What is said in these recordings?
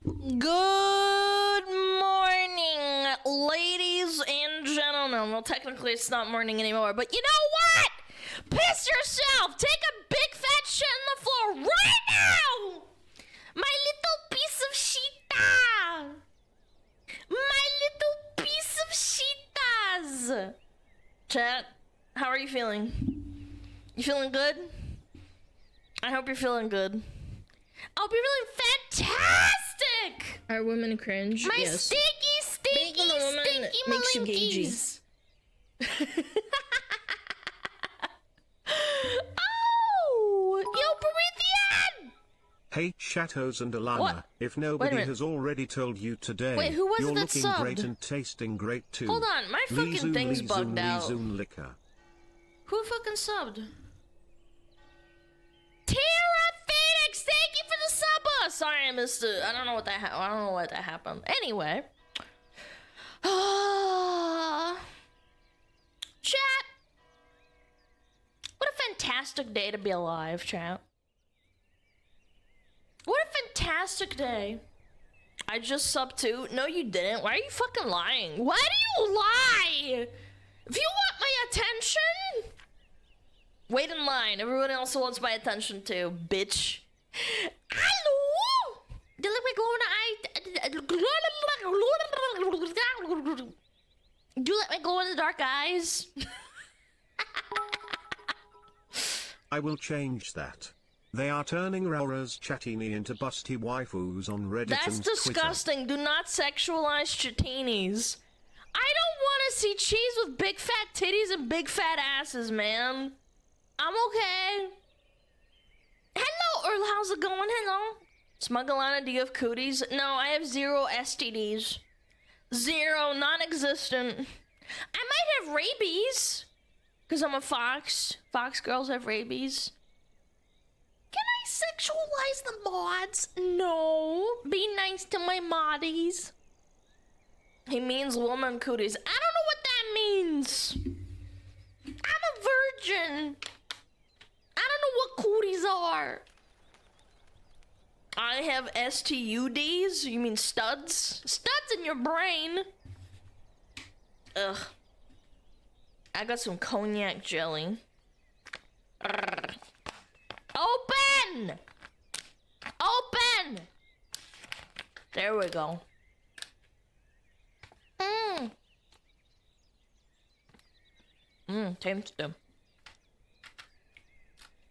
Good morning, ladies and gentlemen. Well, technically it's not morning anymore, but you know what? Piss yourself! Take a big fat shit on the floor right now! My little piece of shita! My little piece of shitas! Chat, how are you feeling? You feeling good? I hope you're feeling good. I'll be feeling fantastic! Are women cringe? My yes. stinky, Being a woman makes you malinkies. Oh! Yo, Promethean! Hey, Shadows and Alana, What? if Wait a nobody minute. has already told you today, Wait, who was it you're that looking subbed? great and tasting great too. Hold on, my fucking Leezoon, thing's leezoon, bugged out. leezoon liquor. Who fucking subbed? Tara Phoenix, thank you for the sub. Sorry, I missed it. I don't know what that happened. Anyway, chat. What a fantastic day to be alive, chat. What a fantastic day. I just subbed too. No, you didn't. Why are you fucking lying? Why do you lie? If you want my attention, wait in line. Everyone else wants my attention too, bitch. Hello? Do you let me go in Do you let me go in the dark eyes? I will change that. They are turning Raura's Chatini into busty waifus on Reddit That's and Twitter. disgusting. Do not sexualize chatinis. I don't want to see cheese with big fat titties and big fat asses, man. I'm okay. Hello, Earl. How's it going? Hello. SmugAlana, do you have cooties? No, I have 0 STDs. 0, non-existent. I might have rabies. Because I'm a fox. Fox girls have rabies. Can I sexualize the mods? No. Be nice to my moddies. He means woman cooties. I don't know what that means. I'm a virgin. I don't know what cooties are. I have STUDs. You mean studs? Studs in your brain. Ugh. I got some cognac jelly. Urgh. Open! Open! There we go. Tasty.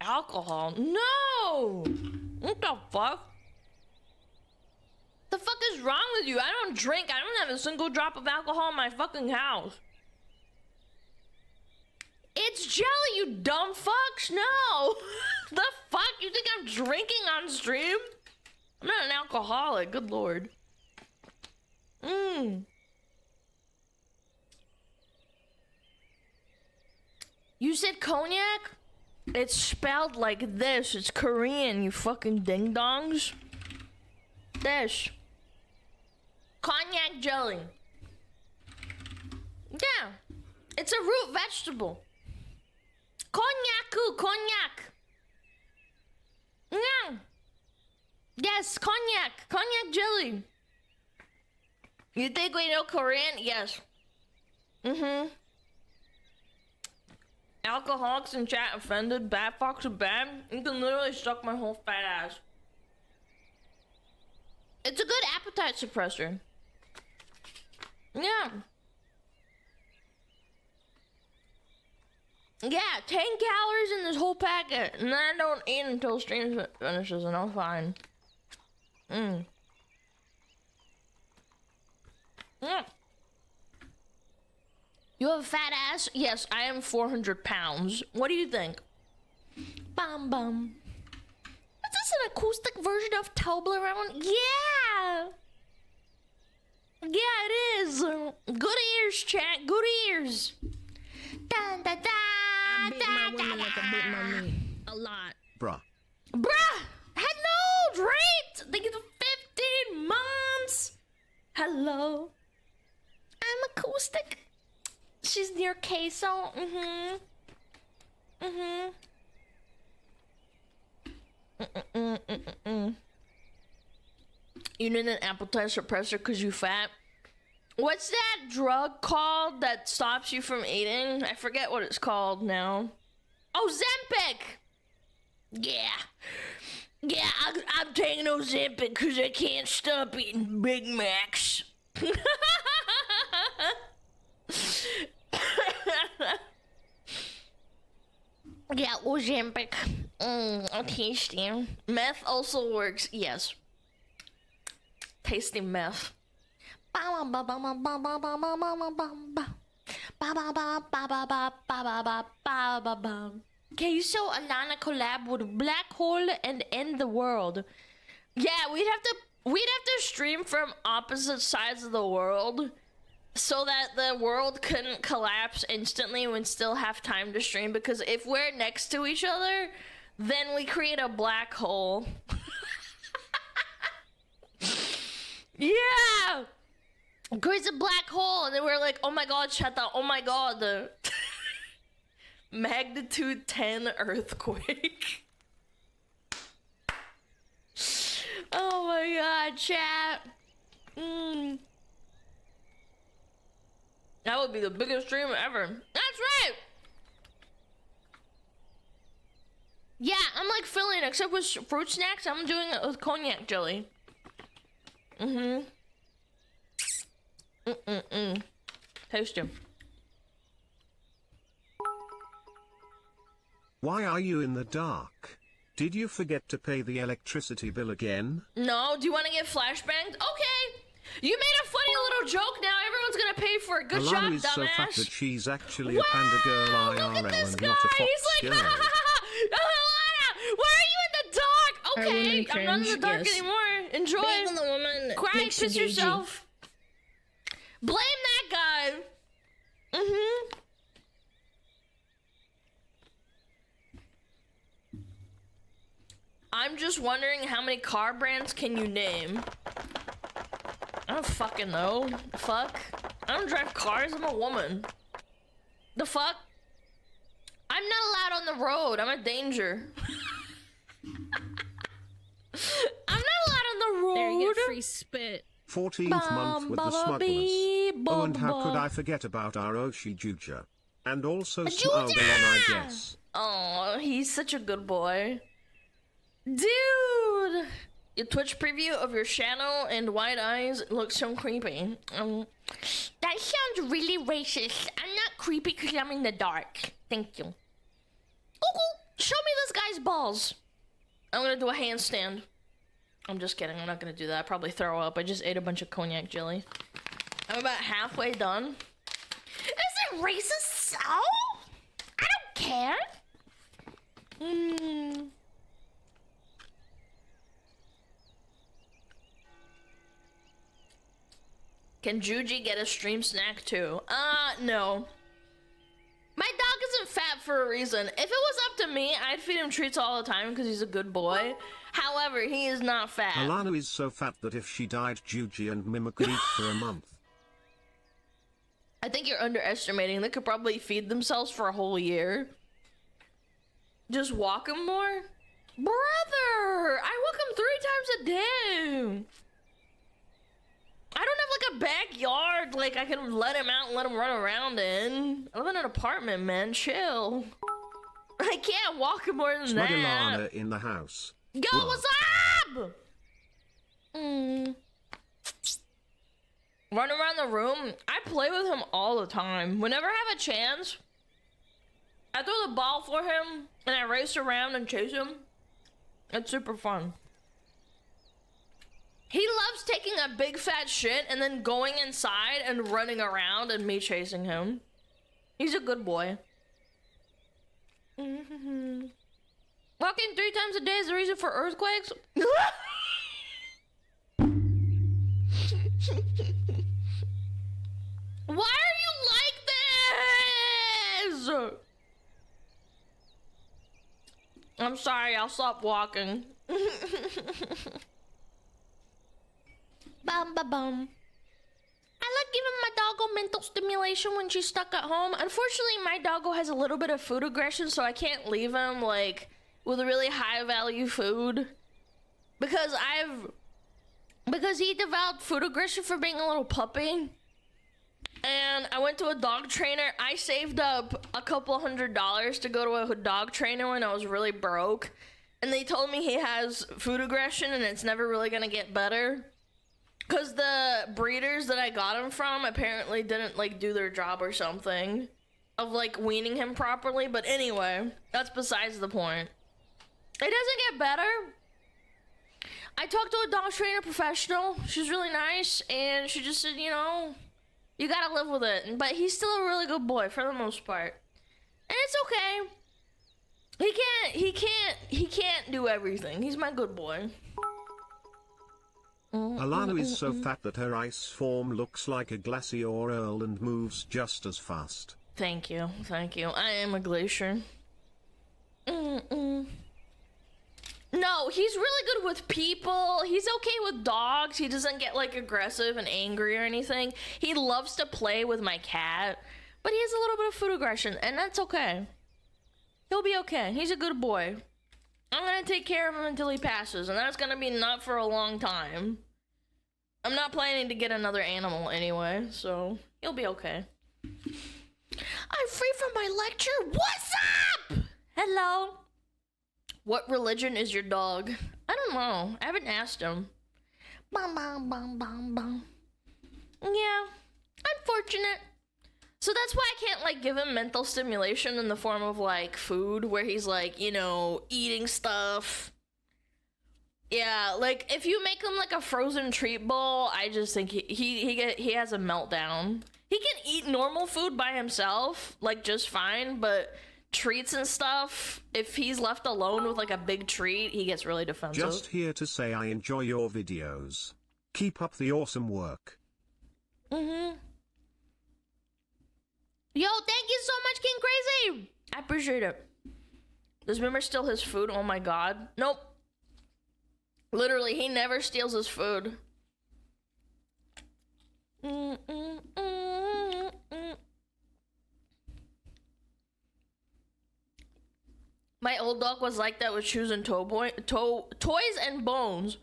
Alcohol? No! What the fuck? The fuck is wrong with you? I don't drink. I don't have a single drop of alcohol in my fucking house. It's jelly, you dumb fucks. No. The fuck? You think I'm drinking on stream? I'm not an alcoholic. Good lord. You said cognac? It's spelled like this. It's Korean, you fucking ding-dongs. This. Cognac jelly. Yeah. It's a root vegetable. Cognac. Yeah. Yes, cognac. Cognac jelly. You think we know Korean? Yes. Alcoholics in chat offended. Bad fox are bad. You can literally suck my whole fat ass. It's a good appetite suppressor. Yeah. Yeah, 10 calories in this whole packet. And then I don't eat until stream finishes and I'm fine. Yeah. You have a fat ass? Yes, I am 400 pounds. What do you think? Bum bum. Is this an acoustic version of Toblerone? Yeah! Yeah, it is. Good ears, chat. Good ears. Dun, da, da, I beat my women like I beat my meat. A lot. Bruh. Hello, Drake. Thank you for 15 months. Hello. I'm acoustic. She's near queso. You need an appetite suppressor because you fat. What's that drug called that stops you from eating? I forget what it's called now. Oh, Zempic! Yeah. Yeah, I'm taking Ozempic because I can't stop eating Big Macs. Yeah, Ozempic. Tasty. Meth also works. Yes. Tasty meth. Can you show Alana collab with Black Hole and End the World? Yeah, we'd have to stream from opposite sides of the world so that the world couldn't collapse instantly and still have time to stream, because if we're next to each other, then we create a black hole. Yeah! Creates a black hole, and then we're like, oh my god, shut up, oh my god. Magnitude 10 earthquake. Oh my god, chat. That would be the biggest stream ever. That's right! Yeah, I'm like filling, except with fruit snacks, I'm doing it with cognac jelly. Tasty. Why are you in the dark? Did you forget to pay the electricity bill again? No, do you want to get flashbanged? Okay! You made a funny little joke, now everyone's gonna pay for it. Good job, Alana is dumbass. so fat that she's actually wow, a panda girl look IRL at this and guy. not a fox He's like, girl. Alana, why are you in the dark? Okay, I'm not in the cringe, dark yes. anymore. Enjoy. Being the woman Cry, makes you piss gaugy. yourself. Blame that guy. I'm just wondering how many car brands can you name? I don't fucking know. The fuck? I don't drive cars, I'm a woman. The fuck? I'm not allowed on the road, I'm a danger. I'm not allowed on the road. There, you get free spit. 14th month with the smugglers. Oh, and how could I forget about our Oshi Juja? And also SmugAlana, I guess. Oh, he's such a good boy. Dude! Your Twitch preview of your shadow and white eyes looks so creepy. That sounds really racist. I'm not creepy because I'm in the dark. Thank you. Google, show me this guy's balls. I'm gonna do a handstand. I'm just kidding, I'm not gonna do that. I'll probably throw up. I just ate a bunch of cognac jelly. I'm about halfway done. Is it racist so? I don't care. Can Juji get a stream snack too? No. My dog isn't fat for a reason. If it was up to me, I'd feed him treats all the time because he's a good boy. However, he is not fat. Alana is so fat that if she died, Juji and Mima could eat for a month. I think you're underestimating. They could probably feed themselves for a whole year. Just walk him more? Brother! I walk him 3 times a day! I don't have like a backyard like I can let him out and let him run around in. I live in an apartment, man. Chill. I can't walk him more than that. SmugAlana in the house. Yo, Whoa. what's up? Run around the room. I play with him all the time. Whenever I have a chance, I throw the ball for him and I race around and chase him. It's super fun. He loves taking a big fat shit and then going inside and running around and me chasing him. He's a good boy. Walking 3 times a day is the reason for earthquakes? Why are you like this? I'm sorry, I'll stop walking. Bum ba bum. I like giving my doggo mental stimulation when she's stuck at home. Unfortunately, my doggo has a little bit of food aggression, so I can't leave him like with really high value food. Because because he developed food aggression for being a little puppy. And I went to a dog trainer. I saved up a couple $100 to go to a dog trainer when I was really broke. And they told me he has food aggression and it's never really gonna get better. Because the breeders that I got him from apparently didn't, like, do their job or something of, like, weaning him properly. But anyway, that's besides the point. It doesn't get better. I talked to a dog trainer professional. She's really nice. And she just said, you know, you gotta live with it. But he's still a really good boy for the most part. And it's okay. He can't do everything. He's my good boy. Alana is so fat that her ice form looks like a glacier Earl and moves just as fast. Thank you. I am a glacier. No, he's really good with people. He's okay with dogs. He doesn't get, like, aggressive and angry or anything. He loves to play with my cat, but he has a little bit of food aggression, and that's okay. He'll be okay. He's a good boy. I'm gonna take care of him until he passes, and that's gonna be not for a long time. I'm not planning to get another animal anyway, so he'll be okay. I'm free from my lecture. What's up? Hello. What religion is your dog? I don't know. I haven't asked him. Bum, bum, bum, bum, bum. Yeah, unfortunate. So that's why I can't, like, give him mental stimulation in the form of, like, food, where he's, like, you know, eating stuff. Yeah, like, if you make him, like, a frozen treat bowl, I just think he has a meltdown. He can eat normal food by himself, like, just fine, but treats and stuff, if he's left alone with, like, a big treat, he gets really defensive. Just here to say I enjoy your videos. Keep up the awesome work. Yo, thank you so much, King Crazy! I appreciate it. Does Mimmer steal his food? Oh my god. Nope. Literally, he never steals his food. My old dog was like that with shoes and toys and bones.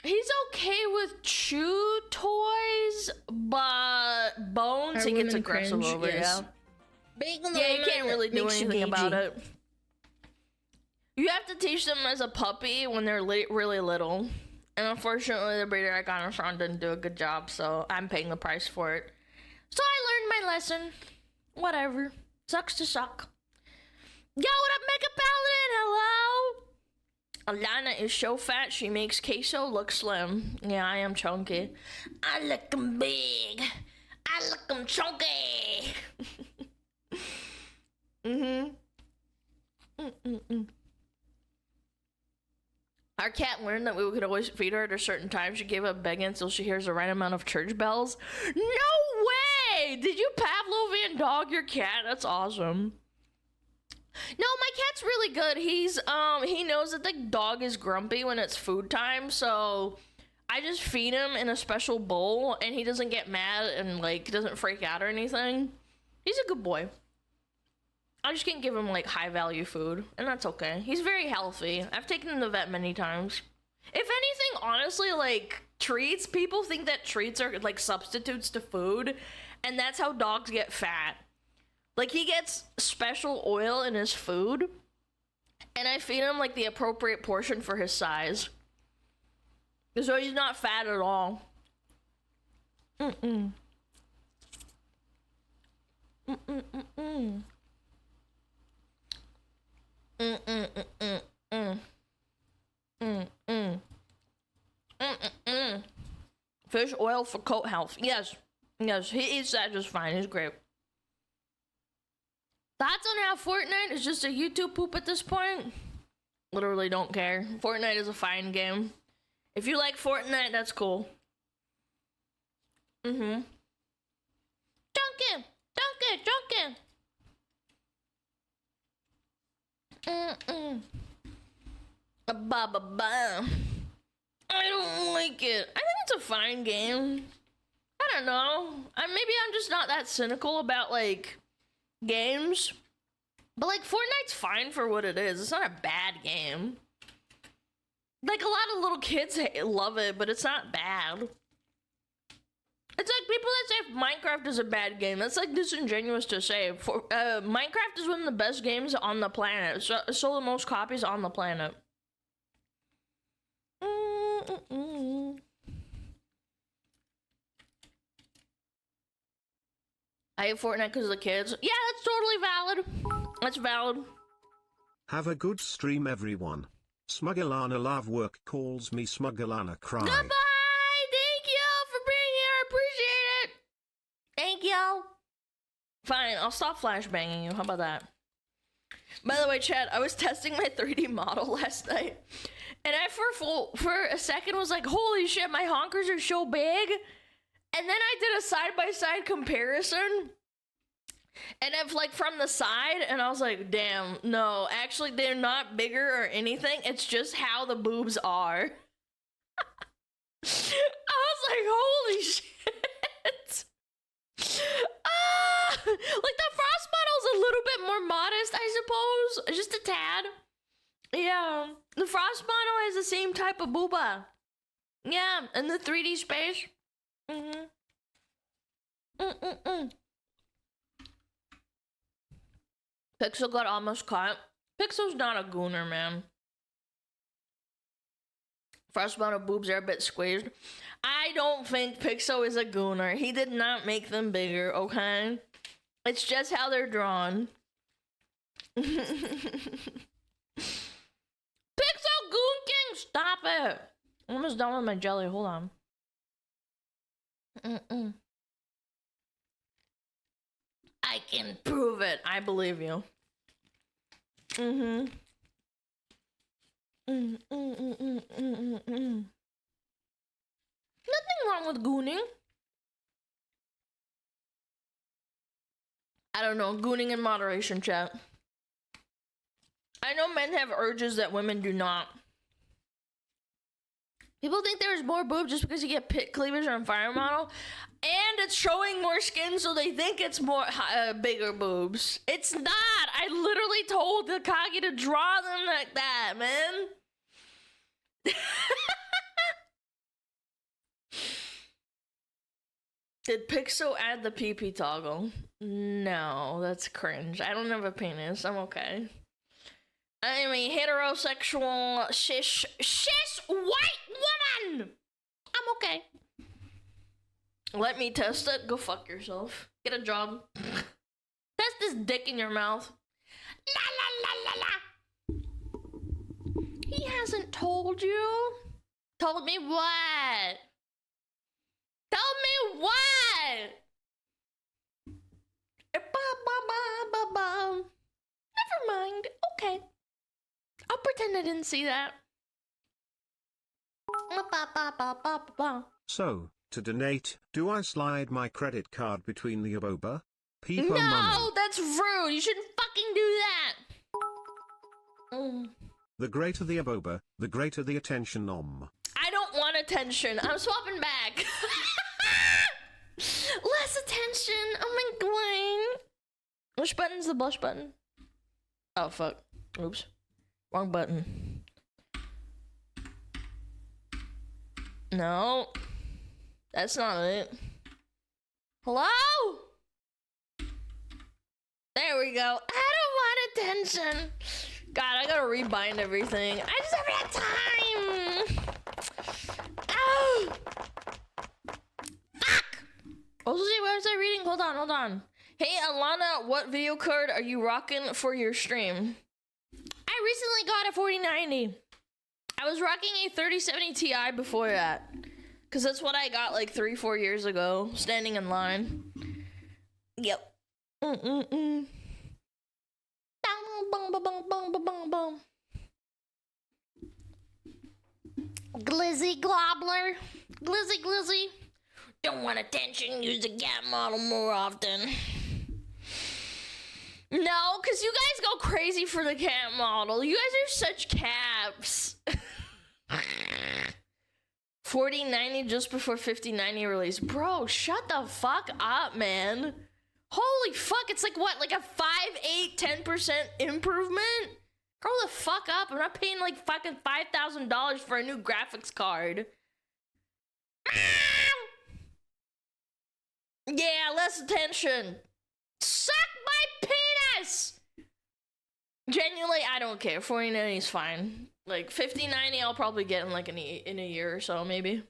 He's okay with chew toys, but bones he gets aggressive over, yes. Yeah, you can't really do anything about it. You have to teach them as a puppy when they're really little. And unfortunately, the breeder I got him from didn't do a good job, so I'm paying the price for it. So I learned my lesson. Whatever. Sucks to suck. Yo, what up, Mega Paladin? Hello? Alana is so fat, she makes Queso look slim. Yeah, I am chunky. I look big. I look chunky. Our cat learned that we could always feed her at a certain time. She gave up begging until she hears the right amount of church bells. No way! Did you Pavlovian dog your cat? That's awesome. No, my cat's really good. He knows that the dog is grumpy when it's food time, so I just feed him in a special bowl, and he doesn't get mad and, like, doesn't freak out or anything. He's a good boy. I just can't give him, like, high-value food, and that's okay. He's very healthy. I've taken him to the vet many times. If anything, honestly, like, treats, people think that treats are, like, substitutes to food, and that's how dogs get fat. Like, he gets special oil in his food, and I feed him, like, the appropriate portion for his size. So he's not fat at all. Fish oil for coat health. Yes, he eats that just fine. He's great. Thoughts on how Fortnite is just a YouTube poop at this point? Literally don't care. Fortnite is a fine game. If you like Fortnite, that's cool. Duncan! Ba-ba-ba. I don't like it. I think it's a fine game. I don't know. Maybe I'm just not that cynical about, like, games. But, like, Fortnite's fine for what it is. It's not a bad game. Like, a lot of little kids love it, but it's not bad. It's like people that say Minecraft is a bad game. That's like disingenuous to say. Minecraft is one of the best games on the planet. Sold the most copies on the planet. I hate Fortnite because of the kids. Yeah, that's totally valid. That's valid. Have a good stream, everyone. SmugAlana love work calls me SmugAlana cry. Goodbye! Thank y'all for being here. I appreciate it. Thank y'all. Fine, I'll stop flashbanging you. How about that? By the way, chat, I was testing my 3D model last night. And I, for a second, was like, holy shit, my honkers are so big. And then I did a side-by-side comparison. And if, like, from the side, and I was like, damn, no, actually, they're not bigger or anything. It's just how the boobs are. I was like, holy shit. Like, the Frost model's a little bit more modest, I suppose. Just a tad. Yeah. The Frost model has the same type of booba. Yeah, in the 3D space. Pixel got almost caught. Pixel's not a gooner, man. Frost model boobs are a bit squeezed. I don't think Pixel is a gooner. He did not make them bigger, okay? It's just how they're drawn. Pixel Goon King, stop it! I'm almost done with my jelly, hold on. I can prove it. I believe you. Nothing wrong with gooning. I don't know, gooning in moderation, chat. I know men have urges that women do not. People think there's more boobs just because you get pit cleavage on Fire Model, and it's showing more skin, so they think it's more bigger boobs. It's not. I literally told Takagi to draw them like that, man. Did Pixel add the PP toggle? No, that's cringe. I don't have a penis. I'm okay. I'm a heterosexual cis white woman. I'm okay. Let me test it. Go fuck yourself. Get a job. Test this dick in your mouth. La la la la la. He hasn't told you. Told me what? Tell me what? Never mind. Okay. I'll pretend I didn't see that. So, to donate, do I slide my credit card between the aboba? Peepo No, money. that's rude. You shouldn't fucking do that. The greater the aboba, the greater the attention I don't want attention. I'm swapping back. Less attention. Oh my god. Which button's the blush button? Oh fuck. Oops. Wrong button. No. That's not it. Hello? There we go. I don't want attention. God, I gotta rebind everything. I just haven't had time. Oh. Fuck. Oh, see, what was I reading? Hold on. Hey, Alana, what video card are you rocking for your stream? I recently got a 4090. I was rocking a 3070 Ti before that. Because that's what I got like 3-4 years ago, standing in line. Yep. Glizzy Globler. Glizzy. Don't want attention, use the gap model more often. No, because you guys go crazy for the cat model. You guys are such caps. 4090 just before 5090 release. Bro, shut the fuck up, man. Holy fuck, it's like what? Like a 5, 8, 10% improvement? Grow the fuck up. I'm not paying like fucking $5,000 for a new graphics card. Yeah, less attention. Suck my penis! Genuinely, I don't care. 4090 is fine. Like 5090 I'll probably get in like in a year or so, maybe.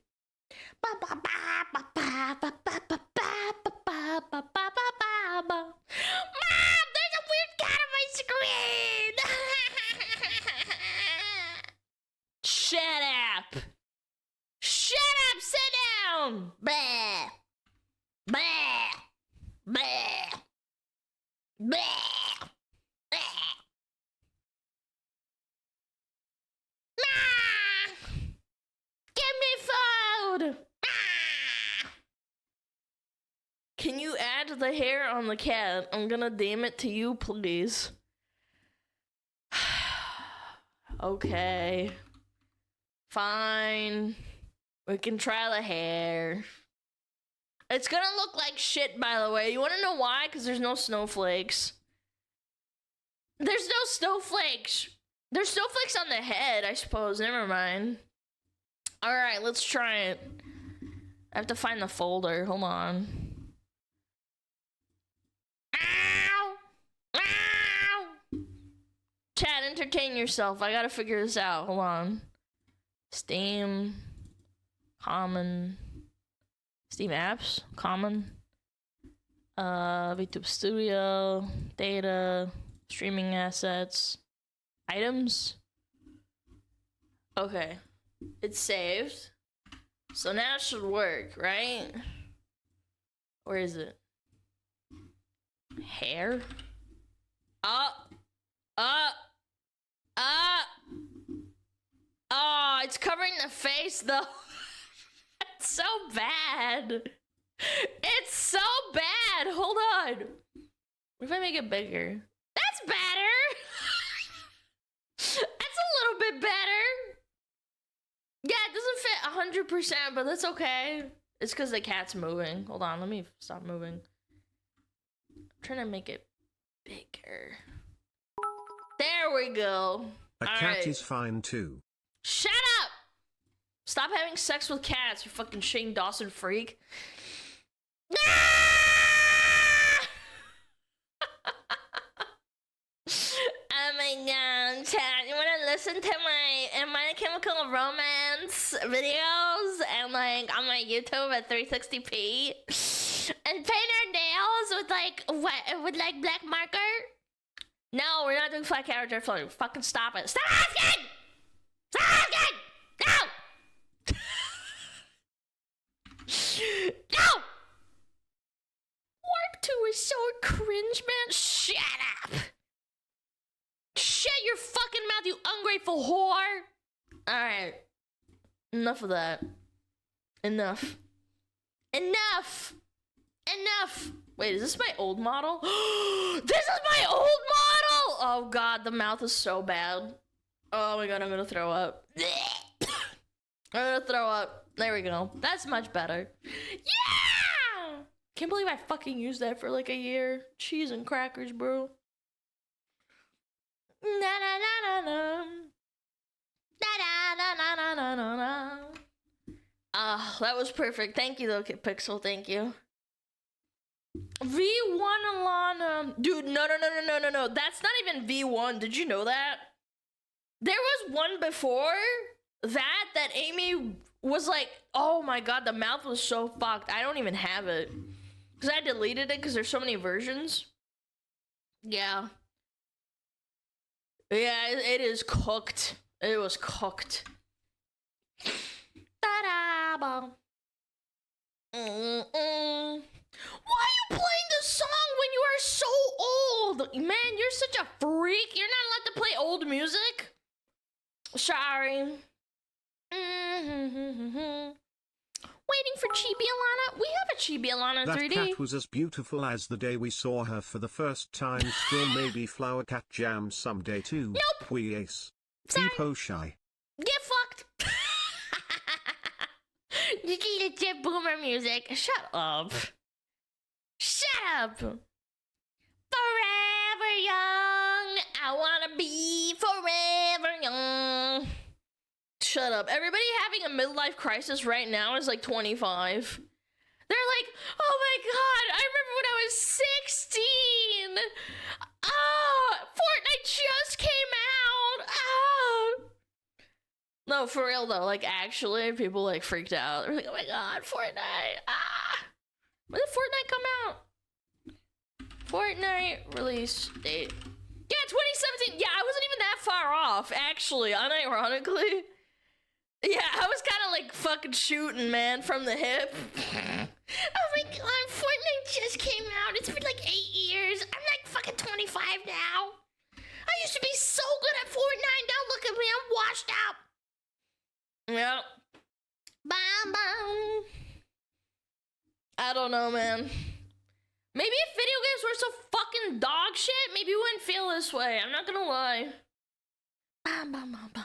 Mom, there's a weird cat on my screen! Shut up! Shut up! Sit down! Bah! Bah! Bah! Bah! Bah! Ah! Give me food! Ah! Can you add the hair on the cat? I'm gonna name it to you, please. Okay. Fine. We can try the hair. It's gonna look like shit, by the way. You wanna know why? Because there's no snowflakes. There's no snowflakes. There's snowflakes on the head, I suppose. Never mind. Alright, let's try it. I have to find the folder. Hold on. Ow! Ow! Chat, entertain yourself. I gotta figure this out. Hold on. Steam. Common. Steam apps. Common. VTube Studio. Data. Streaming assets. Items. Okay. It's saved. So now it should work, right? Where is it? Hair? Up. Up. Up. Oh, it's covering the face though. It's so bad. It's so bad. Hold on. What if I make it bigger? That's better. That's a little bit better. Yeah, it doesn't fit 100%, but that's okay. It's because the cat's moving. Hold on, let me stop moving. I'm trying to make it bigger. There we go. A cat is fine too. Shut up! Stop having sex with cats, you fucking Shane Dawson freak. Oh my god, chat, you wanna listen to my Chemical Romance videos and like on my YouTube at 360p and paint our nails with like black marker? No, we're not doing flat character floating. Fucking stop it. Stop asking! Stop asking! No! No! Warp 2 is so cringe, man. Shut up! Shut your fucking mouth, you ungrateful whore! Alright. Enough of that. Enough. Enough! Enough! Wait, is this my old model? This is my old model! Oh god, the mouth is so bad. Oh my god, I'm gonna throw up. I'm gonna throw up. There we go. That's much better. Yeah! Can't believe I fucking used that for like a year. Cheese and crackers, bro. Na na na na na. Na na na na na na na. Ah, that was perfect. Thank you though, Pixel. Thank you. V1 Alana. Dude, no. That's not even V1. Did you know that? There was one before that Amy was like, oh my god, the mouth was so fucked. I don't even have it. Because I deleted it because there's so many versions. Yeah. Yeah, it is cooked. It was cooked. Ta-da-ba. Why are you playing this song when you are so old? Man, you're such a freak. You're not allowed to play old music. Sorry. Waiting for Chibi Alana. We have a Chibi Alana in 3D. That cat was as beautiful as the day we saw her for the first time. Still maybe Flower Cat Jam someday too. Nope. Weacts. Sorry. Epo shy. Get fucked. You can get your boomer music. Shut up. Shut up. Forever young. I wanna be be forever young. Shut up. Everybody having a midlife crisis right now is like 25. They're like, oh my god, I remember when I was 16. Ah, Fortnite just came out. Ah. No, for real though, like actually, people like freaked out. They're like, oh my god, Fortnite. Ah. When did Fortnite come out? Fortnite release date. Yeah, 2017. Yeah, I wasn't even that far off, actually, unironically. Yeah, I was kind of like fucking shooting, man, from the hip. Oh my god, Fortnite just came out. It's been like 8 years. I'm like fucking 25 now. I used to be so good at Fortnite. Now look at me, I'm washed out. Yep. Bam, bam. I don't know, man. Maybe if video games were so fucking dog shit, maybe we wouldn't feel this way. I'm not gonna lie. Bam, bam, bam, bam.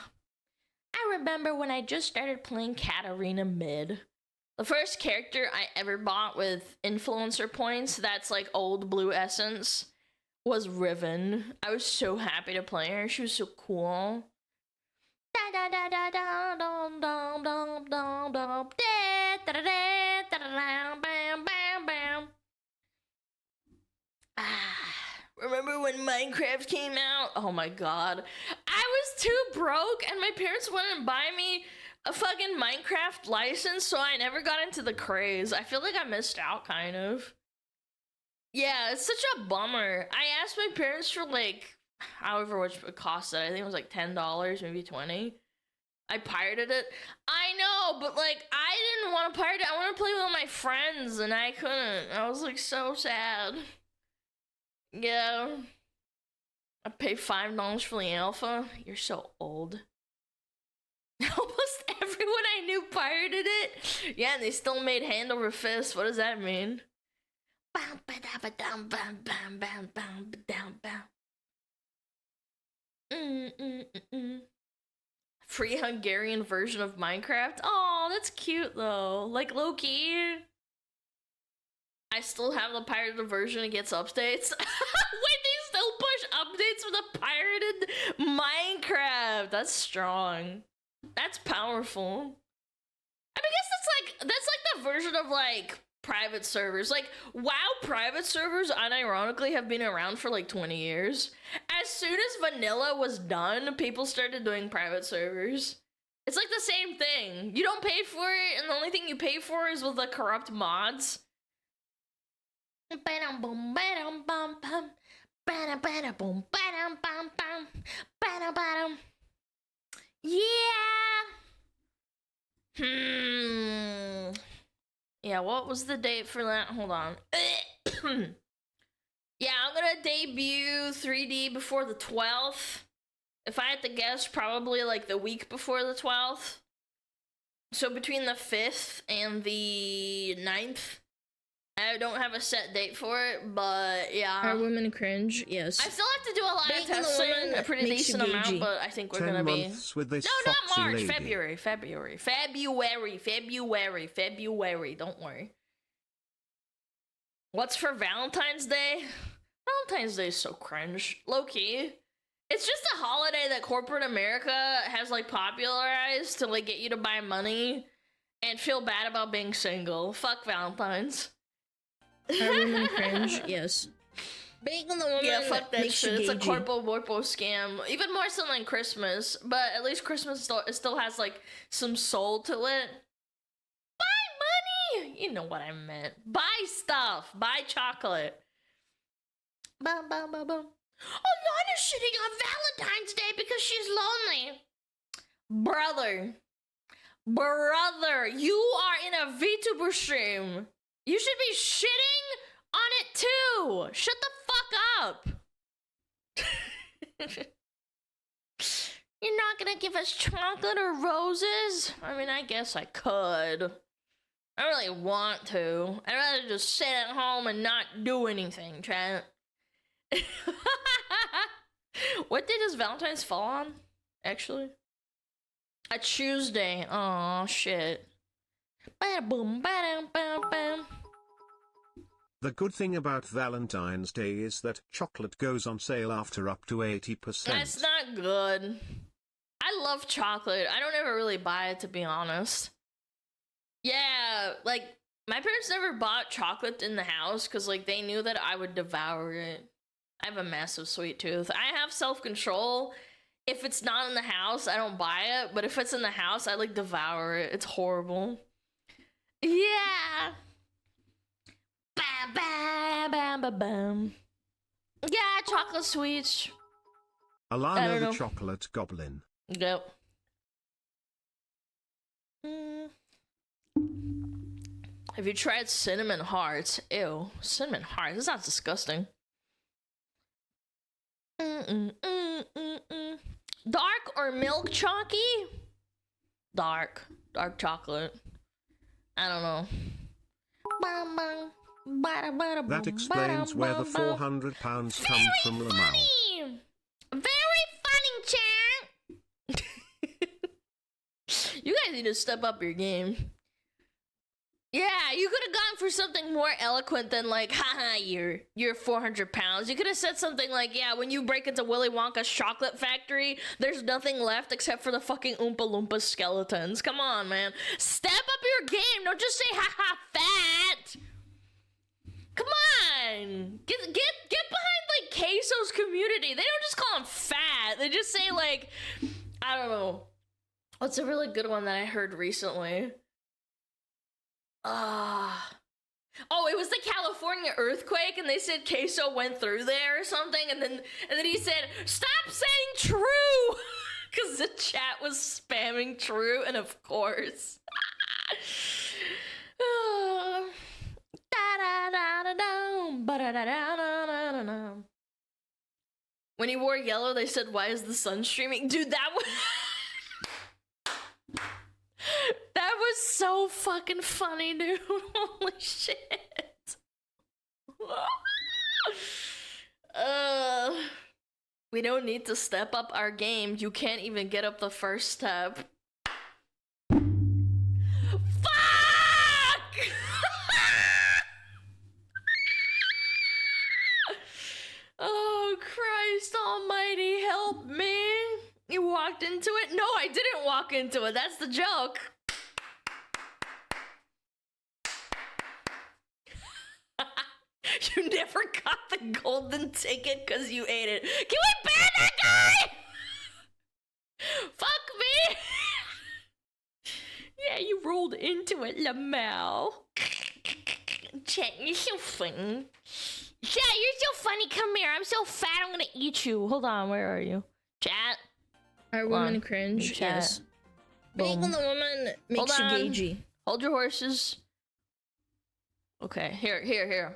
I remember when I just started playing Katarina mid. The first character I ever bought with influencer points, that's like old blue essence, was Riven. I was so happy to play her. She was so cool. Da da da da da dum dum dum dum dum da da da da da da bam bam bam. Remember when Minecraft came out? Oh my god. I was too broke and my parents wouldn't buy me a fucking Minecraft license, so I never got into the craze. I feel like I missed out, kind of. Yeah, it's such a bummer. I asked my parents for like, however much it costed. I think it was like $10, maybe 20. I pirated it. I know, but like, I didn't want to pirate it. I want to play with my friends and I couldn't. I was like so sad. Yeah. I paid $5 for the alpha. You're so old. Almost everyone I knew pirated it. Yeah, and they still made hand over fist. What does that mean? Bam, ba-da, ba-dum, bam, bam, bam, bam, ba-dum, bam. Free Hungarian version of Minecraft. Oh, that's cute though. Like low-key. I still have the pirated version. It gets updates. Wait, they still push updates for the pirated Minecraft. That's strong. That's powerful. I mean, I guess that's like the version of like private servers. Like WoW private servers unironically have been around for like 20 years. As soon as vanilla was done, people started doing private servers. It's like the same thing. You don't pay for it, and the only thing you pay for is with the corrupt mods. Yeah. Yeah, what was the date for that? Hold on. Yeah, I'm gonna debut 3D before the 12th. If I had to guess, probably like the week before the 12th. So between the 5th and the 9th. I don't have a set date for it, but yeah. Are women cringe? Yes. I still have to do a lot of testing, a pretty decent amount, but I think we're gonna be. With this no, not March. lady. February. Don't worry. What's for Valentine's Day? Valentine's Day is so cringe. Low key. It's just a holiday that corporate America has like popularized to like get you to buy money and feel bad about being single. Fuck Valentine's. Are women cringe? Yes. Being the woman, yeah, fuck that shit. It's a gagey. corpo morpo scam. Even more so than Christmas, but at least Christmas still has like some soul to it. Buy money. You know what I meant. Buy stuff. Buy chocolate. Bum bum bum bum. Oh, Lana's shitting on Valentine's Day because she's lonely. Brother, you are in a VTuber stream. You should be shitting on it too. Shut the fuck up. You're not gonna give us chocolate or roses? I mean, I guess I could. I really want to. I'd rather just sit at home and not do anything, chat. What day does Valentine's fall on, actually? A Tuesday. Aw, shit. Bada boom, bada bam bam. The good thing about Valentine's Day is that chocolate goes on sale after up to 80%. That's not good. I love chocolate. I don't ever really buy it, to be honest. Yeah, like, my parents never bought chocolate in the house because, like, they knew that I would devour it. I have a massive sweet tooth. I have self-control. If it's not in the house, I don't buy it. But if it's in the house, I, like, devour it. It's horrible. Yeah. Bam, bam, bam, bam, bam. Yeah, chocolate sweets. Alana the Chocolate Goblin. Yep. Have you tried cinnamon hearts? Ew, cinnamon hearts. This sounds disgusting. Dark or milk chalky? Dark. Dark chocolate. I don't know. That explains where the £400 come from, Lamau. Very funny, chat. You guys need to step up your game. Yeah, you could have gone for something more eloquent than like, haha, you're 400 pounds. You could have said something like, yeah, when you break into Willy Wonka's chocolate factory, there's nothing left except for the fucking Oompa Loompa skeletons. Come on, man. Step up your game. Don't just say, haha, fat. Come on. Get behind, like, Queso's community. They don't just call him fat. They just say, like, I don't know. What's a really good one that I heard recently? Oh, it was the California earthquake, and they said Queso went through there or something, and then he said, "Stop saying true," because the chat was spamming true, and of course. When he wore yellow, they said, "Why is the sun streaming?" Dude, that was. That was so fucking funny, dude. Holy shit. We don't need to step up our game. You can't even get up the first step. Fuck! Oh, Christ almighty, help me. You walked into it? No, I didn't walk into it. That's the joke. You never got the golden ticket because you ate it. Can we ban that guy? Fuck me. Yeah, you rolled into it, Lamau. Chat, you're so funny. Chat, you're so funny. Come here. I'm so fat. I'm gonna eat you. Hold on. Where are you? Chat. Are women cringe? Chat. Yes. Being on the woman makes you gagey. Hold your horses. Okay, here. You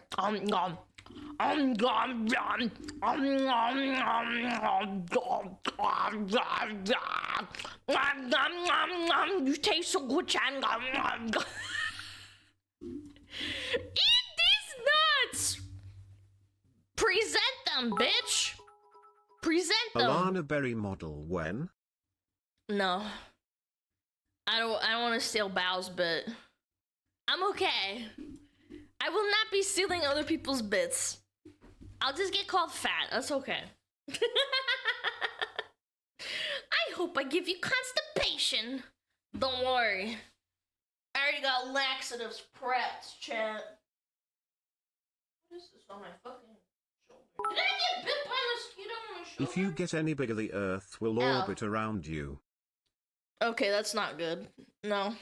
taste so good, Chan. Eat these nuts. Present them, bitch. Present them. Alana Berry model when? No. I don't want to steal Bao's bit. I'm okay. I will not be stealing other people's bits. I'll just get called fat. That's okay. I hope I give you constipation. Don't worry. I already got laxatives prepped, chat. What is this on my fucking shoulder? Did I get bit by a mosquito on my shoulder? If you get any bigger, the Earth will orbit around you. Okay, that's not good. No.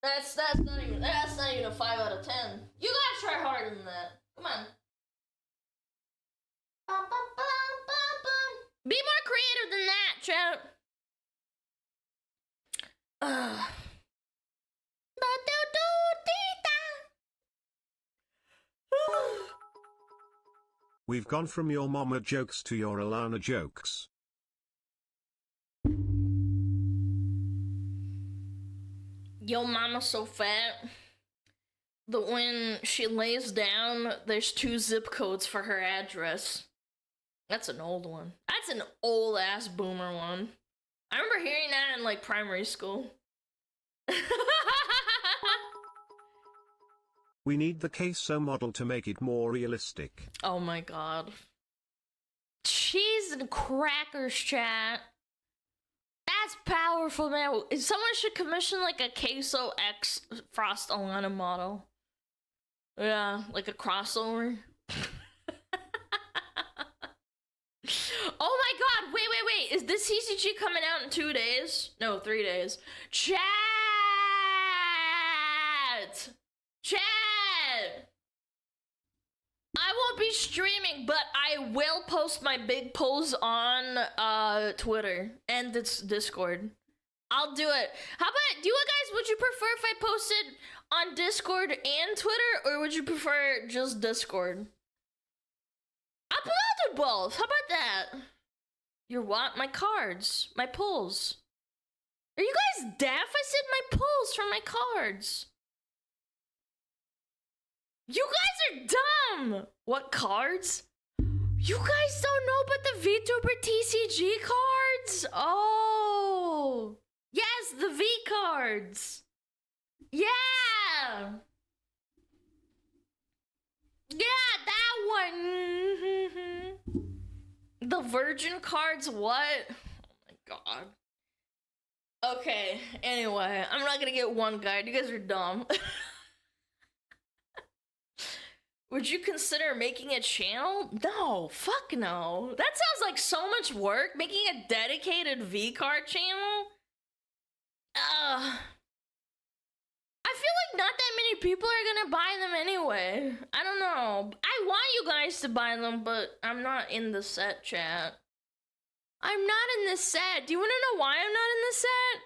That's not even a 5 out of 10. You gotta try harder than that. Come on. Be more creative than that, chat. We've gone from your mama jokes to your Alana jokes. Yo, mama's so fat that when she lays down, there's 2 zip codes for her address. That's an old one. That's an old ass boomer one. I remember hearing that in like primary school. We need the queso model to make it more realistic. Oh my god. Cheese and crackers, chat. That's powerful, man. Someone should commission like a queso X SmugAlana model. Yeah, like a crossover. Oh my god, wait. Is this CCG coming out in 2 days? No, 3 days. Chat! I won't be streaming, but I will post my big polls on Twitter and its Discord. I'll do it. How about, would you prefer if I posted on Discord and Twitter, or would you prefer just Discord? I'll do both. How about that? Your what? My cards. My pulls. Are you guys deaf? I said my pulls from my cards. You guys are dumb! What cards? You guys don't know about the VTuber TCG cards? Oh! Yes, the V cards! Yeah! Yeah, that one! The virgin cards, what? Oh my god. Okay, anyway, I'm not gonna get one guide. You guys are dumb. Would you consider making a channel? No, fuck no. That sounds like so much work, making a dedicated V-card channel. I feel like not that many people are gonna buy them anyway. I don't know. I want you guys to buy them, but I'm not in the set, chat. I'm not in the set. Do you wanna know why I'm not in the set?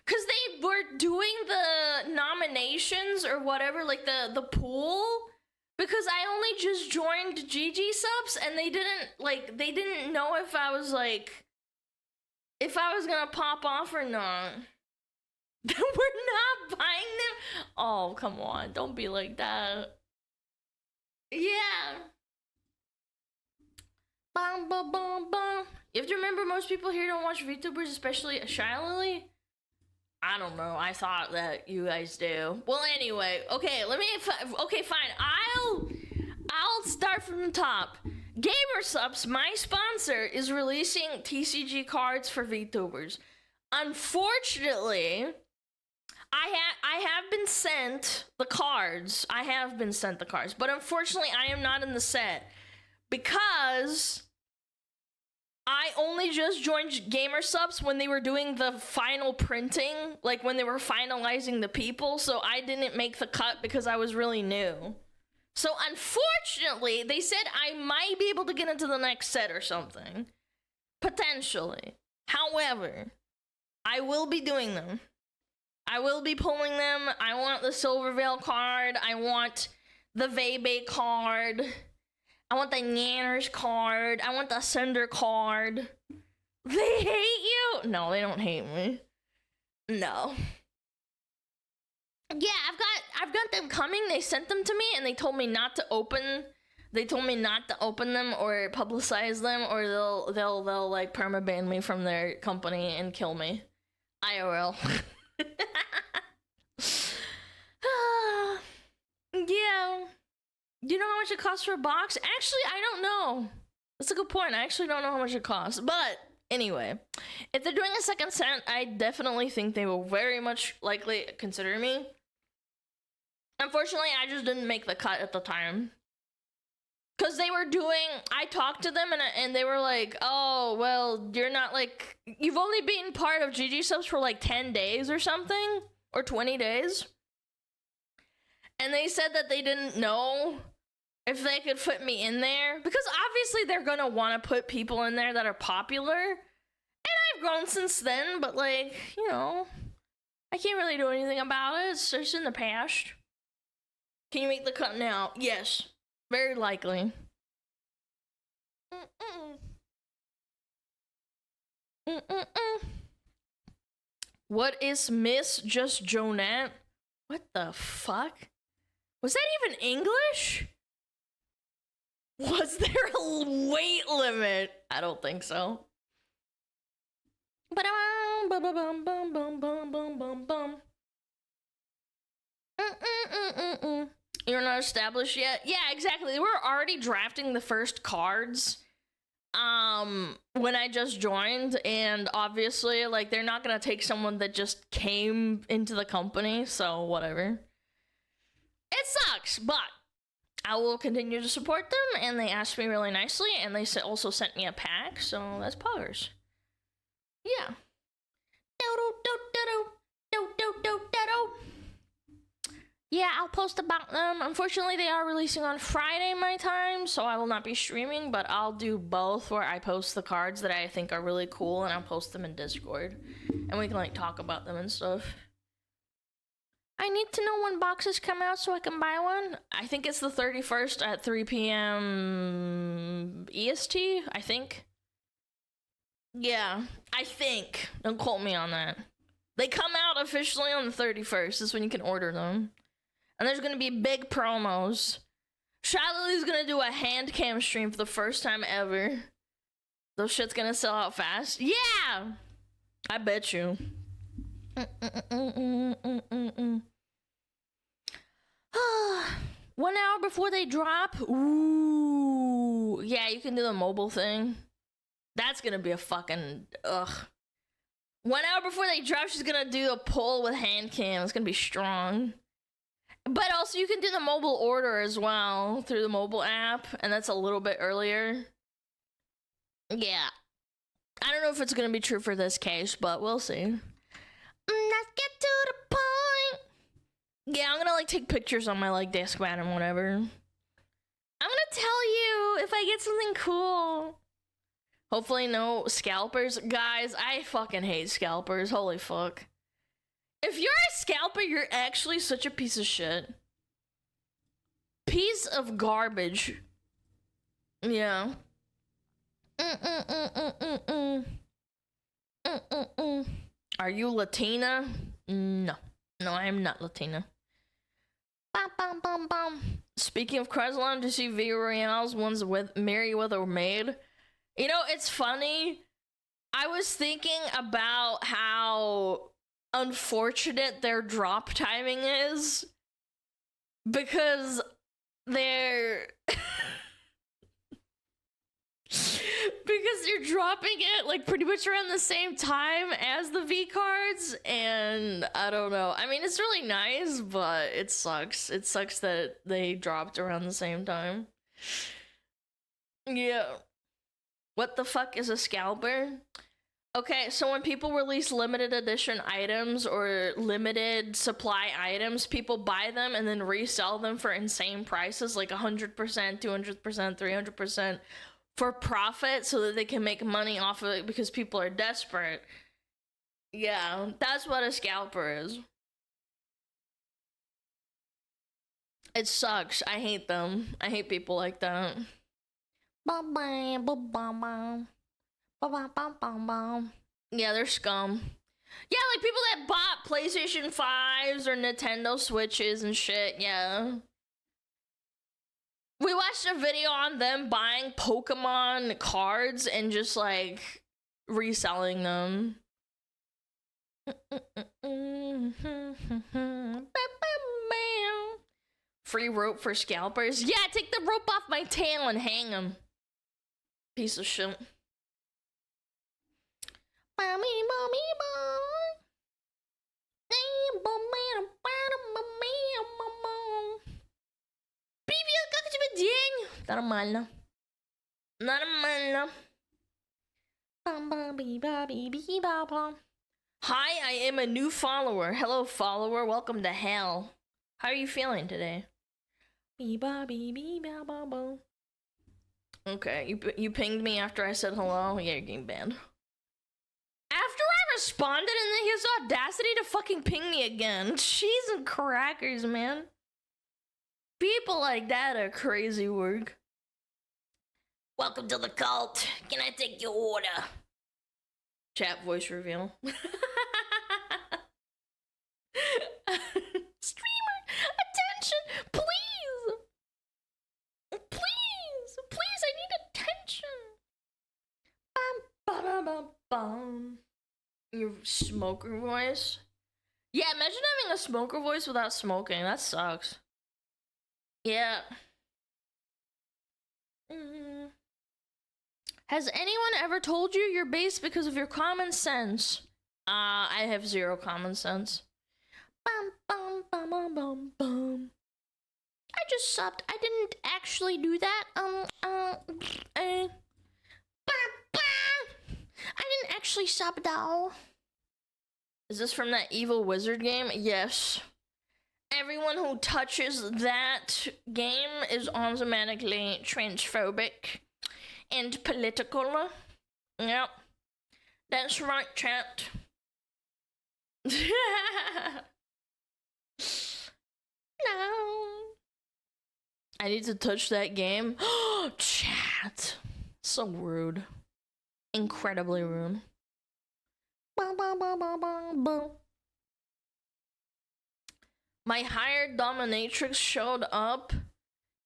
Because they were doing the nominations or whatever, like the pool. Because I only just joined GG subs and they didn't know if I was gonna pop off or not. We're not buying them. Oh, come on. Don't be like that. Yeah. Bum, bum, bum, bum. You have to remember most people here don't watch VTubers, especially Shy Lily. I don't know. I thought that you guys do. Well, anyway, okay. Okay, fine. I'll start from the top. GamerSupps, my sponsor, is releasing TCG cards for VTubers. Unfortunately, I have been sent the cards. But unfortunately, I am not in the set because I only just joined GamerSupps when they were doing the final printing, like when they were finalizing the people, so I didn't make the cut because I was really new. So unfortunately, they said I might be able to get into the next set or something. Potentially. However, I will be doing them. I will be pulling them. I want the Silverveil card. I want the Vebe card. I want the Nanners card. I want the Cinder card. They hate you? No, they don't hate me. No. Yeah, I've got them coming. They sent them to me and they told me not to open. They told me not to open them or publicize them, or they'll like permaban me from their company and kill me. IRL. Yeah. Do you know how much it costs for a box? Actually, I don't know. That's a good point. I actually don't know how much it costs. But anyway, if they're doing a second set, I definitely think they will very much likely consider me. Unfortunately, I just didn't make the cut at the time. Because they were doing, I talked to them and they were like, oh, well, you're not like, you've only been part of GG subs for like 10 days or something, or 20 days. And they said that they didn't know if they could fit me in there, because obviously they're gonna want to put people in there that are popular. And I've grown since then, but like, you know, I can't really do anything about it. It's just in the past. Can you make the cut now? Yes. Very likely. What is Miss Just Jonette? What the fuck? Was that even English? Was there a weight limit? I don't think so. You're not established yet? Yeah, exactly. They were already drafting the first cards when I just joined, and obviously, like, they're not gonna take someone that just came into the company, so whatever. It sucks, but I will continue to support them, and they asked me really nicely, and they also sent me a pack, so that's poggers. Yeah. Yeah, I'll post about them. Unfortunately, they are releasing on Friday my time, so I will not be streaming, but I'll do both where I post the cards that I think are really cool, and I'll post them in Discord. And we can, like, talk about them and stuff. I need to know when boxes come out so I can buy one. I think it's the 31st at 3 p.m. EST, I think. Yeah, I think. Don't quote me on that. They come out officially on the 31st. Is when you can order them. And there's gonna be big promos. Shadowly's gonna do a hand cam stream for the first time ever. Those shit's gonna sell out fast. Yeah! I bet you. 1 hour before they drop? Ooh. Yeah, you can do the mobile thing. That's gonna be a fucking... ugh. 1 hour before they drop, she's gonna do a poll with hand cam. It's gonna be strong. But also, you can do the mobile order as well through the mobile app, and that's a little bit earlier. Yeah. I don't know if it's gonna be true for this case, but we'll see. Let's get to the point. Yeah, I'm gonna, like, take pictures on my, like, desk mat and whatever. I'm gonna tell you if I get something cool. Hopefully no scalpers. Guys, I fucking hate scalpers. Holy fuck. If you're a scalper, you're actually such a piece of shit. Piece of garbage. Yeah. Are you Latina? No. No, I am not Latina. Bum, bum, bum, bum. Speaking of Creslan, do you see V Royale's ones with Merryweather Maid? You know, it's funny. I was thinking about how unfortunate their drop timing is, because they're because you're dropping it like pretty much around the same time as the V cards, and I don't know. I mean, it's really nice, but it sucks. It sucks that they dropped around the same time. Yeah. What the fuck is a scalper? Okay, so when people release limited edition items or limited supply items, people buy them and then resell them for insane prices, like 100%, 200%, 300% for profit, so that they can make money off of it because people are desperate. Yeah, that's what a scalper is. It sucks. I hate them. I hate people like that. Yeah, they're scum. Yeah, like people that bought PlayStation 5s or Nintendo Switches and shit, yeah. We watched a video on them buying Pokemon cards and just, like, reselling them. Free rope for scalpers? Yeah, take the rope off my tail and hang them. Piece of shit. Привет, как у тебя день? Нормально. Нормально. Hi, I am a new follower. Hello, follower. Welcome to hell. How are you feeling today? Okay, you pinged me after I said hello? Yeah, you're getting banned. After I responded, and then he has the audacity to fucking ping me again. Cheese and crackers, man. People like that are crazy work. Welcome to the cult. Can I take your order? Chat voice reveal. Streamer, attention, please. Please, please, I need attention. Bum. Your smoker voice? Yeah, imagine having a smoker voice without smoking. That sucks. Yeah. Mm. Has anyone ever told you you're base because of your common sense? I have zero common sense. Bum, bum, bum, bum, bum, bum. I just subbed. I didn't actually do that. I didn't actually sub though. Is this from that evil wizard game? Yes. Everyone who touches that game is automatically transphobic and political. Yep. That's right, chat. No. I need to touch that game. Chat. So rude. Incredibly rude. My hired dominatrix showed up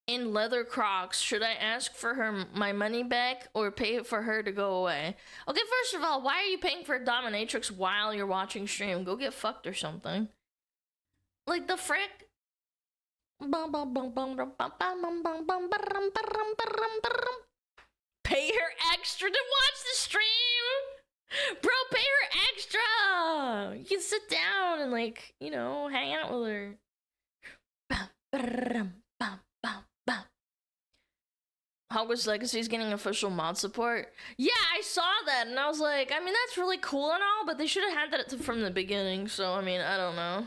in leather Crocs. Should I ask for my money back or pay for her to go away? Okay, first of all, why are you paying for a dominatrix while you're watching stream? Go get fucked or something. Like the frick? Pay her extra to watch the stream? Bro, pay her extra! You can sit down and, like, you know, hang out with her. Hogwarts Legacy is getting official mod support. Yeah, I saw that and I was like, I mean, that's really cool and all, but they should have had that from the beginning, so, I mean, I don't know.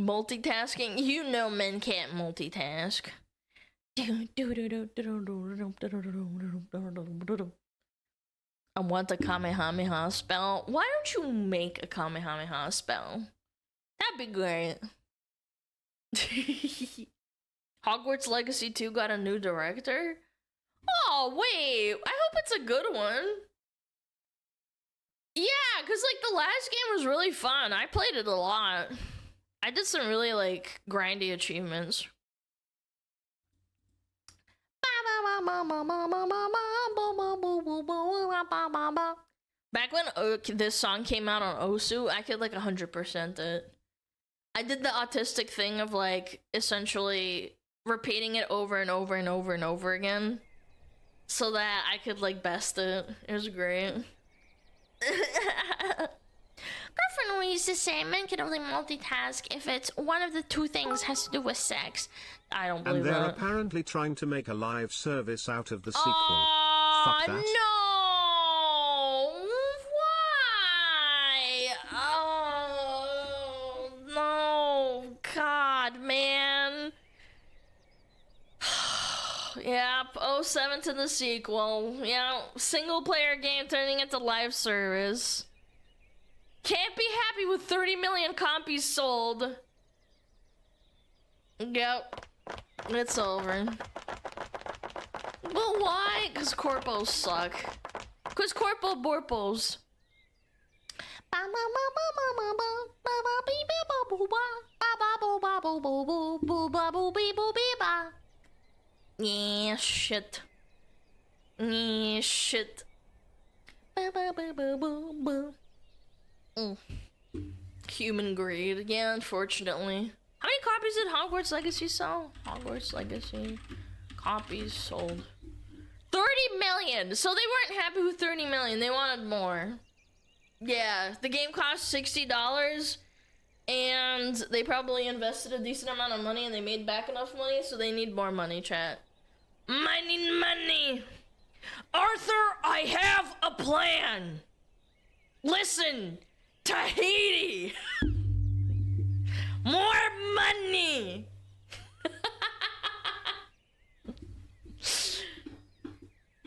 Multitasking? You know men can't multitask. I want a Kamehameha spell. Why don't you make a Kamehameha spell? That'd be great. Hogwarts Legacy 2 got a new director? Oh, wait. I hope it's a good one. Yeah, because, like, the last game was really fun. I played it a lot. I did some really, like, grindy achievements. Back when this song came out on Osu, I could, like, 100% it. I did the autistic thing of, like, essentially repeating it over and over and over and over again so that I could, like, best it. It was great. Girlfriend always used to say men can only multitask if it's one of the two things has to do with sex. I don't believe that. And they're apparently trying to make a live service out of the sequel. Fuck that. No! Why? Oh, no. God, man. Yep, 07 to the sequel. Yeah, single player game turning into live service. Can't be happy with 30 million copies sold. Yep. It's over. Well, why? Because corpos suck. Because corpo borpos. Yeah, shit. Yeah, shit. Human greed. Yeah, unfortunately. How many copies did Hogwarts Legacy sell? Hogwarts Legacy copies sold. 30 million! So they weren't happy with 30 million. They wanted more. Yeah, the game cost $60 and they probably invested a decent amount of money and they made back enough money, so they need more money, chat. Money! Arthur, I have a plan! Listen! Tahiti! More money!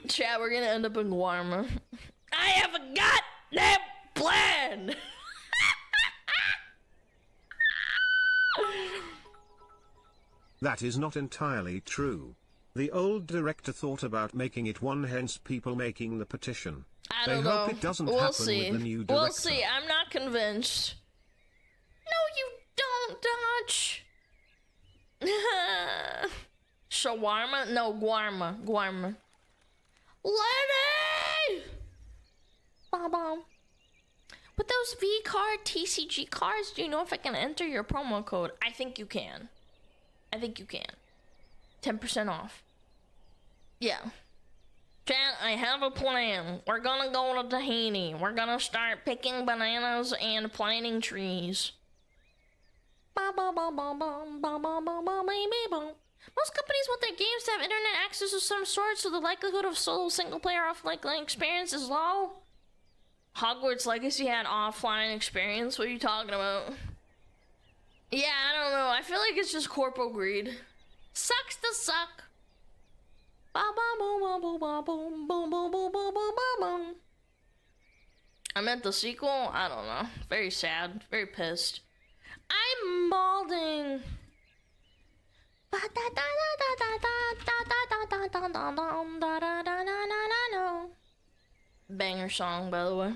Chat, we're gonna end up in Guarma. I have a goddamn plan! That is not entirely true. The old director thought about making it one, hence people making the petition. I They don't hope know. it doesn't We'll happen see. with the new director. We'll see. I'm not convinced. No, you don't, Dodge. Shawarma? No, Guarma. Guarma. Lenny! Bom. But those V card TCG cards, do you know if I can enter your promo code? I think you can. I think you can. 10% off. Yeah. Chat, I have a plan. We're gonna go to Tahiti. We're gonna start picking bananas and planting trees. Most companies want their games to have internet access of some sort, so the likelihood of solo single-player offline experience is low. Hogwarts Legacy had offline experience. What are you talking about? Yeah, I don't know. I feel like it's just corpo greed. Sucks to suck. I meant the sequel? I don't know. Very sad. Very pissed. I'm balding. Banger song, by the way.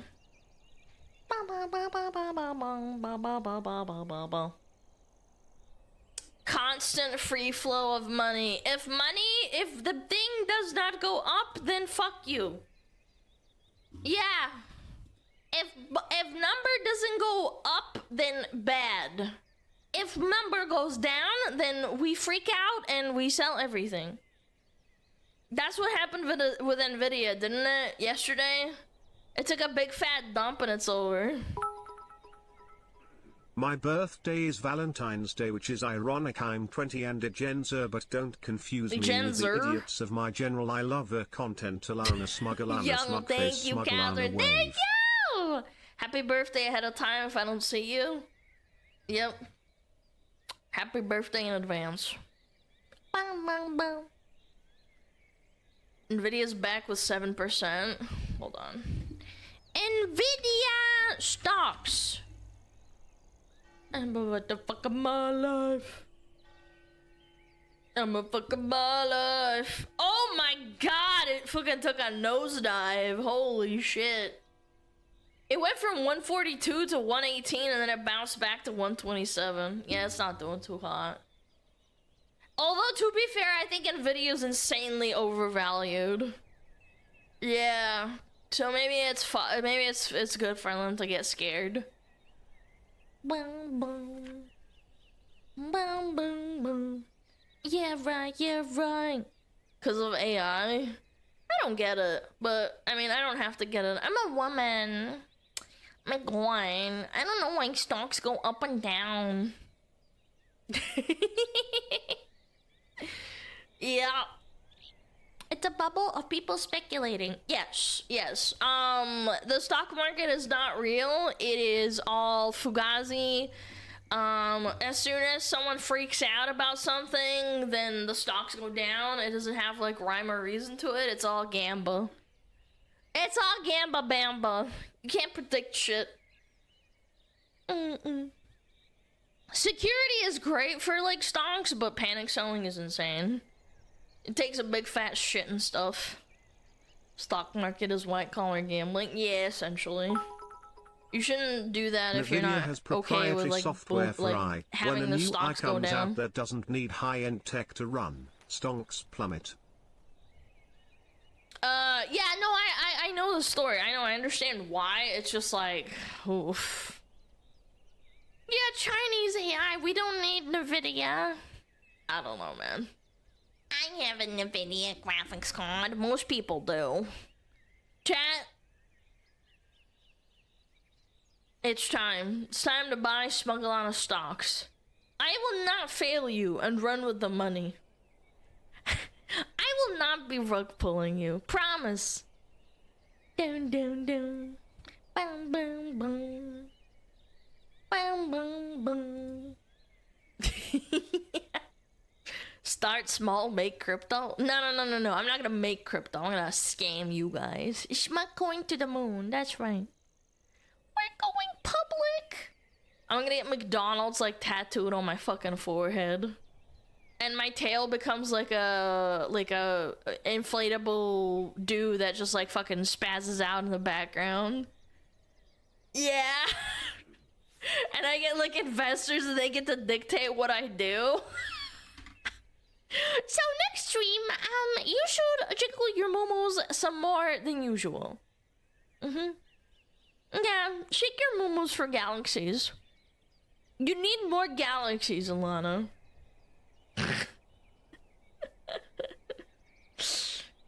Constant free flow of money. If the thing does not go up, then fuck you. Yeah. If number doesn't go up, then bad. If number goes down, then we freak out and we sell everything. That's what happened with Nvidia, didn't it? Yesterday? It took a big fat dump and it's over. My birthday is Valentine's Day, which is ironic. I'm 20 and a Gen Z, but don't confuse me with the idiots of my general I love content. Alana SmugAlana Young, thank you, Catherine. Thank you! Happy birthday ahead of time if I don't see you. Yep. Happy birthday in advance. Nvidia's back with 7%. Hold on. Nvidia stocks. I'm about to fuck up my life. I'm a fucking my life. Oh my god, it fucking took a nosedive. Holy shit. It went from 142 to 118 and then it bounced back to 127. Yeah, it's not doing too hot. Although, to be fair, I think Nvidia's insanely overvalued. Yeah. So maybe it's good for them to get scared. Boom, boom. Boom, boom, boom. Yeah, right, yeah, right. Because of AI? I don't get it. But, I mean, I don't have to get it. I'm a woman. My god. I don't know why stocks go up and down. Yeah. It's a bubble of people speculating. Yes, yes. The stock market is not real. It is all fugazi. As soon as someone freaks out about something, then the stocks go down. It doesn't have, like, rhyme or reason to it. It's all gamba. It's all gamba bamba. You can't predict shit. Security is great for, like, stocks, but panic selling is insane. It takes a big fat shit and stuff. Stock market is white collar gambling. Yeah, essentially. You shouldn't do that if you're not okay with, like, software for like having the stocks go down. When a new comes out that doesn't need high-end tech to run, stonks plummet. Yeah, no, I know the story. I understand why. It's just like, oof. Yeah, Chinese AI, we don't need NVIDIA. I don't know, man. I have a NVIDIA graphics card. Most people do. Chat. It's time. It's time to buy SmugAlana stocks. I will not fail you and run with the money. I will not be rug pulling you. Promise. Dun dun dun. Bum bum bum. Bum bum bum. Start small, make crypto? No. I'm not gonna make crypto. I'm gonna scam you guys. Smug going to the moon. That's right. We're going public. I'm gonna get McDonald's, like, tattooed on my fucking forehead. And my tail becomes like a inflatable dude that just, like, fucking spazzes out in the background. Yeah. And I get, like, investors and they get to dictate what I do. So next stream, you should jiggle your momos some more than usual. Yeah, shake your moo-moos for galaxies. You need more galaxies, Alana.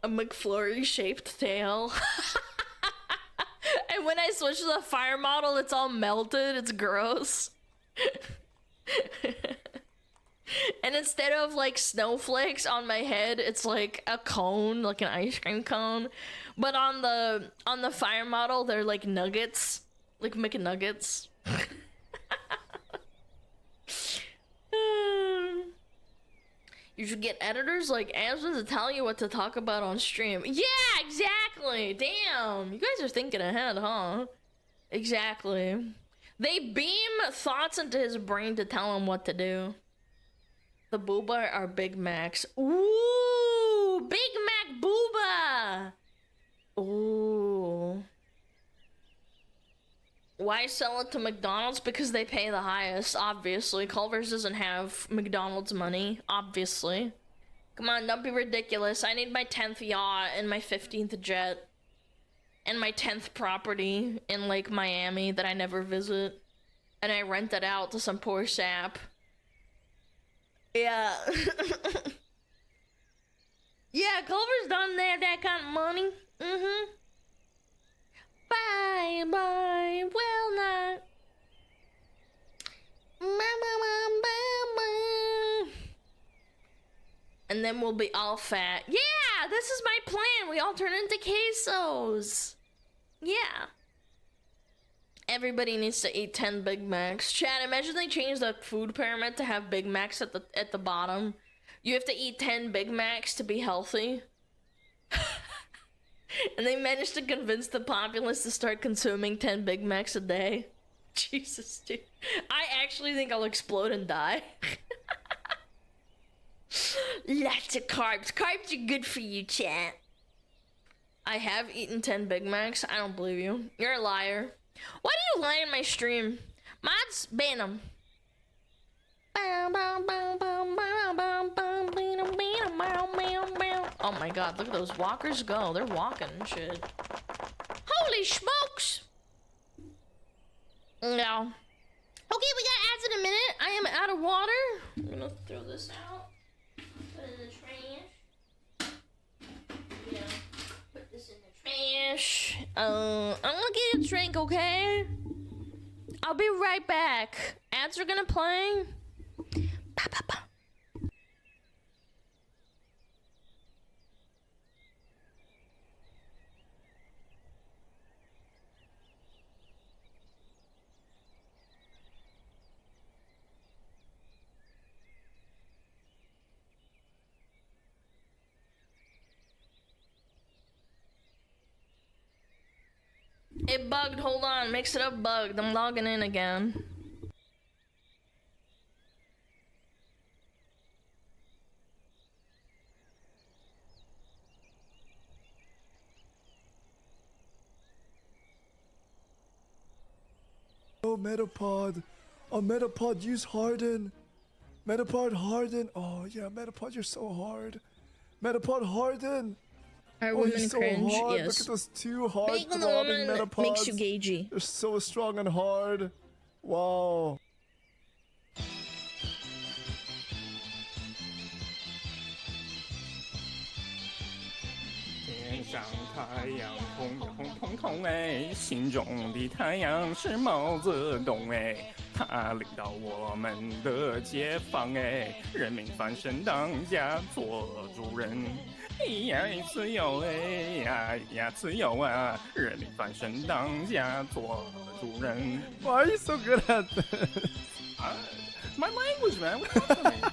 A McFlurry-shaped tail. And when I switch to the fire model, it's all melted. It's gross. And instead of like snowflakes on my head, it's like a cone, like an ice cream cone. But on the fire model, they're like nuggets, like McNuggets. You should get editors like Asmund to tell you what to talk about on stream. Yeah, exactly. Damn, you guys are thinking ahead, huh? Exactly. They beam thoughts into his brain to tell him what to do. The booba are Big Macs. Ooh, Big Mac booba. Ooh. Why sell it to McDonald's? Because they pay the highest, obviously. Culver's doesn't have McDonald's money, obviously. Come on, don't be ridiculous. I need my 10th yacht and my 15th jet. And my 10th property in Lake Miami that I never visit. And I rent it out to some poor sap. Yeah. Yeah, Culver's done there, that kind of money. Mm-hmm. Bye, bye, well not. And then we'll be all fat. Yeah, this is my plan. We all turn into quesos. Yeah. Everybody needs to eat 10 Big Macs. Chad, imagine they change the food pyramid to have Big Macs at the bottom. You have to eat 10 Big Macs to be healthy. And they managed to convince the populace to start consuming 10 Big Macs a day. Jesus, dude. I actually think I'll explode and die. Lots of carbs. Carbs are good for you, chat. I have eaten 10 Big Macs. I don't believe you. You're a liar. Why do you lie in my stream? Mods, ban them. Oh my god, look at those walkers go. They're walking and shit. Holy smokes! No. Okay, we got ads in a minute. I am out of water. I'm gonna throw this out. Put it in the trash. Yeah. Put this in the trash. I'm gonna get a drink, okay? I'll be right back. Ads are gonna play. Ba, ba, ba. It bugged, hold on, mix it up bugged. I'm logging in again. Oh, Metapod. Oh, Metapod, use Harden. Metapod, Harden. Oh, yeah, Metapod, you're so hard. Metapod, Harden. Are Oh, women you're so cringe? hard. Yes. Look at those two hard Being a throbbing woman Metapods. makes you gagey. They're so strong and hard. Wow. 天上太阳红红彤彤哎，心中的太阳是毛泽东哎，他领导我们的解放哎，人民翻身当家做主人，呀自由哎呀自由啊，人民翻身当家做主人。 Why are you so good at this? My language, man. What's up with me?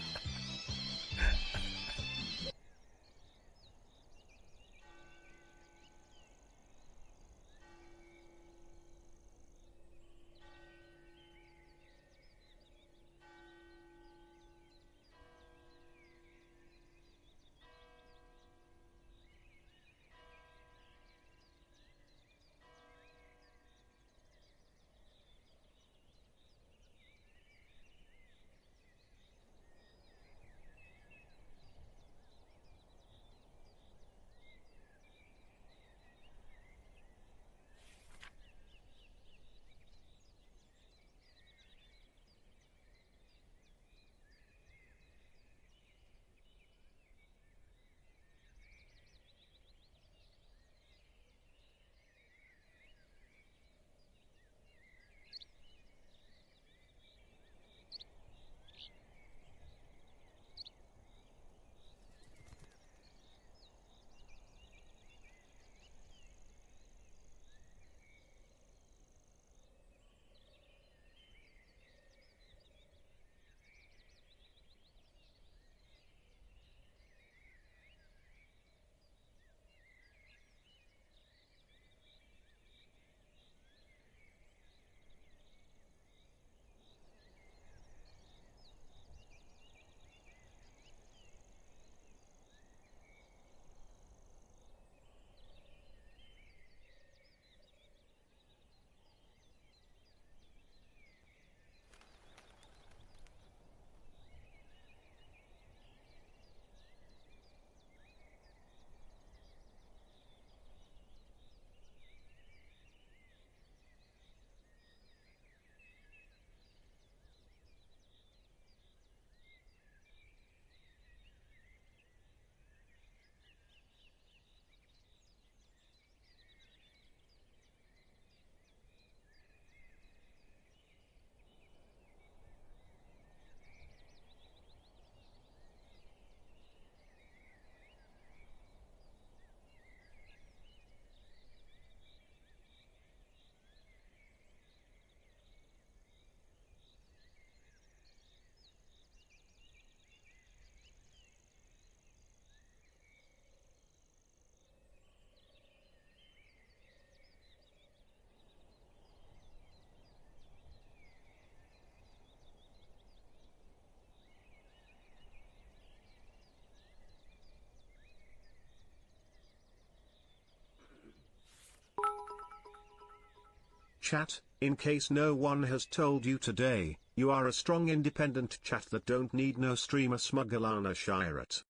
chat, in case no one has told you today, you are a strong independent chat that don't need no streamer SmugAlana Shirat.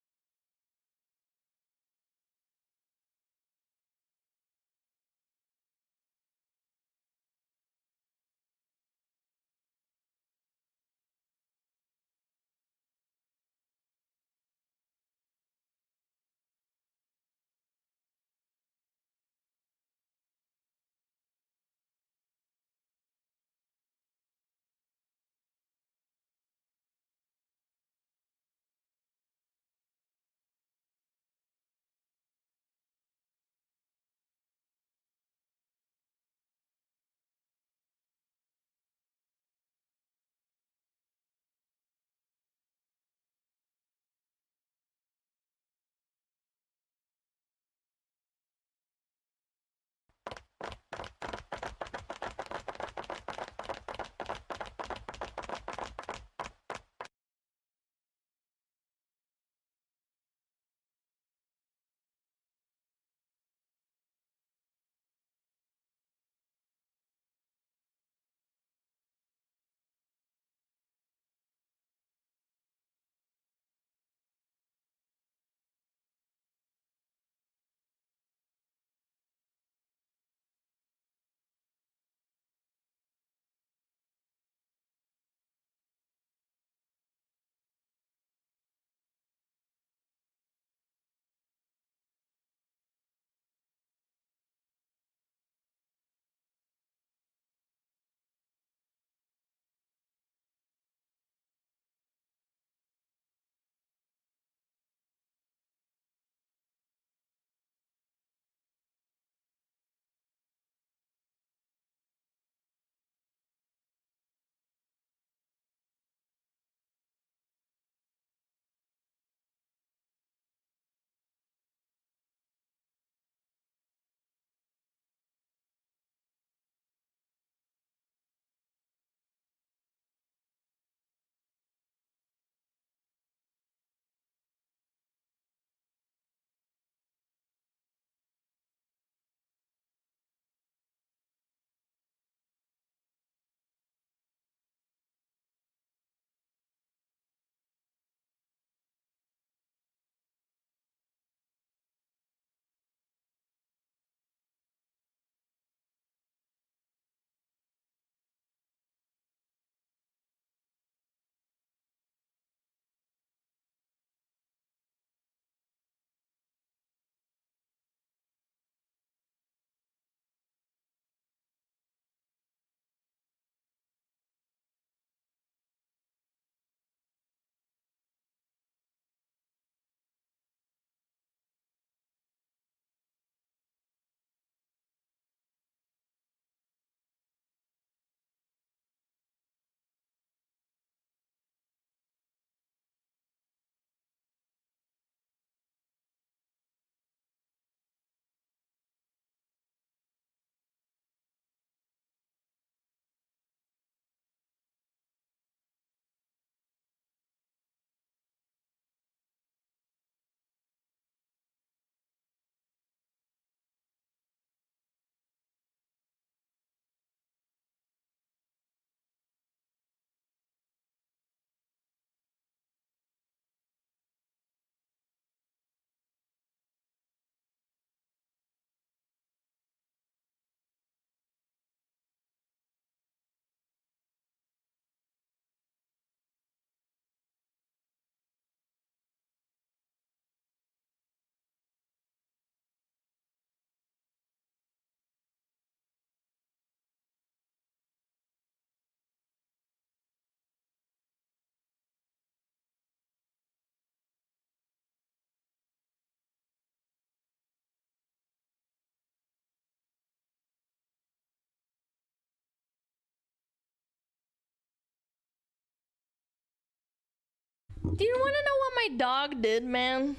Do you want to know what my dog did, man?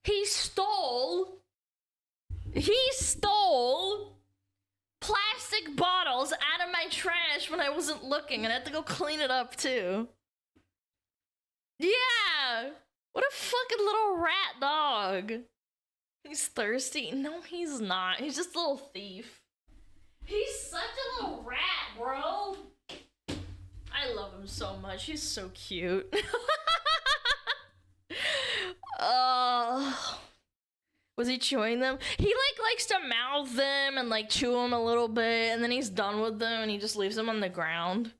He stole plastic bottles out of my trash when I wasn't looking, and I had to go clean it up too. Yeah! What a fucking little rat dog. He's thirsty. No, he's not. He's just a little thief. He's such a little rat, bro. I love him so much. He's so cute. Was he chewing them? He like likes to mouth them and like chew them a little bit, and then he's done with them and he just leaves them on the ground.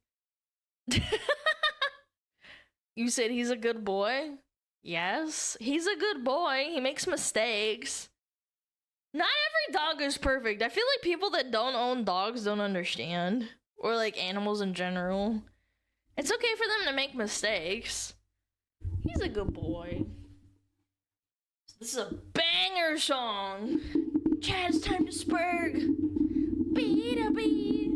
You said he's a good boy? Yes, he's a good boy. He makes mistakes. Not every dog is perfect. I feel like people that don't own dogs don't understand. Or like animals in general. It's okay for them to make mistakes. He's a good boy. This is a banger song. Chad, it's time to spurg. Bee-da-bee.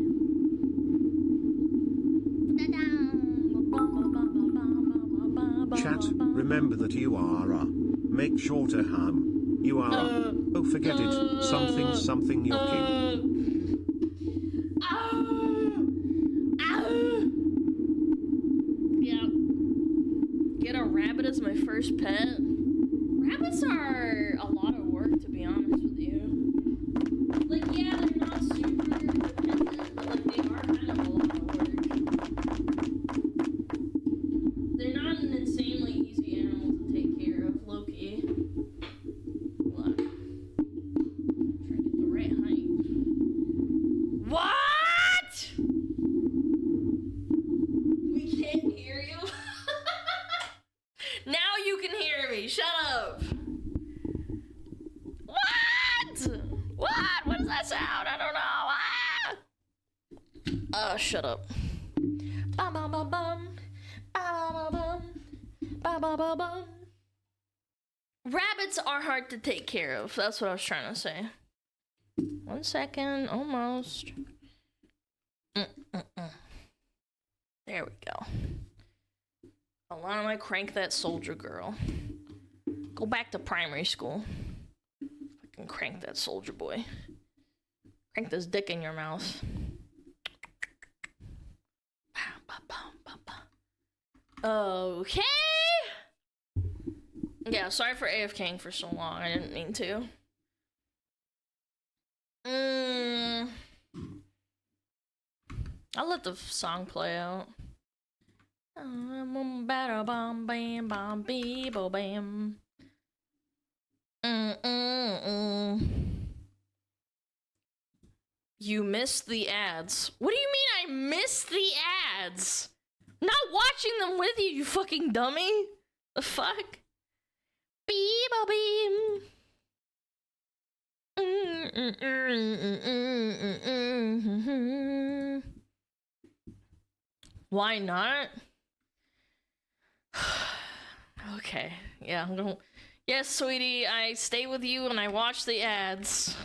Chat, remember that you are a. Make sure to hum. You are a. Oh, forget it. Something, something, your king. Yeah. Get a rabbit as my first pet. Rabbits are a lot of work, to be honest with you. Like, yeah, they're not super dependent, but like, they are kind of a lot of work. They're not an insanely easy animal to take care of, low-key. Hold on. Try to get the right height. What? We can't hear you? Now you can hear me. Shut up. What? What? What does that sound? I don't know. Ah. Shut up. Bum bum bum bum. Bum bum bum. Bum bum bum. Rabbits are hard to take care of. That's what I was trying to say. 1 second. Almost. There we go. Alana might crank that soldier girl. Go back to primary school. Fucking crank that soldier boy. Crank this dick in your mouth. Okay. Yeah, sorry for AFKing for so long. I didn't mean to. I'll let the song play out. You missed the ads. What do you mean I missed the ads? Not watching them with you, you fucking dummy. The fuck? Beep-a-beam. Why not? Okay, yeah, I'm gonna... Yes, sweetie, I stay with you and I watch the ads.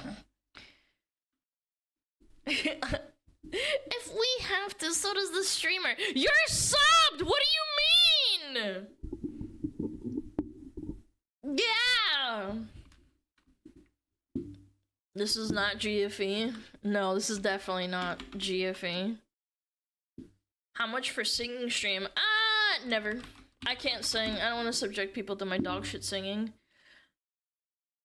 If we have to, so does the streamer. You're subbed! What do you mean? Yeah! This is not GFE. No, this is definitely not GFE. How much for singing stream? Never. I can't sing. I don't want to subject people to my dog shit singing.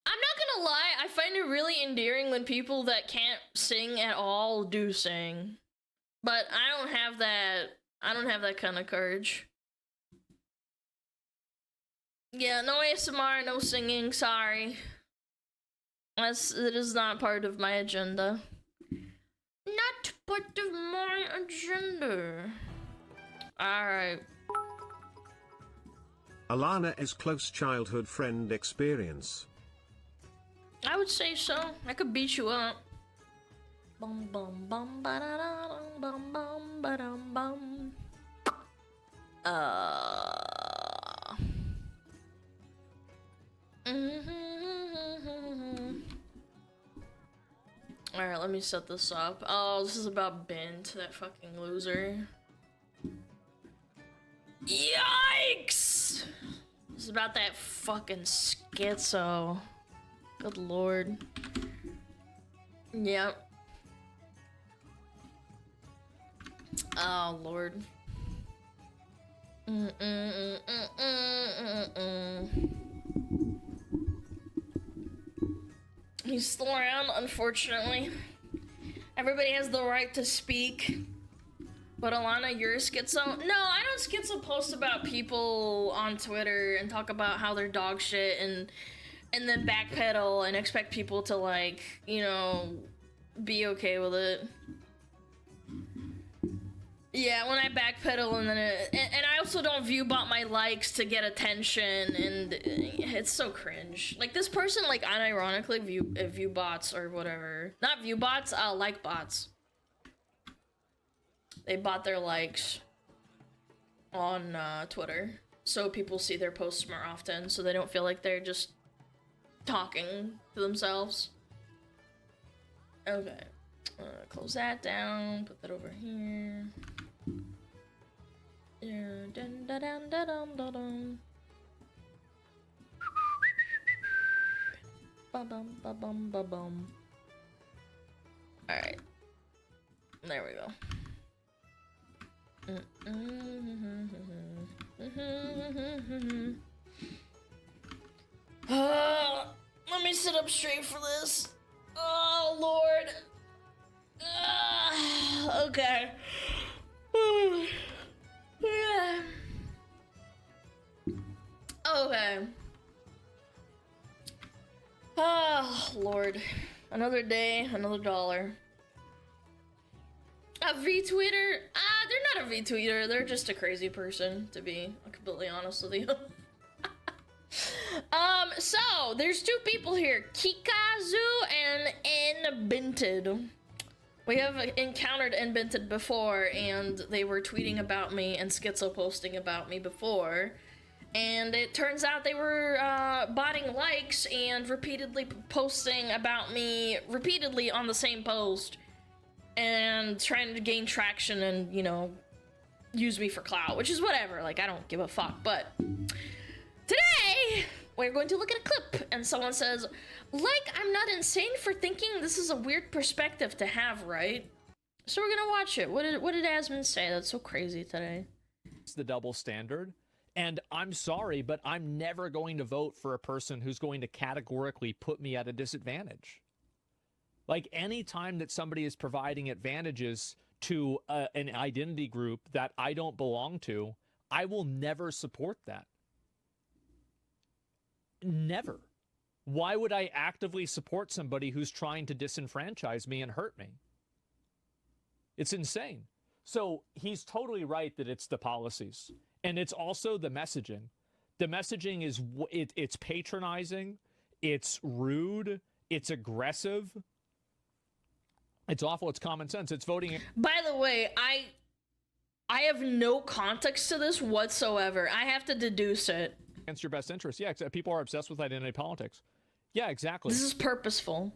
I'm not gonna lie, I find it really endearing when people that can't sing at all do sing. But I don't have that kind of courage. Yeah, no ASMR, no singing, sorry. It is not part of my agenda. Not part of my agenda. Alright. Alana is close childhood friend experience. I would say so. I could beat you up. Bum bum bum ba da da bum bum ba dum bum. Alright, let me set this up. Oh, this is about Ben, that fucking loser. Yikes! This is about that fucking schizo. Good lord. Yep. Oh lord. He's still around, unfortunately. Everybody has the right to speak. But Alana, you're a schizo? No, I don't schizo post about people on Twitter and talk about how they're dog shit and then backpedal and expect people to, like, you know, be okay with it. Yeah, when I backpedal and then and I also don't view bot my likes to get attention, and it's so cringe. Like, this person, like, unironically view bots or whatever. Not view bots, like bots. They bought their likes on Twitter, so people see their posts more often, so they don't feel like they're just talking to themselves. Okay, close that down, put that over here. Dun, da, dun, da, dum, da, dum. Ba-bum, ba-bum, ba-bum. Alright. There we go. Let me sit up straight for this. Oh, Lord. Okay. Yeah. Okay. Oh, Lord. Another day, another dollar. A V-tweeter? They're not a V-tweeter. They're just a crazy person, to be completely honest with you. So, there's two people here. Kikazu and Nbinted. We have encountered Nbinted before, and they were tweeting about me and schizo posting about me before. And it turns out they were botting likes and repeatedly posting about me repeatedly on the same post. And trying to gain traction and, you know, use me for clout, which is whatever. Like, I don't give a fuck. But today, we're going to look at a clip, and someone says, like, I'm not insane for thinking this is a weird perspective to have, right? So we're gonna watch it. What did Asmund say? That's so crazy today. It's the double standard. And I'm sorry, but I'm never going to vote for a person who's going to categorically put me at a disadvantage. Like, any time that somebody is providing advantages to an identity group that I don't belong to, I will never support that. Never. Why would I actively support somebody who's trying to disenfranchise me and hurt me? It's insane. So he's totally right that it's the policies. And it's also the messaging. The messaging is, it's patronizing, it's rude, it's aggressive. It's awful. It's common sense. It's voting. By the way, I have no context to this whatsoever. I have to deduce it. Against your best interest. Yeah, people are obsessed with identity politics. Yeah, exactly. This is purposeful.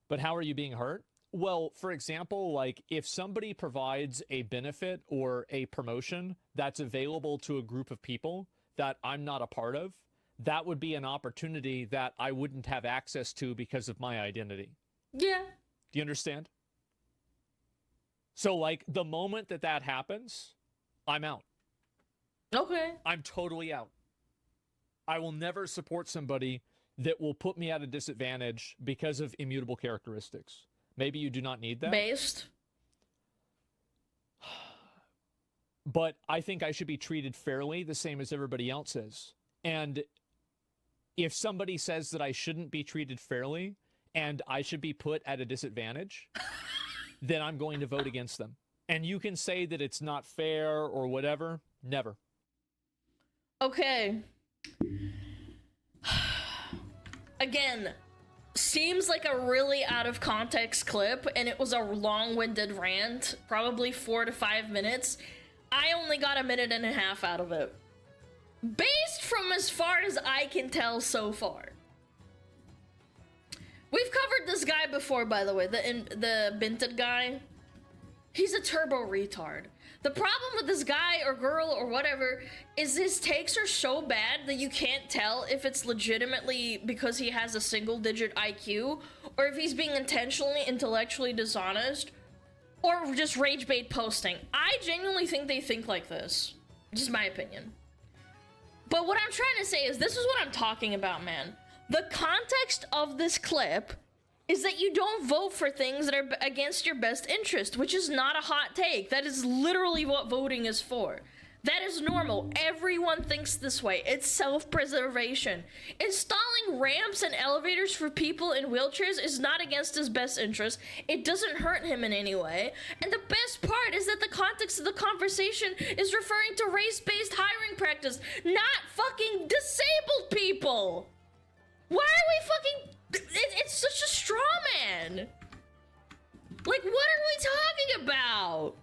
But how are you being hurt? Well, for example, like, if somebody provides a benefit or a promotion that's available to a group of people that I'm not a part of, that would be an opportunity that I wouldn't have access to because of my identity. Yeah. Do you understand? So, like, the moment that that happens, I'm out. Okay. I'm totally out. I will never support somebody that will put me at a disadvantage because of immutable characteristics. Maybe you do not need that. Based. But I think I should be treated fairly, the same as everybody else is. And if somebody says that I shouldn't be treated fairly and I should be put at a disadvantage, then I'm going to vote against them. And you can say that it's not fair or whatever. Never. Okay. Again, seems like a really out of context clip, and it was a long-winded rant, probably 4 to 5 minutes. I only got a minute and a half out of it. Based from as far as I can tell so far. We've covered this guy before, by the way, the Binted guy. He's a turbo retard. The problem with this guy or girl or whatever is his takes are so bad that you can't tell if it's legitimately because he has a single-digit IQ or if he's being intentionally intellectually dishonest or just rage bait posting. I genuinely think they think like this. Just my opinion. But what I'm trying to say is this is what I'm talking about, man. The context of this clip is that you don't vote for things that are against your best interest, which is not a hot take. That is literally what voting is for. That is normal. Everyone thinks this way. It's self-preservation. Installing ramps and elevators for people in wheelchairs is not against his best interest. It doesn't hurt him in any way. And the best part is that the context of the conversation is referring to race-based hiring practice, not fucking disabled people. Why are we fucking... It's such a straw man. Like, what are we talking about?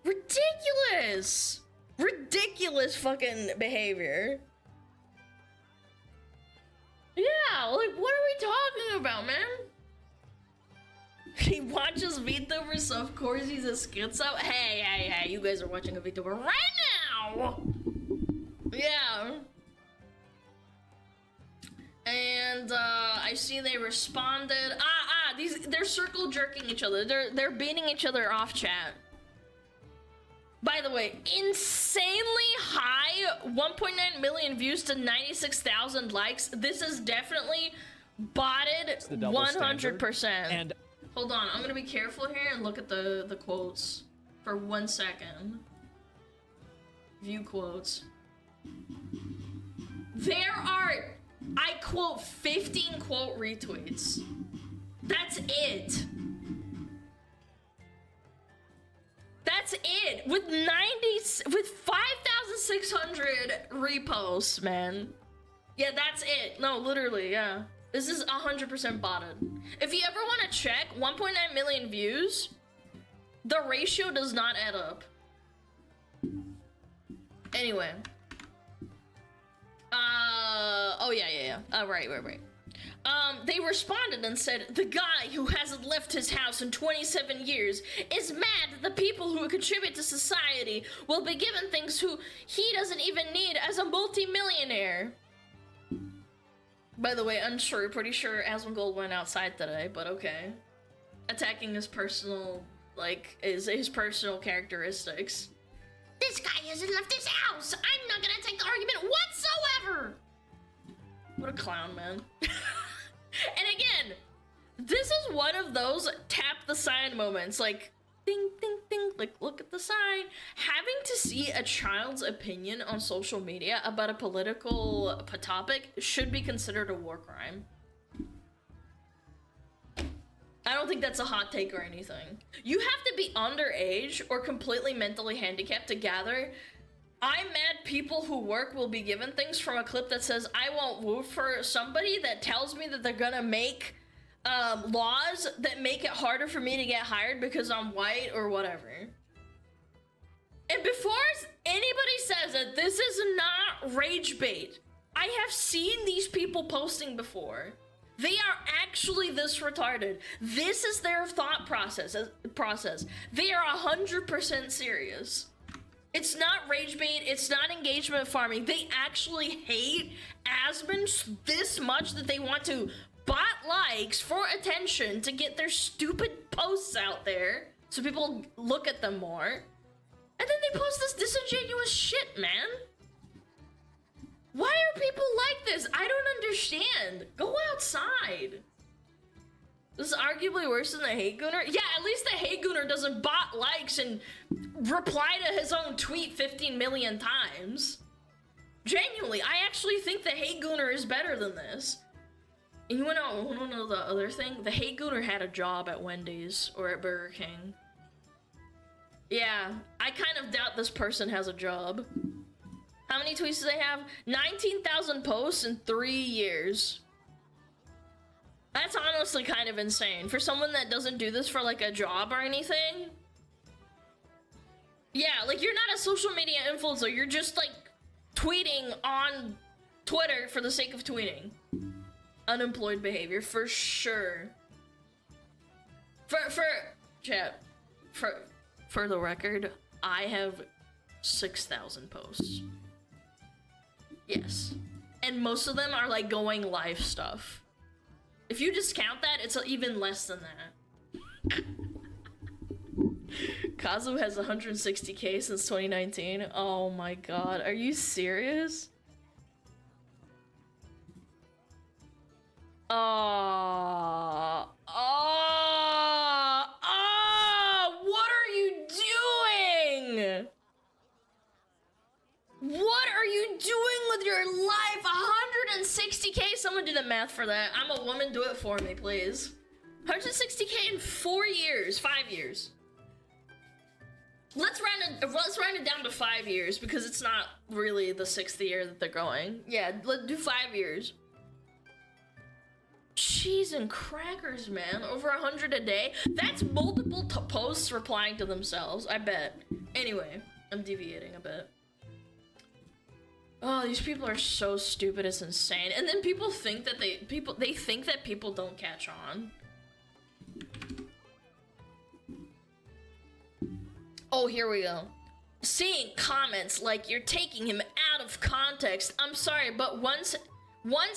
Ridiculous. Ridiculous fucking behavior. Yeah, like, what are we talking about, man? He watches VTubers, so of course he's a schizo. Hey, you guys are watching a VTuber right now. Yeah. And I see they responded. They're circle jerking each other. They're beating each other off chat. By the way, insanely high 1.9 million views to 96,000 likes. This is definitely botted 100%. And hold on, I'm gonna be careful here and look at the quotes for 1 second. View quotes. There are, I quote, 15 quote retweets. That's it. That's it. With 5,600 reposts, man. Yeah, that's it. No, literally, yeah. This is 100% botted. If you ever want to check, 1.9 million views, the ratio does not add up. Anyway. Oh, yeah. Right. They responded and said, the guy who hasn't left his house in 27 years is mad that the people who contribute to society will be given things who he doesn't even need as a multi-millionaire. By the way, pretty sure Asmongold went outside today, but okay. Attacking his personal, his personal characteristics. This guy hasn't left his house! I'm not gonna take the argument whatsoever! What a clown, man. And again, this is one of those tap the sign moments, like, ding, ding, ding, like, look at the sign. Having to see a child's opinion on social media about a political topic should be considered a war crime. I don't think that's a hot take or anything. You have to be underage or completely mentally handicapped to gather. I'm mad people who work will be given things from a clip that says, I won't vote for somebody that tells me that they're gonna make laws that make it harder for me to get hired because I'm white or whatever. And before anybody says that this is not rage bait, I have seen these people posting before. They are actually this retarded. This is their thought process. They are 100% serious. It's not rage bait, it's not engagement farming. They actually hate Asmon this much that they want to bot likes for attention to get their stupid posts out there so people look at them more. And then they post this disingenuous shit, man. Why are people like this? I don't understand. Go outside. This is arguably worse than the hate gooner. Yeah, at least the hate gooner doesn't bot likes and reply to his own tweet 15 million times. Genuinely, I actually think the hate gooner is better than this. And you wanna know the other thing? The hate gooner had a job at Wendy's or at Burger King. Yeah, I kind of doubt this person has a job. How many tweets do they have? 19,000 posts in 3 years. That's honestly kind of insane. For someone that doesn't do this for like a job or anything. Yeah, like you're not a social media influencer. You're just like tweeting on Twitter for the sake of tweeting. Unemployed behavior for sure. For the record, I have 6,000 posts. Yes. And most of them are like going live stuff. If you discount that, it's even less than that. Kazu has 160k since 2019. Oh my god, are you serious? What are you doing? What are you doing with your life? 160K? Someone do the math for that. I'm a woman, do it for me, please. 160K in 4 years, 5 years. Let's round it down to 5 years because it's not really the 6th year that they're going. Yeah, let's do 5 years. Cheese and crackers, man. Over 100 a day. That's multiple posts replying to themselves, I bet. Anyway, I'm deviating a bit. Oh, these people are so stupid, it's insane. And then people think that they think that people don't catch on. Oh, here we go. Seeing comments like you're taking him out of context. I'm sorry, but once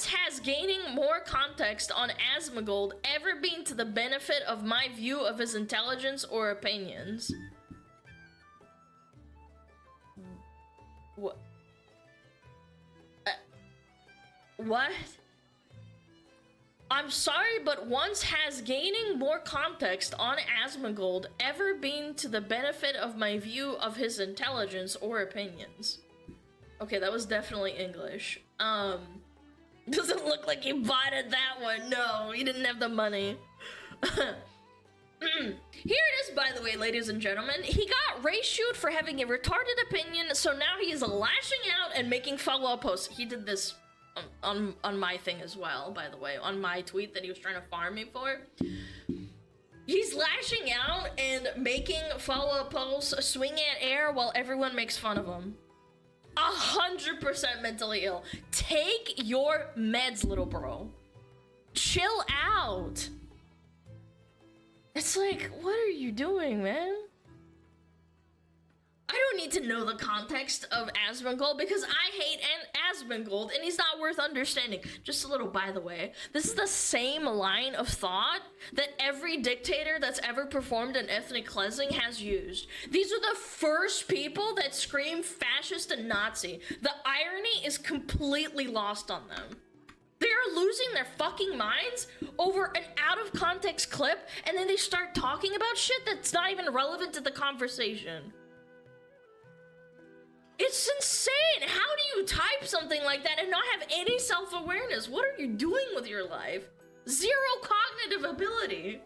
has gaining more context on Asmongold ever been to the benefit of my view of his intelligence or opinions? What? What? I'm sorry, but once has gaining more context on Asmongold ever been to the benefit of my view of his intelligence or opinions? Okay, that was definitely English. Doesn't look like he bought it that one. No, he didn't have the money. Here it is, by the way, ladies and gentlemen. He got ratioed for having a retarded opinion, so now he is lashing out and making follow-up posts. He did this on my thing as well, by the way, on my tweet that he was trying to farm me for. He's lashing out and making follow-up posts, swing at air while everyone makes fun of him. 100% mentally ill. Take your meds, little bro. Chill out. It's like, what are you doing, man? I don't need to know the context of Asmongold because I hate Asmongold and he's not worth understanding. Just a little by the way, this is the same line of thought that every dictator that's ever performed an ethnic cleansing has used. These are the first people that scream fascist and Nazi. The irony is completely lost on them. They are losing their fucking minds over an out of context clip and then they start talking about shit that's not even relevant to the conversation. It's insane! How do you type something like that and not have any self-awareness? What are you doing with your life? Zero cognitive ability.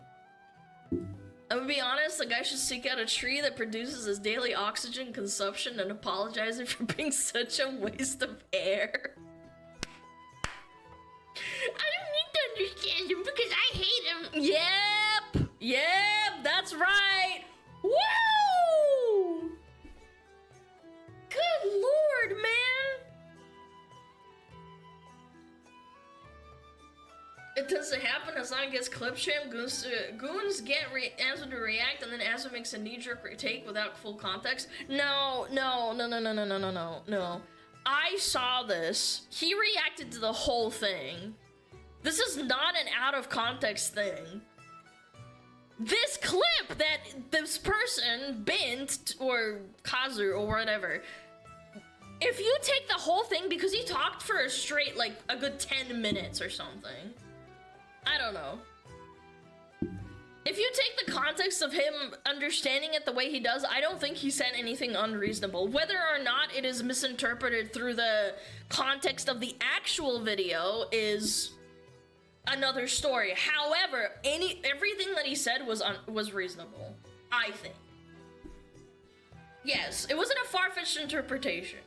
I'm gonna be honest, the guy should seek out a tree that produces his daily oxygen consumption and apologizing for being such a waste of air. I don't need to understand him because I hate him. Yep! Yep, that's right! Woo! Good lord, man! It doesn't happen as long as it gets clip sham. Goons get Asmo to react, and then Asmo makes a knee-jerk take without full context. No. I saw this. He reacted to the whole thing. This is not an out-of-context thing. This clip that this person, Bint, or Kazu, or whatever, if you take the whole thing, because he talked for a straight, like, a good 10 minutes or something. I don't know. If you take the context of him understanding it the way he does, I don't think he said anything unreasonable. Whether or not it is misinterpreted through the context of the actual video is another story. However, everything that he said was reasonable, I think. Yes, it wasn't a far-fetched interpretation.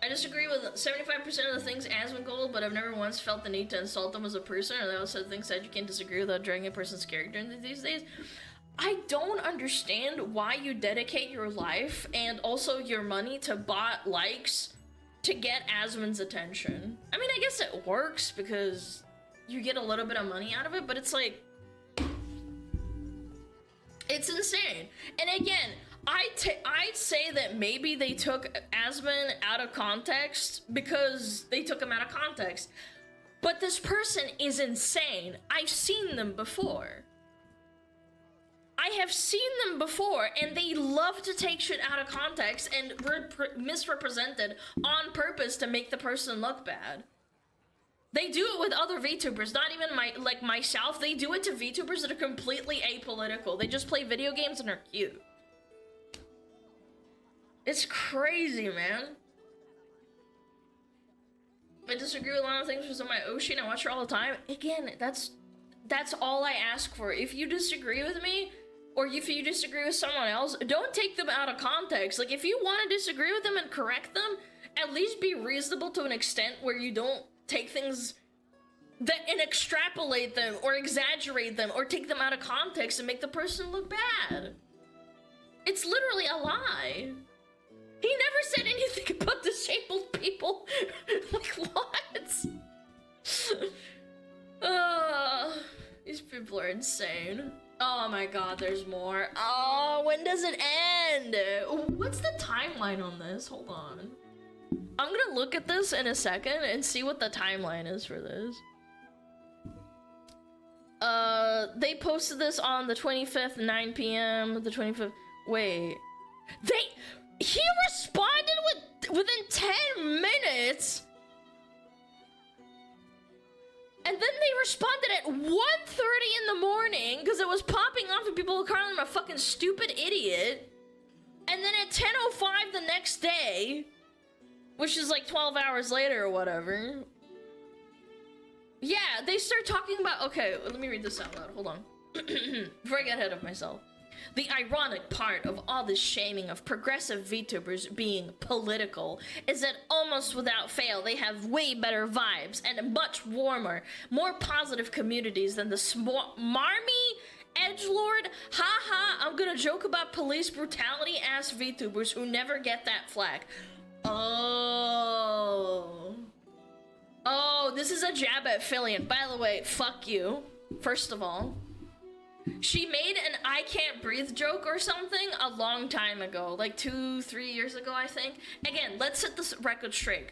I disagree with 75% of the things Asmongold, but I've never once felt the need to insult them as a person, or they also think that you can't disagree without dragging a person's character into these days. I don't understand why you dedicate your life and also your money to bot likes to get Asmon's attention. I mean, I guess it works because you get a little bit of money out of it, but it's like, it's insane. And again, I'd say that maybe they took Asmon out of context because they took him out of context. But this person is insane. I've seen them before. I have seen them before, and they love to take shit out of context and misrepresent it on purpose to make the person look bad. They do it with other VTubers, not even myself. They do it to VTubers that are completely apolitical. They just play video games and are cute. It's crazy, man. I disagree with a lot of things because of my Oshi and I watch her all the time. Again, that's all I ask for. If you disagree with me, or if you disagree with someone else, don't take them out of context. Like, if you want to disagree with them and correct them, at least be reasonable to an extent where you don't take things that and extrapolate them or exaggerate them or take them out of context and make the person look bad. It's literally a lie. He never said anything about disabled people. Like, what? These people are insane. Oh my god, there's more. Oh, when does it end? What's the timeline on this? Hold on. I'm gonna look at this in a second and see what the timeline is for this. They posted this on the 25th, 9 p.m. The 25th. Wait. He responded within 10 minutes. And then they responded at 1:30 in the morning because it was popping off and people were calling him a fucking stupid idiot. And then at 10:05 the next day, which is like 12 hours later or whatever. Yeah, they start talking about, okay, let me read this out loud, hold on. Before I get ahead of myself. The ironic part of all this shaming of progressive VTubers being political is that almost without fail they have way better vibes and much warmer, more positive communities than the smarmy edgelord, haha, I'm gonna joke about police brutality ass VTubers who never get that flack. Oh, this is a jab at Fillion. By the way, fuck you, first of all. She made an I can't breathe joke or something a long time ago, like 2-3 years ago, I think. Again, let's set this record straight.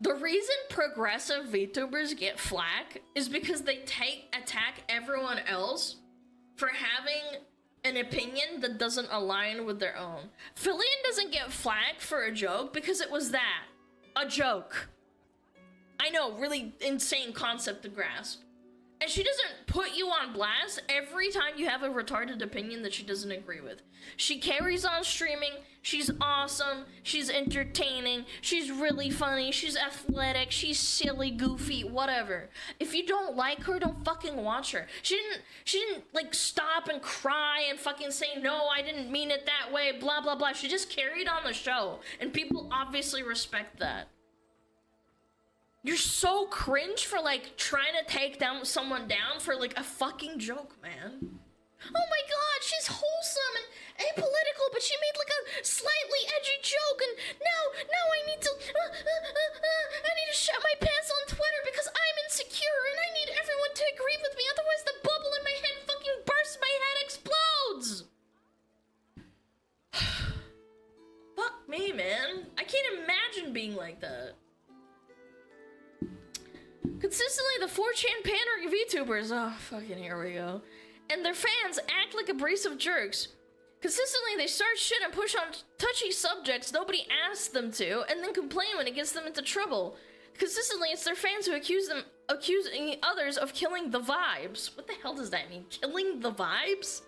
The reason progressive VTubers get flack is because they attack everyone else for having an opinion that doesn't align with their own. Fillion doesn't get flack for a joke because it was that. A joke. I know, really insane concept to grasp. And she doesn't put you on blast every time you have a retarded opinion that she doesn't agree with. She carries on streaming, she's awesome, she's entertaining, she's really funny, she's athletic, she's silly, goofy, whatever. If you don't like her, don't fucking watch her. She didn't like stop and cry and fucking say, no, I didn't mean it that way, blah, blah, blah. She just carried on the show, and people obviously respect that. You're so cringe for, like, trying to take someone down for, like, a fucking joke, man. Oh my god, she's wholesome and apolitical, but she made, like, a slightly edgy joke, and now I need to shut my pants on Twitter because I'm insecure, and I need everyone to agree with me, otherwise the bubble in my head fucking bursts, my head explodes! Fuck me, man. I can't imagine being like that. Consistently, the 4chan pandering VTubers, oh, fucking here we go, and their fans act like abrasive jerks. Consistently, they start shit and push on touchy subjects nobody asked them to, and then complain when it gets them into trouble. Consistently, it's their fans who accusing others of killing the vibes. What the hell does that mean? Killing the vibes?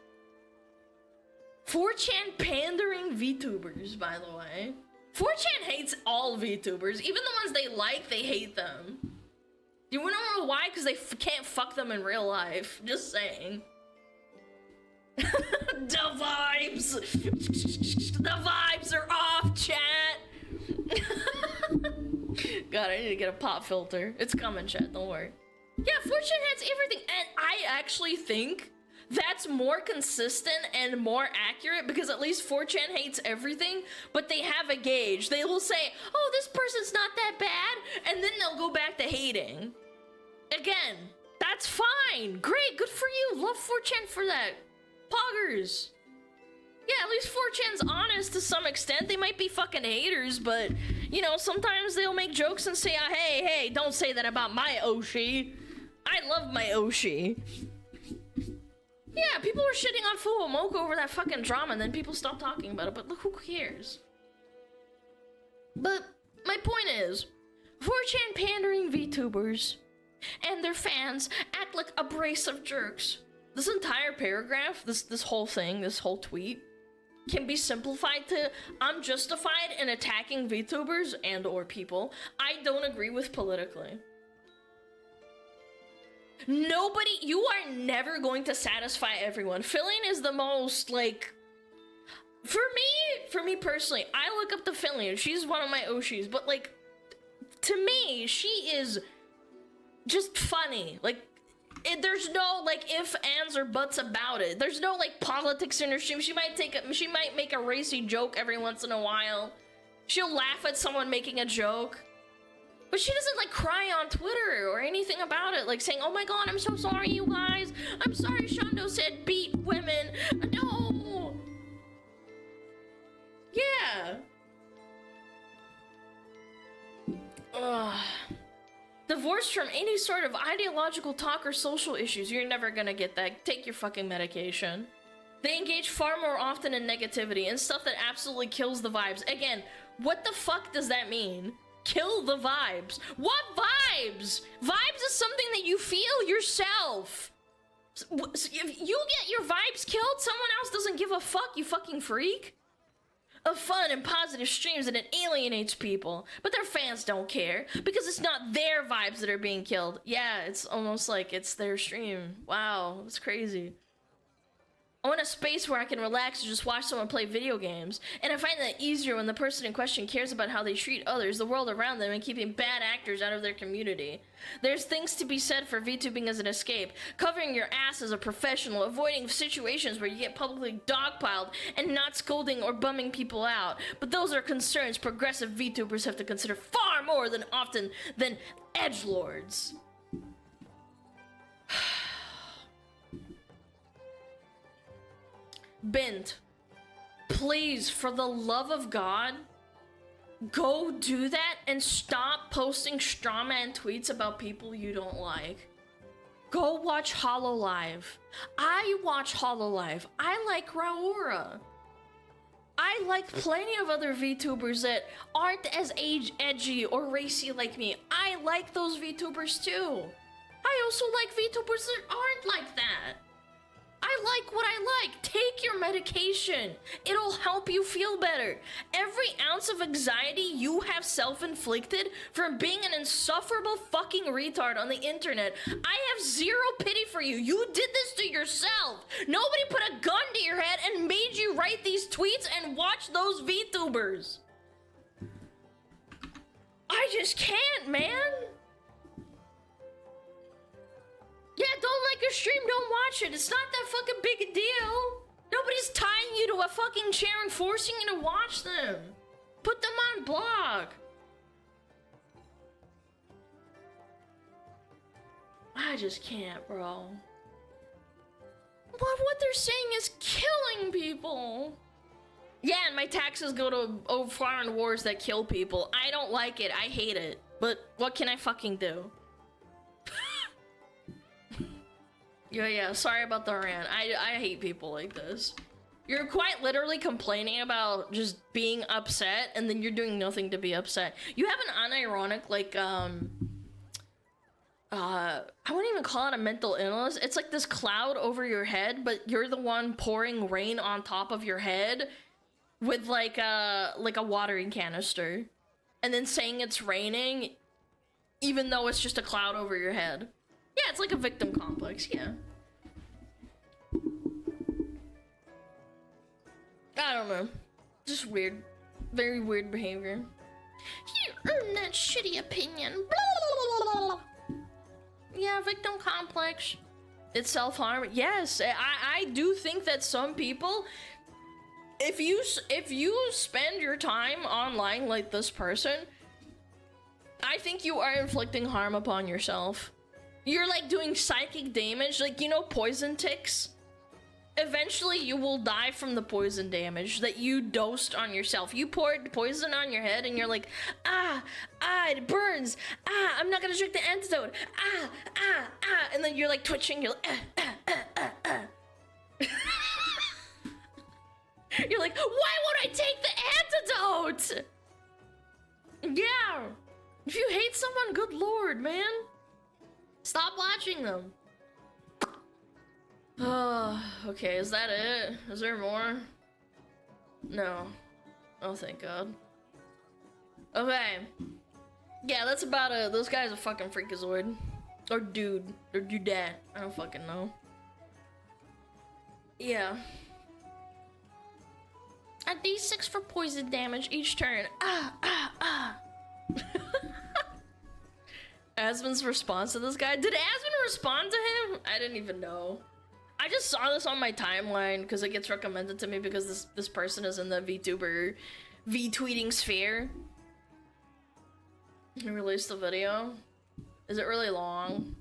4chan pandering VTubers, by the way. 4chan hates all VTubers. Even the ones they like, they hate them. You wanna know why? Because they can't fuck them in real life. Just saying. The vibes! The vibes are off, chat! God, I need to get a pop filter. It's coming, chat, don't worry. Yeah, 4chan has everything, and I actually think that's more consistent and more accurate because at least 4chan hates everything, but they have a gauge. They will say, oh, this person's not that bad, and then they'll go back to hating. Again, that's fine. Great, good for you. Love 4chan for that. Poggers. Yeah, at least 4chan's honest to some extent. They might be fucking haters, but, you know, sometimes they'll make jokes and say, hey, don't say that about my Oshi. I love my Oshi. Yeah, people were shitting on Fuwamoka over that fucking drama, and then people stopped talking about it, but look, who cares? But my point is, 4chan pandering VTubers and their fans act like abrasive jerks. This entire paragraph, this whole thing, this whole tweet, can be simplified to, I'm justified in attacking VTubers and or people I don't agree with politically. Nobody, you are never going to satisfy everyone. Fillion is the most, like, for me personally, I look up to Fillion. She's one of my Oshis, but like, to me, she is just funny. Like, there's no like if, ands, or buts about it. There's no like politics in her stream. She might make a racy joke every once in a while. She'll laugh at someone making a joke. But she doesn't like cry on Twitter or anything about it, like saying, oh my god, I'm so sorry you guys. I'm sorry Shondo said beat women. No. Yeah. Ugh. Divorced from any sort of ideological talk or social issues. You're never gonna get that. Take your fucking medication. They engage far more often in negativity and stuff that absolutely kills the vibes. Again, what the fuck does that mean? Kill the vibes. What vibes? Vibes is something that you feel yourself. If you get your vibes killed, someone else doesn't give a fuck, you fucking freak. Of fun and positive streams, and it alienates people. But their fans don't care because it's not their vibes that are being killed. Yeah, it's almost like it's their stream. Wow, it's crazy. I want a space where I can relax and just watch someone play video games. And I find that easier when the person in question cares about how they treat others, the world around them, and keeping bad actors out of their community. There's things to be said for VTubing as an escape. Covering your ass as a professional, avoiding situations where you get publicly dogpiled, and not scolding or bumming people out. But those are concerns progressive VTubers have to consider far more than often than edgelords. Bint, please, for the love of God, go do that and stop posting strawman tweets about people you don't like. Go watch HoloLive. I watch HoloLive. I like Raora. I like plenty of other VTubers that aren't as edgy or racy like me. I like those VTubers too. I also like VTubers that aren't like that. I like what I like. Take your medication. It'll help you feel better. Every ounce of anxiety you have self-inflicted from being an insufferable fucking retard on the internet, I have zero pity for you. You did this to yourself. Nobody put a gun to your head and made you write these tweets and watch those VTubers. I just can't, man. Yeah, don't like a stream, don't watch it. It's not that fucking big a deal. Nobody's tying you to a fucking chair and forcing you to watch them. Put them on block. I just can't, bro. But what they're saying is killing people. Yeah, and my taxes go to foreign wars that kill people. I don't like it. I hate it. But what can I fucking do? Yeah, sorry about the rant. I hate people like this. You're quite literally complaining about just being upset, and then you're doing nothing to be upset. You have an unironic, like, I wouldn't even call it a mental illness. It's like this cloud over your head, but you're the one pouring rain on top of your head with like a watering canister. And then saying it's raining, even though it's just a cloud over your head. Yeah, it's like a victim complex, yeah. I don't know. Just weird. Very weird behavior. You earned that shitty opinion. Blah, blah, blah, blah. Yeah, victim complex. It's self-harm. Yes, I do think that some people, if you spend your time online like this person, I think you are inflicting harm upon yourself. You're like doing psychic damage, like, you know, poison ticks? Eventually you will die from the poison damage that you dosed on yourself. You poured poison on your head and you're like, it burns. I'm not gonna drink the antidote. And then you're like twitching, you're like, You're like, why won't I take the antidote? Yeah. If you hate someone, good lord, man. Stop watching them. Okay, is that it? Is there more? No. Oh, thank God. Okay. Yeah, that's about it. This guy's a fucking freakazoid. Or dude. Or dudette. I don't fucking know. Yeah. A d6 for poison damage each turn. Asmon's response to this guy. Did Asmon respond to him? I didn't even know. I just saw this on my timeline because it gets recommended to me because this person is in the VTuber V-tweeting sphere. He released the video. Is it really long?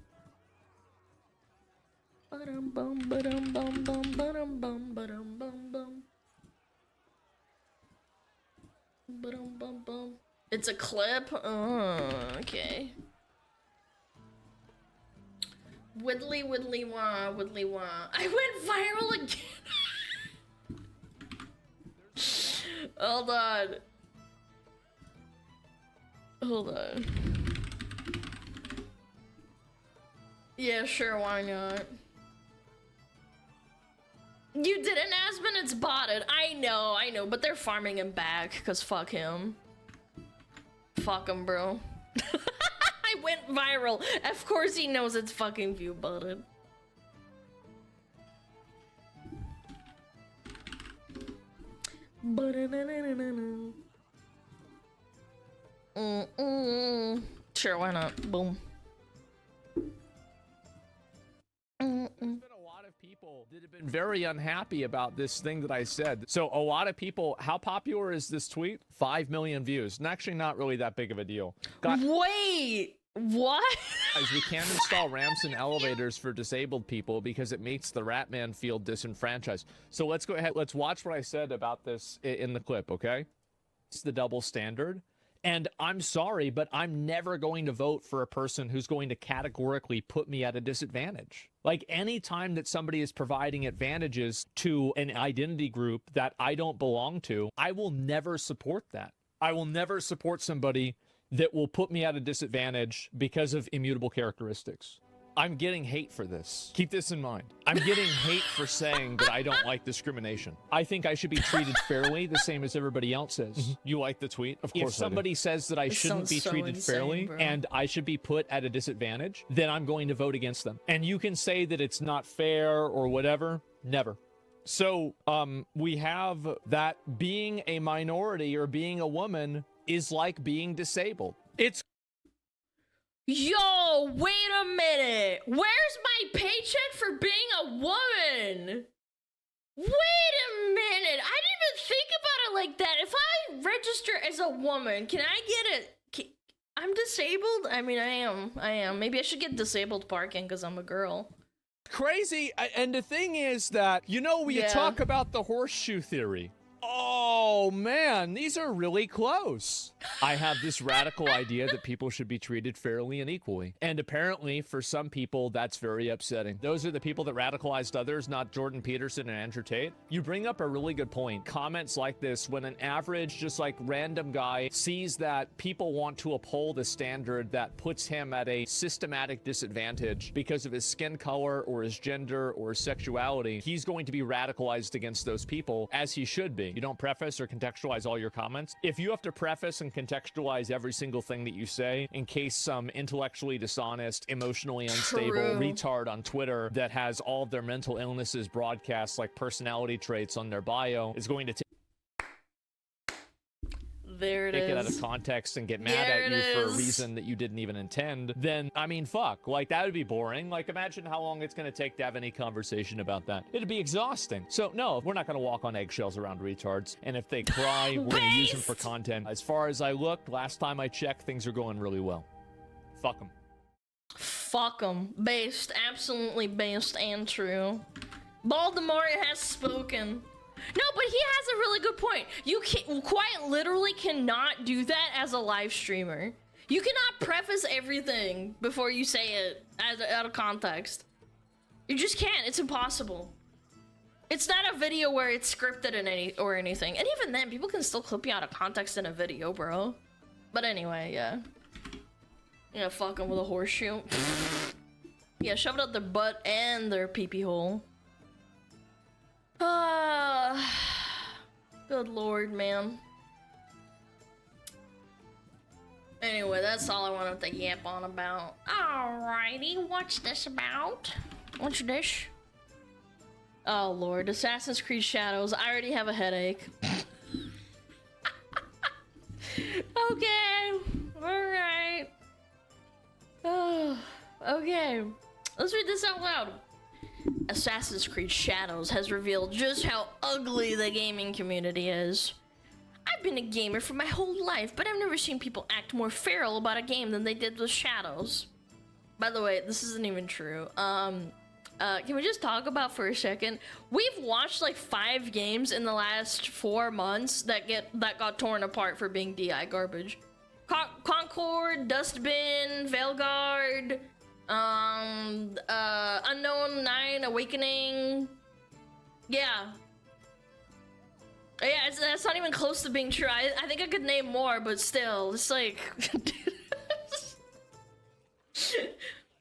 It's a clip? Okay. Widdly widdly wah, widdly wah. I went viral again. Hold on. Hold on. Yeah, sure, why not? You didn't, Asmon? It's botted. I know, but they're farming him back, because fuck him. Fuck him, bro. I went viral. Of course he knows it's fucking view butted. Sure, why not? Boom. There's been a lot of people that have been very unhappy about this thing that I said. So a lot of people, how popular is this tweet? 5 million views. And actually not really that big of a deal. Wait, what? Guys, we can't install ramps and elevators for disabled people because it makes the Ratman feel disenfranchised. So let's go ahead. Let's watch what I said about this in the clip, okay? It's the double standard. And I'm sorry, but I'm never going to vote for a person who's going to categorically put me at a disadvantage. Like, any time that somebody is providing advantages to an identity group that I don't belong to, I will never support that. I will never support somebody that will put me at a disadvantage because of immutable characteristics. I'm getting hate for this. Keep this in mind. I'm getting hate for saying that I don't like discrimination. I think I should be treated fairly, the same as everybody else is. You like the tweet? Of course. If somebody says that I shouldn't be treated fairly and I should be put at a disadvantage, then I'm going to vote against them. And you can say that it's not fair or whatever. Never. So, we have that being a minority or being a woman is like being disabled. It's Yo, wait a minute. Where's my paycheck for being a woman? Wait a minute. I didn't even think about it like that. If I register as a woman, can I get it? I'm disabled? I mean, I am. Maybe I should get disabled parking because I'm a girl. Crazy. And the thing is that, you know, we talk about the horseshoe theory. Oh, man, these are really close. I have this radical idea that people should be treated fairly and equally. And apparently, for some people, that's very upsetting. Those are the people that radicalized others, not Jordan Peterson and Andrew Tate. You bring up a really good point. Comments like this, when an average, just like random guy sees that people want to uphold a standard that puts him at a systematic disadvantage because of his skin color or his gender or his sexuality, he's going to be radicalized against those people, as he should be. You don't preface or contextualize all your comments. If you have to preface and contextualize every single thing that you say in case some intellectually dishonest, emotionally unstable retard on Twitter that has all of their mental illnesses broadcast like personality traits on their bio is going to take it out of context and get mad at you for a reason that you didn't even intend, then, I mean, fuck. Like, that would be boring. Like, imagine how long it's going to take to have any conversation about that. It'd be exhausting. So, no, we're not going to walk on eggshells around retards. And if they cry, we're going to use them for content. As far as I looked, last time I checked, things are going really well. Fuck them. Fuck them. Based. Absolutely based and true. Baltimore has spoken. No, but he has a really good point. You quite literally cannot do that as a live streamer. You cannot preface everything before you say it out of context. You just can't. It's impossible. It's not a video where it's scripted or anything. And even then, people can still clip you out of context in a video, bro. But anyway, yeah. Yeah, fuck them with a horseshoe. Yeah, shove it up their butt and their pee-pee hole. Good lord, man. Anyway, that's all I wanted to yap on about. Alrighty, what's this about? What's this? Oh lord, Assassin's Creed Shadows. I already have a headache. Okay, alright. Oh, okay, let's read this out loud. Assassin's Creed Shadows has revealed just how ugly the gaming community is. I've been a gamer for my whole life, but I've never seen people act more feral about a game than they did with Shadows. By the way, this isn't even true. Can we just talk about for a second? We've watched like 5 games in the last 4 months that got torn apart for being DI garbage. Concord, Dustbin, Veilguard, Unknown 9, Awakening. Yeah. Yeah, that's not even close to being true. I think I could name more, but still, it's like...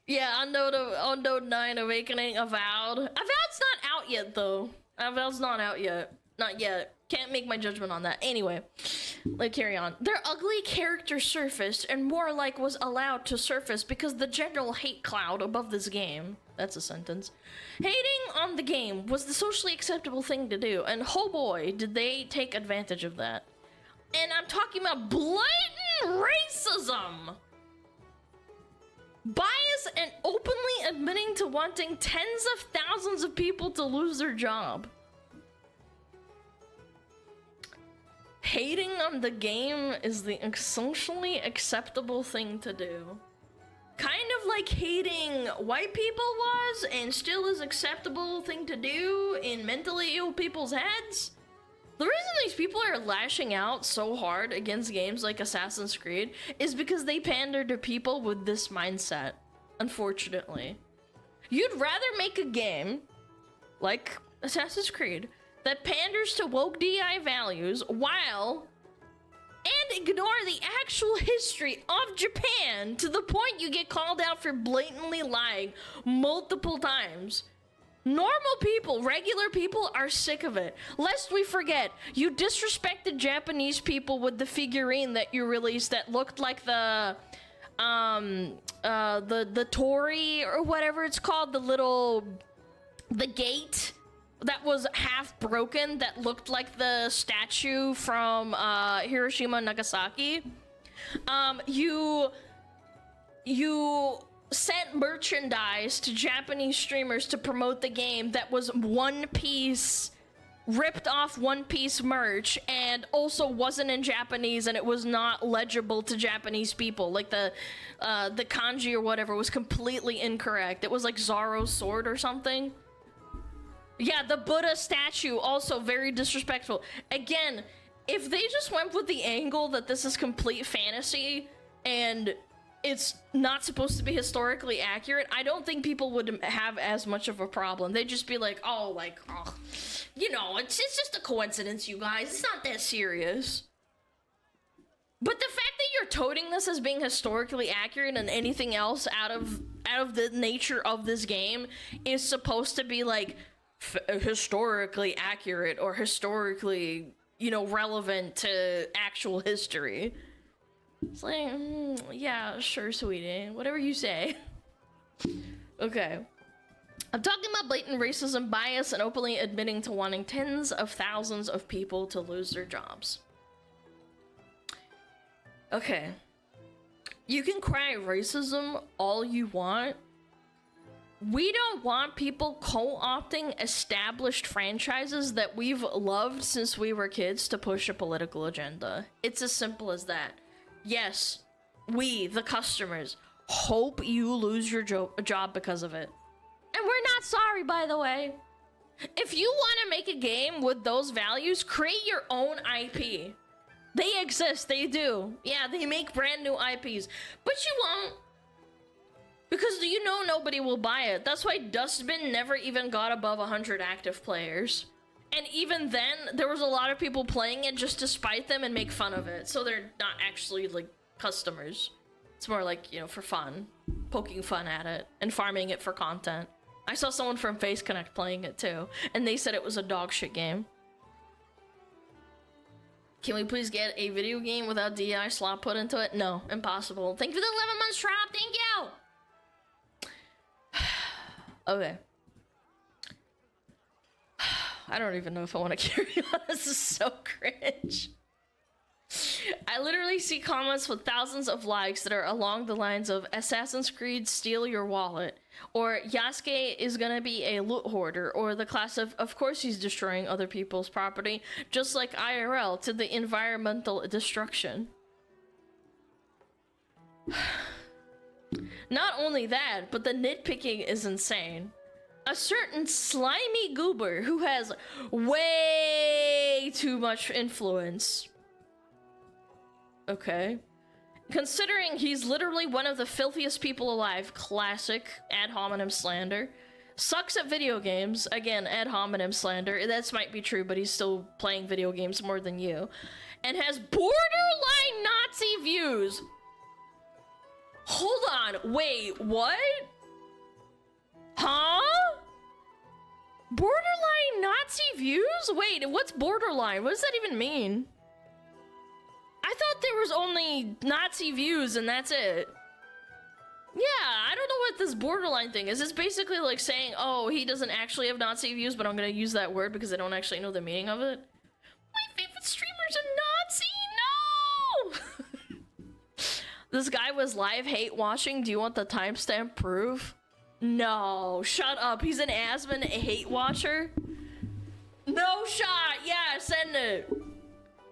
Yeah, Unknown 9, Awakening, Avowed. Avowed's not out yet, though. Avowed's not out yet. Not yet. Can't make my judgment on that. Anyway, let's carry on. Their ugly character surfaced, and more like was allowed to surface because the general hate cloud above this game. That's a sentence. Hating on the game was the socially acceptable thing to do, and oh boy, did they take advantage of that. And I'm talking about blatant racism! Bias and openly admitting to wanting tens of thousands of people to lose their job. Hating on the game is the socially acceptable thing to do. Kind of like hating white people was and still is acceptable thing to do in mentally ill people's heads. The reason these people are lashing out so hard against games like Assassin's Creed is because they pander to people with this mindset, unfortunately. You'd rather make a game, like Assassin's Creed, that panders to woke DI values while... and ignore the actual history of Japan to the point you get called out for blatantly lying multiple times. Normal people, regular people are sick of it. Lest we forget, you disrespected Japanese people with the figurine that you released that looked like the Torii or whatever it's called, the gate that was half broken that looked like the statue from Hiroshima and Nagasaki. You sent merchandise to Japanese streamers to promote the game that was One Piece, ripped off One Piece merch, and also wasn't in Japanese, and it was not legible to Japanese people. Like the kanji or whatever was completely incorrect. It was like Zoro's sword or something. Yeah, the Buddha statue, also very disrespectful. Again, if they just went with the angle that this is complete fantasy and it's not supposed to be historically accurate, I don't think people would have as much of a problem. They'd just be like, oh, you know, it's just a coincidence, you guys. It's not that serious. But the fact that you're toting this as being historically accurate and anything else out of the nature of this game is supposed to be like historically accurate or historically, you know, relevant to actual history. It's like, yeah, sure, sweetie. Whatever you say. Okay. I'm talking about blatant racism, bias, and openly admitting to wanting tens of thousands of people to lose their jobs. Okay. You can cry racism all you want. We don't want people co-opting established franchises that we've loved since we were kids to push a political agenda. It's as simple as that. Yes, we, the customers, hope you lose your job because of it. And we're not sorry, by the way. If you want to make a game with those values, create your own IP. They exist, they do. Yeah, they make brand new IPs. But you won't. Because you know nobody will buy it. That's why Dustbin never even got above 100 active players. And even then, there was a lot of people playing it just to spite them and make fun of it. So they're not actually, like, customers. It's more like, you know, for fun. Poking fun at it and farming it for content. I saw someone from Face Connect playing it too, and they said it was a dog shit game. Can we please get a video game without DI slot put into it? No, impossible. Thank you for the 11 months drop, thank you! Okay. I don't even know if I want to carry on. This is so cringe. I literally see comments with thousands of likes that are along the lines of Assassin's Creed steal your wallet, or Yasuke is gonna be a loot hoarder, or the class of course he's destroying other people's property, just like IRL, to the environmental destruction. Not only that, but the nitpicking is insane. A certain slimy goober who has way too much influence. Okay. Considering he's literally one of the filthiest people alive, classic ad hominem slander. Sucks at video games, again, ad hominem slander. That might be true, but he's still playing video games more than you. And has borderline Nazi views. Hold on, wait, what? Huh? Borderline Nazi views? Wait, what's borderline? What does that even mean? I thought there was only Nazi views and that's it. Yeah, I don't know what this borderline thing is. It's basically like saying, oh, he doesn't actually have Nazi views, but I'm gonna use that word because I don't actually know the meaning of it. My favorite streamer's a Nazi! No! This guy was live hate watching. Do you want the timestamp proof? No, shut up. He's an Asmon hate watcher? No shot. Yeah, send it.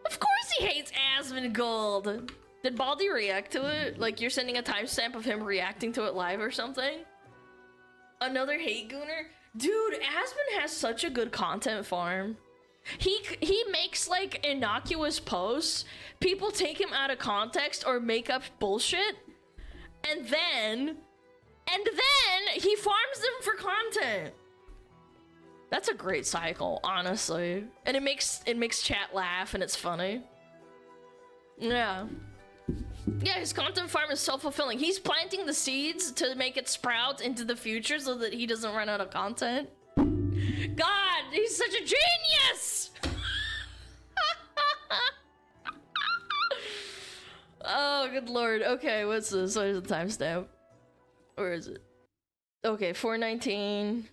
Of course he hates Asmongold. Did Baldi react to it? Like you're sending a timestamp of him reacting to it live or something? Another hate gooner? Dude, Asmon has such a good content farm. He makes like innocuous posts. People take him out of context or make up bullshit. And then he farms them for content. That's a great cycle, honestly. And it makes chat laugh and it's funny. Yeah. Yeah, his content farm is self-fulfilling. He's planting the seeds to make it sprout into the future so that he doesn't run out of content. God, he's such a genius! Oh, good lord. Okay, what's this? What is the timestamp? Where is it? Okay, 419.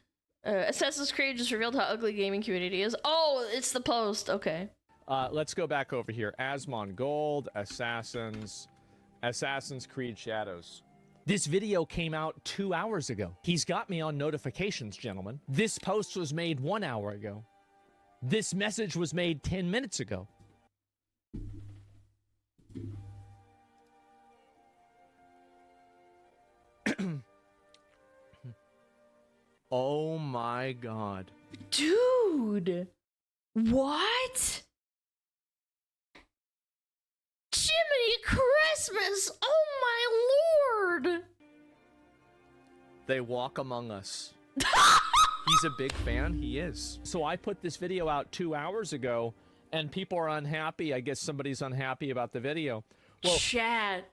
Assassin's Creed just revealed how ugly gaming community is. Oh, it's the post. Okay. Let's go back over here. Asmongold, Assassin's Creed Shadows. This video came out 2 hours ago. He's got me on notifications, gentlemen. This post was made 1 hour ago. This message was made 10 minutes ago. Oh my god. Dude! What? Jiminy Christmas! Oh my lord! They walk among us. He's a big fan. He is. So I put this video out 2 hours ago, and people are unhappy. I guess somebody's unhappy about the video. Well, Chat.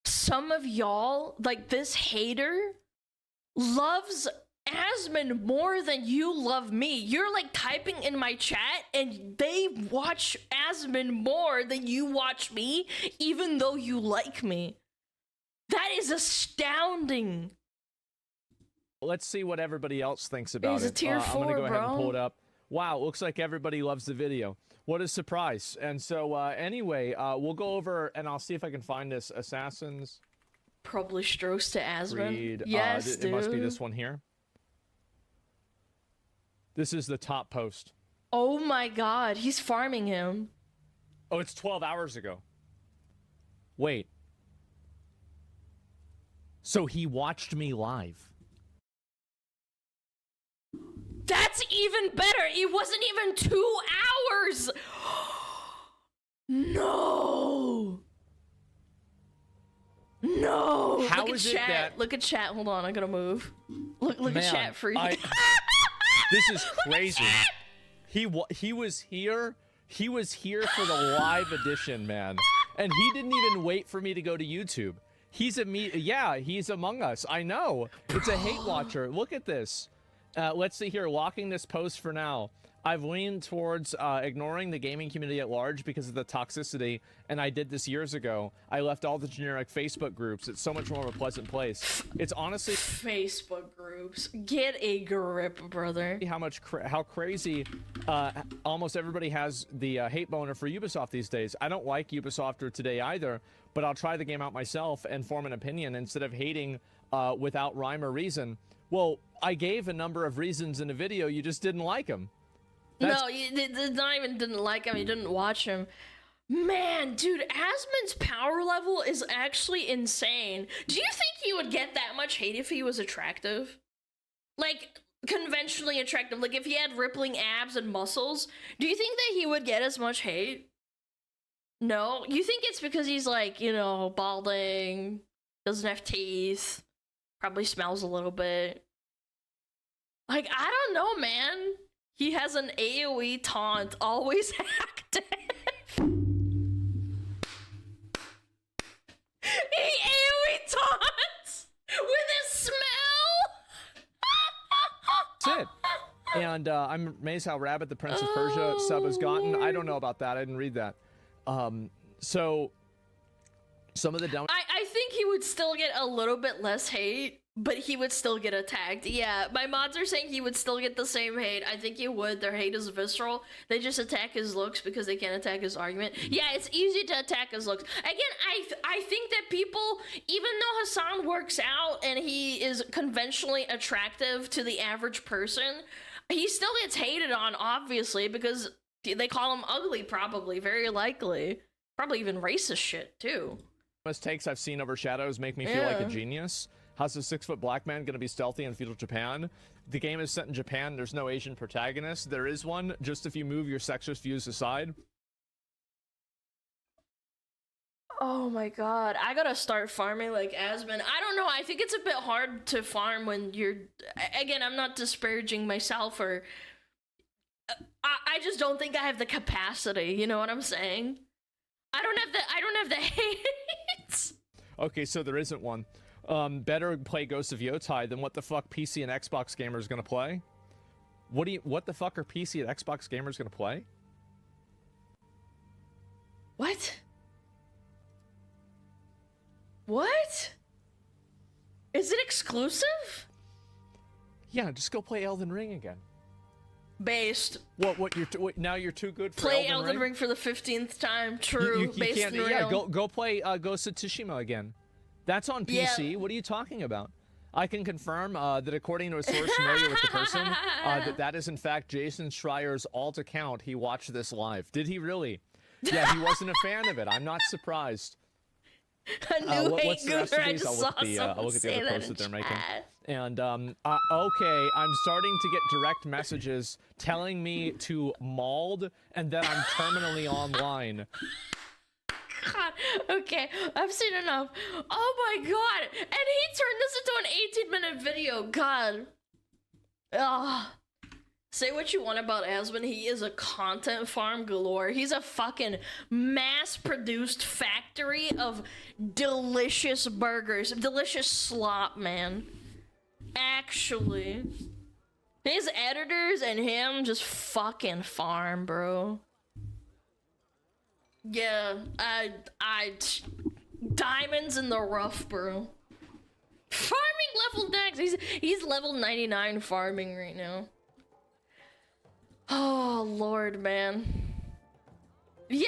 Some of y'all, like this hater, loves Asmon more than you love me. You're like typing in my chat and they watch Asmon more than you watch me, even though you like me. That is astounding. let's see what everybody else thinks about it. It's a tier 4, I'm gonna go bro. ahead and pull it up. Wow, looks like everybody loves the video. What a surprise. And so, anyway, we'll go over, and I'll see if I can find this Assassin's Probably strokes to Asmon. Creed. Yes, It must be this one here. This is the top post. Oh my god, he's farming him. Oh, it's 12 hours ago. Wait. So he watched me live. That's even better. It wasn't even 2 hours. No. No. How look is at it chat. that- Look at chat. Hold on, I gotta move. Look Man, at chat for you. This is crazy. He was here. He was here for the live edition, man. And he didn't even wait for me to go to YouTube. He's he's among us. I know. It's a hate watcher. Look at this. Let's see here. Locking this post for now. I've leaned towards ignoring the gaming community at large because of the toxicity, and I did this years ago. I left all the generic Facebook groups. It's so much more of a pleasant place. It's honestly Facebook groups. Get a grip, brother. How crazy almost everybody has the hate boner for Ubisoft these days. I don't like Ubisoft or Today either, but I'll try the game out myself and form an opinion instead of hating without rhyme or reason. Well, I gave a number of reasons in a video. You just didn't like them. No, you not even didn't like him. You didn't watch him. Man, dude, Asmon's power level is actually insane. Do you think he would get that much hate if he was attractive? Like, conventionally attractive. Like, if he had rippling abs and muscles, do you think that he would get as much hate? No? You think it's because he's, like, you know, balding, doesn't have teeth, probably smells a little bit. Like, I don't know, man. He has an AoE taunt always active. He AoE taunts with his smell. That's it. And I'm amazed how rabid the Prince of Persia sub has gotten. I don't know about that. I didn't read that. So some of the down. I think he would still get a little bit less hate, but he would still get attacked. Yeah, my mods are saying he would still get the same hate. I think he would. Their hate is visceral. They just attack his looks because they can't attack his argument. Yeah, it's easy to attack his looks. Again, I think that people, even though Hassan works out and he is conventionally attractive to the average person, he still gets hated on, obviously, because they call him ugly, probably, very likely. Probably even racist shit, too. Mistakes I've seen over shadows make me feel like a genius. How's a 6-foot black man gonna be stealthy in feudal Japan? The game is set in Japan. There's no Asian protagonist. There is one, just if you move your sexist views aside. Oh my god, I gotta start farming like Asmon. I don't know, I think it's a bit hard to farm when you're... Again, I'm not disparaging myself or... I just don't think I have the capacity, you know what I'm saying? I don't have the hate. Okay, so there isn't one. Better play Ghost of Yotai than what the fuck PC and Xbox gamers gonna play? What the fuck are PC and Xbox gamers gonna play? What? What? Is it exclusive? Yeah, just go play Elden Ring again. Based. Now you're too good for play Elden Ring for the 15th time. True. You based can't, in real. yeah, go play Ghost of Tsushima again. That's on PC. Yeah. What are you talking about? I can confirm that according to a source familiar with the person, that is in fact Jason Schreier's alt account. He watched this live. Did he really? Yeah, he wasn't a fan of it. I'm not surprised. A new what's the rest of these? I'll look at the other posts that they're making. And okay, I'm starting to get direct messages telling me to mauled and that I'm terminally online. God, okay, I've seen enough. Oh my god, and he turned this into an 18-minute video. God. Ugh. Say what you want about Asmon, he is a content farm galore. He's a fucking mass-produced factory of delicious burgers. Delicious slop, man. Actually. His editors and him just fucking farm, bro. Yeah, diamonds in the rough, bro. Farming level next. He's level 99 farming right now. Oh, Lord, man. Yeah.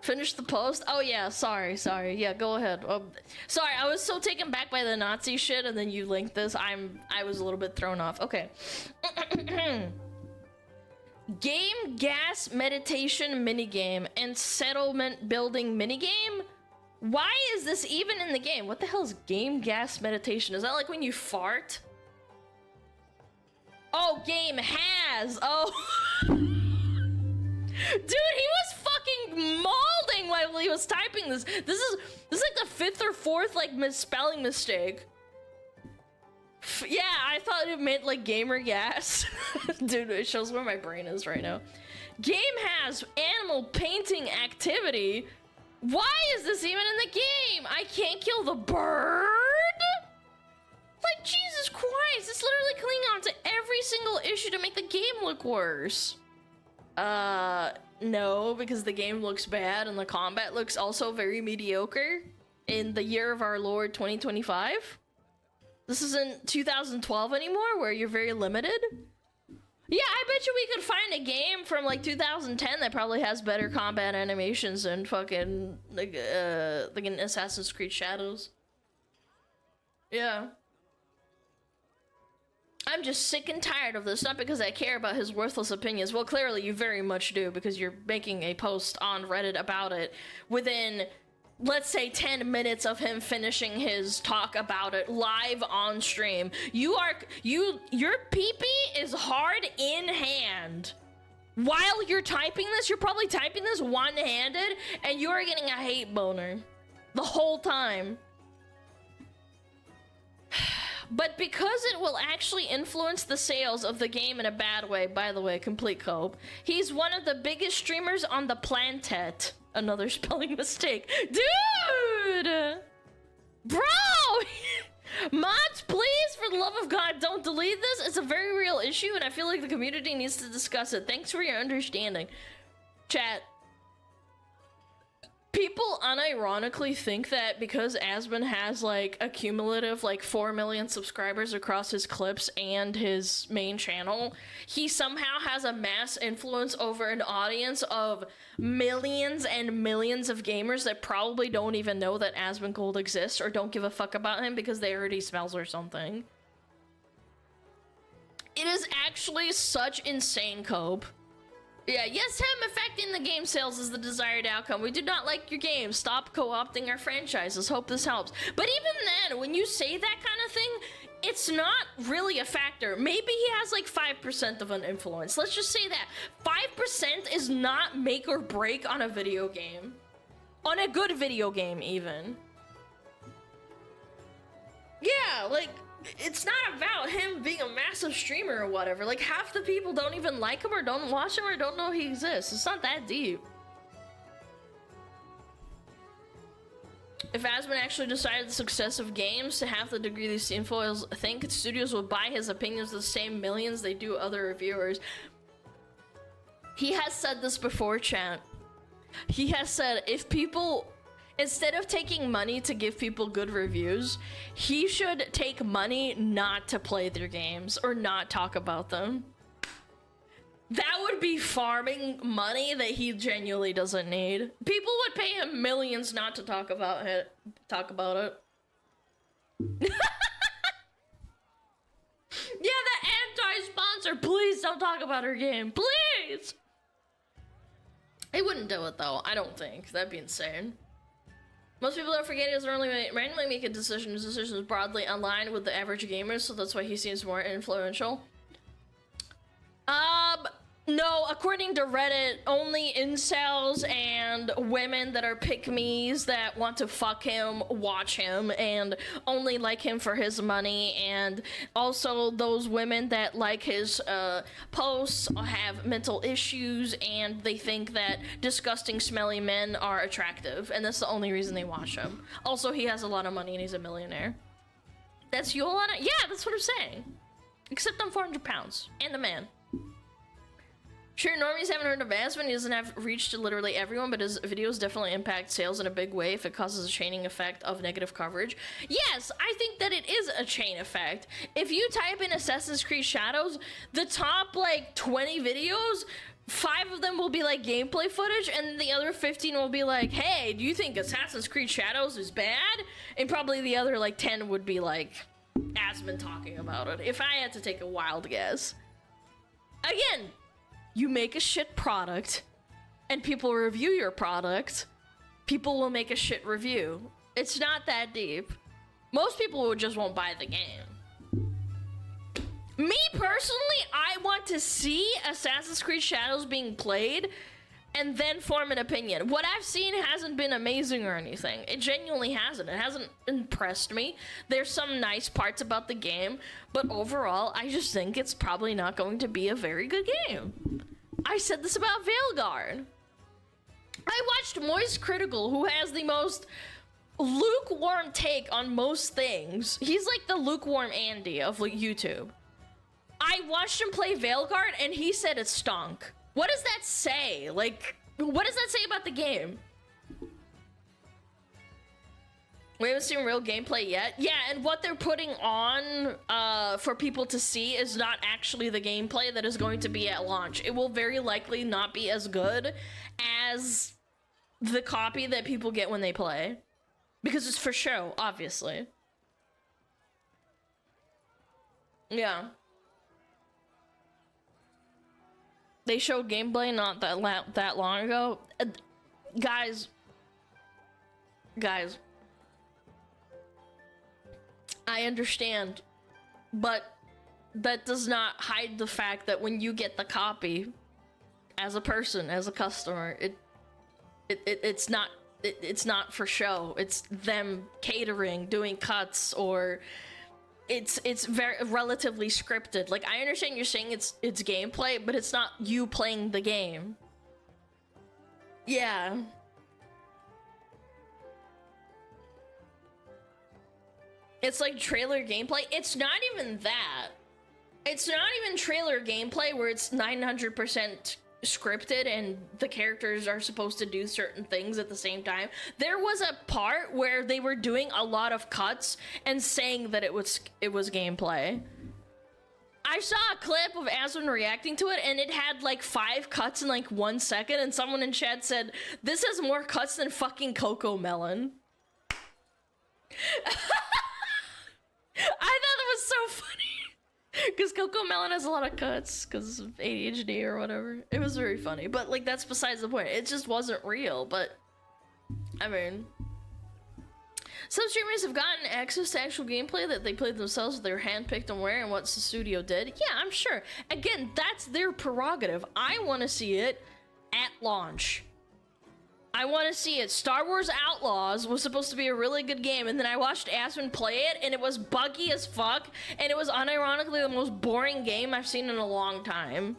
Finish the post? Oh, yeah, sorry. Yeah, go ahead. Sorry, I was so taken back by the Nazi shit, and then you linked this. I was a little bit thrown off. Okay. Game gas meditation minigame and settlement building minigame? Why is this even in the game? What the hell is game gas meditation? Is that like when you fart? Oh, game has. Oh. Dude, he was fucking mauling while he was typing this. This is like the 5th or 4th like misspelling mistake. Yeah, I thought it meant like gamer gas. Dude, it shows where my brain is right now. Game has animal painting activity. Why is this even in the game? I can't kill the bird? Like, Jesus Christ, it's literally clinging on to every single issue to make the game look worse. No, because the game looks bad and the combat looks also very mediocre in the year of our Lord 2025. This isn't 2012 anymore, where you're very limited. Yeah, I bet you we could find a game from like 2010 that probably has better combat animations than fucking like an Assassin's Creed Shadows. Yeah. I'm just sick and tired of this, not because I care about his worthless opinions. Well, clearly you very much do, because you're making a post on Reddit about it within, let's say, 10 minutes of him finishing his talk about it live on stream. Your pee-pee is hard in hand. While you're typing this, you're probably typing this one-handed, and you're getting a hate boner the whole time. But because it will actually influence the sales of the game in a bad way, by the way, complete cope, he's one of the biggest streamers on the planet. Another spelling mistake. Dude! Bro! Mods, please, for the love of God, don't delete this. It's a very real issue, and I feel like the community needs to discuss it. Thanks for your understanding. Chat. People unironically think that because Asmon has like a cumulative like 4 million subscribers across his clips and his main channel, he somehow has a mass influence over an audience of millions and millions of gamers that probably don't even know that Asmongold exists or don't give a fuck about him because they heard he smells or something. It is actually such insane cope. Yeah, yes, him affecting the game sales is the desired outcome. We do not like your game. Stop co-opting our franchises. Hope this helps. But even then, when you say that kind of thing, it's not really a factor. Maybe he has like 5% of an influence. Let's just say that. 5% is not make or break on a video game. On a good video game, even. Yeah, like, it's not about him being a massive streamer or whatever. Like, half the people don't even like him or don't watch him or don't know he exists. It's not that deep. If Asmon actually decided the success of games to half the degree these tinfoils think, studios would buy his opinions the same millions they do other reviewers. He has said this before, chat. He has said if people... Instead of taking money to give people good reviews, he should take money not to play their games or not talk about them. That would be farming money that he genuinely doesn't need. People would pay him millions not to talk about it. Yeah, the anti-sponsor, please don't talk about her game, please! He wouldn't do it though, I don't think. That'd be insane. Most people don't forget he doesn't randomly make a decision. His decision is broadly aligned with the average gamer, so that's why he seems more influential. No, according to Reddit, only incels and women that are pick-me's that want to fuck him watch him and only like him for his money, and also those women that like his posts have mental issues and they think that disgusting smelly men are attractive, and that's the only reason they watch him. Also, he has a lot of money and he's a millionaire. That's Yapping? Yeah, that's what I'm saying. Except I'm 400 pounds and a man. Sure, normies haven't heard of Asmon. He doesn't have reach to literally everyone, but his videos definitely impact sales in a big way if it causes a chaining effect of negative coverage. Yes, I think that it is a chain effect. If you type in Assassin's Creed Shadows, the top like 20 videos, 5 of them will be like gameplay footage, and the other 15 will be like, hey, do you think Assassin's Creed Shadows is bad? And probably the other like 10 would be like Asmon talking about it, if I had to take a wild guess. Again, you make a shit product, and people review your product, people will make a shit review. It's not that deep. Most people just won't buy the game. Me personally, I want to see Assassin's Creed Shadows being played and then form an opinion. What I've seen hasn't been amazing or anything. It genuinely hasn't. It hasn't impressed me. There's some nice parts about the game, but overall, I just think it's probably not going to be a very good game. I said this about Veilguard. I watched Moist Critical, who has the most lukewarm take on most things. He's like the lukewarm Andy of like YouTube. I watched him play Veilguard and he said it stunk. What does that say? Like, what does that say about the game? We haven't seen real gameplay yet. Yeah, and what they're putting on for people to see is not actually the gameplay that is going to be at launch. It will very likely not be as good as the copy that people get when they play. Because it's for show, obviously. Yeah. They showed gameplay not that long ago. Guys. I understand. But that does not hide the fact that when you get the copy, as a person, as a customer, it's not for show. It's them catering, doing cuts, or it's very relatively scripted. Like, I understand you're saying it's gameplay, but it's not you playing the game. Yeah. It's like trailer gameplay. It's not even that. It's not even trailer gameplay where it's 900% scripted and the characters are supposed to do certain things at the same time. There was a part where they were doing a lot of cuts and saying that it was gameplay. I saw a clip of Aswin reacting to it and it had like 5 cuts in like 1 second, and someone in chat said, "This has more cuts than fucking Coco Melon." I thought it was so funny. Because Coco Melon has a lot of cuts because of ADHD or whatever. It was very funny. But, like, that's besides the point. It just wasn't real. But, I mean, some streamers have gotten access to actual gameplay that they played themselves with their handpicked and where and what the studio did. Yeah, I'm sure. Again, that's their prerogative. I want to see it at launch. I want to see it. Star Wars Outlaws was supposed to be a really good game, and then I watched Aspen play it, and it was buggy as fuck, and it was unironically the most boring game I've seen in a long time.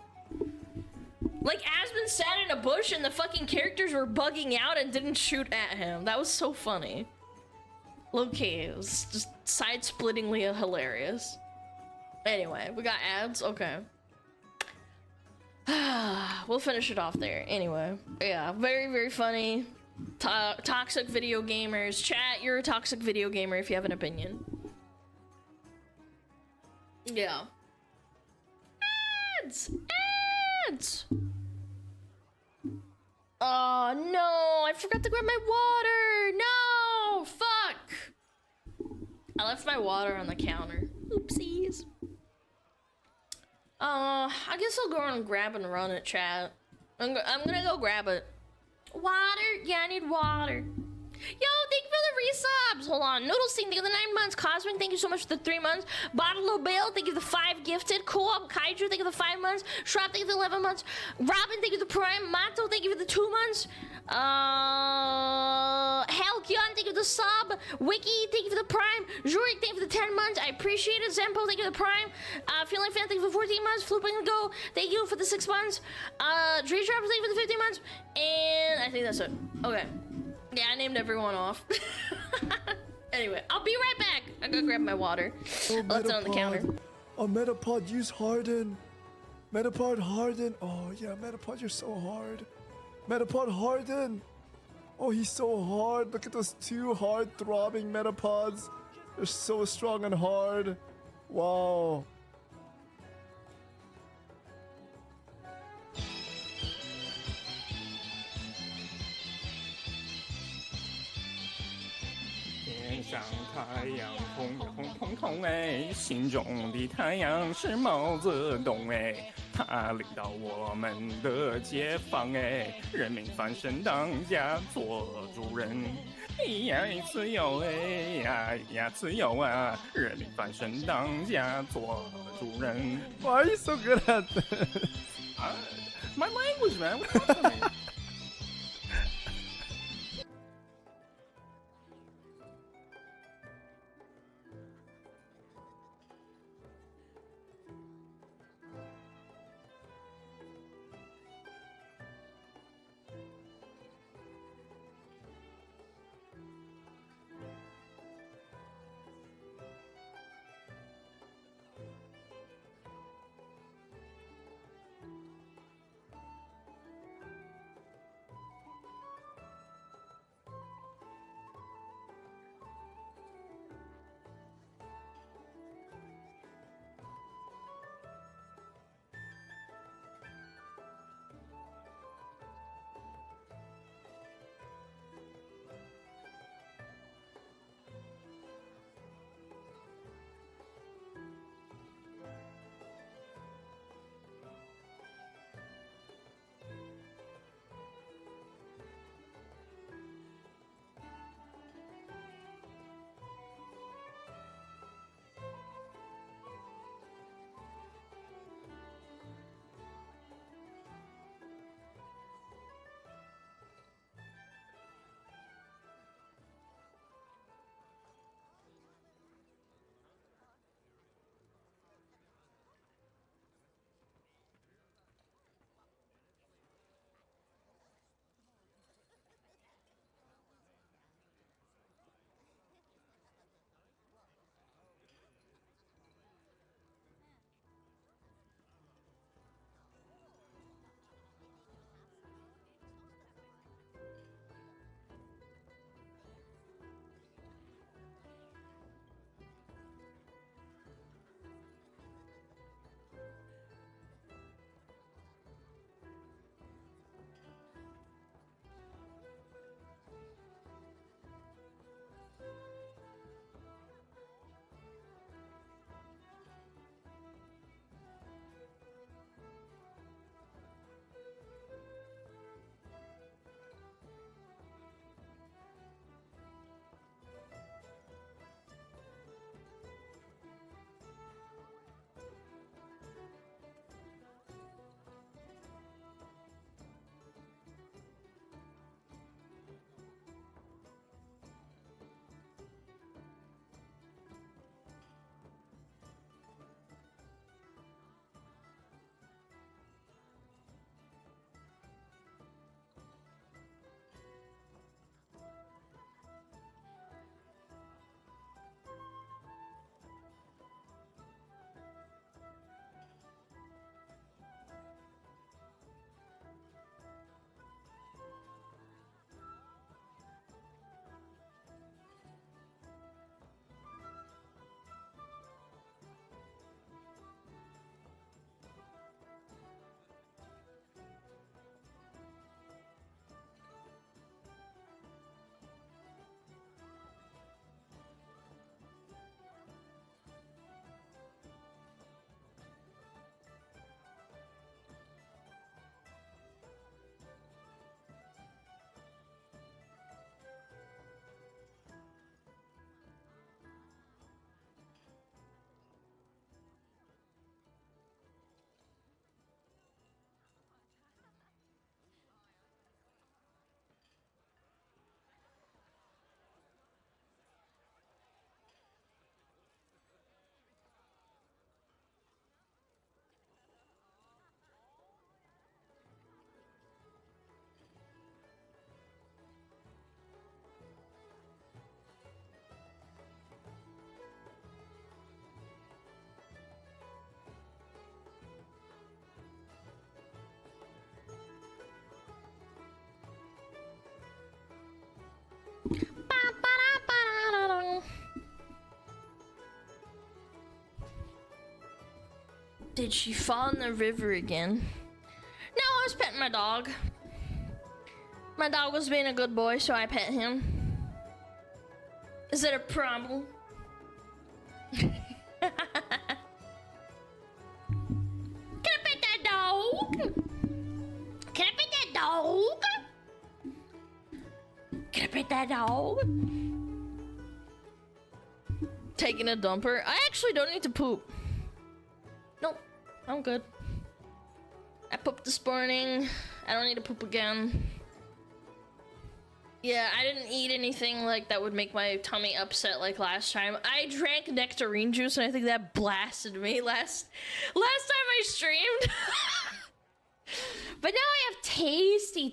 Like, Aspen sat in a bush, and the fucking characters were bugging out and didn't shoot at him. That was so funny. Low-key, it was just side-splittingly hilarious. Anyway, we got ads? Okay. We'll finish it off there. Anyway, yeah, very, very funny. Toxic video gamers. Chat, you're a toxic video gamer if you have an opinion. Yeah. Ads! Ads! Oh, no! I forgot to grab my water! No! Fuck! I left my water on the counter. Oopsies. I guess I'll go and grab and run it, chat. I'm gonna go grab it. Water? Yeah, I need water. Yo, thank you for the resubs. Hold on. Noodlestein, thank you for the 9 months. Cosmic, thank you so much for the 3 months. Bottle of Bale, thank you for the 5 gifted. Co-op Kaiju, thank you for the 5 months. Shrap, thank you for the 11 months. Robin, thank you for the Prime. Mato, thank you for the 2 months. Helkion, thank you for the sub. Wiki, thank you for the Prime. Jurik, thank you for the 10 months. I appreciate it. Zempo, thank you for the Prime. Feeling Fan, thank you for 14 months. Flooping and Go, thank you for the 6 months. Tree Trappers, thank you for the 15 months. And I think that's it. Okay. Yeah, I named everyone off. Anyway, I'll be right back. I'm gonna grab my water. Oh, left it on the counter. Oh, Metapod, use Harden. Metapod, Harden. Oh, yeah, Metapod, you're so hard. Metapod, Harden. Oh, he's so hard. Look at those 2 hard throbbing Metapods. They're so strong and hard. Wow.天上太阳红红彤彤哎，心中的太阳是毛泽东哎，他领导我们的解放哎，人民翻身当家做主人，呀自由哎呀自由啊，人民翻身当家做主人。Why are you so good at this? My language, man. What's up with me? Did she fall in the river again? No, I was petting my dog. My dog was being a good boy, so I pet him. Is it a problem? Can I pet that dog? Can I pet that dog? Can I pet that dog? Taking a dumper? I actually don't need to poop. Nope, I'm good. I pooped this morning. I don't need to poop again. Yeah, I didn't eat anything like that would make my tummy upset like last time. I drank nectarine juice and I think that blasted me last time I streamed. But now I have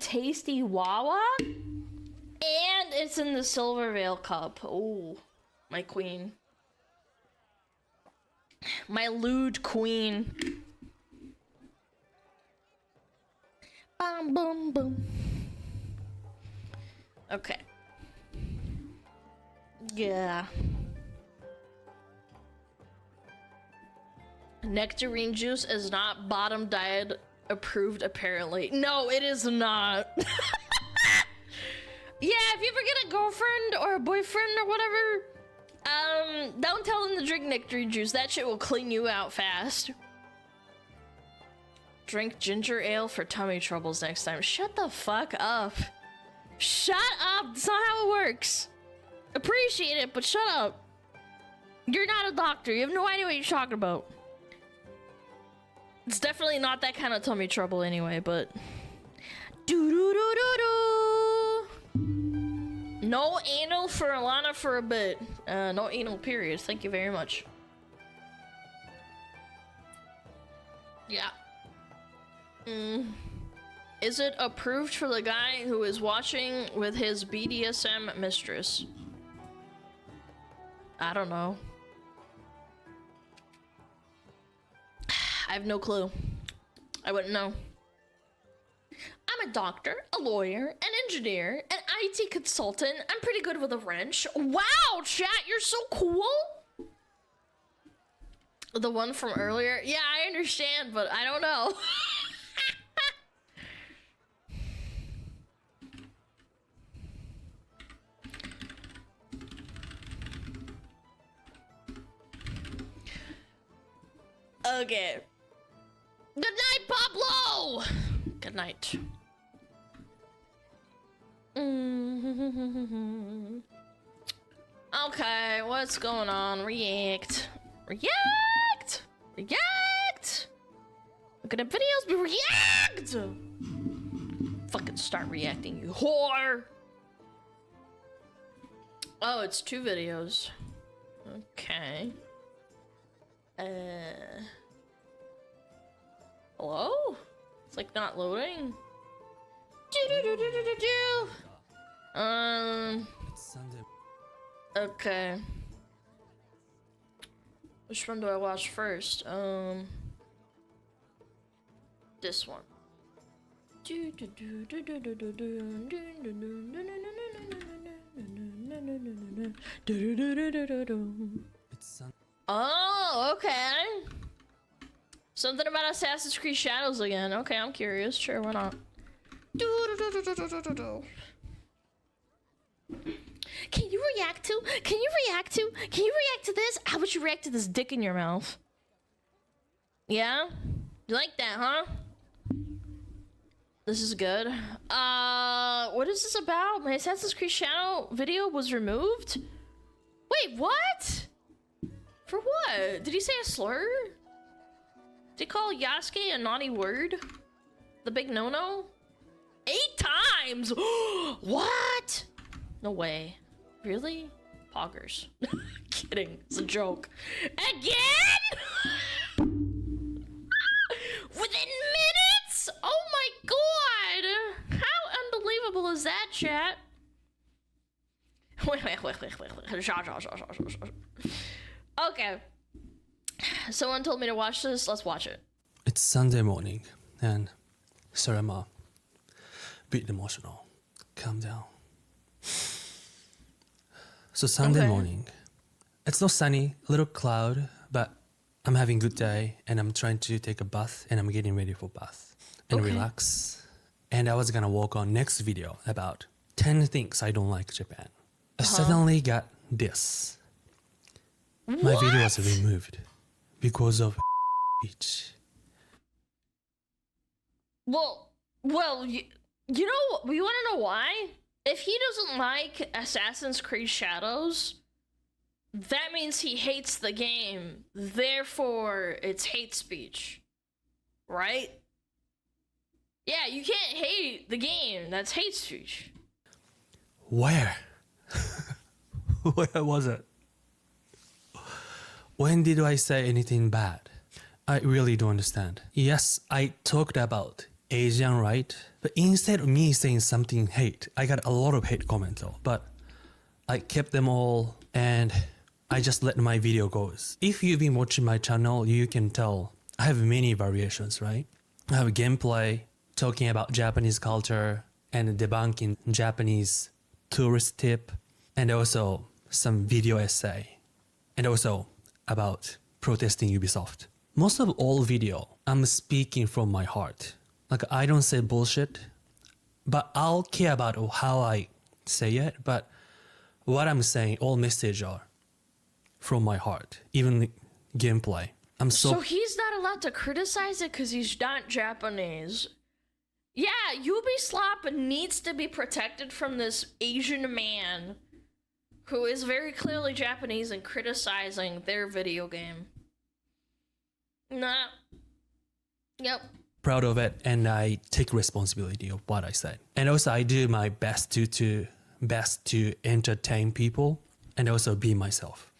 tasty Wawa. And it's in the Silver Veil cup. Oh, my queen. My lewd queen. Bum, boom, boom. Okay. Yeah. Nectarine juice is not bottom diet approved, apparently. No, it is not. Yeah, if you ever get a girlfriend or a boyfriend or whatever, don't tell them to drink nectarine juice. That shit will clean you out fast. Drink ginger ale for tummy troubles next time. Shut the fuck up. Shut up! That's not how it works. Appreciate it, but shut up. You're not a doctor. You have no idea what you're talking about. It's definitely not that kind of tummy trouble anyway, but... No anal for Alana for a bit. No anal period. Thank you very much. Yeah. Is it approved for the guy who is watching with his BDSM mistress? I don't know. I have no clue. I wouldn't know. I'm a doctor, a lawyer, an engineer, an IT consultant. I'm pretty good with a wrench. Wow, chat, you're so cool. The one from earlier? Yeah, I understand, but I don't know. Okay. Good night, Pablo! Good night. Okay, what's going on? React. React! React! Look at the videos, but react! Fucking start reacting, you whore! Oh, it's 2 videos. Okay. Hello? It's like not loading. Okay. Which one do I watch first? This one. Oh, okay. Something about Assassin's Creed Shadows again. Okay, I'm curious. Sure, why not? Can you react to? Can you react to? Can you react to this? How would you react to this dick in your mouth? Yeah? You like that, huh? This is good. What is this about? My Assassin's Creed Shadow video was removed? Wait, what? For what? Did he say a slur? Did he call Yasuke a naughty word? The big no-no? 8 times! What? No way. Really? Poggers. Kidding. It's a joke. Again? Within minutes? Oh my god! How unbelievable is that, chat? Wait. Okay. Someone told me to watch this. Let's watch it. It's Sunday morning, and sorry, I'm a bit emotional. Calm down. So Sunday Okay. morning, it's not sunny, little cloud, but I'm having a good day and I'm trying to take a bath and I'm getting ready for bath and Okay. relax. And I was gonna work on next video about 10 things I don't like Japan. I suddenly got this. My video was removed because of speech. Well, you know, we want to know why? If he doesn't like Assassin's Creed Shadows, that means he hates the game. Therefore, it's hate speech. Right? Yeah, you can't hate the game. That's hate speech. Where? Where was it? When did I say anything bad? I really don't understand. Yes, I talked about Asian right, but instead of me saying something hate, I got a lot of hate comments though, but I kept them all and I just let my video go. If you've been watching my channel, you can tell I have many variations, right? I have gameplay talking about Japanese culture and debunking Japanese tourist tip, and also some video essay, and also about protesting Ubisoft. Most of all video, I'm speaking from my heart. Like I don't say bullshit, but I'll care about how I say it, but what I'm saying, all message are from my heart, even gameplay. So he's not allowed to criticize it because he's not Japanese. Yeah, Ubisoft needs to be protected from this Asian man who is very clearly Japanese and criticizing their video game. Nah. Yep. proud of it and I take responsibility of what I said. And also I do my best to entertain people and also be myself.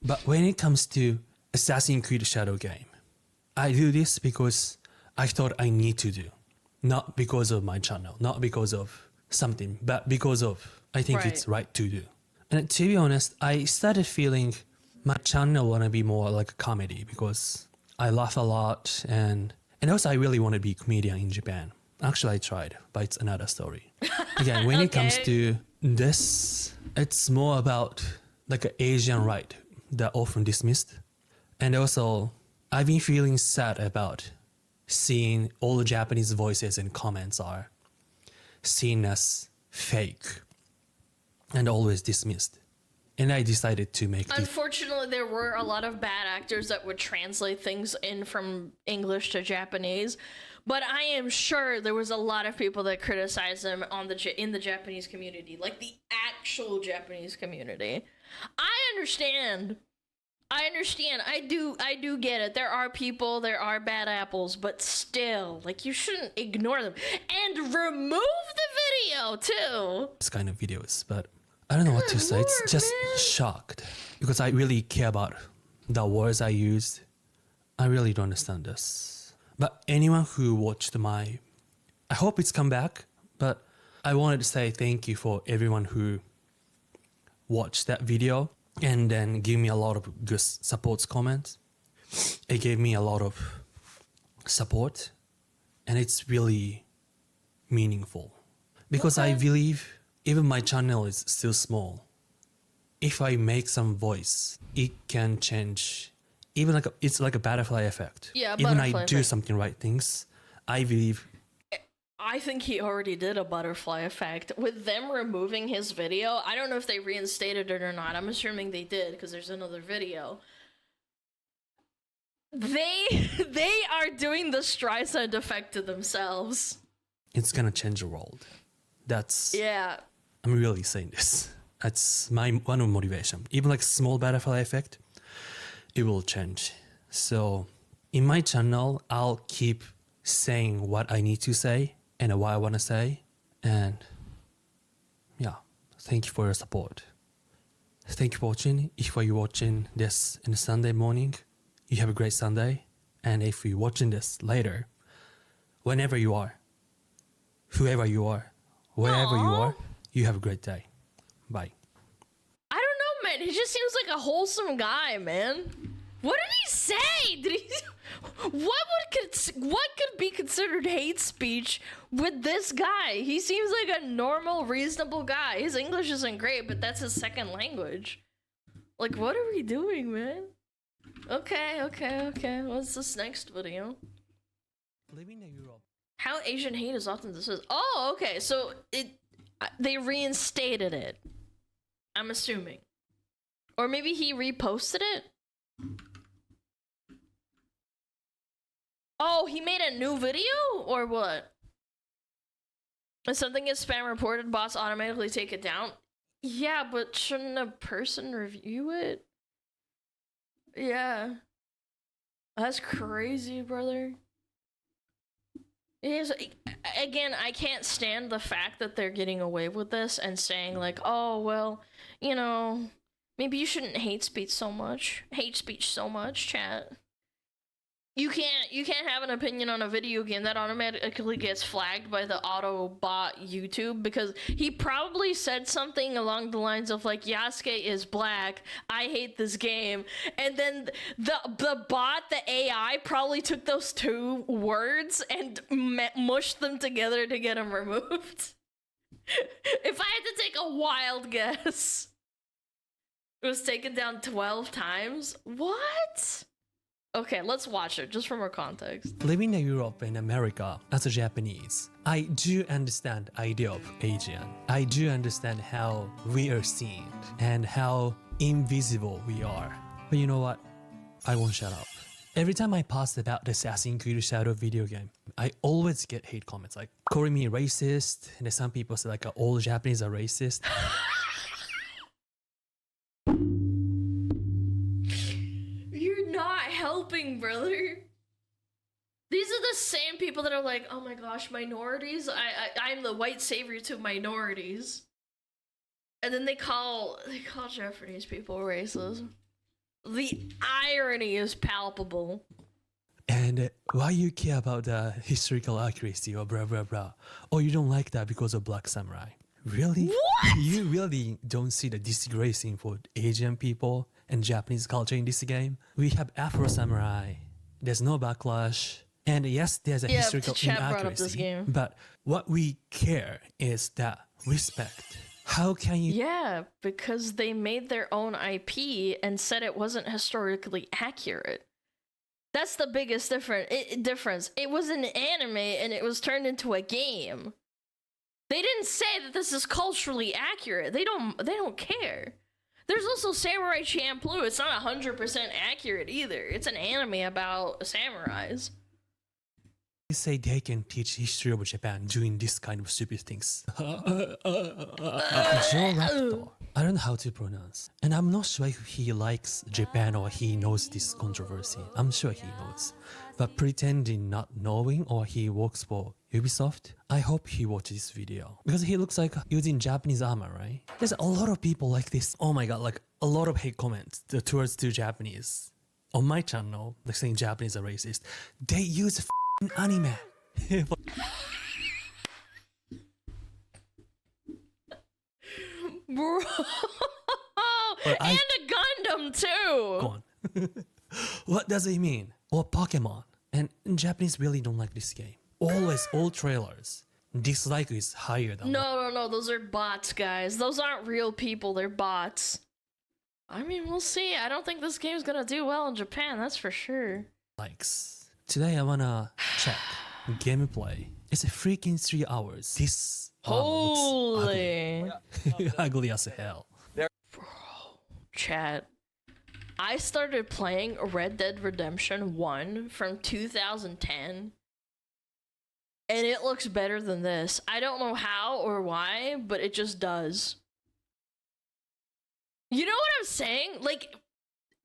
But when it comes to Assassin's Creed Shadow game, I do this because I thought I need to do. Not because of my channel, not because of something, but because of I think it's right to do. And to be honest, I started feeling my channel want to be more like a comedy because I laugh a lot and also I really want to be a comedian in Japan. Actually, I tried, but it's another story. Again, when it comes to this, it's more about like an Asian right that often dismissed. And also, I've been feeling sad about seeing all the Japanese voices and comments are seen as fake and always dismissed. And I decided to make Unfortunately, there were a lot of bad actors that would translate things in from English to Japanese, but I am sure there was a lot of people that criticized him in the Japanese community, like the actual Japanese community. I understand. I do get it. There are people, there are bad apples, but still, like, you shouldn't ignore them and remove the video too. this kind of videos, but I don't know what to say. It's just shocked because I really care about the words I used. I really don't understand this. But anyone who watched I hope it's come back, but I wanted to say thank you for everyone who watched that video and then give me a lot of good support comments. It gave me a lot of support and it's really meaningful because I believe even my channel is still small. If I make some voice, it can change. Even like it's like a butterfly effect. Yeah, even butterfly I do effect. something right things, I believe. I think he already did a butterfly effect. With them removing his video, I don't know if they reinstated it or not. I'm assuming they did because there's another video. They are doing the Streisand effect to themselves. It's gonna change the world. That's Yeah. I'm really saying this. That's my one of motivation. Even like small butterfly effect, it will change. So in my channel, I'll keep saying what I need to say and what I want to say. And yeah, thank you for your support. Thank you for watching. If you're watching this on a Sunday morning, you have a great Sunday. And if you're watching this later, whenever you are, whoever you are, wherever you are, you have a great day. Bye. I don't know, man. He just seems like a wholesome guy, man. What did he say? what could be considered hate speech with this guy? He seems like a normal, reasonable guy. His English isn't great, but that's his second language. Like, what are we doing, man? Okay. What's this next video? Living in Europe. How Asian hate is often dismissed. Oh, okay. So they reinstated it. I'm assuming. Or maybe he reposted it? Oh, he made a new video? Or what? If something is spam reported, bots automatically take it down? Yeah, but shouldn't a person review it? Yeah. That's crazy, brother. Yes, again, I can't stand the fact that they're getting away with this and saying like, oh, well, you know, maybe you shouldn't hate speech so much, chat. You can't have an opinion on a video game that automatically gets flagged by the auto bot YouTube because he probably said something along the lines of like, Yasuke is black, I hate this game, and then the bot, the AI, probably took those two words and mushed them together to get him removed. If I had to take a wild guess, it was taken down 12 times? What? Okay, let's watch it, just for more context. Living in Europe and America as a Japanese, I do understand the idea of Asian. I do understand how we are seen and how invisible we are. But you know what? I won't shut up. Every time I post about the Assassin's Creed Shadow video game, I always get hate comments like calling me racist, and then some people say like all Japanese are racist. Not helping, brother. These are the same people that are like, oh my gosh, minorities, I'm the white savior to minorities, and then they call Japanese people racist. The irony is palpable. And why you care about the historical accuracy or blah blah blah, or you don't like that because of Black Samurai? Really? What? You really don't see the disgracing for Asian people and Japanese culture in this game? We have Afro Samurai. There's no backlash. And yes, there's a historical inaccuracy. But what we care is that respect. How can you... Yeah, because they made their own IP and said it wasn't historically accurate. That's the biggest difference. It was an anime and it was turned into a game. They didn't say that this is culturally accurate. They don't care. There's also Samurai Champloo. It's not 100% accurate either. It's an anime about samurais. They say they can teach history of Japan doing this kind of stupid things. Joe Raptor. I don't know how to pronounce. And I'm not sure if he likes Japan or he knows this controversy. I'm sure he knows. But pretending not knowing or he works for Ubisoft, I hope he watches this video. Because he looks like using Japanese armor, right? There's a lot of people like this. Oh my god, like a lot of hate comments towards the Japanese. On my channel, like saying Japanese are racist. They use anime. Bro. And a Gundam too. Go on. What does it mean? Or Pokemon. And Japanese really don't like this game. Always, all trailers. Dislike is higher than... No, those are bots, guys. Those aren't real people, they're bots. I mean, we'll see. I don't think this game's gonna do well in Japan, that's for sure. Likes. Today I wanna check gameplay. It's a freaking 3 hours. This holy looks ugly as hell. Bro, chat. I started playing Red Dead Redemption 1 from 2010. And it looks better than this. I don't know how or why, but it just does. You know what I'm saying? Like,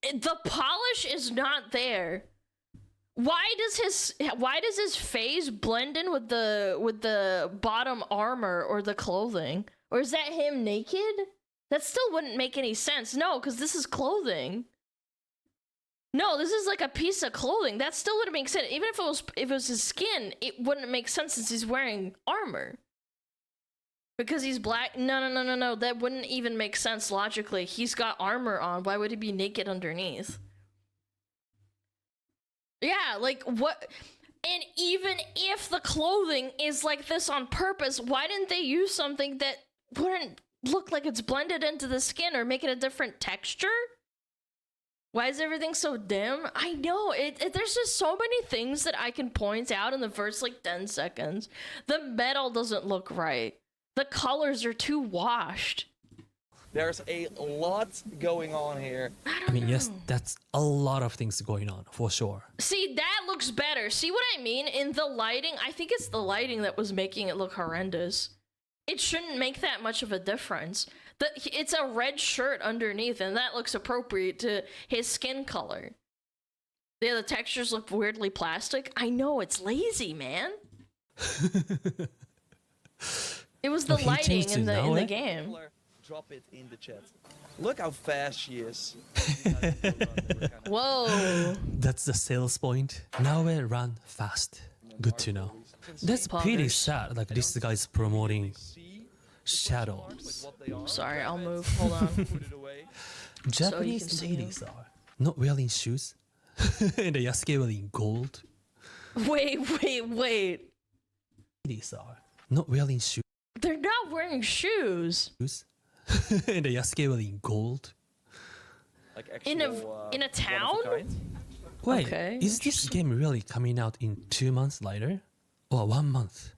the polish is not there. Why does his face blend in with the bottom armor or the clothing? Or is that him naked? That still wouldn't make any sense. No, because this is clothing. No, this is like a piece of clothing. That still wouldn't make sense. Even if it was his skin, it wouldn't make sense since he's wearing armor. Because he's black? No. That wouldn't even make sense logically. He's got armor on. Why would he be naked underneath? Yeah, like what? And even if the clothing is like this on purpose, why didn't they use something that wouldn't look like it's blended into the skin or make it a different texture? Why is everything so dim? I know, there's just so many things that I can point out in the first like 10 seconds. The metal doesn't look right. The colors are too washed. There's a lot going on here. I mean, yes, that's a lot of things going on, for sure. See, that looks better. See what I mean? In the lighting, I think it's the lighting that was making it look horrendous. It shouldn't make that much of a difference. It's a red shirt underneath, and that looks appropriate to his skin color. Yeah, the textures look weirdly plastic. I know, it's lazy, man. It was the he lighting changed in it now, the eh? game. Drop it in the chat. Look how fast she is. Whoa. That's the sales point. Now we run fast. Good to know. That's pretty Poggers. sad. Like this guy's promoting shadows. Sorry, I'll move. Hold on. Japanese can see ladies are not wearing shoes, and the Yasuke wearing gold. Wait. Ladies are not wearing shoes, They're not wearing shoes. and the Yasuke wearing gold. Like In actual, a town? one of a kind. Wait, Okay, is this game really coming out in 2 months later, or 1 month?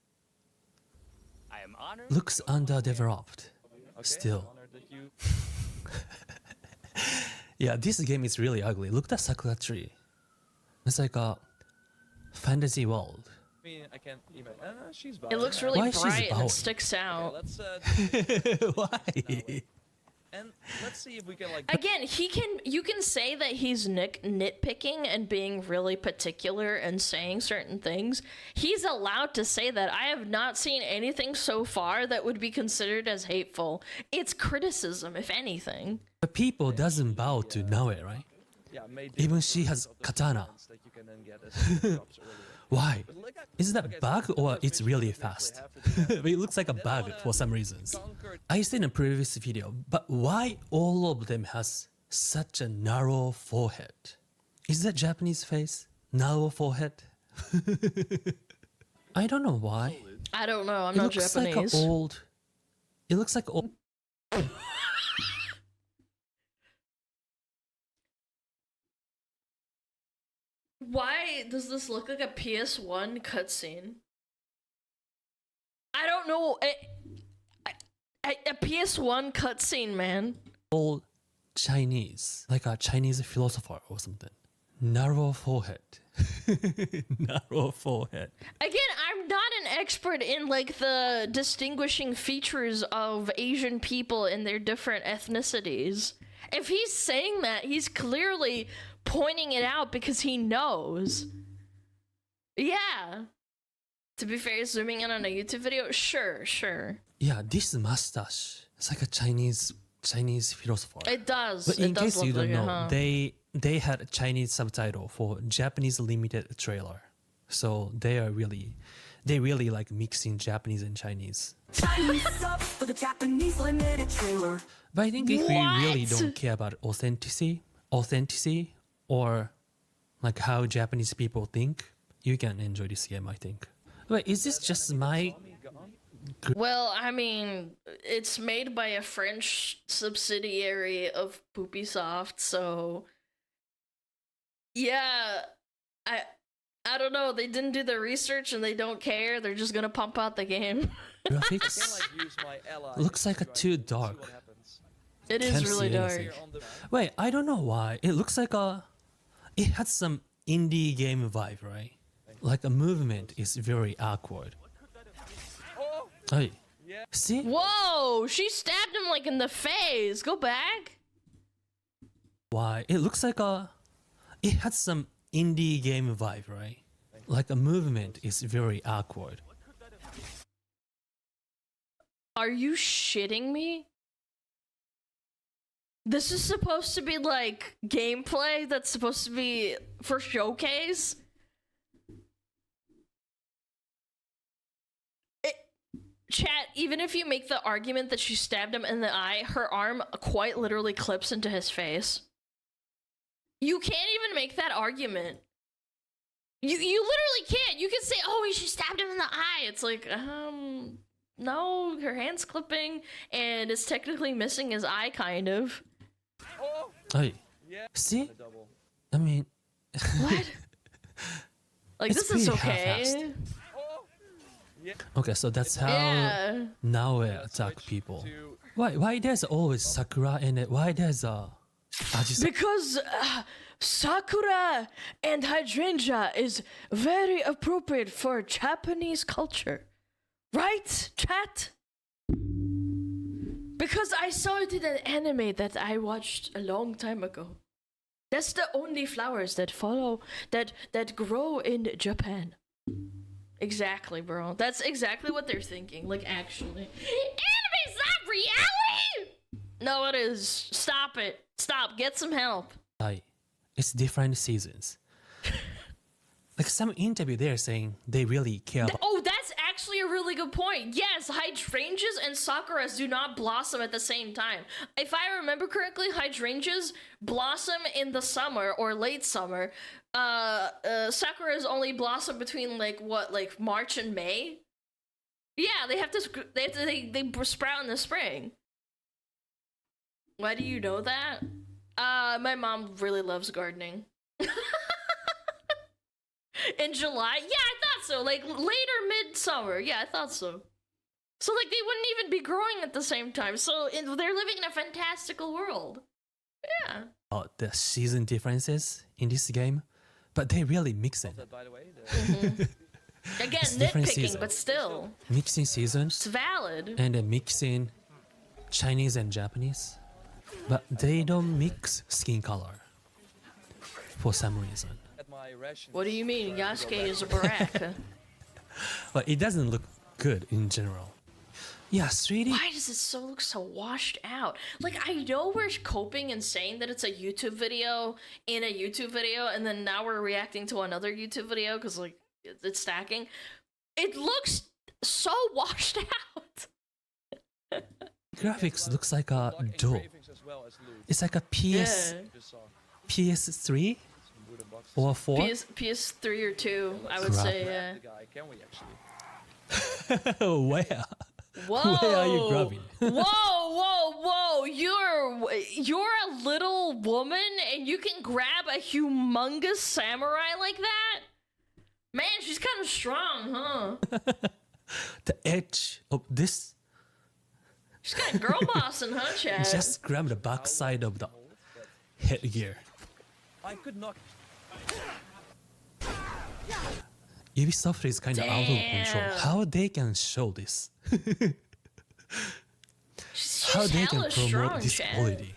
I am honored. Looks underdeveloped. Okay, Still. honored that you- Yeah, this game is really ugly. Look at that sakura tree. It's like a fantasy world. I mean, I can't even. She's It looks really Why she's bright and bowing? it sticks Okay, out. let's Why? and let's see if we can like. Again, you can say that he's nitpicking and being really particular and saying certain things. He's allowed to say that. I have not seen anything so far that would be considered as hateful. It's criticism, if anything. But people doesn't bow to Naoe, right? Yeah, made Even she has katana. that you can then get as drops earlier. Why? But look at- Is that okay, so bug the or first it's mission really you actually fast? have to do that. But it looks like a bug for some reasons. Conquer I seen a previous video, but why all of them has such a narrow forehead? Is that Japanese face? Narrow forehead? I don't know why. I don't know. I'm It not looks Japanese. like a old. It looks like old. Why does this look like a PS1 cutscene? I don't know. A PS1 cutscene, man. Old Chinese, like a Chinese philosopher or something. Narrow forehead. Narrow forehead. Again, I'm not an expert in like the distinguishing features of Asian people and their different ethnicities. If he's saying that, he's clearly pointing it out because he knows. Yeah. To be fair, zooming in on a YouTube video, sure. Yeah, this mustache. It's like a Chinese philosopher. It does. But it in does case look you don't like know, they had a Chinese subtitle for Japanese limited trailer. So they really like mixing Japanese and Chinese. For the Japanese limited trailer. But I think if we really What? don't care about authenticity or like how Japanese people think, you can enjoy this game, I think. Wait, is this just my... Well, I mean, it's made by a French subsidiary of Poopysoft, so yeah, I don't know. They didn't do their research and they don't care. They're just gonna pump out the game. graphics? like use my ally Looks like a to too see dark. what happens. It is Can't really see dark. anything. Here on the Wait, I don't know why. It looks like it has some indie game vibe, right? Like a movement is very awkward. Hey, see? Whoa! She stabbed him like in the face. Go back. Why? It looks like it has some indie game vibe, right? Like a movement is very awkward. Are you shitting me? This is supposed to be like gameplay that's supposed to be for showcase? Chat, even if you make the argument that she stabbed him in the eye, her arm quite literally clips into his face. You can't even make that argument. You literally can't. You can say, oh, she stabbed him in the eye. It's like, no, her hand's clipping, and it's technically missing his eye, kind of. Hey, see? I mean, what? Like, it's this is pretty okay. half-assed. Okay, so that's how now attack people. Why there's always Sakura in it? Why there's Because Sakura and hydrangea is very appropriate for Japanese culture. Right, chat? Because I saw it in an anime that I watched a long time ago. That's the only flowers that grow in Japan. Exactly, bro. That's exactly what they're thinking. Like, actually. Anime's not reality! No, it is. Stop it. Stop. Get some help. It's different seasons. Like some interview they're saying they really care about. Oh, that's actually a really good point. Yes, hydrangeas and sakuras do not blossom at the same time. If I remember correctly, hydrangeas blossom in the summer or late summer. Sakuras only blossom between like March and May. Yeah, they sprout in the spring. Why do you know that? My mom really loves gardening. In July? Yeah, I thought so. Like, later midsummer. Yeah, I thought so. So, like, they wouldn't even be growing at the same time. So, they're living in a fantastical world. Yeah. The season differences in this game, but they really mix it. By the way, Again, nitpicking, but still. Mixing seasons. It's valid. And then mixing Chinese and Japanese. But they don't mix skin color. For some reason. What do you mean? Yasuke is a baraka. But it doesn't look good in general. Yeah, 3D. Why does it look so washed out? Like, I know we're coping and saying that it's a YouTube video in a YouTube video, and then now we're reacting to another YouTube video because, like, it's stacking. It looks so washed out. Graphics looks like a doll. It's like a PS3 or 4? PS3 or 2, I would say, yeah. Where? Whoa! Where are you grabbing? Whoa! You're a little woman and you can grab a humongous samurai like that? Man, she's kind of strong, huh? The edge of this. She's kind of girl bossing, huh, Chad? Just grab the back side of the headgear. I could not. Ubisoft is kind of out of control. How they can show this? How they can promote strong, this Chad. quality?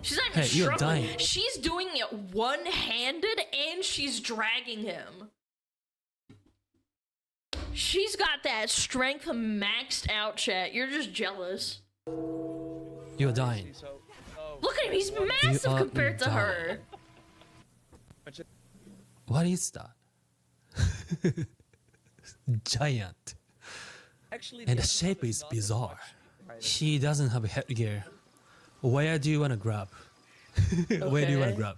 She's not even you're struggling. dying. She's doing it one-handed and she's dragging him. She's got that strength maxed out, chat. You're just jealous. You're dying. Look at him, he's massive compared to her. What is that? Giant. And the shape is bizarre. She doesn't have a headgear. Where do you want to grab? Where do you want to grab?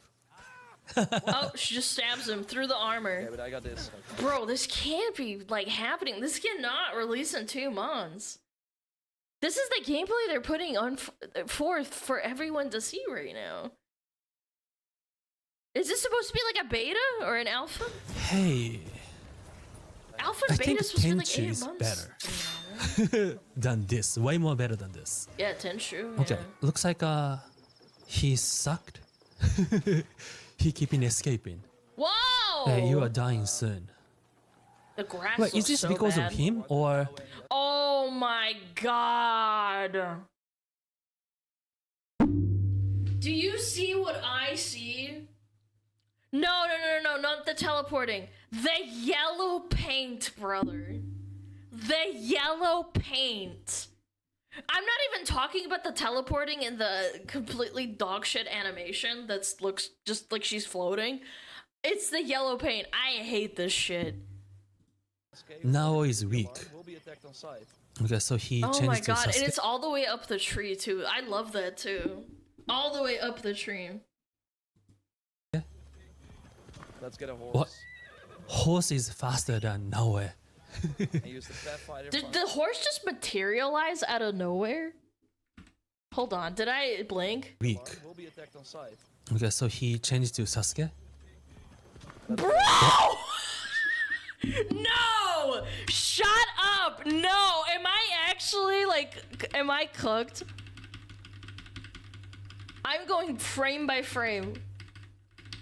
Oh, she just stabs him through the armor. Okay, but I got this. Bro, this can't be, like, happening. This cannot release in 2 months. This is the gameplay they're putting on forth for everyone to see right now. Is this supposed to be like a beta or an alpha? Hey. Alpha I and think beta is supposed to be like Tenchu 8 is months. better than this. Way more better than this. Yeah, Tenchu. Okay, Yeah. looks like he sucked. He keeping escaping. Whoa! Hey, you are dying soon. The grass Wait, is looks this so because bad. of him or? Oh my god. Do you see what I see? No, not the teleporting. The yellow paint, brother. The yellow paint. I'm not even talking about the teleporting and the completely dogshit animation that looks just like she's floating. It's the yellow paint. I hate this shit. Now is weak. Will be attacked on sight. Okay, so he changed Oh my to god, Sasuke. and it's all the way up the tree too. I love that too. All the way up the tree. Let's get a horse. What? horse is faster than nowhere. I use the Pathfinder. Did the horse just materialize out of nowhere? Hold on, did I blink? Weak. Will be attacked on sight. Okay, so he changed to Sasuke. Bro! No! Shut up! No! Am I actually, like, am I cooked? I'm going frame by frame.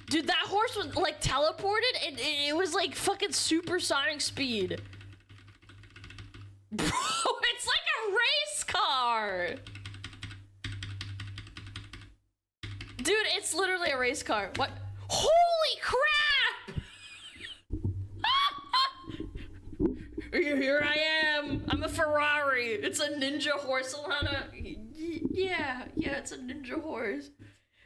Dude, that horse was, like, teleported and it was, like, fucking supersonic speed. Bro, it's like a race car! Dude, it's literally a race car. What? Holy crap! Here I am. I'm a Ferrari. It's a ninja horse, Alana. Yeah, it's a ninja horse.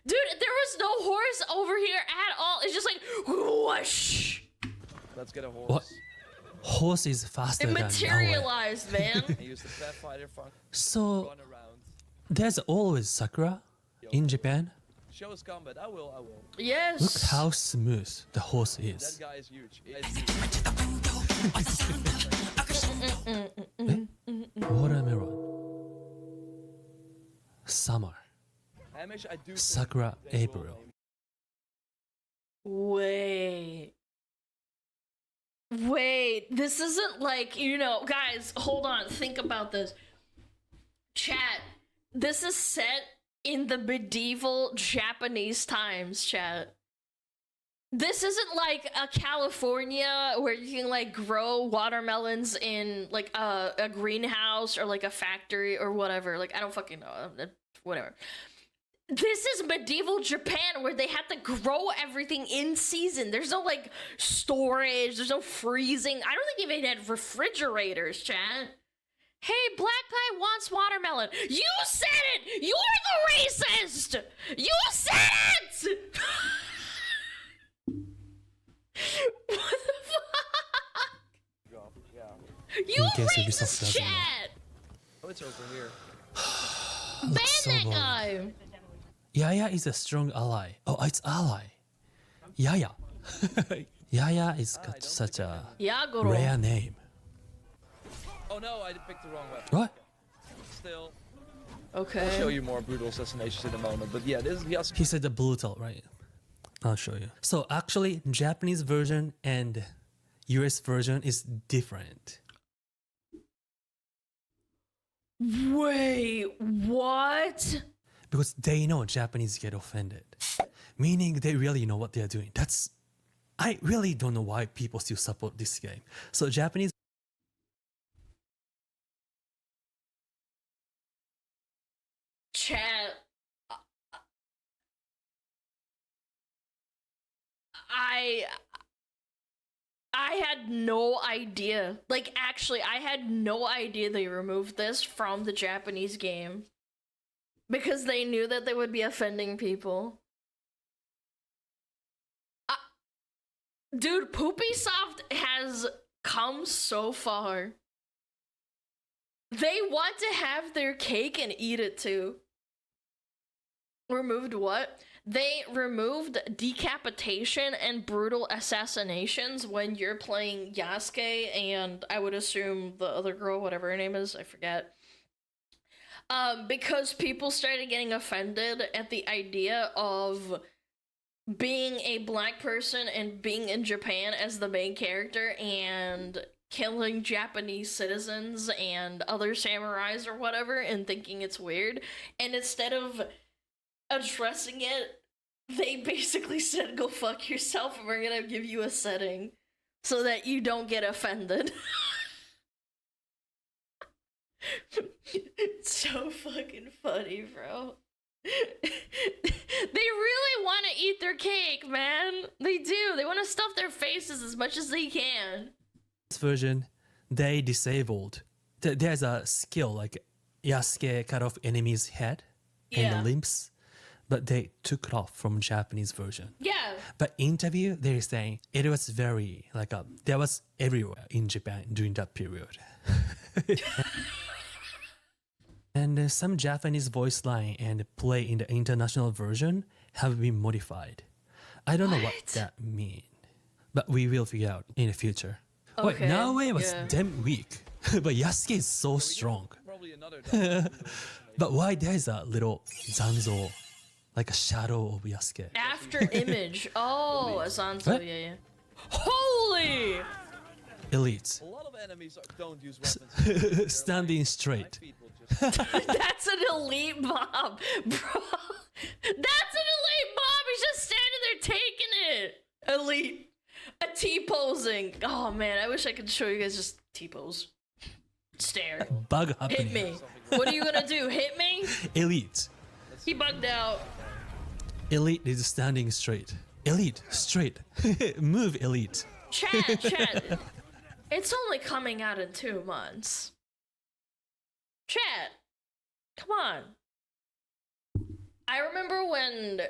Dude, there was no horse over here at all. It's just like whoosh. Let's get a horse. What? Horse is faster It than nowhere. materialized, man. I use the Pathfinder function. So Run around. there's always Sakura in Japan. Show us combat. I will. Yes. Look how smooth the horse That is. guy is huge. Watermelon. Summer. I do Sakura, April. Wait, this isn't like, you know, guys, hold on, think about this. Chat, this is set in the medieval Japanese times, chat. This isn't like a California where you can like grow watermelons in like a greenhouse or like a factory or whatever. Like, I don't fucking know, whatever. This is medieval Japan where they have to grow everything in season. There's no like storage, there's no freezing. I don't think even had refrigerators, chat. Hey, black guy wants watermelon. You said it! You're the racist! You said it! What the fuck? You racist, chat! Oh, it's over here. Ban so that boring. guy! Yaya is a strong ally. Oh, it's ally. Yaya. Yaya is got such a Yagoro. rare name. Oh no, I picked the wrong weapon. What? Still. Okay. I'll show you more brutal assassinations in a moment, but yeah, this is He said the brutal, right? I'll show you. So actually, Japanese version and US version is different. Wait, what? Because they know Japanese get offended. Meaning they really know what they're doing. I really don't know why people still support this game. So Japanese Chat. I had no idea. Like, actually, I had no idea they removed this from the Japanese game. Because they knew that they would be offending people. Dude, Poopysoft has come so far. They want to have their cake and eat it too. Removed what? They removed decapitation and brutal assassinations when you're playing Yasuke and I would assume the other girl, whatever her name is, I forget. Because people started getting offended at the idea of being a black person and being in Japan as the main character and killing Japanese citizens and other samurais or whatever and thinking it's weird. And instead of addressing it, they basically said, go fuck yourself and we're gonna give you a setting so that you don't get offended. It's so fucking funny, bro. They really want to eat their cake, man. They do. They want to stuff their faces as much as they can. This version, they disabled. There's a skill like Yasuke cut off enemy's head and the limbs, but they took it off from Japanese version. Yeah. But interview, they're saying it was very that was everywhere in Japan during that period. And some Japanese voice line and play in the international version have been modified. I don't know what that means. but we will figure out in the future. Wait, Okay, Naoe was yeah. damn weak, but Yasuke is so strong. Probably another. But why there's a little Zanzo, like a shadow of Yasuke? After image. Oh, Azanzo, What? yeah. Holy! Elite. A lot of enemies don't use weapons. Standing straight. That's an elite mob, bro. That's an elite mob. He's just standing there taking it. Elite. A T-posing. Oh man, I wish I could show you guys just T-pose. Stare. Bug happening. Hit me. What are you gonna do? Hit me? Elite. He bugged out. Elite is standing straight. Elite, straight. Move, Elite. Chat. It's only coming out in 2 months. Chat. Come on. I remember when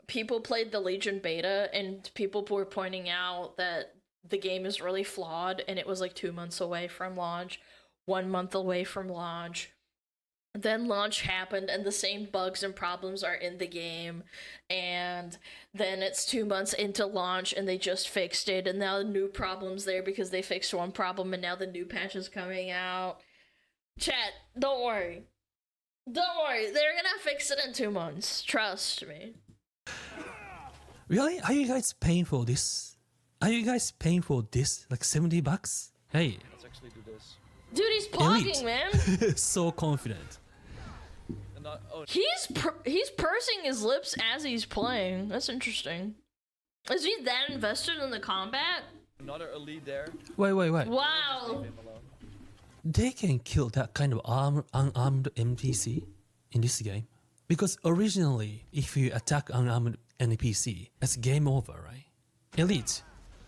people played the Legion beta and people were pointing out that the game is really flawed and it was like 2 months away from launch, 1 month away from launch. Then launch happened and the same bugs and problems are in the game, and then it's 2 months into launch and they just fixed it, and now the new problem's there because they fixed one problem and now the new patch is coming out. Chat, don't worry. Don't worry, they're gonna fix it in 2 months. Trust me. Really? Are you guys paying for this? Are you guys paying for this? Like $70? Hey. Let's actually do this. Dude, he's pogging, Elite. man. So confident. He's pursing his lips as he's playing. That's interesting. Is he that invested in the combat? Another elite there. Wait. Wow. They can kill that kind of unarmed NPC in this game. Because originally, if you attack unarmed NPC, that's game over, right? Elite.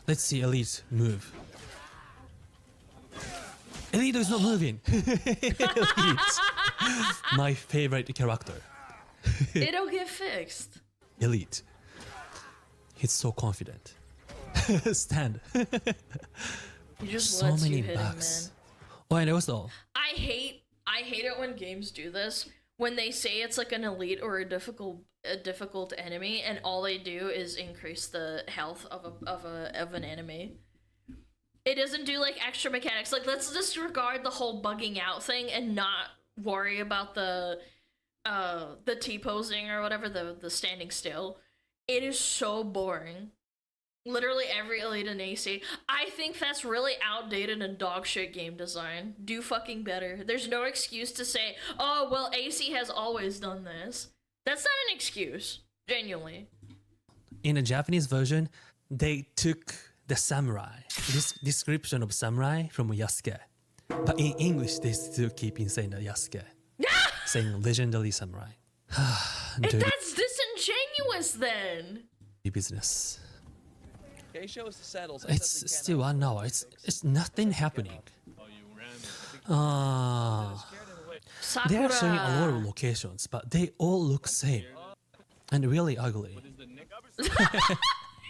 Let's see Elite move. Elite is not moving. Elite. My favorite character. It'll get fixed. Elite. He's so confident. Stand. He just So lets many you hit him, man. bugs. Oh, and also, I hate it when games do this. When they say it's like an elite or a difficult enemy, and all they do is increase the health of an enemy. It doesn't do like extra mechanics. Like, let's disregard the whole bugging out thing and not worry about the T-posing or whatever, the standing still. It is so boring. Literally every elite and AC. I think that's really outdated and dogshit game design. Do fucking better. There's no excuse to say, oh, well, AC has always done this. That's not an excuse. Genuinely. in the Japanese version, they took the samurai, this description of samurai from Yasuke. But in English, they still keep saying the Yasuke. Saying legendary samurai. And that's disingenuous then. Business. Okay, show us the saddles. It's still 1 hour. It's nothing happening. They are showing a lot of locations, but they all look same and really ugly.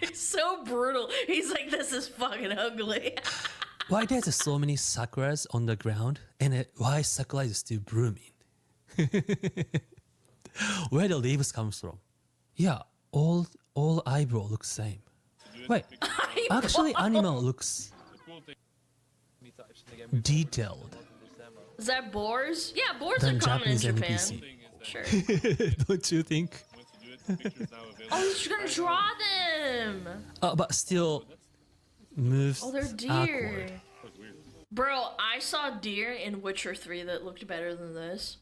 It's so brutal. He's like, this is fucking ugly. Why there's so many sakuras on the ground and why sakura is still blooming? Where the leaves comes from? Yeah, all eyebrow looks same. Wait, actually animal looks detailed. Is that boars? Yeah, boars Than are common in Japanese Japan. NPC. Sure. Don't you think? Oh, he's gonna draw them. But still moves Oh, they're deer. awkward. Bro, I saw deer in Witcher 3 that looked better than this.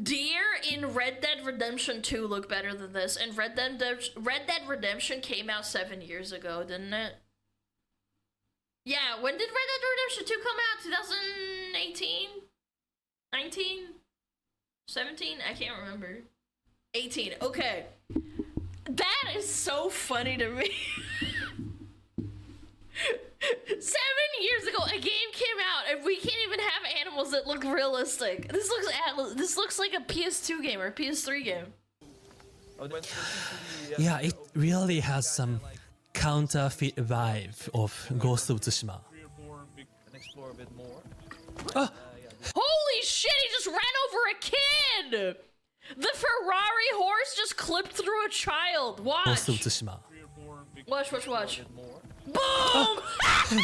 Deer in Red Dead Redemption 2 look better than this, and Red Dead Redemption came out 7 years ago, didn't it? Yeah, when did Red Dead Redemption 2 come out? 2018? 19? 17? I can't remember. 18, okay. That is so funny to me. 7 years ago, a game came out, and we can't even have animals that look realistic. This looks like a PS2 game or a PS3 game. Yeah, it really has some counterfeit vibe of Ghost of Tsushima. And explore a bit more. Holy shit, he just ran over a kid! The Ferrari horse just clipped through a child. Watch. Ghost of Tsushima. Watch. More. Boom! He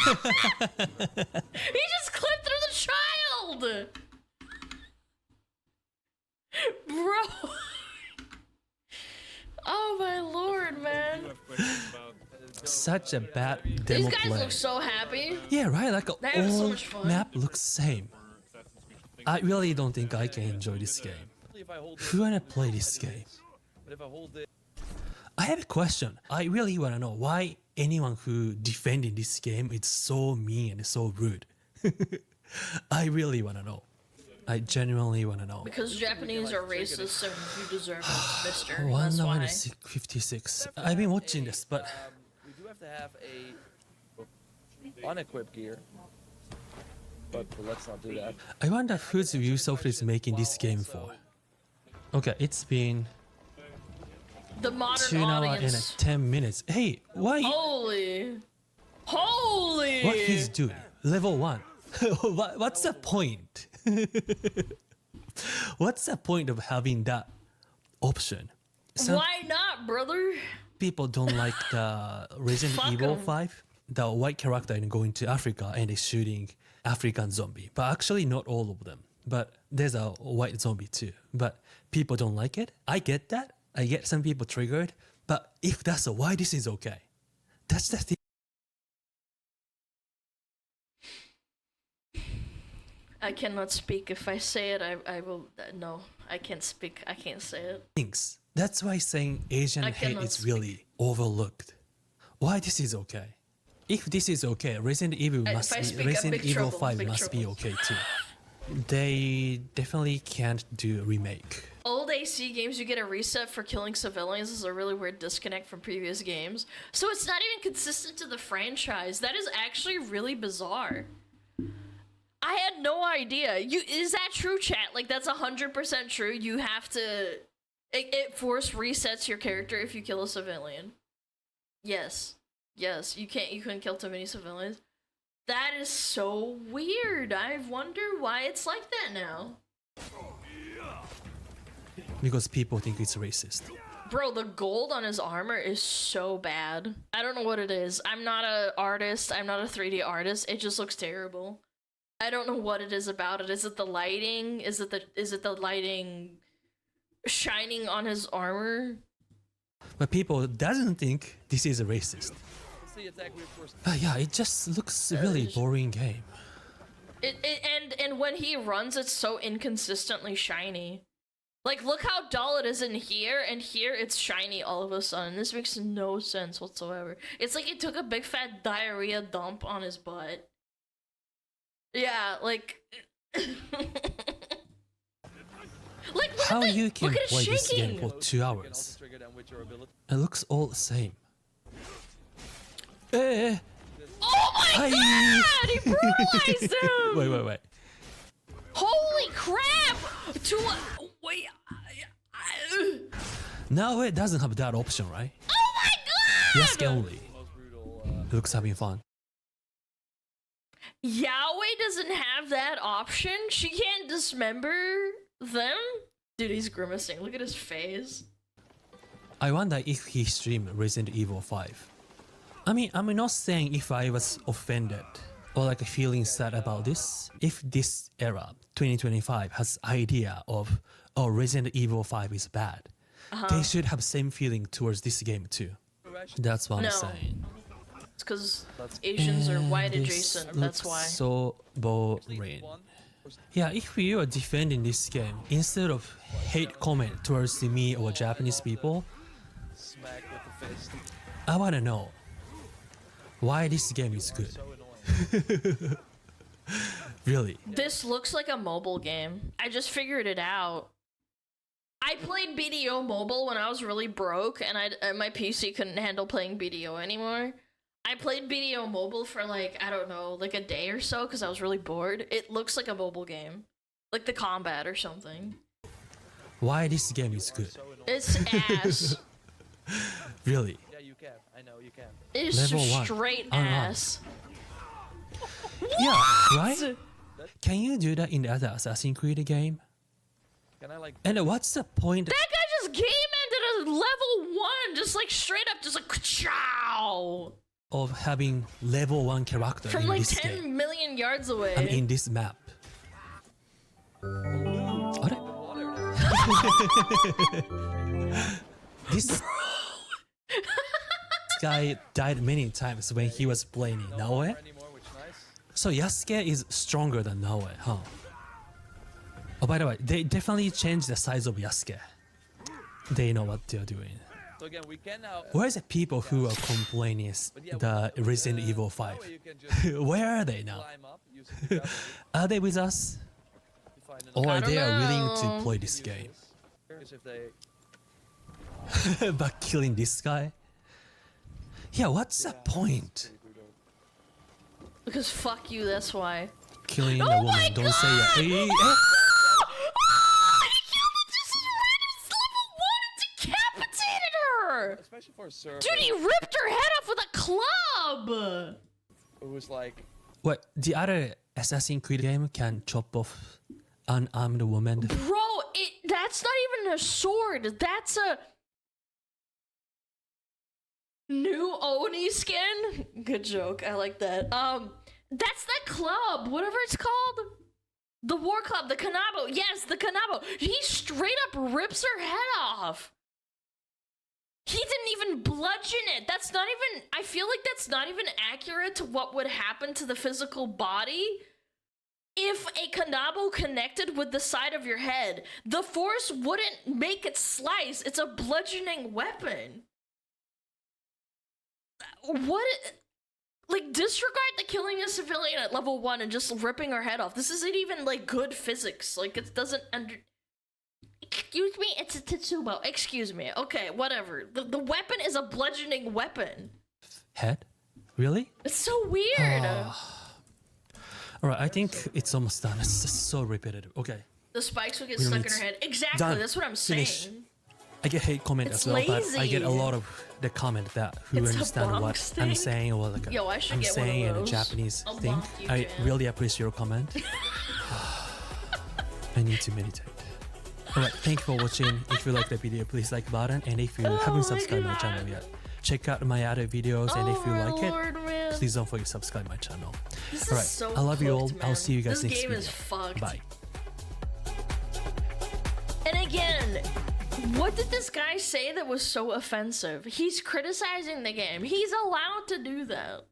just clipped through the child! Bro! Oh my lord, man. Such a bad These demo guys play. look so happy. Yeah, right? Like They have so all much fun. map looks same. I really don't think I can enjoy this game. If I hold Who wanna play this game? but if I hold it, I have a question. I really wanna know why anyone who defending this game is so mean and so rude. I really wanna know. I genuinely wanna know. Because Japanese are racist and you deserve it, mister. One That's why. 56. I've been watching this, but we do have to have a unequipped gear. But let's not do that. I wonder whose Ubisoft is making this game for. Okay, it's been The modern 2 hours audience. and 10 minutes. Hey, why? Holy! What he's doing? Level 1. What's the point? What's the point of having that option? Some Why not, brother? people don't like the Resident Fuck Evil 'em. 5, the white character and going to Africa and is shooting African zombie. But actually not all of them. But there's a white zombie too. But people don't like it. I get that. I get some people triggered. But if that's why this is okay. That's the thing. I cannot speak. If I say it, I will. No, I can't speak. I can't say it. Things. That's why saying Asian I hate cannot is speak. really overlooked. Why this is okay? If this is okay, Resident Evil If must I be, speak, I'm Resident big Evil trouble, 5 big must be trouble. okay too. They definitely can't do a remake. Old AC games, you get a reset for killing civilians. Is a really weird disconnect from previous games. So it's not even consistent to the franchise. That is actually really bizarre. I had no idea. Is that true, chat? Like that's 100% true. You have to. It force resets your character if you kill a civilian. Yes. You couldn't kill too many civilians. That is so weird. I wonder why it's like that now. Because people think it's racist. Bro, the gold on his armor is so bad. I don't know what it is. I'm not an artist. I'm not a 3D artist. It just looks terrible. I don't know what it is about it. Is it the lighting? Is it the lighting shining on his armor? But people doesn't think this is a racist. Let's see attack reinforcement. But yeah, it just looks a really boring game. And when he runs, it's so inconsistently shiny. Like, look how dull it is in here, and here it's shiny all of a sudden. This makes no sense whatsoever. It's like he took a big fat diarrhea dump on his butt. Yeah, like... Like, look How at you can look at it play this game shaking. for 2 You can also hours? trigger them with your ability. It looks all the same. Eh. Oh my Hi. god! He brutalized him! Wait. Holy crap! Wait. Now it doesn't have that option, right? Oh my god! Yes, only. Most brutal. Looks having fun. Yahweh doesn't have that option? She can't dismember them? Dude, he's grimacing. Look at his face. I wonder if he streamed Resident Evil 5. I mean, I'm not saying if I was offended or like feeling sad about this. If this era, 2025, has idea of, oh, Resident Evil 5 is bad, they should have same feeling towards this game too. That's what No. I'm saying. It's because Asians are white This adjacent, that's looks why. so boring. Yeah, if you are defending this game, instead of hate comment towards me or Japanese people, Smack with the fist. I wanna know why this game is good. So annoying. Really. This looks like a mobile game. I just figured it out. I played BDO mobile when I was really broke and my PC couldn't handle playing BDO anymore. I played BDO mobile for like, I don't know, like a day or so because I was really bored. It looks like a mobile game. Like the combat or something. Why this game is good. It's ass. Really. Yeah, you can. I know you can. It's Level just 1. straight Unlocked. ass. Yeah, right? Can you do that in the other Assassin's Creed game? Can I like? And what's the point That guy just came into the level 1, just like straight up, just like chow of having level 1 character from in like this 10 game? million yards away. I mean, in this map. The water there. This guy died many times when he was playing in Naoe. Anymore, which nice. So Yasuke is stronger than Naoe, huh? Oh, by the way, they definitely changed the size of Yasuke. They know what they're doing. So again, we can now. Where's the people who are complaining is the Resident Evil 5? You can just Where are they now? climb up using the gravity Are they with us? to find an Or I don't they are willing know. to play this game? Because if they But killing this guy? Yeah, what's the point? Because fuck you, that's why. Killing Oh a my woman, don't say God! it. Hey, hey. Oh, he killed it just right as level 1 and decapitated her! especially for a server Dude, he ripped her head off with a club! who was like, What, the other Assassin's Creed game can chop off unarmed woman? Bro, that's not even a sword. That's a new Oni skin. Good joke. I like that. That's that club, whatever it's called. The war club, the Kanabo. Yes, the Kanabo. He straight up rips her head off. He didn't even bludgeon it. That's not even, I feel like that's not even accurate to what would happen to the physical body. If a Kanabo connected with the side of your head, the force wouldn't make it slice. It's a bludgeoning weapon. What? Like, disregard the killing a civilian at level 1 and just ripping her head off. This isn't even, like, good physics. Like, it doesn't Excuse me, it's a Tetsubo. Excuse me. Okay, whatever. The weapon is a bludgeoning weapon. Head? Really? It's so weird. Alright, I think it's almost done. It's just so repetitive. Okay. The spikes would get We don't stuck need in her head. Exactly, Done. that's what I'm saying. Finish. I get hate comment It's as well, but I get a lazy. lot of the comment that who It's a understand what Bronx I'm thing. saying or like Yo, I should I'm get one of saying in a those. Japanese I'll thing. bonk you, I Jan. really appreciate your comment. I need to meditate. Alright, thank you for watching. If you like the video, please like button, and if you haven't subscribed my channel yet, check out my other videos, and if you my like Lord, it, man. please don't forget to subscribe my channel. This Alright, is so I love you all. cooked, I'll man. see you guys this next game video. is fucked. Bye. And again, what did this guy say that was so offensive? He's criticizing the game. He's allowed to do that.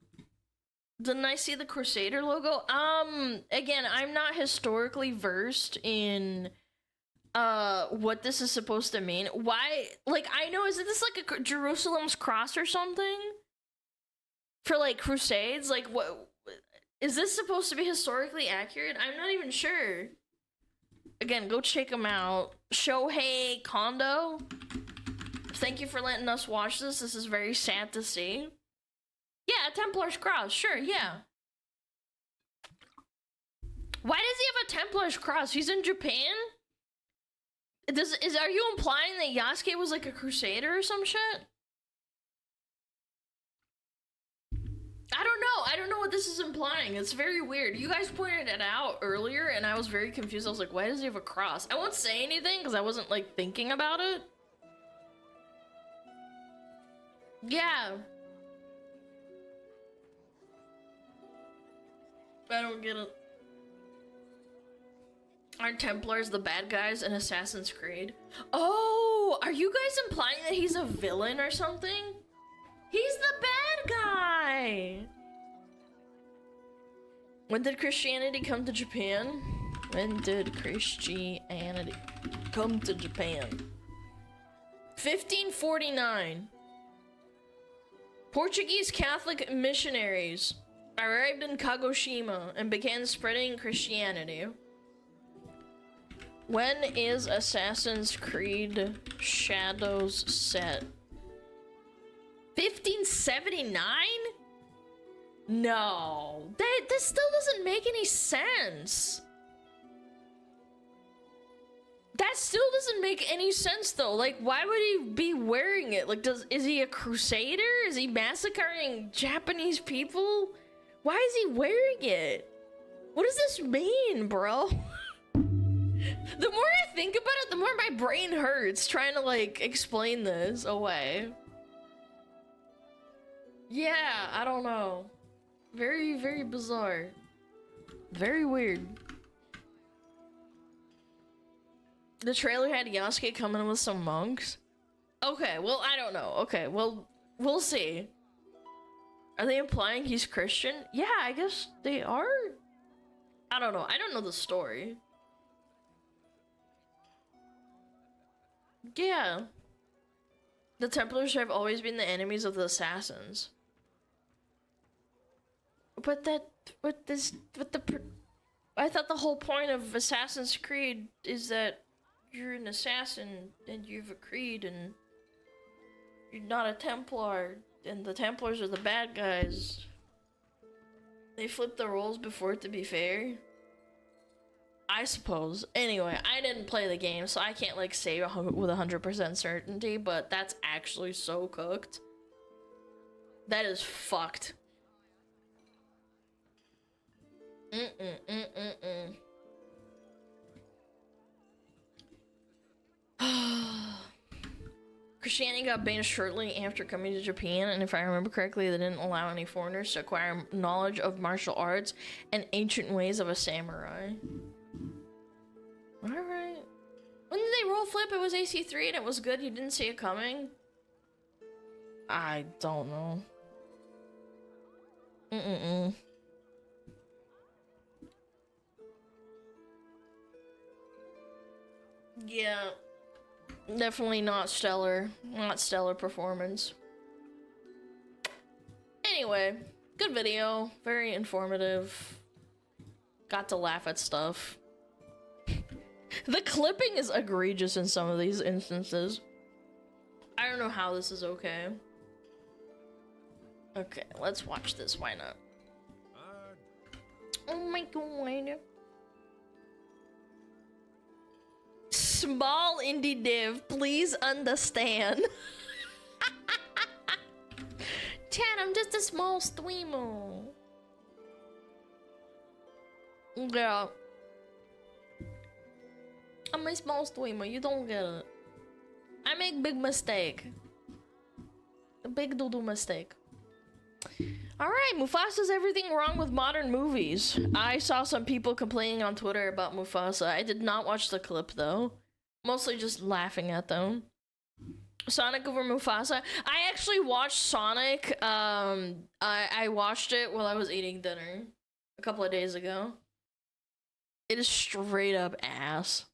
Didn't I see the Crusader logo? Again, I'm not historically versed in what this is supposed to mean. Why? Like, I know, is this like a Jerusalem's cross or something? For like crusades? Like, what? Is this supposed to be historically accurate? I'm not even sure. Again, go check him out. Shohei Kondo. Thank you for letting us watch this. This is very sad to see. Yeah, a Templar's cross. Sure, yeah. Why does he have a Templar's cross? He's in Japan? Are you implying that Yasuke was like a crusader or some shit? I don't know. I don't know what this is implying. It's very weird. You guys pointed it out earlier and I was very confused. I was like, why does he have a cross? I won't say anything because I wasn't like thinking about it. Yeah. I don't get it. Aren't Templars the bad guys in Assassin's Creed? Oh, are you guys implying that he's a villain or something? He's the bad guy! When did Christianity come to Japan? When did Christianity come to Japan? 1549. Portuguese Catholic missionaries arrived in Kagoshima and began spreading Christianity. When is Assassin's Creed Shadows set? 1579? No. This still doesn't make any sense. That still doesn't make any sense though. Like, why would he be wearing it? Like, is he a crusader? Is he massacring Japanese people? Why is he wearing it? What does this mean, bro? The more I think about it, the more my brain hurts trying to, like, explain this away. Yeah, I don't know. Very, very bizarre. Very weird. The trailer had Yasuke coming with some monks. Okay, well, I don't know. Okay, well, we'll see. Are they implying he's Christian? Yeah, I guess they are. I don't know. I don't know the story. Yeah. The Templars have always been the enemies of the Assassins. But I thought the whole point of Assassin's Creed is that you're an assassin and you have a creed and you're not a Templar and the Templars are the bad guys. They flip the roles before it to be fair. I suppose. Anyway, I didn't play the game, so I can't like say with 100% certainty, but that's actually so cooked. That is fucked. Christianity got banned shortly after coming to Japan, and if I remember correctly, they didn't allow any foreigners to acquire knowledge of martial arts and ancient ways of a samurai. Alright. When did they roll flip? It was AC3 and it was good. You didn't see it coming? I don't know. Yeah. Definitely not stellar. Not stellar performance. Anyway, good video. Very informative. Got to laugh at stuff. The clipping is egregious in some of these instances. I don't know how this is okay. Okay, let's watch this. Why not? Oh my god. Small indie dev, please understand. Chat, I'm just a small streamer. Yeah. I'm a small streamer, you don't get it. I make big mistake. A big doo-doo mistake. Alright, Mufasa's everything wrong with modern movies. I saw some people complaining on Twitter about Mufasa. I did not watch the clip though. Mostly just laughing at them. Sonic over Mufasa. I actually watched Sonic. I watched it while I was eating dinner a couple of days ago. It is straight up ass.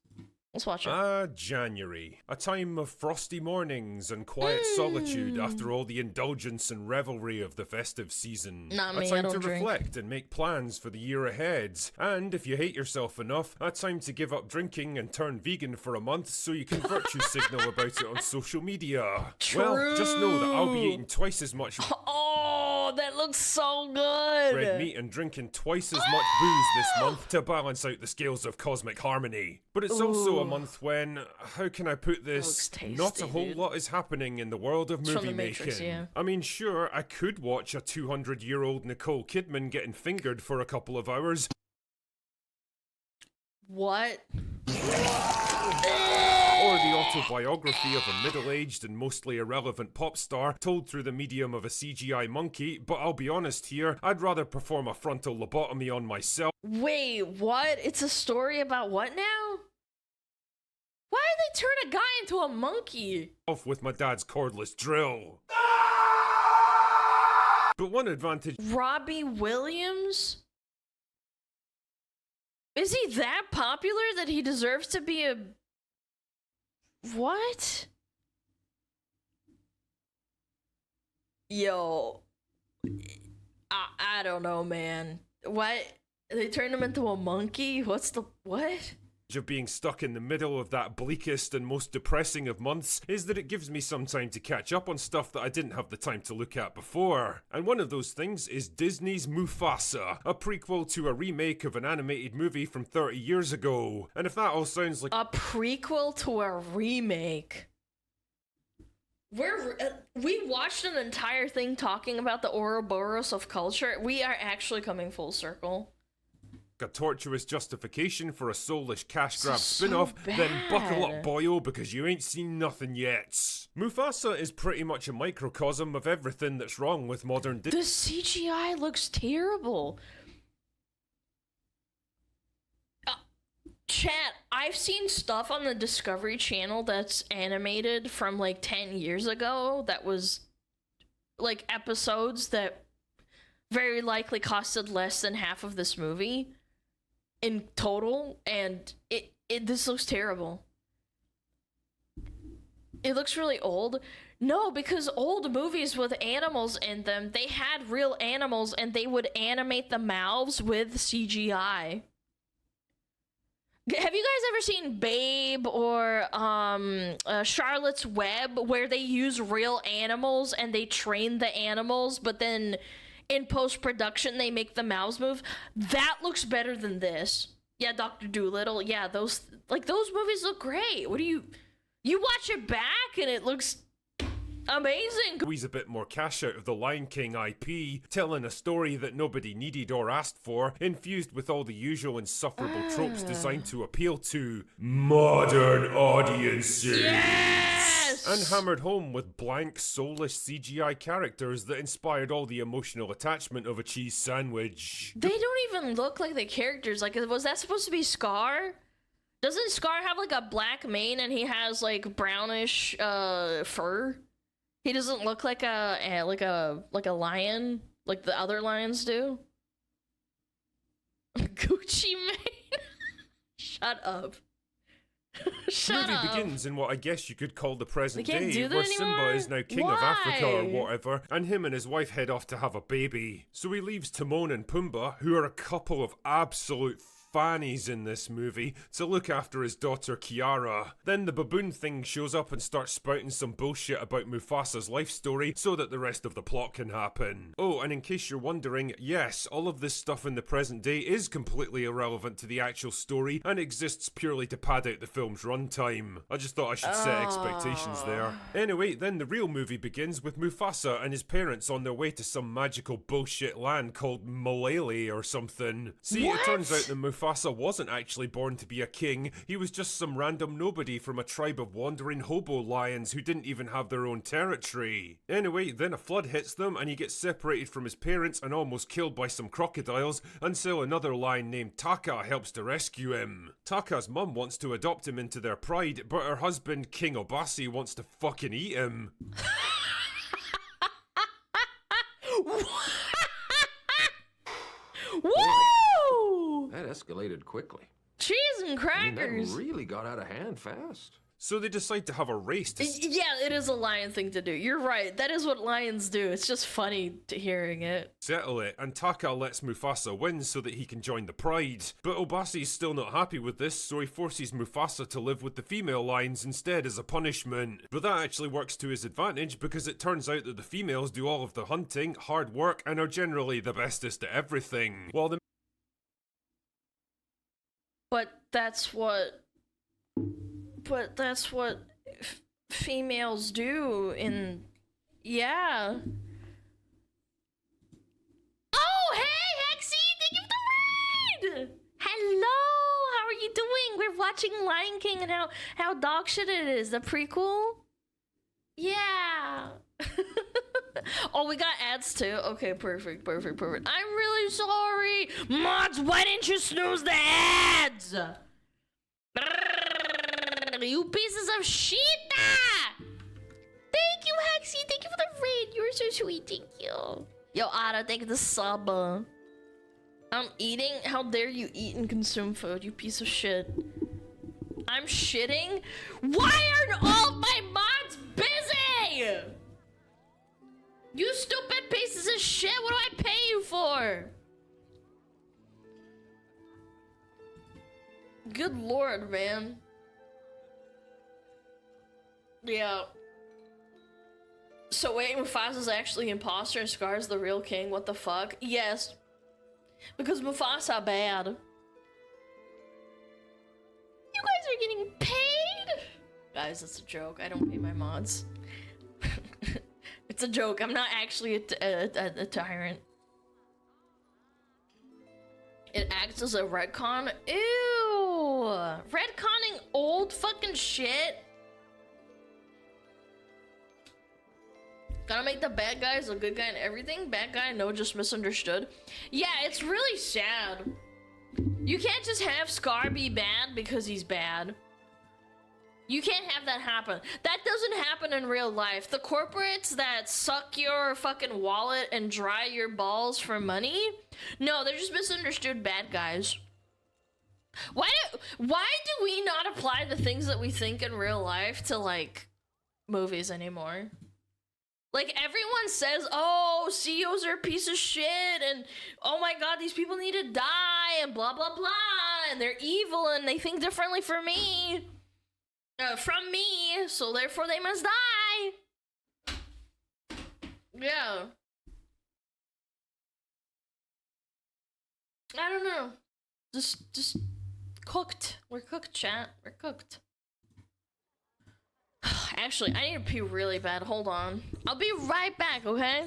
Let's watch it. January. A time of frosty mornings and quiet solitude after all the indulgence and revelry of the festive season. Not me, a time I don't to drink. reflect and make plans for the year ahead. And if you hate yourself enough, a time to give up drinking and turn vegan for a month so you can virtue signal about it on social media. True. Well, just know that I'll be eating twice as much Oh, that looks so good. red meat and drinking twice as much booze this month to balance out the scales of cosmic harmony. But it's also a month when, how can I put this, tasty, not a whole dude. lot is happening in the world of It's from movie The Matrix, making. yeah. I mean, sure, I could watch a 200-year-old Nicole Kidman getting fingered for a couple of hours. What? Or the autobiography of a middle-aged and mostly irrelevant pop star told through the medium of a CGI monkey, but I'll be honest here, I'd rather perform a frontal lobotomy on myself. Wait, what? It's a story about what now? Why did they turn a guy into a monkey? With my dad's cordless drill. But one advantage Robbie Williams? Is he that popular that he deserves to be a... What? Yo. I don't know, man. What? They turned him into a monkey? What's the... What? of being stuck in the middle of that bleakest and most depressing of months is that it gives me some time to catch up on stuff that I didn't have the time to look at before. And one of those things is Disney's Mufasa, a prequel to a remake of an animated movie from 30 years ago. And if that all sounds like a prequel to a remake. We watched an entire thing talking about the Ouroboros of culture. We are actually coming full circle. a tortuous justification for a soulless cash grab so spin-off, then buckle up bad. boyo because you ain't seen nothing yet. Mufasa is pretty much a microcosm of everything that's wrong with modern The CGI looks terrible. Chat, I've seen stuff on the Discovery Channel that's animated from like 10 years ago that was like episodes that very likely costed less than half of this movie in total, and this looks terrible. It looks really old. No, because old movies with animals in them, they had real animals and they would animate the mouths with CGI. Have you guys ever seen Babe or Charlotte's Web, where they use real animals and they train the animals, but then in post-production they make the mouths move? That looks better than this. Yeah, Dr. Dolittle. Yeah, those movies look great. What do you watch it back and it looks amazing. Squeeze a bit more cash out of the Lion King IP, telling a story that nobody needed or asked for, infused with all the usual insufferable tropes designed to appeal to modern audiences. Yes! And hammered home with blank, soulless CGI characters that inspired all the emotional attachment of a cheese sandwich. They don't even look like the characters. Like, was that supposed to be Scar? Doesn't Scar have like a black mane and he has like brownish fur? He doesn't look like a lion like the other lions do. Gucci Mane. Shut up. Shut Movie up. begins in what I guess you could call the present They can't day, do that where Simba anymore? is now king of Africa or Why? whatever, and him and his wife head off to have a baby. So he leaves Timon and Pumbaa, who are a couple of absolute fannies in this movie, to look after his daughter Kiara. Then the baboon thing shows up and starts spouting some bullshit about Mufasa's life story so that the rest of the plot can happen. Oh, and in case you're wondering, yes, all of this stuff in the present day is completely irrelevant to the actual story and exists purely to pad out the film's runtime. I just thought I should set expectations there. Anyway, then the real movie begins with Mufasa and his parents on their way to some magical bullshit land called Malele or something. See, What? it turns out that Mufasa wasn't actually born to be a king, he was just some random nobody from a tribe of wandering hobo lions who didn't even have their own territory. Anyway, then a flood hits them and he gets separated from his parents and almost killed by some crocodiles until another lion named Taka helps to rescue him. Taka's mum wants to adopt him into their pride, but her husband King Obasi wants to fucking eat him. Woo! That escalated quickly. Cheese and I mean, that crackers. really got out of hand fast. So they decide to have a race to Yeah, it is a lion thing to do. You're right. That is what lions do. It's just funny to hearing it. settle it, and Taka lets Mufasa win so that he can join the pride. But Obasi's still not happy with this, so he forces Mufasa to live with the female lions instead as a punishment. But that actually works to his advantage because it turns out that the females do all of the hunting, hard work, and are generally the bestest at everything, while the But that's what females do in, yeah. Oh, hey, Hexy, thank you for the raid! Hello, how are you doing? We're watching Lion King and how dog shit it is, the prequel? Yeah. Oh, we got ads too? Okay, perfect. I'm really sorry. Mods, why didn't you snooze the ads? You pieces of shit! Thank you, Hexy. Thank you for the raid. You're so sweet. Thank you. Yo, Ada, thank you for the sub. I'm eating? How dare you eat and consume food, you piece of shit. I'm shitting? Why aren't all my mods busy? You stupid pieces of shit, what do I pay you for? Good lord, man. Yeah. So wait, Mufasa's actually imposter and Scar's the real king? What the fuck? Yes. Because Mufasa bad. You guys are getting paid? Guys, that's a joke. I don't pay my mods. It's a joke. I'm not actually a tyrant. It acts as a retcon. Ew! Retconning old fucking shit. Gotta make the bad guys a good guy and everything. Bad guy, no, just misunderstood. Yeah, it's really sad. You can't just have Scar be bad because he's bad. You can't have that happen. That doesn't happen in real life. The corporates that suck your fucking wallet and dry your balls for money, no, they're just misunderstood bad guys. Why do we not apply the things that we think in real life to, like, movies anymore? Like, everyone says, oh, CEOs are a piece of shit, and oh my god, these people need to die, and blah, blah, blah, and they're evil, and they think differently from me, so therefore they must die. Yeah. I don't know. Just cooked. We're cooked, chat. We're cooked. Actually, I need to pee really bad. Hold on. I'll be right back, okay?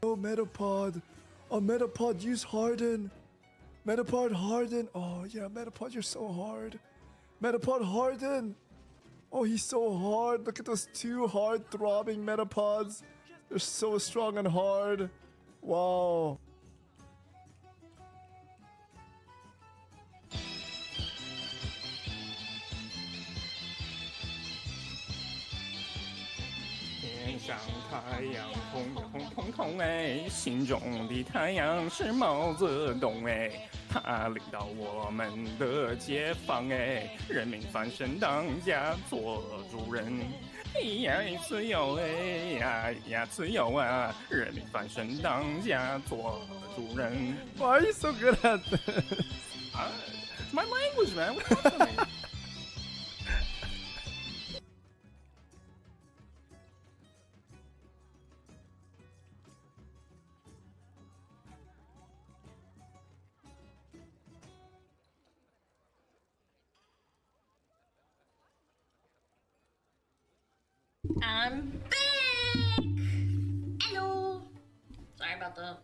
Oh, Metapod. Oh, Metapod, use Harden. Metapod, Harden. Oh, yeah, Metapod, you're so hard. Metapod, Harden. Oh, he's so hard. Look at those two hard throbbing Metapods. They're so strong and hard. Wow. Why are you so good at this? It's my language, man. What's up with me? I'm back! Hello! Sorry about that.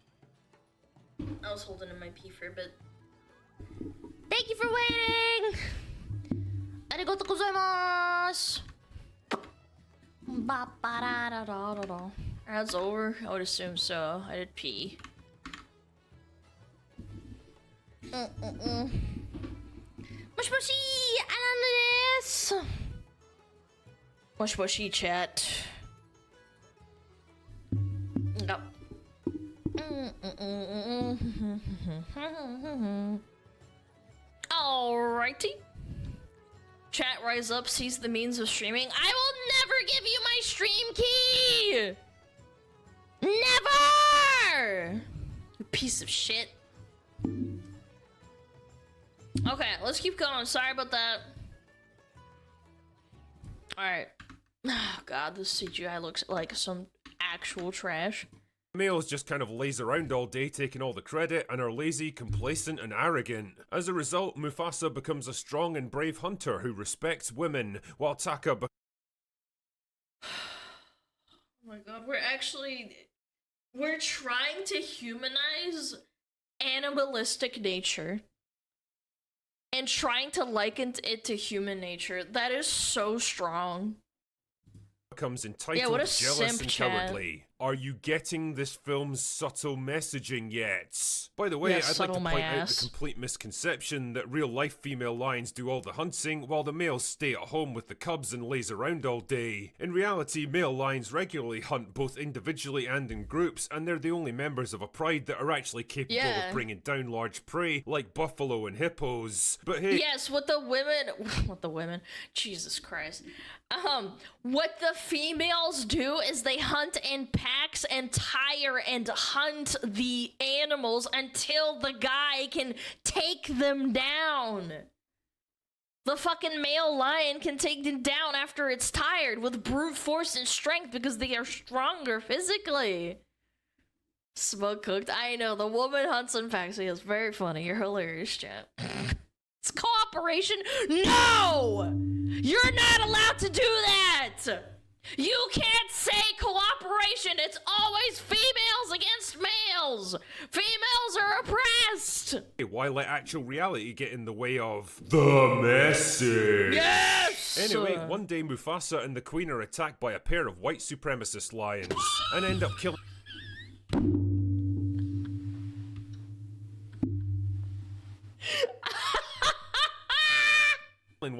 I was holding in my pee for a bit. Thank you for waiting! Arigatou gozaimasu! Ba-ba-da-da-da-da-da. That's over? I would assume so. I did pee. Moshi moshi! Alana desu! Moshi moshi, chat. Go. Alrighty. Chat, rise up, seize the means of streaming. I will never give you my stream key! Never! You piece of shit. Okay, let's keep going. Sorry about that. Alright. Oh god, this CGI looks like some actual trash. Males just kind of laze around all day taking all the credit and are lazy, complacent and arrogant. As a result, Mufasa becomes a strong and brave hunter who respects women, while Taka Oh my god, we're trying to humanize animalistic nature. And trying to liken it to human nature. That is so strong. becomes entitled, jealous and cowardly. Are you getting this film's subtle messaging yet? By the way, Yes, I'd like to subtle my point out ass. the complete misconception that real-life female lions do all the hunting while the males stay at home with the cubs and laze around all day. In reality, male lions regularly hunt both individually and in groups, and they're the only members of a pride that are actually capable of bringing down large prey like buffalo and hippos. But hey, Yes, what the women, Jesus Christ. What the females do is they hunt in packs and tire and hunt the animals until the guy can take them down. The fucking male lion can take them down after it's tired with brute force and strength because they are stronger physically. Smug cooked. I know, the woman hunts in packs. He is very funny. You're hilarious, chat. It's cooperation? No! You're not allowed to do that! You can't say cooperation! It's always females against males! Females are oppressed! why let actual reality get in the way of the message? Yes! Anyway, one day Mufasa and the Queen are attacked by a pair of white supremacist lions and end up killing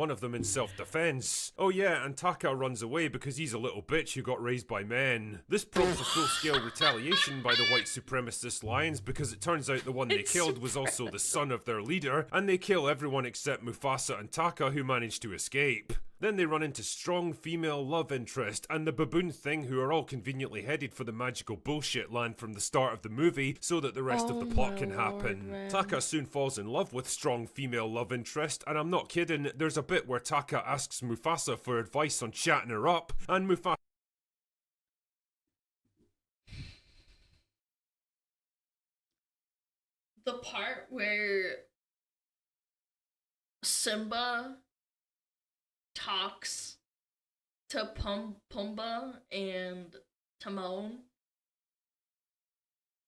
one of them in self-defense. Oh yeah, and Taka runs away because he's a little bitch who got raised by men. This prompts a full-scale retaliation by the white supremacist lions because it turns out the one they killed was also the son of their leader, and they kill everyone except Mufasa and Taka who manage to escape. Then they run into strong female love interest and the baboon thing who are all conveniently headed for the magical bullshit land from the start of the movie so that the rest of the plot can happen. Taka soon falls in love with strong female love interest, and I'm not kidding, there's a bit where Taka asks Mufasa for advice on chatting her up, and Mufasa the part where Simba talks to Pumbaa and Timon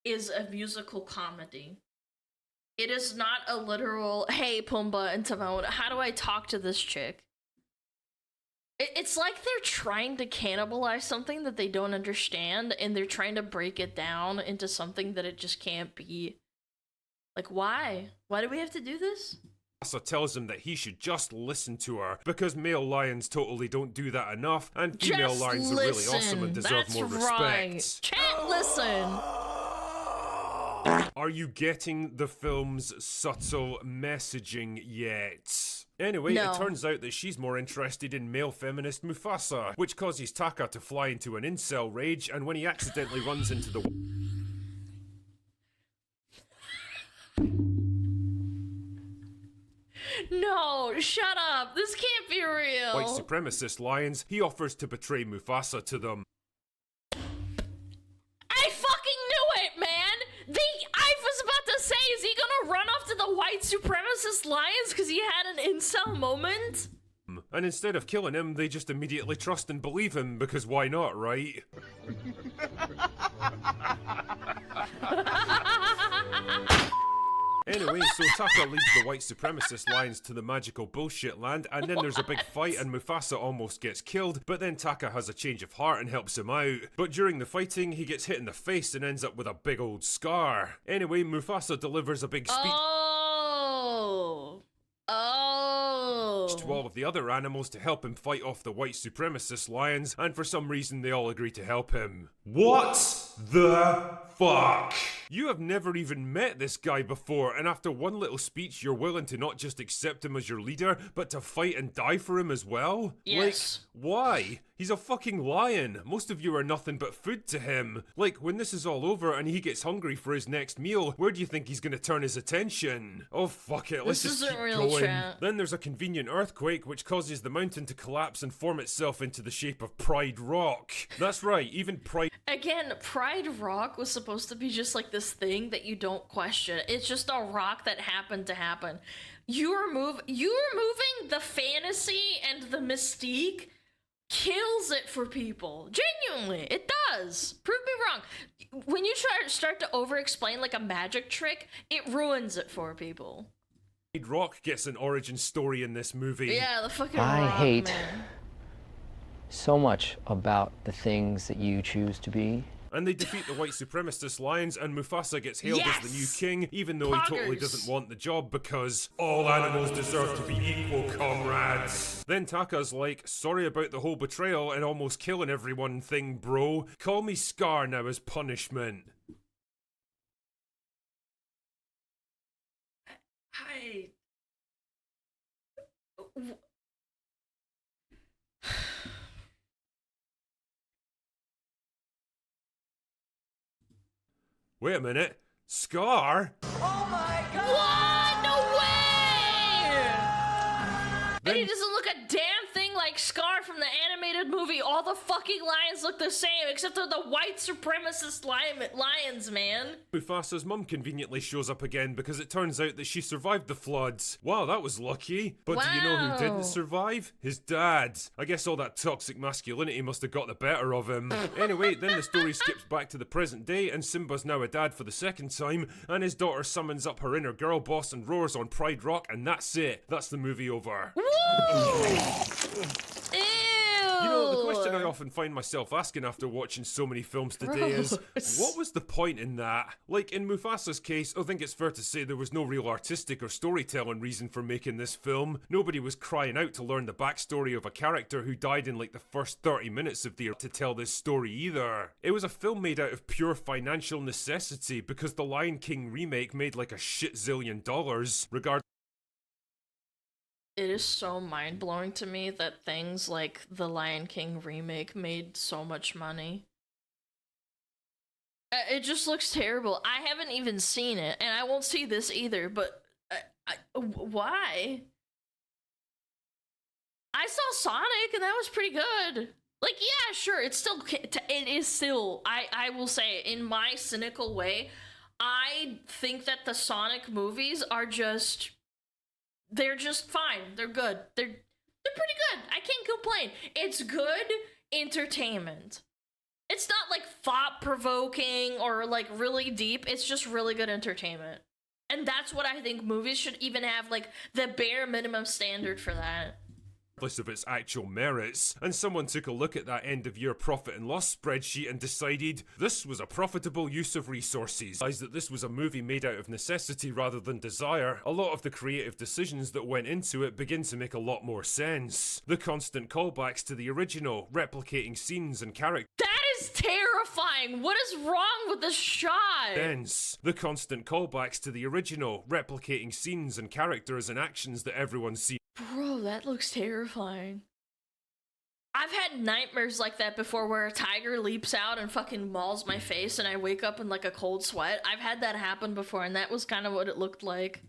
is a musical comedy. It is not a literal, hey Pumbaa and Timon, how do I talk to this chick? It's like they're trying to cannibalize something that they don't understand, and they're trying to break it down into something that it just can't be. Like, why? Why do we have to do this? tells him that he should just listen to her because male lions totally don't do that enough, and female Just lions are really awesome and deserve That's more right. respect. Chat, listen. Are you getting the film's subtle messaging yet? Anyway, No. it turns out that she's more interested in male feminist Mufasa, which causes Taka to fly into an incel rage, and when he accidentally runs into the No, shut up. This can't be real. white supremacist lions, he offers to betray Mufasa to them. I fucking knew it, man! I was about to say, is he gonna run off to the white supremacist lions because he had an incel moment? And instead of killing him, they just immediately trust and believe him, because why not, right? Anyway, so Taka leads the white supremacist lions to the magical bullshit land, and then there's a big fight and Mufasa almost gets killed, but then Taka has a change of heart and helps him out. But during the fighting, he gets hit in the face and ends up with a big old scar. Anyway, Mufasa delivers a big speech to all of the other animals to help him fight off the white supremacist lions, and for some reason they all agree to help him. What the fuck? You have never even met this guy before, and after one little speech you're willing to not just accept him as your leader, but to fight and die for him as well? Yes. Like, why? He's a fucking lion. Most of you are nothing but food to him. Like, when this is all over and he gets hungry for his next meal, where do you think he's gonna turn his attention? Oh fuck it, let's This just isn't keep real, going. chat. Then there's a convenient earthquake which causes the mountain to collapse and form itself into the shape of Pride Rock. That's right, even Pride Again, Pride Rock was supposed to be just like this thing that you don't question. It's just a rock that happened to happen. You removing the fantasy and the mystique kills it for people. Genuinely, it does. Prove me wrong. When you start to over-explain like a magic trick, it ruins it for people. Rock gets an origin story in this movie. Yeah, the fucking I rock, hate man. so much about the things that you choose to be. and they defeat the white supremacist lions, and Mufasa gets hailed as the new king, even though he totally doesn't want the job because all animals deserve to be equal, comrades. Then Taka's like, sorry about the whole betrayal and almost killing everyone thing, bro. Call me Scar now as punishment. I... Wait a minute. Scar? Oh my god! What? No way! And he doesn't look a damn thing like Scar from the animated movie. All the fucking lions look the same, except they're the white supremacist lions, man. Mufasa's mum conveniently shows up again because it turns out that she survived the floods. Wow, that was lucky. But do you know who didn't survive? His dad. I guess all that toxic masculinity must have got the better of him. Anyway, then the story skips back to the present day, and Simba's now a dad for the second time, and his daughter summons up her inner girl boss and roars on Pride Rock, and that's it. That's the movie over. Woo! You know, the question I often find myself asking after watching so many films today is, what was the point in that? Like, in Mufasa's case, I think it's fair to say there was no real artistic or storytelling reason for making this film. Nobody was crying out to learn the backstory of a character who died in like the first 30 minutes of the to tell this story either. It was a film made out of pure financial necessity because the Lion King remake made like a shit zillion dollars, regardless. It is so mind-blowing to me that things like the Lion King remake made so much money. It just looks terrible. I haven't even seen it, and I won't see this either, but why? I saw Sonic, and that was pretty good. Like, yeah, sure, it is still, I will say, in my cynical way, I think that the Sonic movies are just... They're just fine. They're good. They're pretty good. I can't complain. It's good entertainment. It's not like thought-provoking or like really deep. It's just really good entertainment. And that's what I think movies should even have, like the bare minimum standard for that. Of its actual merits, and someone took a look at that end-of-year profit and loss spreadsheet and decided this was a profitable use of resources. Realized that this was a movie made out of necessity rather than desire. A lot of the creative decisions that went into it begin to make a lot more sense. The constant callbacks to the original, replicating scenes and characters. That is terrifying! What is wrong with this shot? The constant callbacks to the original, replicating scenes and characters and actions that everyone sees. Bro, that looks terrifying. I've had nightmares like that before where a tiger leaps out and fucking mauls my face and I wake up in like a cold sweat. I've had that happen before and that was kind of what it looked like.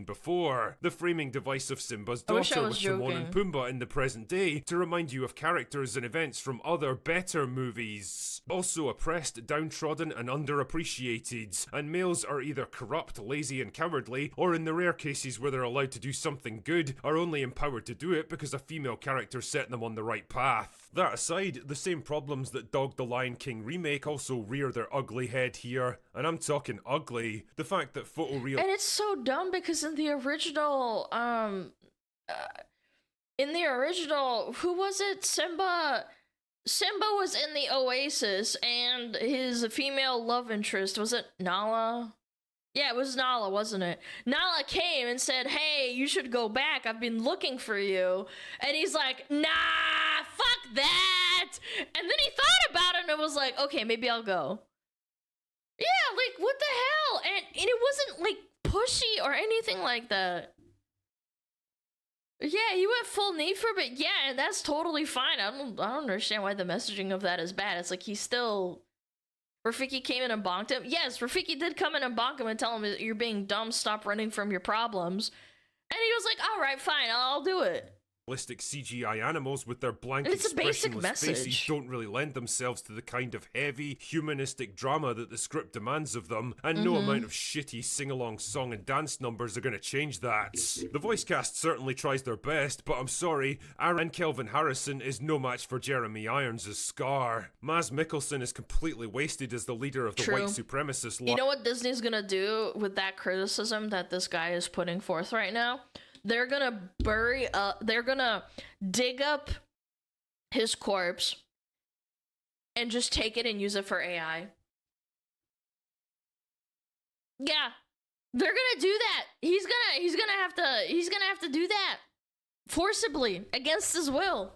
Before. The framing device of Simba's daughter was Timon and Pumbaa in the present day to remind you of characters and events from other better movies. Also oppressed, downtrodden and underappreciated. And males are either corrupt, lazy and cowardly, or in the rare cases where they're allowed to do something good, are only empowered to do it because a female character set them on the right path. That aside, the same problems that dogged the Lion King remake also rear their ugly head here. And I'm talking ugly. The fact that photoreal— And it's so dumb because in the original, who was it? Simba was in the Oasis and his female love interest, was it Nala? Yeah, it was Nala, wasn't it? Nala came and said, hey, you should go back. I've been looking for you. And he's like, nah, fuck that. And then he thought about it and was like, okay, maybe I'll go. Yeah, like, what the hell? And it wasn't, like, pushy or anything like that. Yeah, he went full Nefer, but yeah, and that's totally fine. I don't understand why the messaging of that is bad. It's like he's still... Rafiki came in and bonked him. Yes, Rafiki did come in and bonk him and tell him, you're being dumb, stop running from your problems. And he was like, all right, fine, I'll do it. Realistic CGI animals with their blank it's a basic expressionless faces don't really lend themselves to the kind of heavy, humanistic drama that the script demands of them, and no amount of shitty sing-along song and dance numbers are going to change that. The voice cast certainly tries their best, but I'm sorry, Aaron Kelvin Harrison is no match for Jeremy Irons as Scar. Maz Mikkelsen is completely wasted as the leader of the white supremacist You know what Disney's gonna do with that criticism that this guy is putting forth right now? They're gonna they're gonna dig up his corpse, and just take it and use it for AI. Yeah, they're gonna do that. He's gonna have to do that forcibly against his will.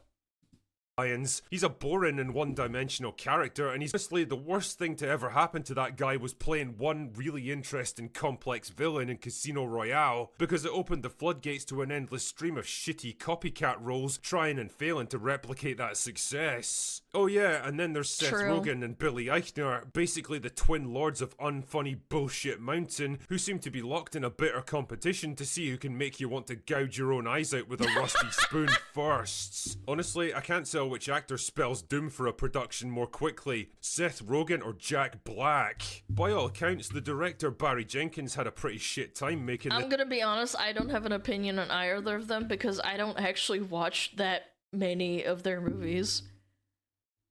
He's a boring and one-dimensional character, and he's honestly the worst thing to ever happen to that guy was playing one really interesting, complex villain in Casino Royale, because it opened the floodgates to an endless stream of shitty copycat roles trying and failing to replicate that success. Oh yeah, and then there's Seth Rogen and Billy Eichner, basically the twin lords of unfunny bullshit mountain, who seem to be locked in a bitter competition to see who can make you want to gouge your own eyes out with a rusty spoon first. Honestly, I can't tell which actor spells doom for a production more quickly, Seth Rogen or Jack Black. By all accounts, the director Barry Jenkins had a pretty shit time making I'm gonna be honest, I don't have an opinion on either of them because I don't actually watch that many of their movies.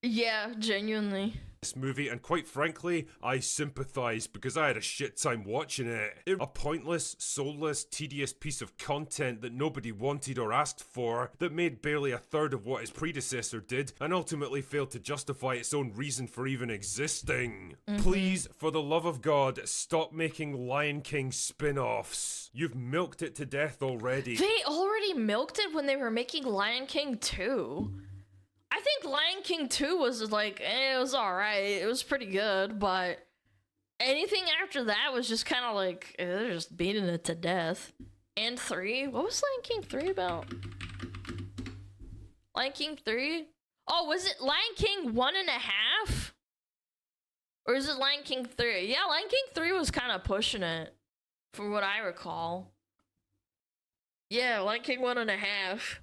Yeah, genuinely. This movie, and quite frankly, I sympathise because I had a shit time watching it. A pointless, soulless, tedious piece of content that nobody wanted or asked for, that made barely a third of what his predecessor did, and ultimately failed to justify its own reason for even existing. Please, for the love of God, stop making Lion King spin-offs. You've milked it to death already. They already milked it when they were making Lion King 2. I think Lion King 2 was like, it was alright, it was pretty good, but anything after that was just kind of like, they're just beating it to death. And 3? What was Lion King 3 about? Lion King 3? Oh, was it Lion King 1.5? Or is it Lion King 3? Yeah, Lion King 3 was kind of pushing it, from what I recall. Yeah, Lion King 1.5.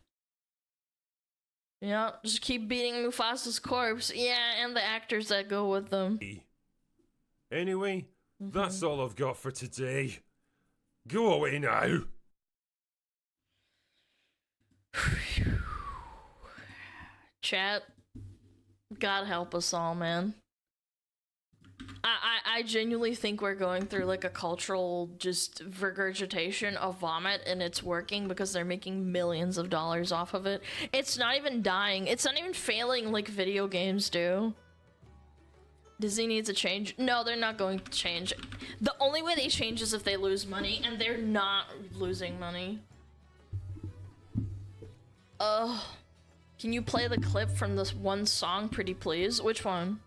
Yeah, just keep beating Mufasa's corpse. Yeah, and the actors that go with them. Anyway, that's all I've got for today. Go away now. Chat, God help us all, man. I genuinely think we're going through like a cultural just regurgitation of vomit, and it's working because they're making millions of dollars off of it. It's not even dying. It's not even failing like video games do. Disney needs a change. No, they're not going to change. The only way they change is if they lose money, and they're not losing money. Can you play the clip from this one song, pretty please? Which one?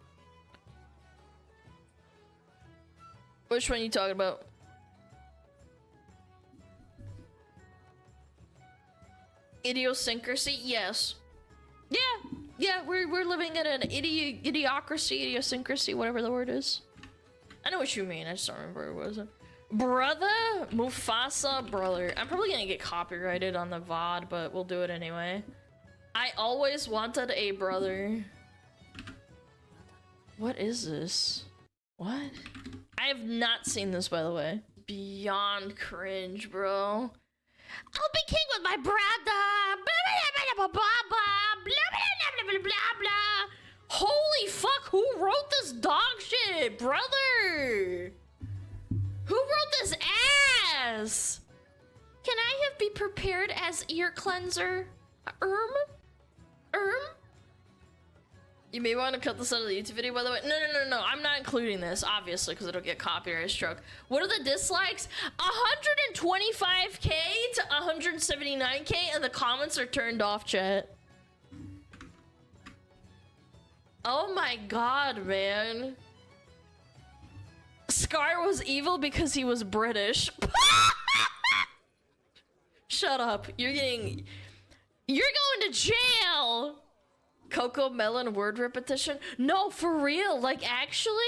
Which one are you talking about? Idiosyncrasy? Yes. Yeah, we're living in an idiocracy, idiosyncrasy, whatever the word is. I know what you mean, I just don't remember what it was. Brother? Mufasa brother. I'm probably gonna get copyrighted on the VOD, but we'll do it anyway. I always wanted a brother. What is this? What? I have not seen this, by the way. Beyond cringe, bro. I'll be king with my brother. Holy fuck, who wrote this dog shit, brother? Who wrote this ass? Can I have be prepared as ear cleanser? You may want to cut this out of the YouTube video, by the way. No. I'm not including this, obviously, because it'll get copyright struck. What are the dislikes? 125k to 179k, and the comments are turned off, chat. Oh my god, man. Scar was evil because he was British. Shut up. You're going to jail. Coco Melon word repetition? No, for real. Like, actually?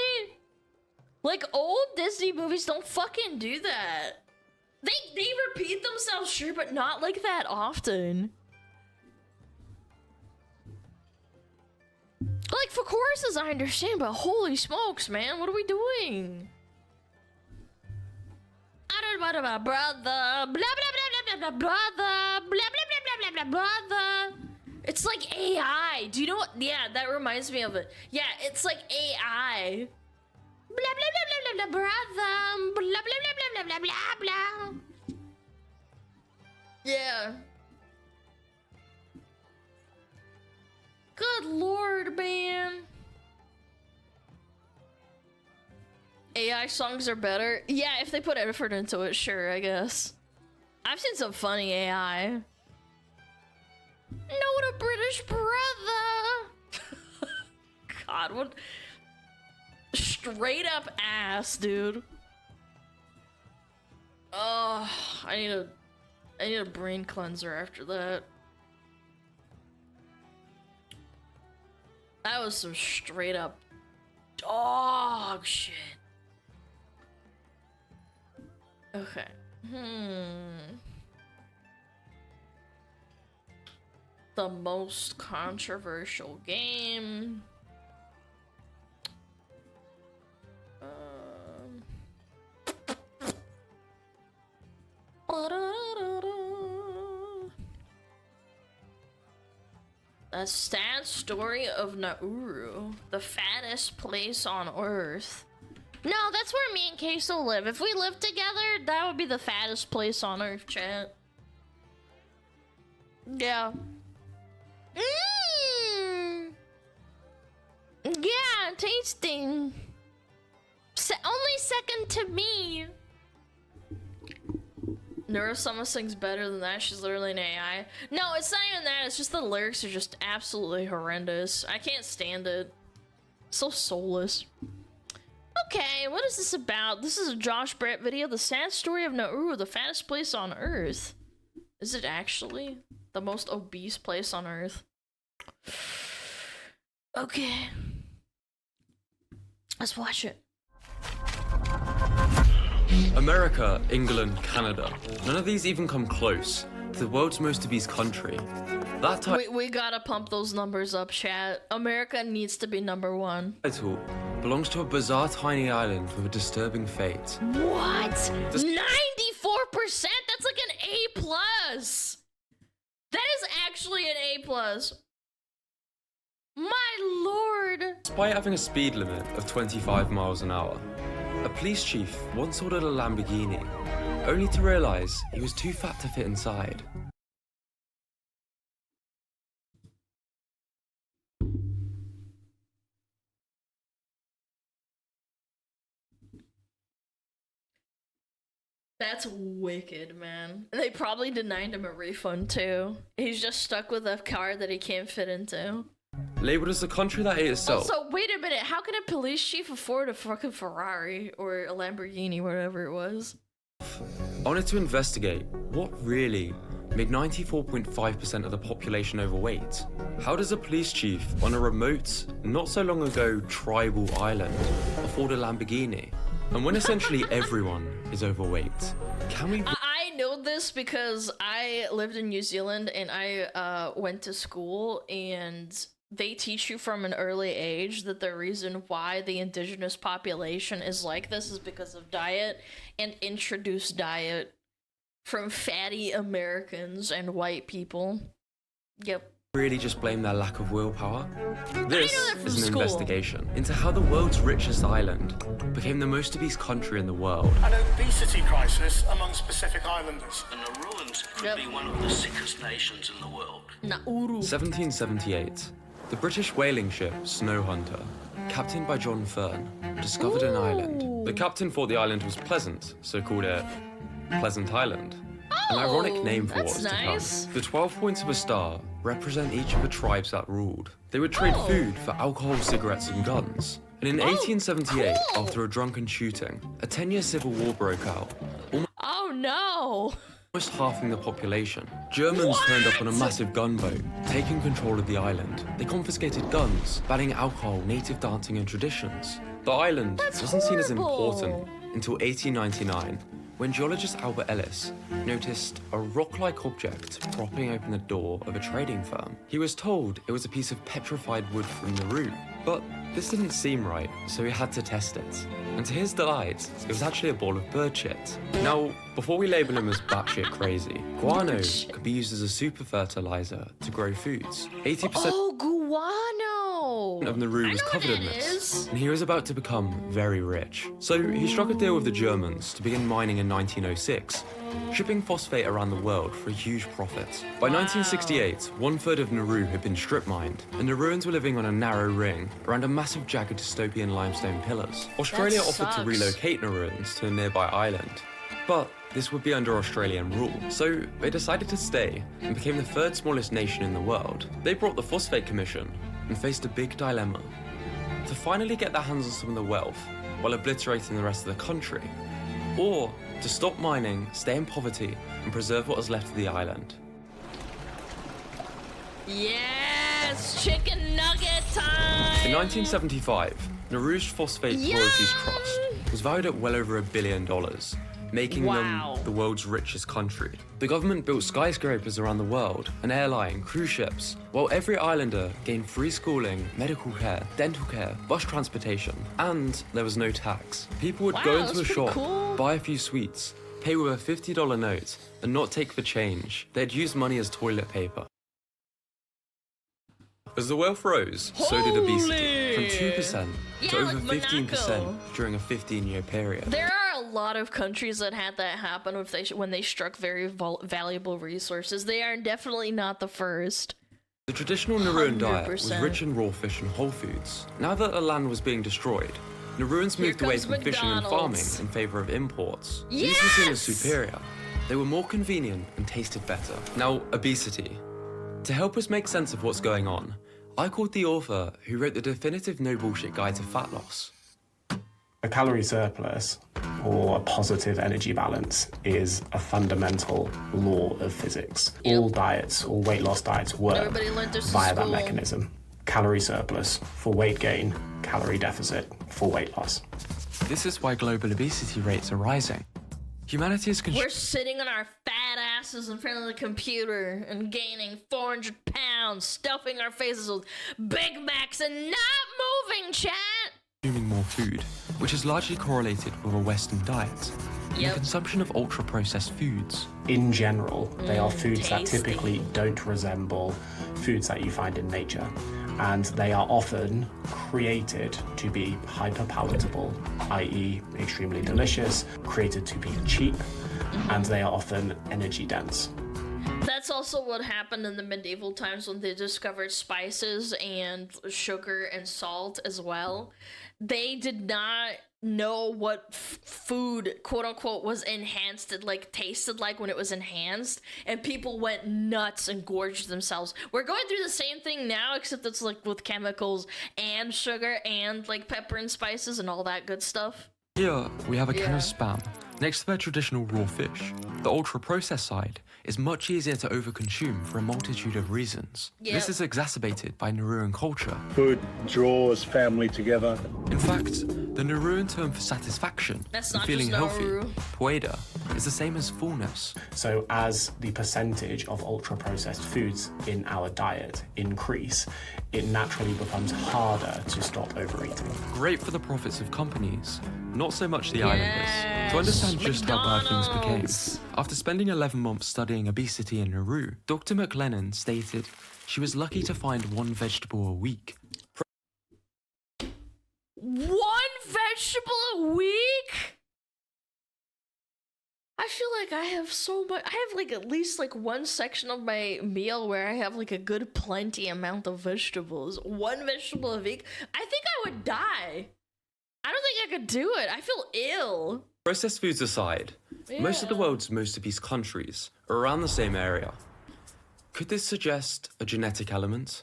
Like, old Disney movies don't fucking do that. They repeat themselves, sure, but not like that often. Like, for choruses, I understand, but holy smokes, man, what are we doing? I don't know about brother, blah, blah, blah, blah, blah, blah, brother, blah, blah, blah, blah, blah, brother. It's like AI. Do you know what? Yeah, that reminds me of it. Yeah, it's like AI. Blah, blah, blah, blah, blah, blah, brother, blah, blah, blah, blah, blah, blah, blah. Yeah. Good lord, man. AI songs are better. Yeah, if they put effort into it, sure, I guess. I've seen some funny AI. Not a British brother. God, what? Straight up ass, dude. Oh, I need a brain cleanser after that. That was some straight up dog shit. Okay. The most controversial game. The sad story of Nauru, the fattest place on Earth. No, that's where me and Queso live. If we lived together, that would be the fattest place on Earth, chat. Yeah. Yeah, tasting. Only second to me. Neurosummer sings better than that. She's literally an AI. No, it's not even that. It's just the lyrics are just absolutely horrendous. I can't stand it. So soulless. Okay, what is this about? This is a Josh Brett video. The sad story of Nauru, the fattest place on Earth. Is it actually the most obese place on Earth? Okay. Let's watch it. America, England, Canada. None of these even come close to the world's most obese country. That We gotta pump those numbers up, chat. America needs to be #1. title belongs to a bizarre tiny island with a disturbing fate. What? 94%? That's like an A+. That is actually an A+. My lord. Despite having a speed limit of 25 miles an hour, a police chief once ordered a Lamborghini, only to realize he was too fat to fit inside. That's wicked, man. They probably denied him a refund too. He's just stuck with a car that he can't fit into. Labeled as the country that ate itself. Also, wait a minute. How can a police chief afford a fucking Ferrari or a Lamborghini, whatever it was? I wanted to investigate what really made 94.5% of the population overweight. How does a police chief on a remote, not so long ago tribal island afford a Lamborghini? And when essentially everyone is overweight, can we... I know this because I lived in New Zealand and I went to school, and they teach you from an early age that the reason why the indigenous population is like this is because of diet and introduced diet from fatty Americans and white people. Yep. Really just blame their lack of willpower? This is an investigation into how the world's richest island became the most obese country in the world. An obesity crisis amongst Pacific Islanders. And Nauruans could be one of the sickest nations in the world. Nauru. 1778. The British whaling ship Snow Hunter, captained by John Fern, discovered an island. The captain thought the island was pleasant, so called it Pleasant Island. An ironic name for what's nice. to come. The 12 points of a star represent each of the tribes that ruled. They would trade food for alcohol, cigarettes, and guns. And in 1878, after a drunken shooting, a 10-year civil war broke out. Oh no! Almost halving the population. Germans turned up on a massive gunboat, taking control of the island. They confiscated guns, banning alcohol, native dancing, and traditions. The island wasn't seen as important until 1899, when geologist Albert Ellis noticed a rock-like object propping open the door of a trading firm. He was told it was a piece of petrified wood from Nauru, but this didn't seem right, so he had to test it. And to his delight, it was actually a ball of bird shit. Now, before we label him as batshit crazy, guano could be used as a super fertilizer to grow foods. 80% guano! of Nauru was covered in this, and he was about to become very rich. So he struck a deal with the Germans to begin mining in 1906, shipping phosphate around the world for a huge profit. By 1968, 1/3 of Nauru had been strip mined, and Nauruans were living on a narrow ring around a massive jagged dystopian limestone pillars. Australia offered to relocate Nauruans to a nearby island, but this would be under Australian rule, so they decided to stay and became the 3rd smallest nation in the world. They brought the Phosphate Commission and faced a big dilemma: to finally get their hands on some of the wealth while obliterating the rest of the country, or to stop mining, stay in poverty, and preserve what was left of the island. Yes! Chicken nugget time! In 1975, Nauru's Phosphate Royalties Trust was valued at well over $1 billion, making them the world's richest country. The government built skyscrapers around the world, an airline, cruise ships, while every islander gained free schooling, medical care, dental care, bus transportation, and there was no tax. People would go into a shop, buy a few sweets, pay with a $50 note, and not take the change. They'd use money as toilet paper. As the wealth rose, so did obesity, from 2% to over 15% during a 15-year period. There are a lot of countries that had that happen when they struck very valuable resources. They are definitely not the first. The traditional Nauruan diet was rich in raw fish and whole foods. Now that the land was being destroyed, Nauruans moved away from fishing and farming in favour of imports. These were seen as superior. They were more convenient and tasted better. Now, obesity. To help us make sense of what's going on, I called the author who wrote the definitive no bullshit guide to fat loss. A calorie surplus, or a positive energy balance, is a fundamental law of physics. All diets, all weight loss diets work via that mechanism. Calorie surplus for weight gain, calorie deficit for weight loss. This is why global obesity rates are rising. Humanity is We're sitting on our fat asses in front of the computer and gaining 400 pounds, stuffing our faces with Big Macs and not moving, chat! consuming more food, which is largely correlated with a Western diet, and the consumption of ultra-processed foods. In general, they are foods that typically don't resemble foods that you find in nature, and they are often created to be hyper-palatable, i.e. extremely delicious, created to be cheap, and they are often energy-dense. That's also what happened in the medieval times when they discovered spices and sugar and salt as well. They did not know what food, quote unquote, was enhanced, it like tasted like when it was enhanced, and people went nuts and gorged themselves. We're going through the same thing now, except it's like with chemicals and sugar and like pepper and spices and all that good stuff. Here we have a can of Spam next to their traditional raw fish. The ultra-processed side is much easier to overconsume for a multitude of reasons. This is exacerbated by Nauruan culture. Food draws family together. In fact, the Nauruan term for satisfaction and feeling healthy, pueda, is the same as fullness. So as the percentage of ultra-processed foods in our diet increase, it naturally becomes harder to stop overeating. Great for the profits of companies, not so much the islanders. To understand just how bad things became, after spending 11 months studying obesity in Nauru, Dr. McLennan stated she was lucky to find one vegetable a week. One vegetable a week? I feel like I have so much. I have like at least like one section of my meal where I have like a good plenty amount of vegetables. One vegetable a week? I think I would die. I don't think I could do it. I feel ill. Processed foods aside, most of the world's most obese countries are around the same area. Could this suggest a genetic element?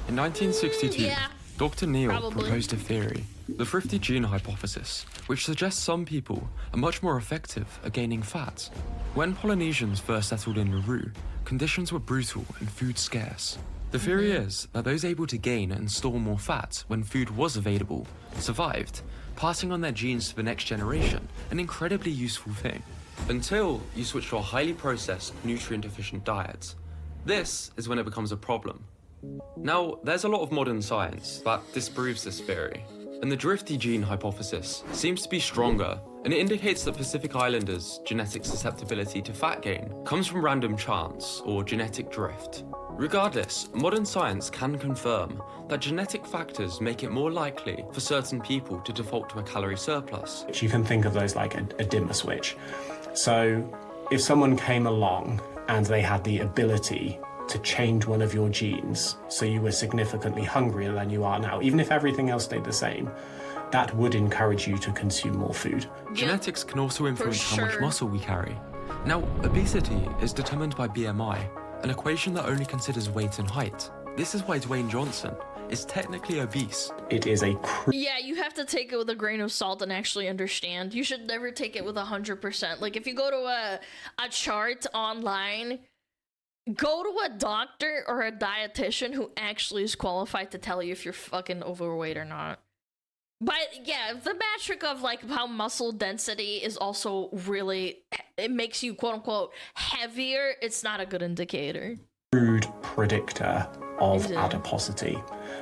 In 1962, Dr. Neal proposed a theory, the thrifty gene hypothesis, which suggests some people are much more effective at gaining fat. When Polynesians first settled in Nauru, conditions were brutal and food scarce. The theory is that those able to gain and store more fat when food was available survived, passing on their genes to the next generation, an incredibly useful thing. Until you switch to a highly processed, nutrient-deficient diet. This is when it becomes a problem. Now, there's a lot of modern science that disproves this theory, and the drifty gene hypothesis seems to be stronger, and it indicates that Pacific Islanders' genetic susceptibility to fat gain comes from random chance or genetic drift. Regardless, modern science can confirm that genetic factors make it more likely for certain people to default to a calorie surplus. You can think of those like a dimmer switch. So if someone came along and they had the ability to change one of your genes so you were significantly hungrier than you are now, even if everything else stayed the same, that would encourage you to consume more food. Genetics can also influence how much muscle we carry. Now, obesity is determined by BMI, an equation that only considers weight and height. This is why Dwayne Johnson is technically obese. It is a yeah, you have to take it with a grain of salt and actually understand. You should never take it with 100%. Like, if you go to a chart online, go to a doctor or a dietitian who actually is qualified to tell you if you're fucking overweight or not. But yeah, the metric of like how muscle density is also really, it makes you quote unquote heavier, it's not a good indicator. Crude predictor of adiposity.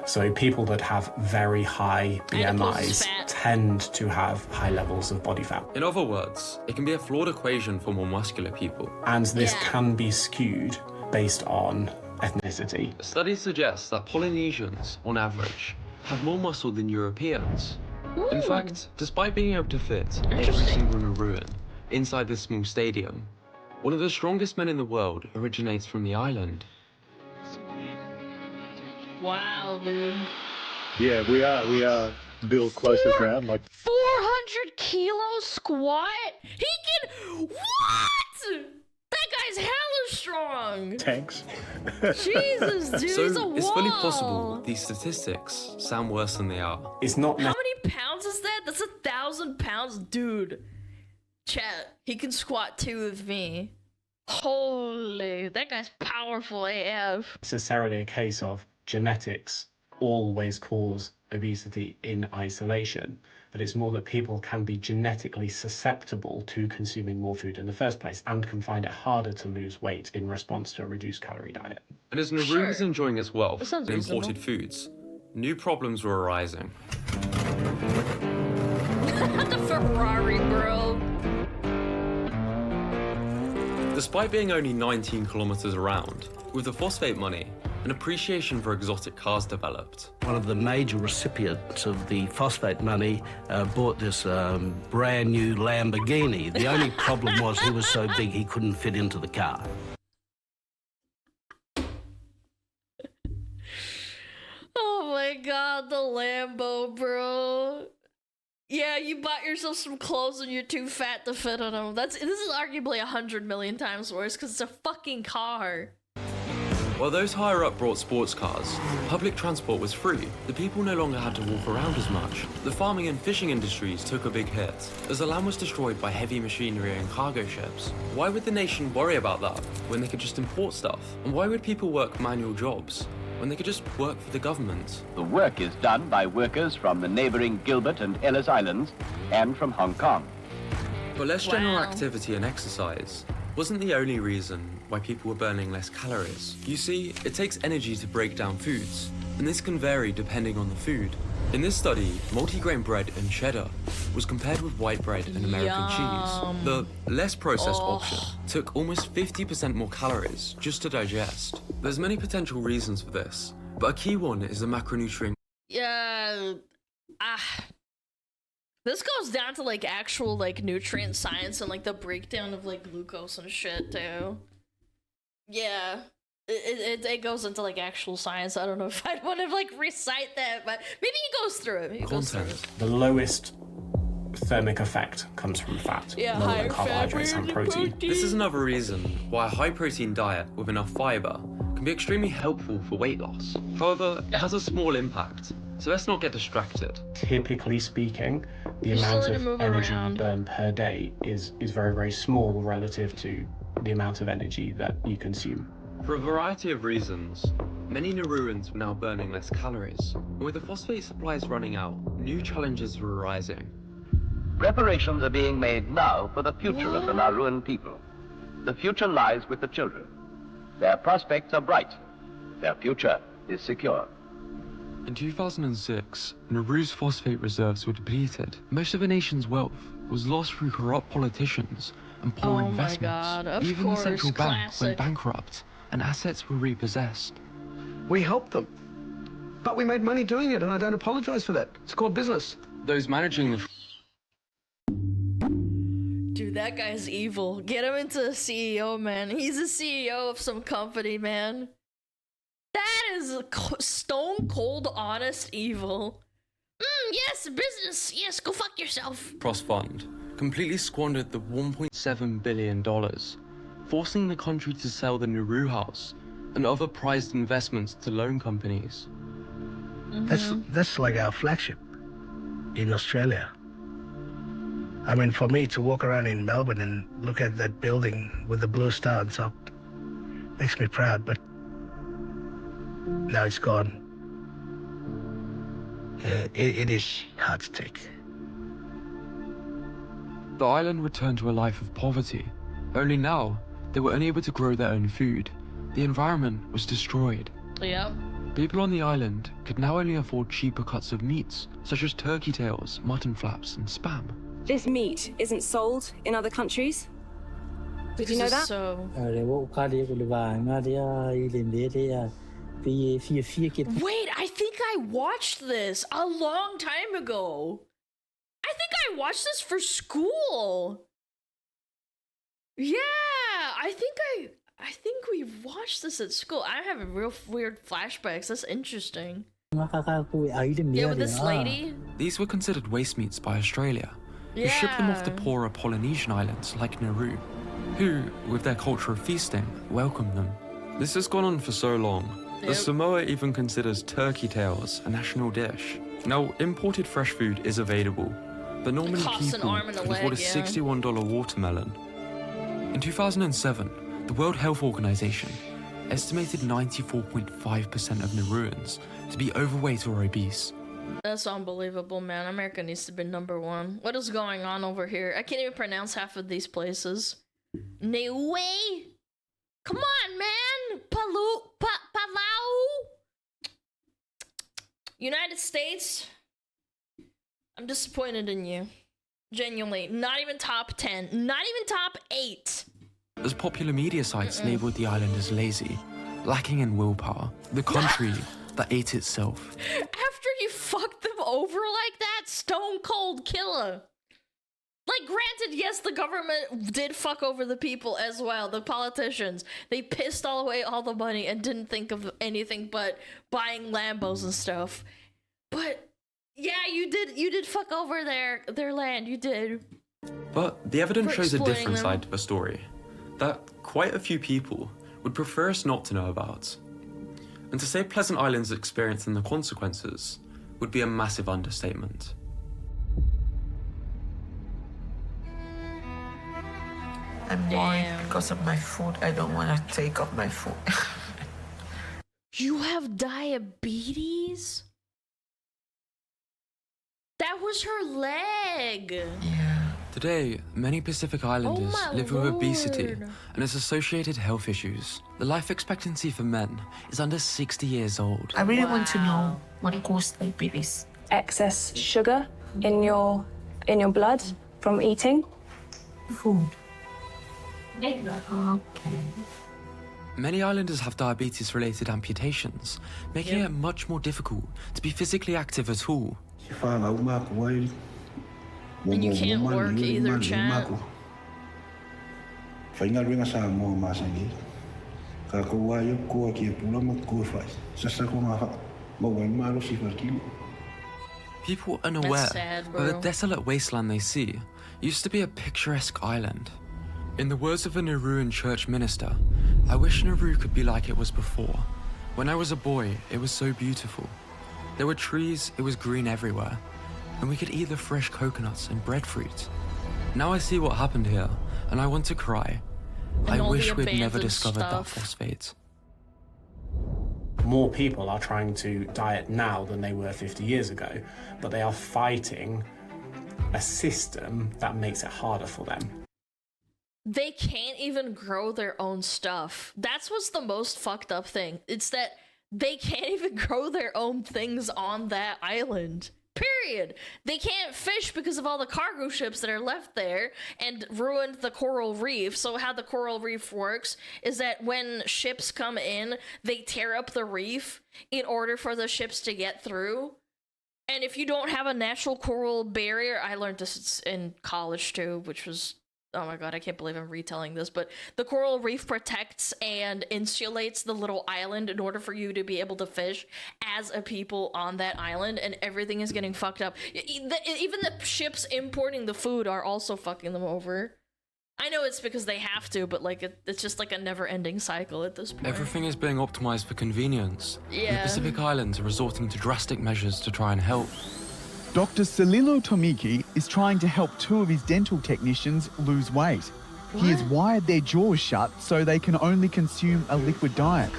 So people that have very high BMIs tend to have high levels of body fat. In other words, it can be a flawed equation for more muscular people. And this can be skewed based on ethnicity. Studies suggest that Polynesians, on average, have more muscle than Europeans. In fact, despite being able to fit every single Nauruan inside this small stadium, one of the strongest men in the world originates from the island. Wow, dude. Yeah, we are built close to the ground. Like 400 kilo squat? He can... What? That guy's hella strong. Tanks. Jesus, dude, so he's a wall. It's fully possible these statistics sound worse than they are. It's not. How many pounds is that? That's 1,000 pounds, dude. Chat, he can squat 2 with me. Holy, that guy's powerful AF. Necessarily a case of genetics always cause obesity in isolation, but it's more that people can be genetically susceptible to consuming more food in the first place and can find it harder to lose weight in response to a reduced calorie diet. And as Nauru was enjoying its wealth in imported foods, new problems were arising. The Ferrari, bro. Despite being only 19 kilometers around, with the phosphate money, an appreciation for exotic cars developed. One of the major recipients of the phosphate money bought this brand new Lamborghini. The only problem was he was so big he couldn't fit into the car. Oh my god, the Lambo, bro. Yeah, you bought yourself some clothes and you're too fat to fit in them. This is arguably 100 million times worse because it's a fucking car. While those higher up brought sports cars, public transport was free. The people no longer had to walk around as much. The farming and fishing industries took a big hit, as the land was destroyed by heavy machinery and cargo ships. Why would the nation worry about that when they could just import stuff? And why would people work manual jobs when they could just work for the government? The work is done by workers from the neighboring Gilbert and Ellis Islands and from Hong Kong. But less general activity and exercise wasn't the only reason why people were burning less calories. You see, it takes energy to break down foods, and this can vary depending on the food. In this study, multigrain bread and cheddar was compared with white bread and American cheese. The less processed option took almost 50% more calories just to digest. There's many potential reasons for this, but a key one is the macronutrient. Yeah, this goes down to like actual like nutrient science and like the breakdown of like glucose and shit too. Yeah, it goes into like actual science. I don't know if I'd want to like recite that, but maybe he goes through it. Maybe he goes through it. The lowest thermic effect comes from fat, lower carbohydrates and protein. This is another reason why a high protein diet with enough fiber can be extremely helpful for weight loss. However, it has a small impact, so let's not get distracted. Typically speaking, the amount of energy burned per day is very, very small relative to the amount of energy that you consume. For a variety of reasons, many Nauruans were now burning less calories, and with the phosphate supplies running out, new challenges were arising. Preparations are being made now for the future of the Nauruan people. The future lies with the children. Their prospects are bright. Their future is secure. In 2006, Nauru's phosphate reserves were depleted. Most of the nation's wealth was lost through corrupt politicians and poor investments. God, Even the central bank went bankrupt. and assets were repossessed. We helped them. But we made money doing it, and I don't apologize for that. It's called business. Those managing the Dude, that guy's evil. Get him into a CEO, man. He's a CEO of some company, man. That is stone cold honest evil. Yes, business. Yes, go fuck yourself. Trust Fund completely squandered the $1.7 billion, forcing the country to sell the Nauru House and other prized investments to loan companies. That's like our flagship in Australia. I mean, for me to walk around in Melbourne and look at that building with the blue star on top makes me proud, but now it's gone. It is hard to take. The island returned to a life of poverty. Only now, they were unable to grow their own food. The environment was destroyed. Yep. People on the island could now only afford cheaper cuts of meats, such as turkey tails, mutton flaps, and spam. This meat isn't sold in other countries. Did you know that? Wait, I think I watched this a long time ago. I think I watched this for school. Yeah, I think we watched this at school. I'm having real weird flashbacks. That's interesting. Yeah, with this lady. These were considered waste meats by Australia, who shipped them off to poorer Polynesian islands like Nauru, who, with their culture of feasting, welcomed them. This has gone on for so long. The Samoa even considers turkey tails a national dish. Now, imported fresh food is available, but not many people can afford a $61 watermelon. In 2007, the World Health Organization estimated 94.5% of Nauruans to be overweight or obese. That's unbelievable, man. America needs to be #1. What is going on over here? I can't even pronounce half of these places. Niue? Come on, man! Palau? United States? I'm disappointed in you. Genuinely. Not even top 10. Not even top 8. As popular media sites labeled the island as lazy, lacking in willpower, the country that ate itself. After you fucked them over like that, stone cold killer. Like, granted, yes, the government did fuck over the people as well, the politicians. They pissed away all the money and didn't think of anything but buying Lambos and stuff. But yeah, you did fuck over their land, you did. But the evidence shows a different them. side to the story, that quite a few people would prefer us not to know about. And to say Pleasant Island's experience and the consequences would be a massive understatement. I'm worried because of my food. I don't want to take off my food. You have diabetes? That was her leg. Yeah. Today, many Pacific Islanders live with obesity and its associated health issues. The life expectancy for men is under 60 years old. I really want to know what causes diabetes. Excess sugar in your blood from eating. Food. Many islanders have diabetes-related amputations, making it much more difficult to be physically active at all. And you can't work either, chat. People unaware sad, of the desolate wasteland they see used to be a picturesque island. In the words of a Nauruan church minister, I wish Nauru could be like it was before. When I was a boy, it was so beautiful. There were trees, it was green everywhere, and we could eat the fresh coconuts and breadfruit. Now I see what happened here, and I want to cry. I wish we'd never discovered that phosphate. More people are trying to diet now than they were 50 years ago, but they are fighting a system that makes it harder for them. They can't even grow their own stuff. That's what's the most fucked up thing. It's that they can't even grow their own things on that island. Period. They can't fish because of all the cargo ships that are left there and ruined the coral reef. So how the coral reef works is that when ships come in, they tear up the reef in order for the ships to get through. And if you don't have a natural coral barrier, I learned this in college too, which was, oh my god, I can't believe I'm retelling this, but the coral reef protects and insulates the little island in order for you to be able to fish as a people on that island, and everything is getting fucked up. Even the ships importing the food are also fucking them over. I know it's because they have to, but like it's just like a never-ending cycle at this point. Everything is being optimized for convenience. Yeah. The Pacific Islands are resorting to drastic measures to try and help. Dr. Salilo Tomiki is trying to help 2 of his dental technicians lose weight. He has wired their jaws shut so they can only consume a liquid diet.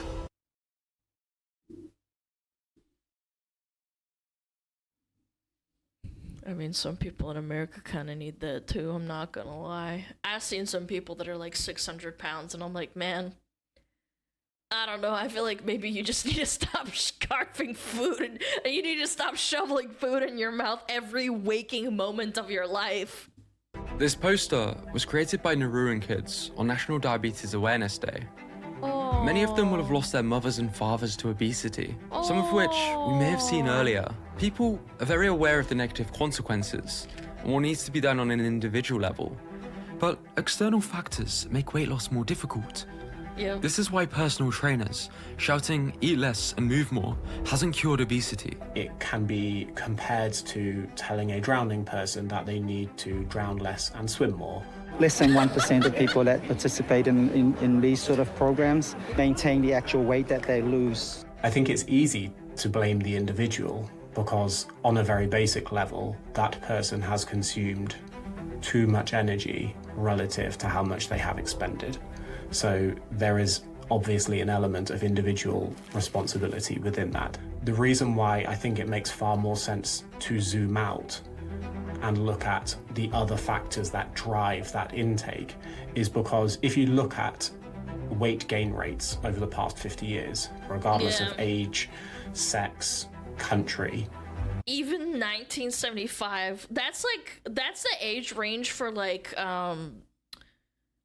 I mean, some people in America kind of need that too, I'm not gonna lie. I've seen some people that are like 600 pounds, and I'm like, man, I don't know, I feel like maybe you just need to stop scarfing food, and you need to stop shoveling food in your mouth every waking moment of your life. This poster was created by Nauruan kids on National Diabetes Awareness Day. Oh. Many of them will have lost their mothers and fathers to obesity, some of which we may have seen earlier. People are very aware of the negative consequences and what needs to be done on an individual level. But external factors make weight loss more difficult. Yep. This is why personal trainers shouting "eat less and move more" hasn't cured obesity. It can be compared to telling a drowning person that they need to drown less and swim more. Less than 1% of people that participate in these sort of programs maintain the actual weight that they lose. I think it's easy to blame the individual because on a very basic level, that person has consumed too much energy relative to how much they have expended. So there is obviously an element of individual responsibility within that. The reason why I think it makes far more sense to zoom out and look at the other factors that drive that intake is because if you look at weight gain rates over the past 50 years, regardless of age, sex, country. Even 1975, that's the age range for like the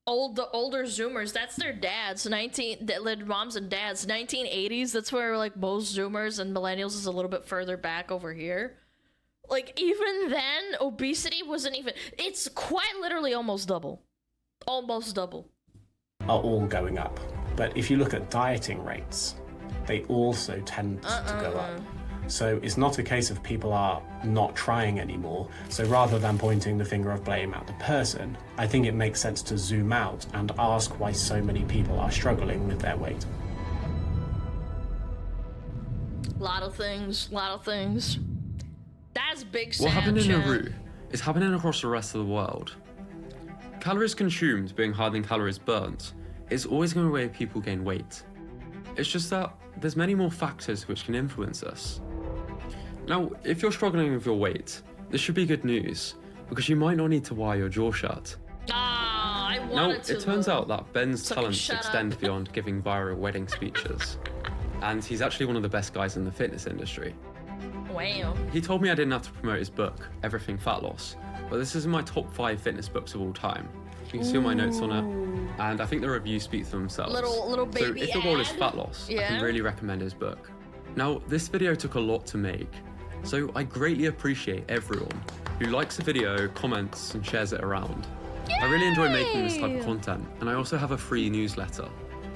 older Zoomers. That's their dads, moms and dads. 1980s, that's where like most Zoomers and millennials is a little bit further back over here. Like even then, obesity wasn't even, it's quite literally almost double. Almost double. Are all going up. But if you look at dieting rates, they also tend to go up. So it's not a case of people are not trying anymore. So rather than pointing the finger of blame at the person, I think it makes sense to zoom out and ask why so many people are struggling with their weight. Lot of things. That's big sad. What happened in chat. Nauru is happening across the rest of the world. Calories consumed being higher than calories burnt is always going to way people gain weight. It's just that there's many more factors which can influence us. Now, if you're struggling with your weight, this should be good news, because you might not need to wire your jaw shut. I Now, wanted to. it turns out that Ben's So I can talents shut extend up. beyond giving viral wedding speeches. And he's actually one of the best guys in the fitness industry. Wow. He told me I didn't have to promote his book, Everything Fat Loss, but this is in my top 5 fitness books of all time. You can see all my notes on it, and I think the reviews speak for themselves. Little baby So if your goal is ad? fat loss, I Yeah. can really recommend his book. Now, this video took a lot to make, so I greatly appreciate everyone who likes the video, comments, and shares it around. I really enjoy making this type of content, and I also have a free newsletter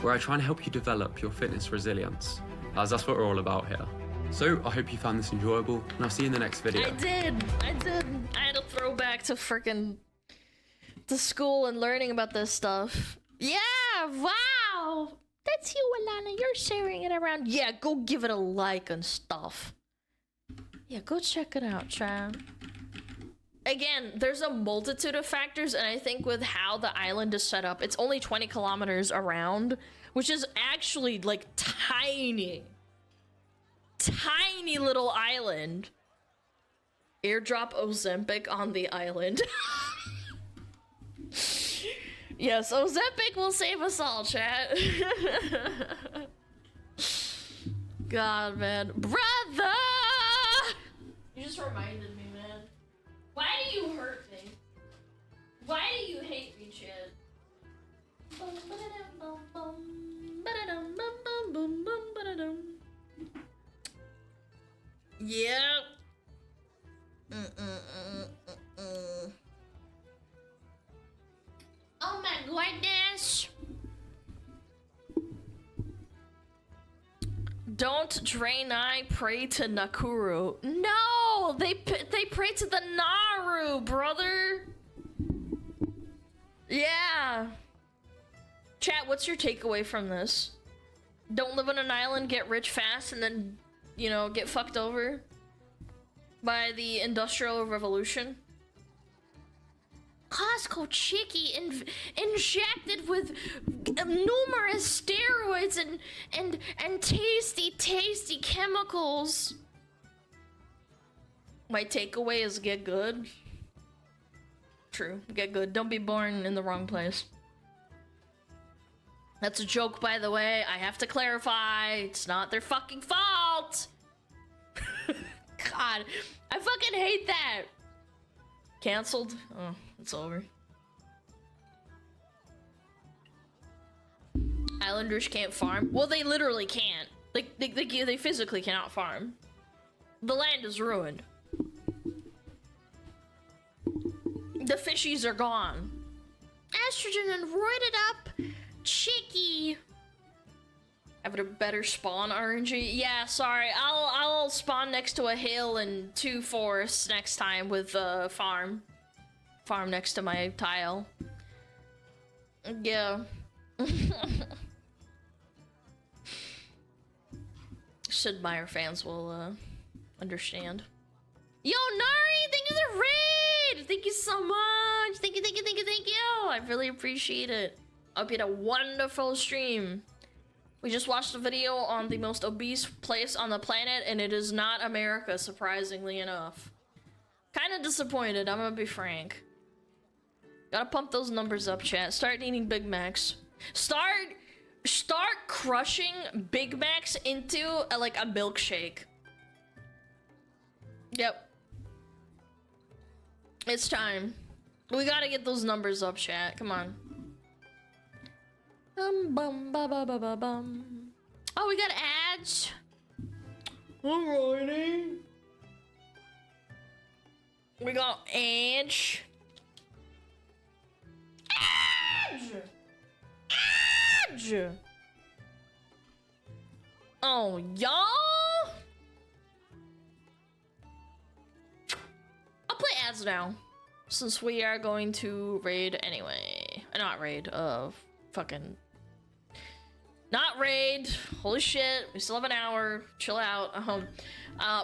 where I try and help you develop your fitness resilience, as that's what we're all about here. So I hope you found this enjoyable, and I'll see you in the next video. I did. I had a throwback to frickin' to school and learning about this stuff. Yeah, wow. That's you, Alana. You're sharing it around. Yeah, go give it a like and stuff. Yeah, go check it out, chat. Again, there's a multitude of factors, and I think with how the island is set up, it's only 20 kilometers around, which is actually like tiny. Tiny little island. Airdrop Ozempic on the island. Yes, Ozempic will save us all, chat. God, man. Brother! You just just reminded me, man. Why do you hurt me? Why do you hate me, Chad? Yep. Oh my goodness. Don't Draenei pray to Nakuru. No, they pray to the Naru, brother. Yeah. Chat, what's your takeaway from this? Don't live on an island, get rich fast, and then, you know, get fucked over by the Industrial Revolution. Costco Chicky injected with numerous steroids and tasty chemicals. My takeaway is get good. True, get good. Don't be born in the wrong place. That's a joke, by the way. I have to clarify. It's not their fucking fault. God, I fucking hate that. Cancelled? Oh, it's over. Islanders can't farm? Well, they literally can't. Like, they physically cannot farm. The land is ruined. The fishies are gone. Estrogen and roided up Chicky. Have a better spawn RNG? Yeah, sorry. I'll spawn next to a hill and 2 forests next time with farm next to my tile. Yeah. Sidmeyer fans will understand. Yo, Nari, thank you for the raid! Thank you so much! Thank you! I really appreciate it. I hope you had a wonderful stream. We just watched a video on the most obese place on the planet, and it is not America, surprisingly enough. Kind of disappointed, I'm gonna be frank. Gotta pump those numbers up, chat. Start eating Big Macs. Start crushing Big Macs into like a milkshake. Yep. It's time. We gotta get those numbers up, chat. Come on. Oh, we got ads. Alrighty. We got ads. Ads. Oh, y'all. I'll play ads now, since we are going to raid anyway. Not raid, fucking... Not raid. Holy shit, we still have an hour. Chill out.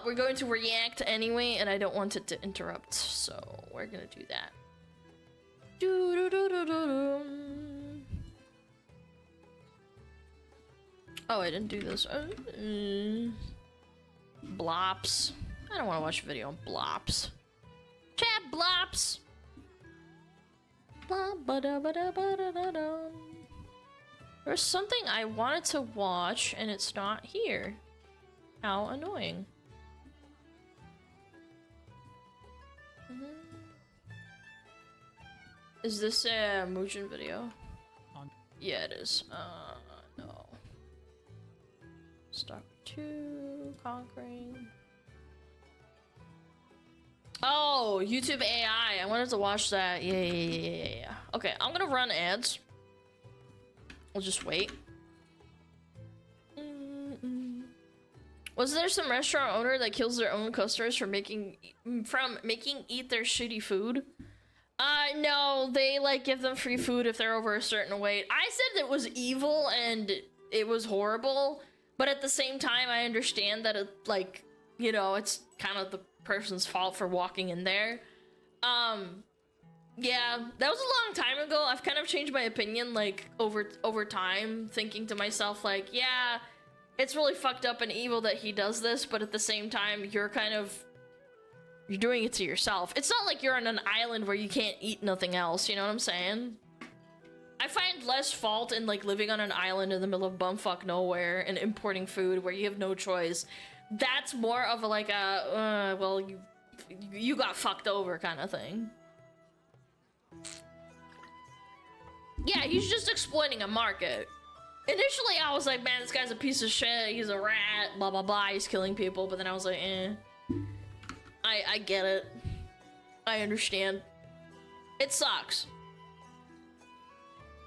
We're going to react anyway, and I don't want it to interrupt, so we're gonna do that. Oh, I didn't do this. Blops. I don't want to watch a video on blops. Chat blops. There's something I wanted to watch and it's not here. How annoying. Is this a Muujin video? Yeah, it is. No. Stalker 2, Conquering. Oh, YouTube AI. I wanted to watch that. Yeah. Okay, I'm gonna run ads. We'll just wait. Was there some restaurant owner that kills their own customers from making eat their shitty food? No, they like give them free food if they're over a certain weight. I said it was evil and it was horrible, but at the same time, I understand that it, like, you know, it's kind of the person's fault for walking in there. Yeah, that was a long time ago. I've kind of changed my opinion, like, over time, thinking to myself, like, yeah, it's really fucked up and evil that he does this, but at the same time, you're doing it to yourself. It's not like you're on an island where you can't eat nothing else, you know what I'm saying? I find less fault in, like, living on an island in the middle of bumfuck nowhere and importing food where you have no choice. That's more of a, like, well, you got fucked over kind of thing. Yeah, he's just exploiting a market. Initially, I was like, man, this guy's a piece of shit. He's a rat, blah, blah, blah. He's killing people. But then I was like, I get it. I understand. It sucks.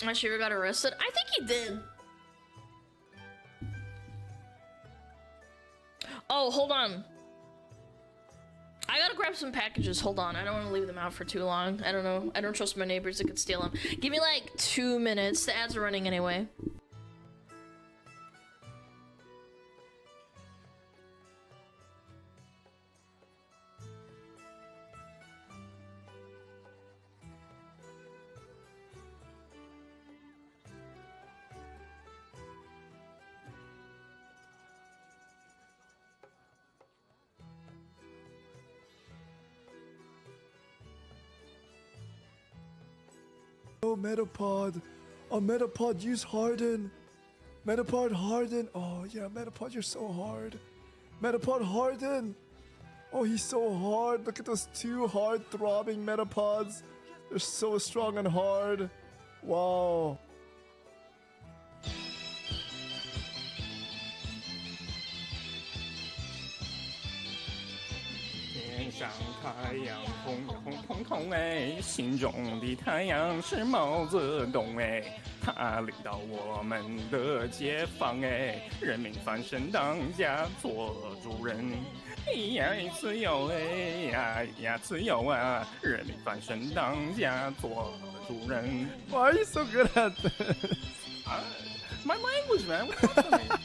I sure got arrested. I think he did. Oh, hold on. I gotta grab some packages. Hold on. I don't want to leave them out for too long. I don't know. I don't trust my neighbors that could steal them. Give me like 2 minutes. The ads are running anyway. Oh, Metapod. Oh, Metapod, use Harden. Metapod, Harden. Oh, yeah, Metapod, you're so hard. Metapod, Harden. Oh, he's so hard. Look at those 2 hard throbbing Metapods. They're so strong and hard. Wow. 天上太阳红红彤彤哎，心中的太阳是毛泽东哎，他领导我们的解放哎，人民翻身当家做主人，哎呀自由哎呀呀自由啊，人民翻身当家做主人。Why are you so good at this? My language, man. What's up with me?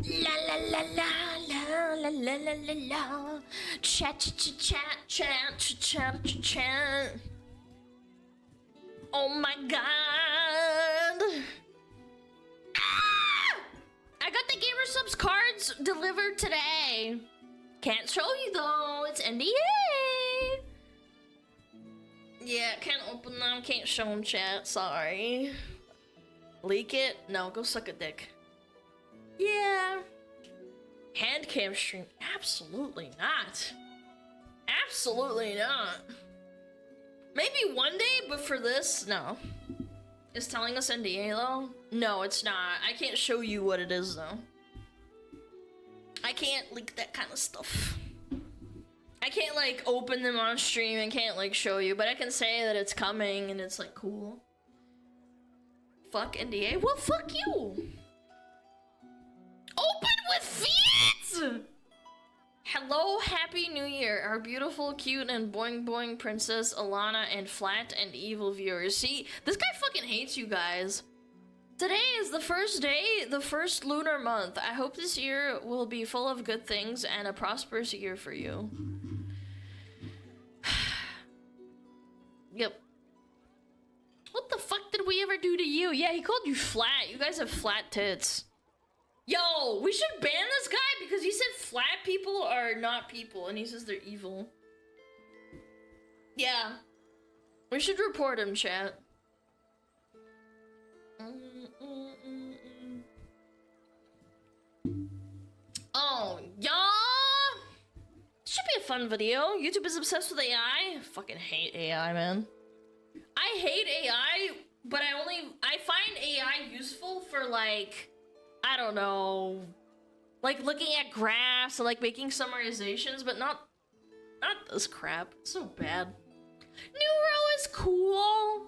La la la la la la la la la la. Chat chat chat chat chat chat chat. Oh my god. Ah! I got the Gamer Subs cards delivered today. Can't show you though, it's NDA. Yeah, can't open them, can't show them chat, sorry. Leak it? No, go suck a dick. Yeah. Hand cam stream? Absolutely not. Absolutely not. Maybe one day, but for this, no. It's telling us NDA though? No, it's not. I can't show you what it is though. I can't leak that kind of stuff. I can't like open them on stream and can't like show you, but I can say that it's coming and it's like cool. Fuck NDA? Well, fuck you! Open with feet! Hello, Happy New Year, our beautiful, cute, and boing boing princess, Alana, and flat and evil viewers. See, this guy fucking hates you guys. Today is the first day, the first lunar month. I hope this year will be full of good things and a prosperous year for you. Yep. What the fuck did we ever do to you? Yeah, he called you flat. You guys have flat tits. Yo, we should ban this guy because he said flat people are not people and he says they're evil. Yeah. We should report him, chat. Oh, y'all! Should be a fun video. YouTube is obsessed with AI. I fucking hate AI, man. I hate AI, but I find AI useful for, like, I don't know, like looking at graphs and like making summarizations, but not this crap. It's so bad. Neuro is cool.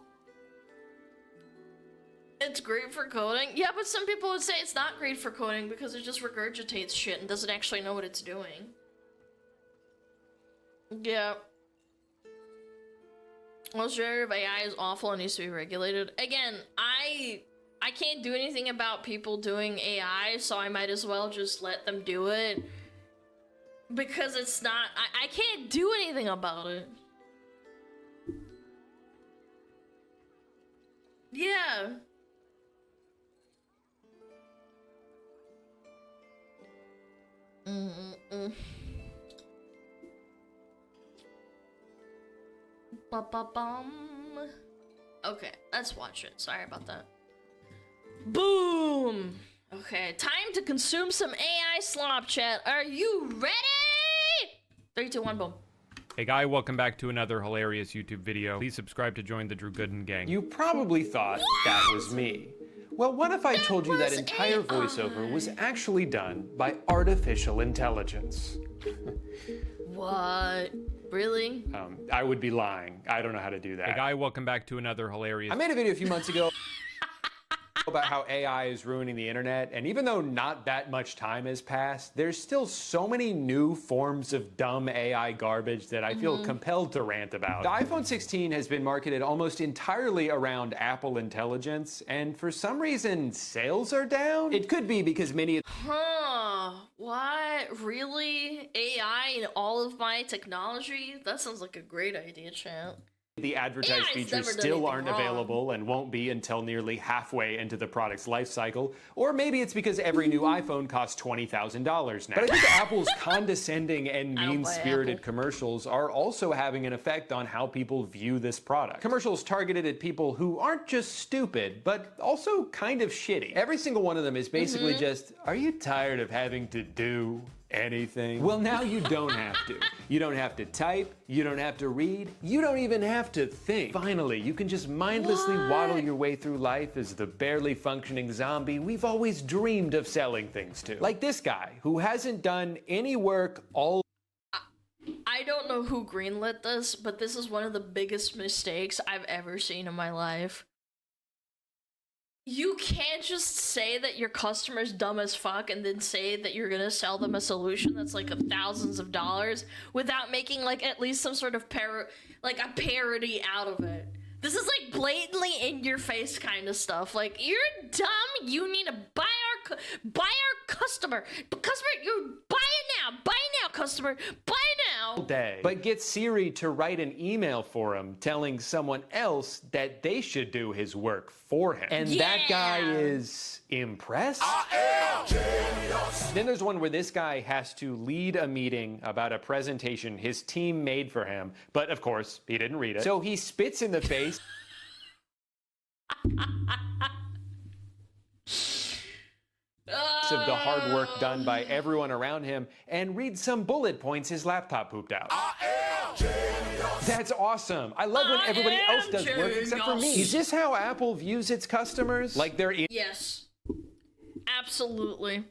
It's great for coding. Yeah, but some people would say it's not great for coding because it just regurgitates shit and doesn't actually know what it's doing. Yeah. Most generative AI is awful and needs to be regulated. Again, I can't do anything about people doing AI, so I might as well just let them do it. Because it's not... I can't do anything about it. Yeah. Ba-ba-bum. Okay, let's watch it. Sorry about that. Boom! Okay, time to consume some AI slop, chat. Are you ready? 3, 2, 1, boom. Hey guy, welcome back to another hilarious YouTube video. Please subscribe to join the Drew Gooden gang. You probably thought that was me. Well, what if I told you that entire voiceover was actually done by artificial intelligence? What? Really? I would be lying. I don't know how to do that. Hey guy, welcome back to another hilarious... I made a video a few months ago about how AI is ruining the internet, and even though not that much time has passed, there's still so many new forms of dumb AI garbage that I feel compelled to rant about. The iPhone 16 has been marketed almost entirely around Apple Intelligence, and for some reason, sales are down? It could be because many... Huh, what? Really? AI in all of my technology? That sounds like a great idea, chat. The advertised features still aren't available and won't be until nearly halfway into the product's life cycle. Or maybe it's because every new iPhone costs $20,000 now. But I think Apple's condescending and mean-spirited commercials are also having an effect on how people view this product. Commercials targeted at people who aren't just stupid, but also kind of shitty. Every single one of them is basically just, are you tired of having to do anything? Well, now you don't have to. You don't have to type, you don't have to read, you don't even have to think. Finally, you can just mindlessly waddle your way through life as the barely functioning zombie we've always dreamed of selling things to. Like this guy, who hasn't done any work all... I don't know who greenlit this, but this is one of the biggest mistakes I've ever seen in my life. You can't just say that your customer's dumb as fuck and then say that you're gonna sell them a solution that's like thousands of dollars without making like at least some sort of a parody out of it. This is like blatantly in your face kind of stuff. Like, you're dumb, you need to buy our customer. Customer, you buy it now, customer, buy now. Day. But get Siri to write an email for him telling someone else that they should do his work for him. And that guy is impressed? I am genius. Then there's one where this guy has to lead a meeting about a presentation his team made for him, but of course, he didn't read it. So he spits in the face of the hard work done by everyone around him and reads some bullet points his laptop pooped out. That's awesome. I love when everybody else does work except for me. Is this how Apple views its customers? Like they're in... Yes. Absolutely.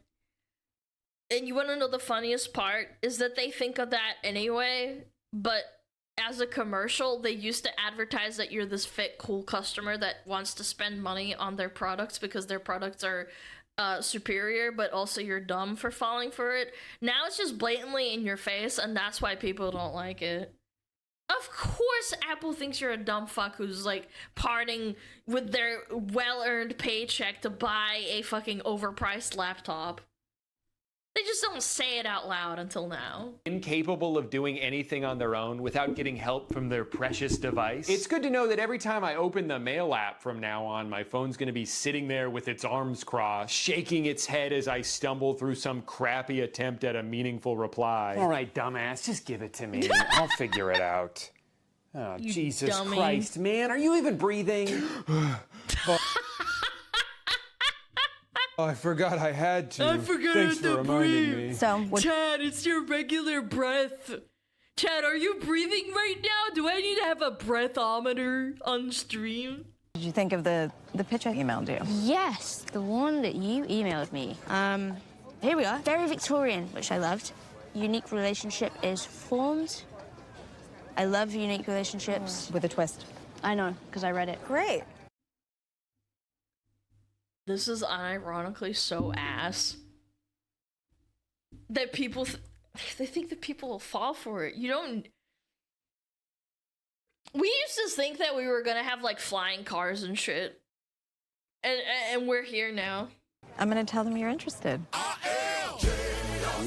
And you want to know the funniest part is that they think of that anyway, but as a commercial, they used to advertise that you're this fit, cool customer that wants to spend money on their products because their products are superior, but also you're dumb for falling for it. Now it's just blatantly in your face, and that's why people don't like it. Of course Apple thinks you're a dumb fuck who's like parting with their well-earned paycheck to buy a fucking overpriced laptop. They just don't say it out loud until now. Incapable of doing anything on their own without getting help from their precious device. It's good to know that every time I open the mail app from now on, my phone's gonna be sitting there with its arms crossed, shaking its head as I stumble through some crappy attempt at a meaningful reply. All right, dumbass, just give it to me. I'll figure it out. Oh, You Jesus dummy. Christ, man, are you even breathing? Oh, I forgot I had to. I forgot Thanks I for had to reminding breathe. me. Chad, it's your regular breath. Chad, are you breathing right now? Do I need to have a breathometer on stream? Did you think of the pitch I emailed you? Yes, the one that you emailed me. Here we are. Very Victorian, which I loved. Unique relationship is formed. I love unique relationships. With a twist. I know, because I read it. Great. This is unironically so ass that people they think that people will fall for it. You don't. We used to think that we were gonna have like flying cars and shit, and we're here now. I'm gonna tell them you're interested.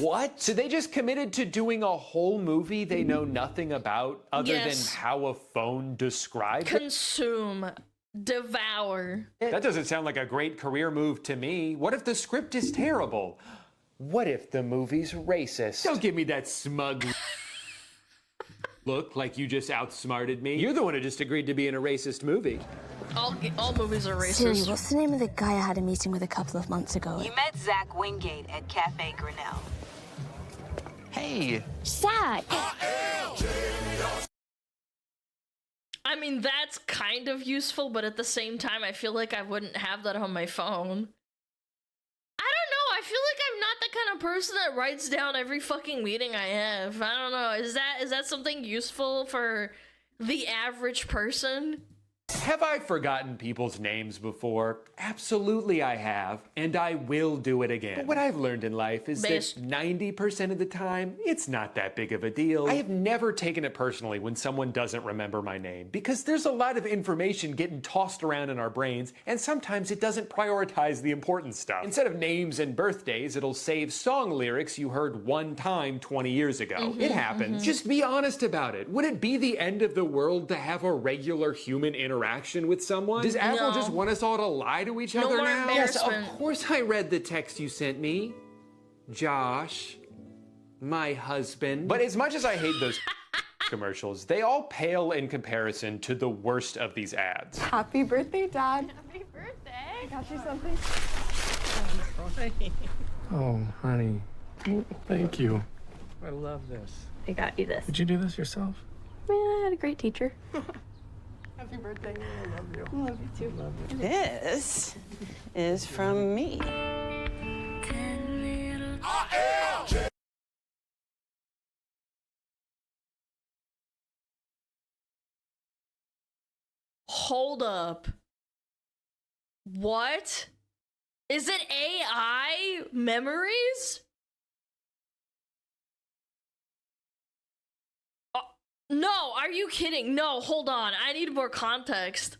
What? So they just committed to doing a whole movie they know nothing about other Yes. than how a phone describes it? Consume, devour. That doesn't sound like a great career move to me. What if the script is terrible? What if the movie's racist? Don't give me that smug look like you just outsmarted me. You're the one who just agreed to be in a racist movie. All movies are Siri, racist. what's the name of the guy I had a meeting with a couple of months ago? You met Zach Wingate at Cafe Grinnell. Hey! Zach! I mean, that's kind of useful, but at the same time, I feel like I wouldn't have that on my phone. I don't know. I feel like I'm not the kind of person that writes down every fucking meeting I have. I don't know. Is that something useful for the average person? Have I forgotten people's names before? Absolutely I have, and I will do it again. But what I've learned in life is that 90% of the time, it's not that big of a deal. I have never taken it personally when someone doesn't remember my name, because there's a lot of information getting tossed around in our brains, and sometimes it doesn't prioritize the important stuff. Instead of names and birthdays, it'll save song lyrics you heard one time 20 years ago. It happens. Just be honest about it. Would it be the end of the world to have a regular human interaction with someone? Does Apple No. just want us all to lie to each No other more now? Yes, of embarrassment. course I read the text you sent me. Josh, my husband. But as much as I hate those commercials, they all pale in comparison to the worst of these ads. Happy birthday, Dad. Happy birthday! I got you something. Oh, honey. Thank you. I love this. I got you this. Did you do this yourself? Yeah, I had a great teacher. Happy birthday. I love you. I love you too. Love you. This is from me. Hold up. What? Is it AI memories? No, are you kidding? No, hold on. I need more context.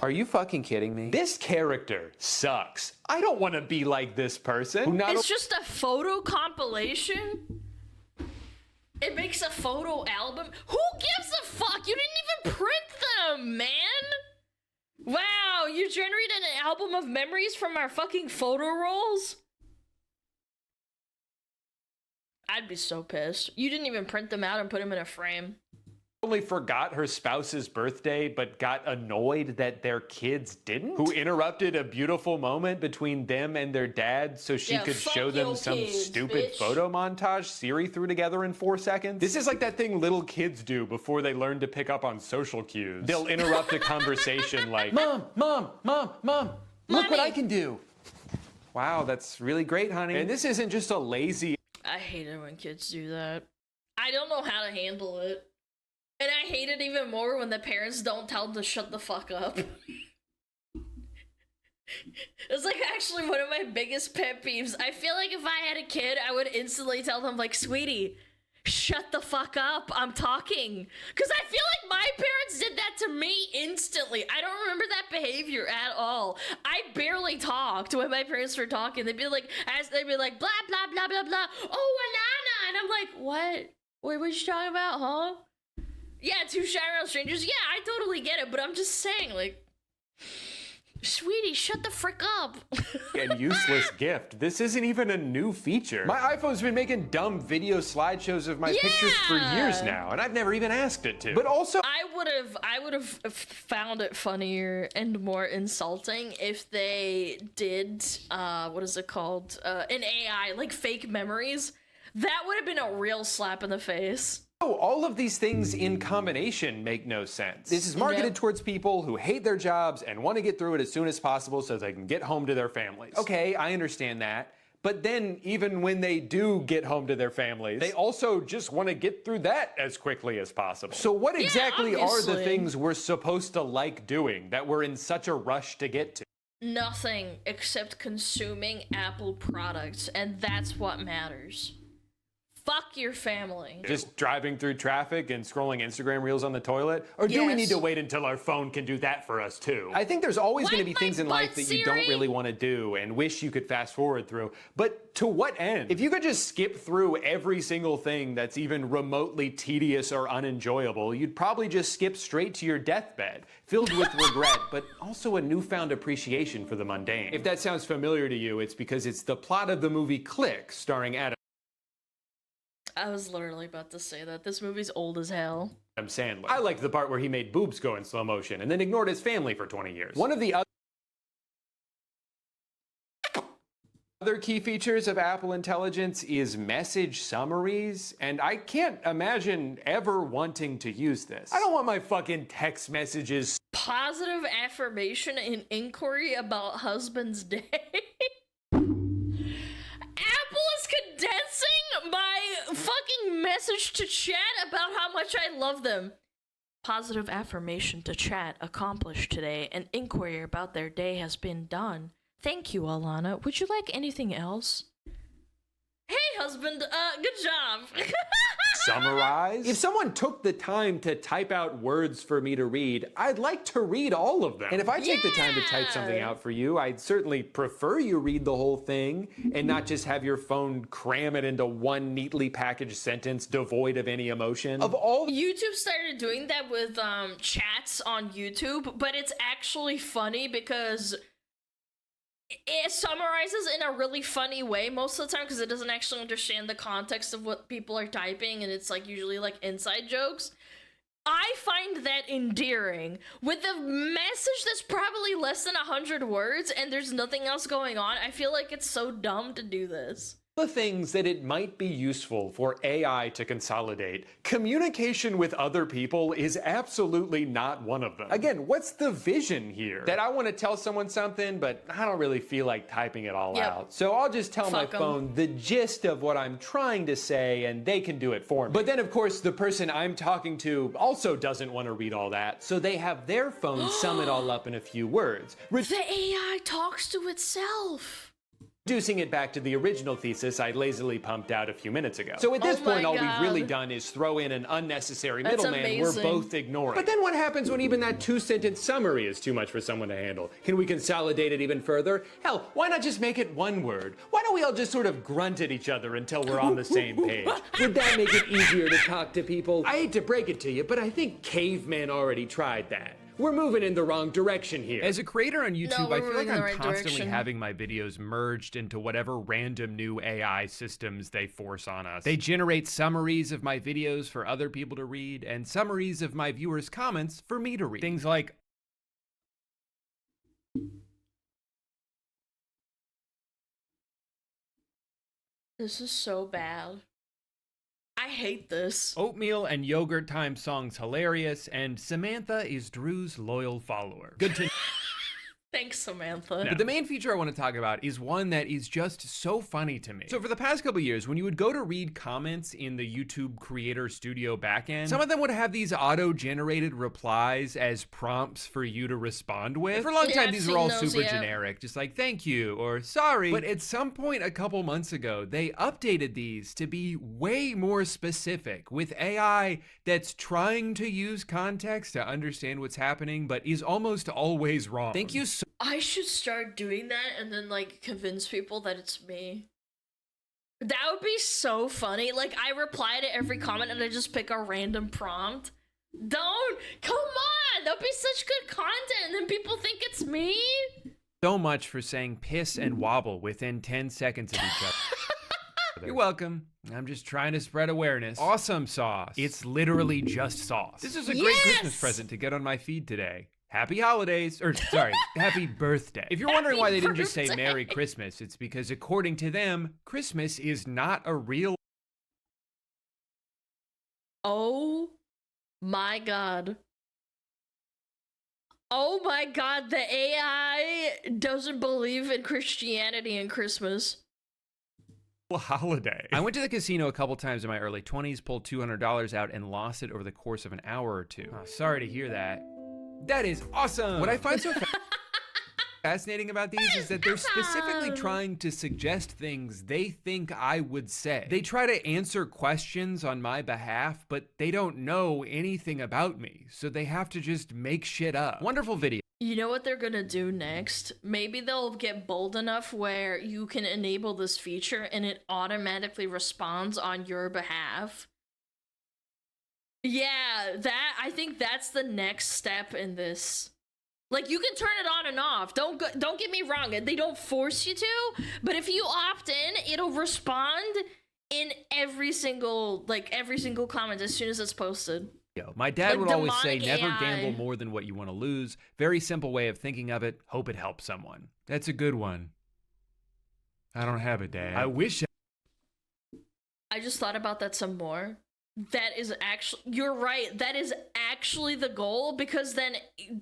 Are you fucking kidding me? This character sucks. I don't want to be like this person. Who not It's just a photo compilation? It makes a photo album? Who gives a fuck? You didn't even print them, man! Wow, you generated an album of memories from our fucking photo rolls? I'd be so pissed. You didn't even print them out and put them in a frame. only forgot her spouse's birthday, but got annoyed that their kids didn't? Who interrupted a beautiful moment between them and their dad so she could fuck show them your some kids, stupid bitch. photo montage Siri threw together in 4 seconds? This is like that thing little kids do before they learn to pick up on social cues. They'll interrupt a conversation like, Mom, look what I can do. Wow, that's really great, honey. And this isn't just a lazy... I hate it when kids do that. I don't know how to handle it. And I hate it even more when the parents don't tell them to shut the fuck up. It's like actually one of my biggest pet peeves. I feel like if I had a kid, I would instantly tell them like, sweetie, shut the fuck up, I'm talking. Because I feel like my parents did that to me instantly. I don't remember that behavior at all. I barely talked when my parents were talking. They'd be like, blah, blah, blah, blah, blah. Oh, Alana. And I'm like, what? Wait, what you talking about, huh? Yeah, 2 Shy Around Strangers. Yeah, I totally get it, but I'm just saying, like, sweetie, shut the frick up. And useless gift. This isn't even a new feature. My iPhone's been making dumb video slideshows of my pictures for years now, and I've never even asked it to. But also, I would have found it funnier and more insulting if they did what is it called? An AI, like fake memories. That would have been a real slap in the face. Oh, all of these things in combination make no sense. This is marketed towards people who hate their jobs and want to get through it as soon as possible so they can get home to their families. Okay, I understand that. But then, even when they do get home to their families, they also just want to get through that as quickly as possible. So what exactly are the things we're supposed to like doing that we're in such a rush to get to? Nothing except consuming Apple products, and that's what matters. Fuck your family. Just driving through traffic and scrolling Instagram reels on the toilet? Or do we need to wait until our phone can do that for us too? I think there's always going to be things in life that you don't really want to do and wish you could fast forward through. But to what end? If you could just skip through every single thing that's even remotely tedious or unenjoyable, you'd probably just skip straight to your deathbed, filled with regret, but also a newfound appreciation for the mundane. If that sounds familiar to you, it's because it's the plot of the movie Click, starring Adam I was literally about to say that. This movie's old as hell. Sandler. I liked the part where he made boobs go in slow motion and then ignored his family for 20 years. One of the other key features of Apple Intelligence is message summaries, and I can't imagine ever wanting to use this. I don't want my fucking text messages. Positive affirmation and inquiry about husband's day. Apple is condensing my fucking message to chat about how much I love them. Positive affirmation to chat accomplished today. An inquiry about their day has been done. Thank you, Alana. Would you like anything else? Hey, husband. Good job. Summarize? If someone took the time to type out words for me to read, I'd like to read all of them. And if I take the time to type something out for you, I'd certainly prefer you read the whole thing and not just have your phone cram it into one neatly packaged sentence devoid of any emotion. Of all YouTube started doing that with chats on YouTube, but it's actually funny because it summarizes in a really funny way most of the time because it doesn't actually understand the context of what people are typing, and it's like usually like inside jokes. I find that endearing. With a message that's probably less than 100 words and there's nothing else going on, I feel like it's so dumb to do this. The things that it might be useful for AI to consolidate, communication with other people is absolutely not one of them. Again, what's the vision here? That I want to tell someone something, but I don't really feel like typing it all out. So I'll just tell my phone the gist of what I'm trying to say, and they can do it for me. But then, of course, the person I'm talking to also doesn't want to read all that, so they have their phone sum it all up in a few words. The AI talks to itself. Reducing it back to the original thesis I lazily pumped out a few minutes ago. So at this point, all we've really done is throw in an unnecessary middleman we're both ignoring. But then what happens when even that 2-sentence summary is too much for someone to handle? Can we consolidate it even further? Hell, why not just make it one word? Why don't we all just sort of grunt at each other until we're on the same page? Would that make it easier to talk to people? I hate to break it to you, but I think cavemen already tried that. We're moving in the wrong direction here. As a creator on YouTube, I feel like I'm constantly having my videos merged into whatever random new AI systems they force on us. They generate summaries of my videos for other people to read, and summaries of my viewers' comments for me to read. Things like, this is so bad. I hate this. Oatmeal and yogurt time song's hilarious, and Samantha is Drew's loyal follower. Good to Thanks, Samantha. But the main feature I want to talk about is one that is just so funny to me. So for the past couple years, when you would go to read comments in the YouTube Creator Studio backend, some of them would have these auto-generated replies as prompts for you to respond with. And for a long time, these were all super generic, just like, thank you, or sorry. But at some point a couple months ago, they updated these to be way more specific, with AI that's trying to use context to understand what's happening, but is almost always wrong. Thank you so I should start doing that and then like convince people that it's me. That would be so funny. Like I reply to every comment and I just pick a random prompt. Come on, that'd be such good content and then people think it's me. So much for saying piss and wobble within 10 seconds of each other. You're welcome. I'm just trying to spread awareness. Awesome sauce. It's literally just sauce. This is a great Christmas present to get on my feed today. Happy holidays, or sorry, happy birthday. If you're wondering why they didn't just say Merry Christmas, it's because according to them, Christmas is not a real... Oh my God. Oh my God, the AI doesn't believe in Christianity and Christmas. Holiday. I went to the casino a couple times in my early 20s, pulled $200 out and lost it over the course of an hour or two. Oh, sorry to hear that. That is awesome. What I find so fascinating about these is that they're specifically trying to suggest things they think I would say. They try to answer questions on my behalf, but they don't know anything about me, so they have to just make shit up. Wonderful video. You know what they're gonna do next? Maybe they'll get bold enough where you can enable this feature and it automatically responds on your behalf. Yeah, I think that's the next step in this. Like, you can turn it on and off. Don't get me wrong. They don't force you to, but if you opt in, it'll respond in every single comment as soon as it's posted. My dad would always say, never AI. gamble more than what you want to lose. Very simple way of thinking of it. Hope it helps someone. That's a good one. I don't have a dad. I wish I just thought about that some more. That is actually, you're right, that is actually the goal, because then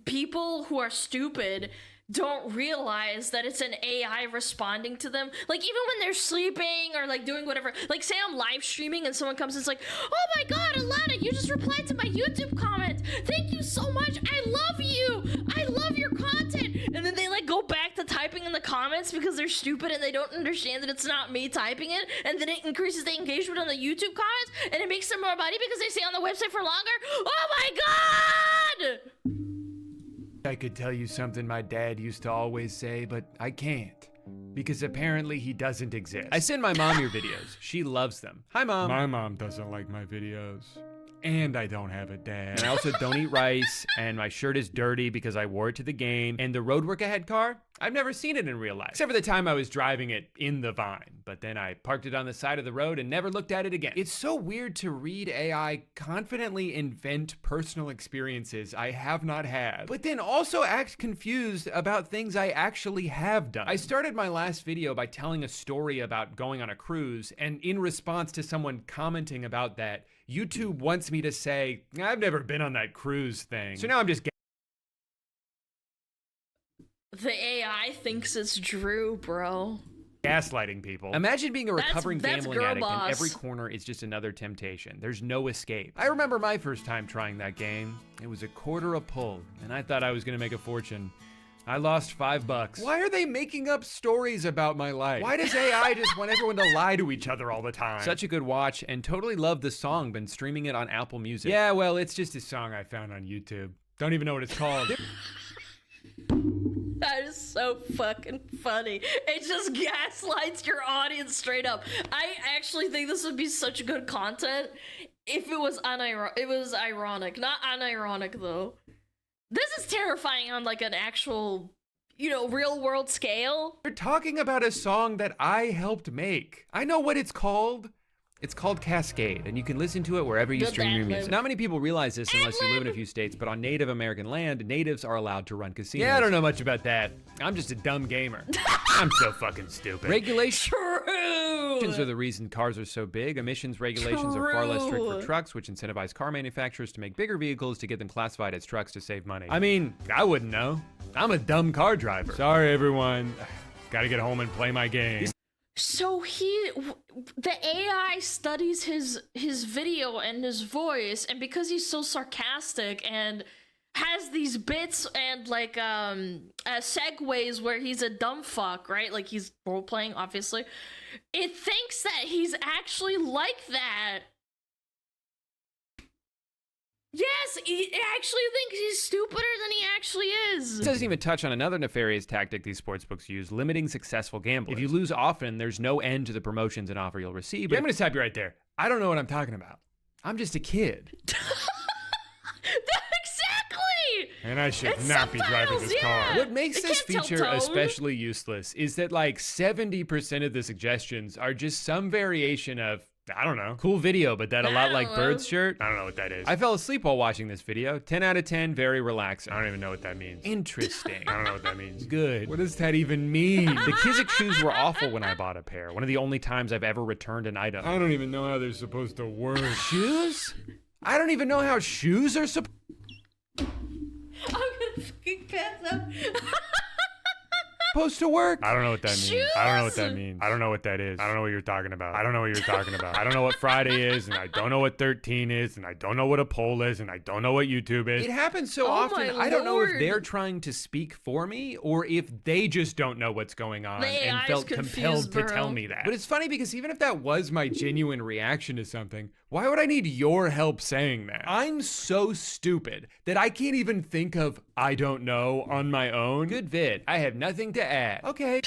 people who are stupid don't realize that it's an AI responding to them. Like, even when they're sleeping or like doing whatever, like say I'm live streaming and someone comes and it's like, oh my God, Alana, you just replied to my YouTube comment. Thank you so much. I love you. I love your content. And then they like go back to typing in the comments because they're stupid and they don't understand that it's not me typing it. And then it increases the engagement on the YouTube comments and it makes them more money because they stay on the website for longer. Oh my God! I could tell you something my dad used to always say, but I can't. Because apparently he doesn't exist. I send my mom your videos. She loves them. Hi, Mom. My mom doesn't like my videos. And I don't have a dad. And I also don't eat rice, and my shirt is dirty because I wore it to the game. And the road work ahead car, I've never seen it in real life. Except for the time I was driving it in the Vine. But then I parked it on the side of the road and never looked at it again. It's so weird to read AI confidently invent personal experiences I have not had, but then also act confused about things I actually have done. I started my last video by telling a story about going on a cruise, and in response to someone commenting about that, YouTube wants me to say, I've never been on that cruise thing. So now I'm just The AI thinks it's Drew, bro. gaslighting people. Imagine being a recovering that's gambling girl addict boss. and every corner is just another temptation. There's no escape. I remember my first time trying that game. It was $0.25 a pull, and I thought I was gonna make a fortune. I lost $5. Why are they making up stories about my life? Why does AI just want everyone to lie to each other all the time? Such a good watch, and totally love the song. Been streaming it on Apple Music. Yeah, well, it's just a song I found on YouTube. Don't even know what it's called. That is so fucking funny. It just gaslights your audience straight up. I actually think this would be such good content if it was ironic. Not unironic, though. This is terrifying on like an actual, real world scale. You're talking about a song that I helped make. I know what it's called. It's called Cascade, and you can listen to it wherever you stream your music. Not many people realize this unless you live in a few states, but on Native American land, natives are allowed to run casinos. Yeah, I don't know much about that. I'm just a dumb gamer. I'm so fucking stupid. Regulation. True. Emissions are the reason cars are so big. Emissions regulations are far less strict for True. trucks, which incentivize car manufacturers to make bigger vehicles to get them classified as trucks to save money. I mean, I wouldn't know. I'm a dumb car driver. Sorry, everyone. Gotta get home and play my game. So the AI studies his video and his voice, and because he's so sarcastic and has these bits and like segues where he's a dumb fuck, right? Like he's role playing, obviously. It thinks that he's actually like that. Yes, it actually thinks he's stupider than he actually is. This doesn't even touch on another nefarious tactic these sportsbooks use, limiting successful gamblers. If you lose often, there's no end to the promotions and offer you'll receive. But I'm gonna stop you right there. I don't know what I'm talking about. I'm just a kid. Exactly! And I should It's not be driving subtitles, this car. yeah. What makes It this can't tell feature tone. especially useless is that like 70% of the suggestions are just some variation of, I don't know, cool video, but that a lot like Bird's shirt. I don't know what that is. I fell asleep while watching this video. 10 out of 10, very relaxing. I don't even know what that means. Interesting. I don't know what that means. Good. What does that even mean? The Kizik shoes were awful when I bought a pair. One of the only times I've ever returned an item. I don't even know how they're supposed to work. Shoes? I don't even know how shoes are supposed. I'm gonna fucking pass out. Supposed to work? I don't know what that means. I don't know what that Shoes? means. I don't know what that is. I don't know what you're talking about. I don't know what you're talking about. I don't know what Friday is, and I don't know what 13 is, and I don't know what a poll is, and I don't know what YouTube is. It happens so Oh often, my I don't know if lord. they're trying to speak for me or if they just don't know what's going on The and AI is felt compelled confused, to bro. tell me that. But it's funny because even if that was my genuine reaction to something, why would I need your help saying that? I'm so stupid that I can't even think of I don't know on my own. Good vid. I have nothing to add. Okay.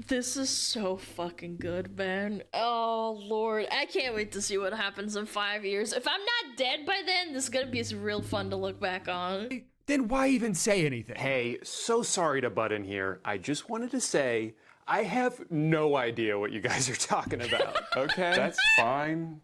This is so fucking good, man. Oh, Lord. I can't wait to see what happens in 5 years. If I'm not dead by then, this is gonna be real fun to look back on. Then why even say anything? Hey, so sorry to butt in here. I just wanted to say I have no idea what you guys are talking about, okay? That's fine.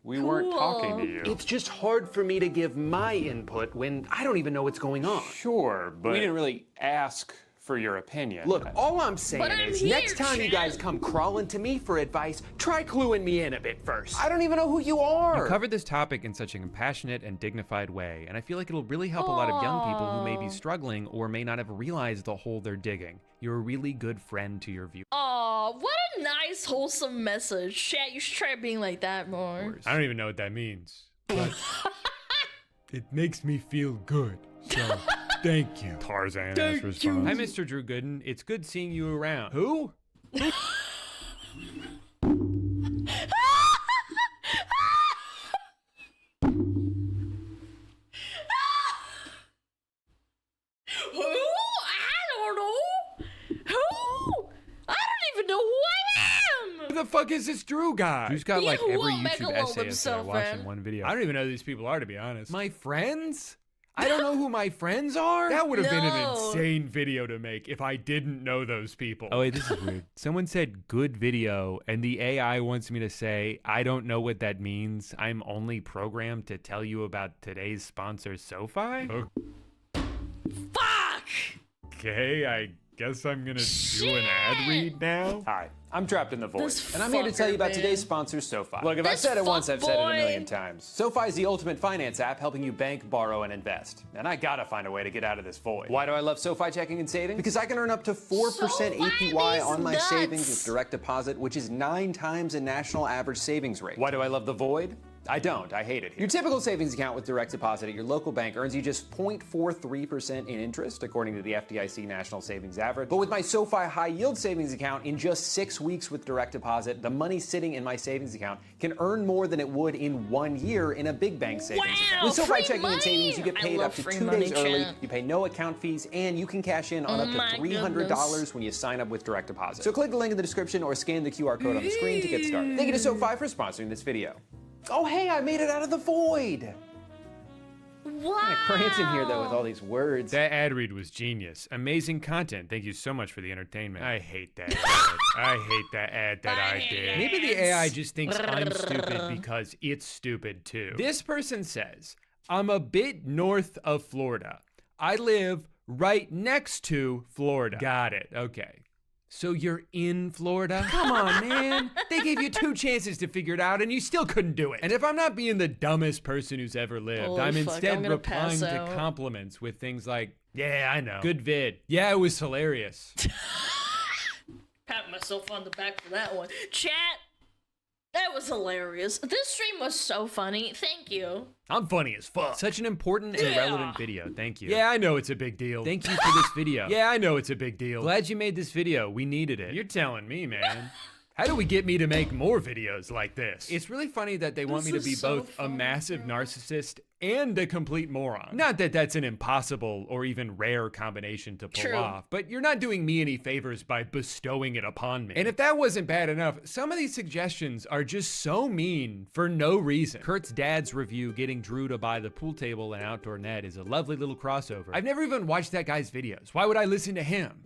We weren't talking to you. It's just hard for me to give my input when I don't even know what's going on. Sure, but we didn't really ask for your opinion. Look, all I'm saying But I'm is here, next time you Chad. guys come crawling to me for advice, try cluing me in a bit first. I don't even know who you are. You covered this topic in such a compassionate and dignified way, and I feel like it'll really help a lot of young people who may be struggling or may not have realized the hole they're digging. You're a really good friend to your viewers. Aw, what a nice, wholesome message. Chat, you should try being like that more. I don't even know what that means, but it makes me feel good. So, thank you. Tarzan Thank response. you. Hi, Mr. Drew Gooden. It's good seeing you around. Who? Who? I don't know. Who? I don't even know who I am. Who the fuck is this Drew guy? Drew's got like He every won't YouTube megalobe essay that I himself, watched man. in one video. I don't even know who these people are, to be honest. My friends? I don't know who my friends are? That would have been an No. insane video to make if I didn't know those people. Oh wait, this is weird. Someone said good video, and the AI wants me to say, I don't know what that means. I'm only programmed to tell you about today's sponsor, SoFi? Fuck! Okay, I guess I'm gonna do an ad read now. Hi, I'm trapped in the void, This and I'm here to tell you about fucker, today's man. sponsor, SoFi. Look, if I've This said it once, I've said it a fuckboy. million times. SoFi is the ultimate finance app helping you bank, borrow, and invest. And I gotta find a way to get out of this void. Why do I love SoFi checking and savings? Because I can earn up to 4% APY on my nuts. savings with direct deposit, which is 9 times the national average savings rate. Why do I love the void? I don't. I hate it here. Your typical savings account with direct deposit at your local bank earns you just 0.43% in interest, according to the FDIC National Savings Average. But with my SoFi High Yield Savings account, in just 6 weeks with direct deposit, the money sitting in my savings account can earn more than it would in 1 year in a big bank savings account. With SoFi free checking and savings, you get money! paid I up love to free 2 days money, early, chat. you pay no account fees, and you can cash in on Oh up to my $300 goodness. when you sign up with direct deposit. So click the link in the description or scan the QR code on the screen to get started. Thank you to SoFi for sponsoring this video. Oh, hey, I made it out of the void. Wow. Kind of cramped in here, though, with all these words. That ad read was genius. Amazing content. Thank you so much for the entertainment. I hate that ad. I hate that ad that I did. Maybe the AI just thinks I'm stupid because it's stupid too. This person says, I'm a bit north of Florida. I live right next to Florida. Got it. Okay. So you're in Florida? Come on, man. They gave you 2 chances to figure it out and you still couldn't do it. And if I'm not being the dumbest person who's ever lived, Holy I'm fuck, instead I'm gonna replying pass to out. compliments with things like, yeah, I know. Good vid. Yeah, it was hilarious. Pat myself on the back for that one. Chat, that was hilarious. This stream was so funny. Thank you. I'm funny as fuck. Such an important and Yeah. relevant video. Thank you. Yeah, I know it's a big deal. Thank you for this video. Yeah, I know it's a big deal. Glad you made this video. We needed it. You're telling me, man. How do we get me to make more videos like this? It's really funny that they want me to This be is so both a massive narcissist and a complete moron. Not that that's an impossible or even rare combination to pull True. off, but you're not doing me any favors by bestowing it upon me. And if that wasn't bad enough, some of these suggestions are just so mean for no reason. Kurt's dad's review getting Drew to buy the pool table and outdoor net is a lovely little crossover. I've never even watched that guy's videos. Why would I listen to him?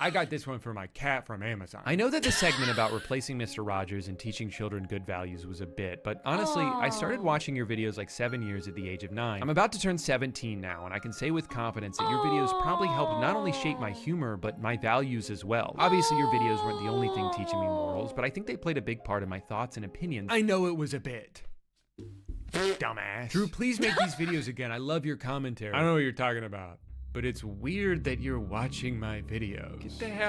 I got this one for my cat from Amazon. I know that the segment about replacing Mr. Rogers and teaching children good values was a bit, but honestly, I started watching your videos like 7 years at the age of 9. I'm about to turn 17 now, and I can say with confidence that your videos probably helped not only shape my humor, but my values as well. Obviously, your videos weren't the only thing teaching me morals, but I think they played a big part in my thoughts and opinions. I know it was a bit. Dumbass. Drew, please make these videos again. I love your commentary. I don't know what you're talking about, but it's weird that you're watching my videos. Get the hell.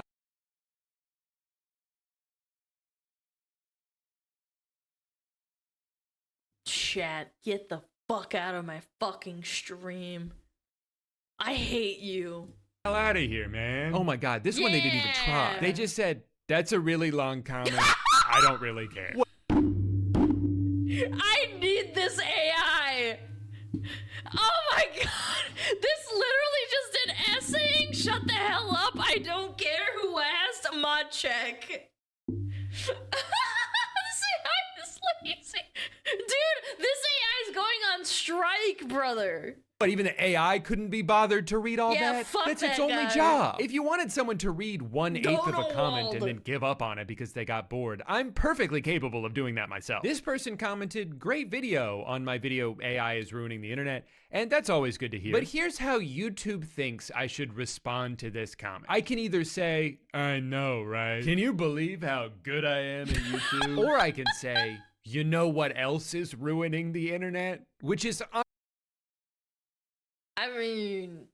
Chat, get the fuck out of my fucking stream. I hate you. Hell out of here, man. Oh my god, this one they didn't even try. They just said, that's a really long comment. I don't really care. I need this AI. Oh my god. This literally just did essaying. Shut the hell up. I don't care who asked. Mod check. This AI is lazy. Dude, this AI is going on strike, brother. But even the AI couldn't be bothered to read all Yeah, that? fuck That's that its only guy. job. If you wanted someone to read 1/8 of a comment Donald. and then give up on it because they got bored, I'm perfectly capable of doing that myself. This person commented, great video on my video AI is ruining the internet, and that's always good to hear. But here's how YouTube thinks I should respond to this comment. I can either say, I know, right? Can you believe how good I am at YouTube? Or I can say, you know what else is ruining the internet? Which is I mean,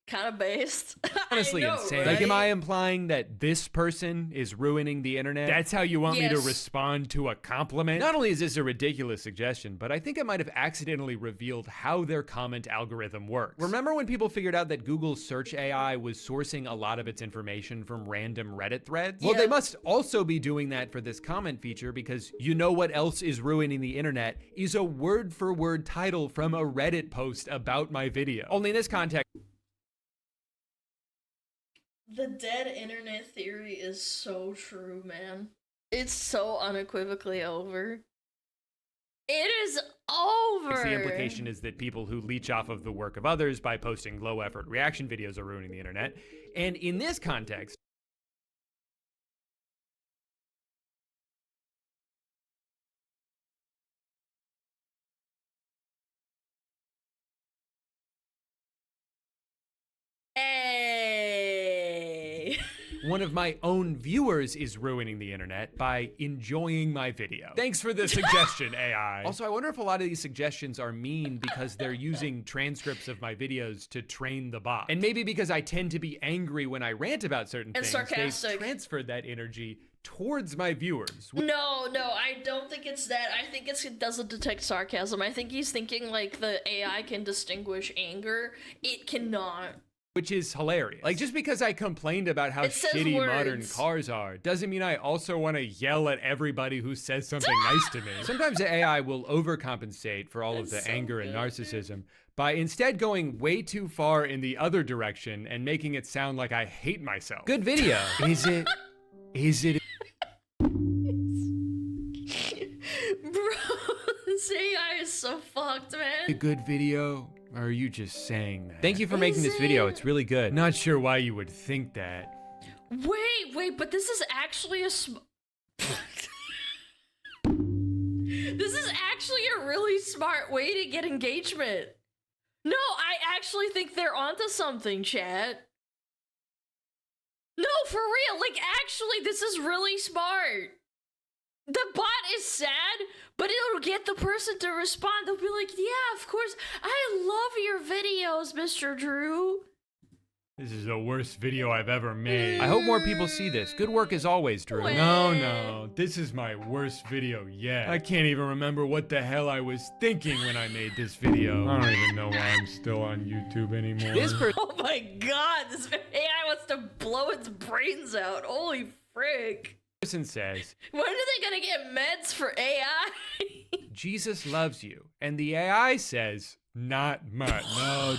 kind of based. honestly I know, insane. right? Like, am I implying that this person is ruining the internet? That's how you want me to Yes. respond to a compliment? Not only is this a ridiculous suggestion, but I think I might have accidentally revealed how their comment algorithm works. Remember when people figured out that Google's search AI was sourcing a lot of its information from random Reddit threads? Well, Yeah. they must also be doing that for this comment feature because you know what else is ruining the internet is a word-for-word title from a Reddit post about my video. Only in this context, The dead internet theory is so true, man. It's so unequivocally over. It is over. the implication is that people who leech off of the work of others by posting low-effort reaction videos are ruining the internet. And in this context, Hey. one of my own viewers is ruining the internet by enjoying my video. Thanks for the suggestion, AI. Also, I wonder if a lot of these suggestions are mean because they're using transcripts of my videos to train the bot. And maybe because I tend to be angry when I rant about certain And things, sarcastic. they've transferred that energy towards my viewers. No, I don't think it's that. I think it doesn't detect sarcasm. I think he's thinking like the AI can distinguish anger. It cannot. Which is hilarious. Like, just because I complained about how It says shitty modern words. cars are doesn't mean I also want to yell at everybody who says something nice to me. Sometimes the AI will overcompensate for all of the anger and narcissism by instead going way too far in the other direction and making it sound like I hate myself. Good video. Is it? Is it? Bro, this AI is so fucked, A man. good video? Or are you just saying that? Thank you for making this video. It's really good. Not sure why you would think that. Wait, but this is actually this is actually a really smart way to get engagement. No, I actually think they're onto something, chat. No, for real, like, actually, this is really smart. The bot is sad, but it'll get the person to respond. They'll be like, yeah, of course, I love your videos, Mr. Drew. This is the worst video I've ever made. I hope more people see this. Good work as always, Drew. No, this is my worst video yet. I can't even remember what the hell I was thinking when I made this video. I don't even know why I'm still on YouTube anymore. Oh my god, this AI wants to blow its brains out. Holy frick. Person says, when are they gonna get meds for AI? Jesus loves you. And the AI says, not much. No,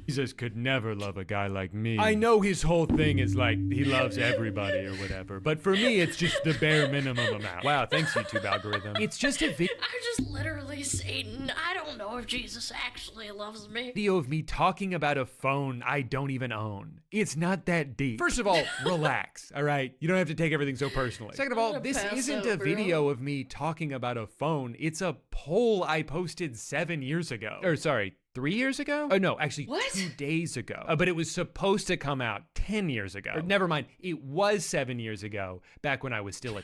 Jesus could never love a guy like me. I know his whole thing is like, he loves everybody or whatever, but for me, it's just the bare minimum amount. Wow, thanks YouTube algorithm. It's just a I'm just literally Satan. I don't know if Jesus actually loves me. Video of me talking about a phone I don't even own. It's not that deep. First of all, relax, all right? You don't have to take everything so personally. Second of all, this isn't a video of me talking about a phone. It's a poll I posted 7 years ago. Or sorry, 3 years ago? Oh no, actually 2 days ago. But it was supposed to come out 10 years ago. Or, never mind, it was 7 years ago, back when I was still a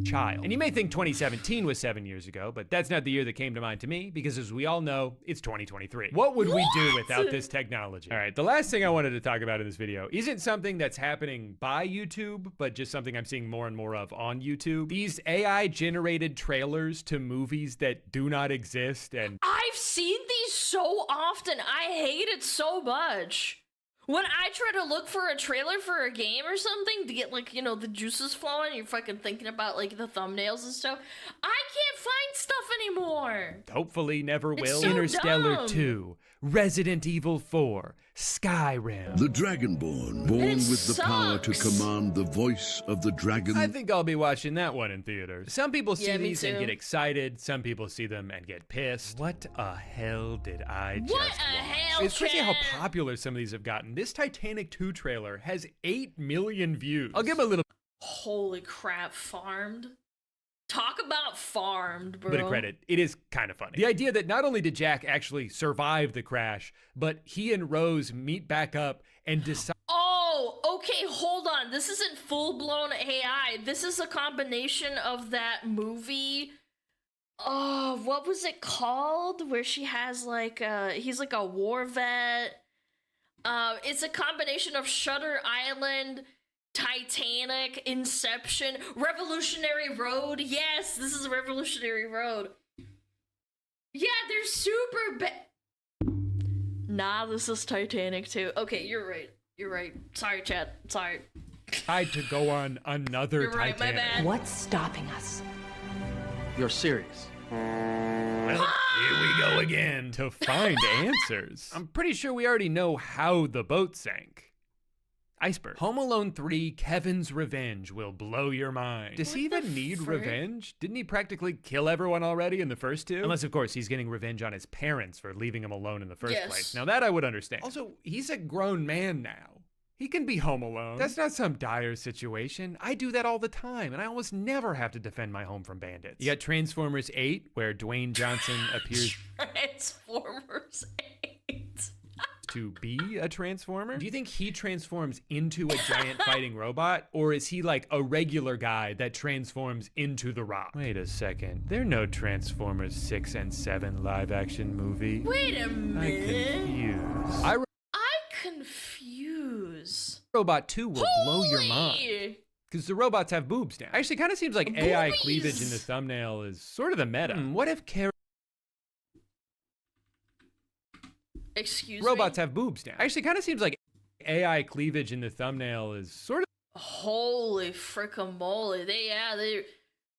child. And you may think 2017 was 7 years ago, but that's not the year that came to mind to me, because as we all know, it's 2023. What would we do without this technology? All right, the last thing I wanted to talk about in this video isn't something that's happening by YouTube, but just something I'm seeing more and more of on YouTube. These AI-generated trailers to movies that do not exist, and I've seen these so often. I hate it so much. When I try to look for a trailer for a game or something to get, like, you know, the juices flowing, you're fucking thinking about, like, the thumbnails and stuff, I can't find stuff anymore. hopefully never will. So Interstellar dumb. 2, Resident Evil 4, Skyrim. The Dragonborn, born with the power to command the voice of the dragon. I think I'll be watching that one in theaters. Some people see Yeah, me these and too. get excited. Some people see them and get pissed. What a hell did I just What a hell, It's crazy how Chad. popular some of these have gotten. This Titanic 2 trailer has 8 million views. I'll give him a little Holy crap, farmed. Talk about farmed, bro. bit of credit. It is kind of funny. The idea that not only did Jack actually survive the crash, but he and Rose meet back up and decide. Oh, okay, hold on. This isn't full-blown AI. This is a combination of that movie. Oh, what was it called? Where she has like he's like a war vet. It's a combination of Shutter Island, Titanic, Inception, Revolutionary Road. Yes, this is Revolutionary Road. Yeah, they're super Nah, this is Titanic too. Okay, you're right. You're right. Sorry, chat. Sorry. Tried to go on another You're right, my Titanic. bad. What's stopping us? You're serious. Well, here we go again to find answers. I'm pretty sure we already know how the boat sank. Iceberg. Home Alone 3, Kevin's Revenge will blow your mind. Does he even need revenge? Didn't he practically kill everyone already in the first two? Unless, of course, he's getting revenge on his parents for leaving him alone in the first place. Now that I would understand. Also, he's a grown man now. He can be home alone. That's not some dire situation. I do that all the time, and I almost never have to defend my home from bandits. You got Transformers 8, where Dwayne Johnson appears Transformers 8. to be a Transformer? Do you think he transforms into a giant fighting robot? Or is he like a regular guy that transforms into The Rock? Wait a second. There are no Transformers 6 and 7 live action movie. Wait a minute. I confuse. Robot 2 will blow your mind. Because the robots have boobs now. Actually, kind of seems like AI cleavage in the thumbnail is sort of the meta. What if Excuse robots me? have boobs now? Actually, kind of seems like AI cleavage in the thumbnail is sort of. Holy frickamoly.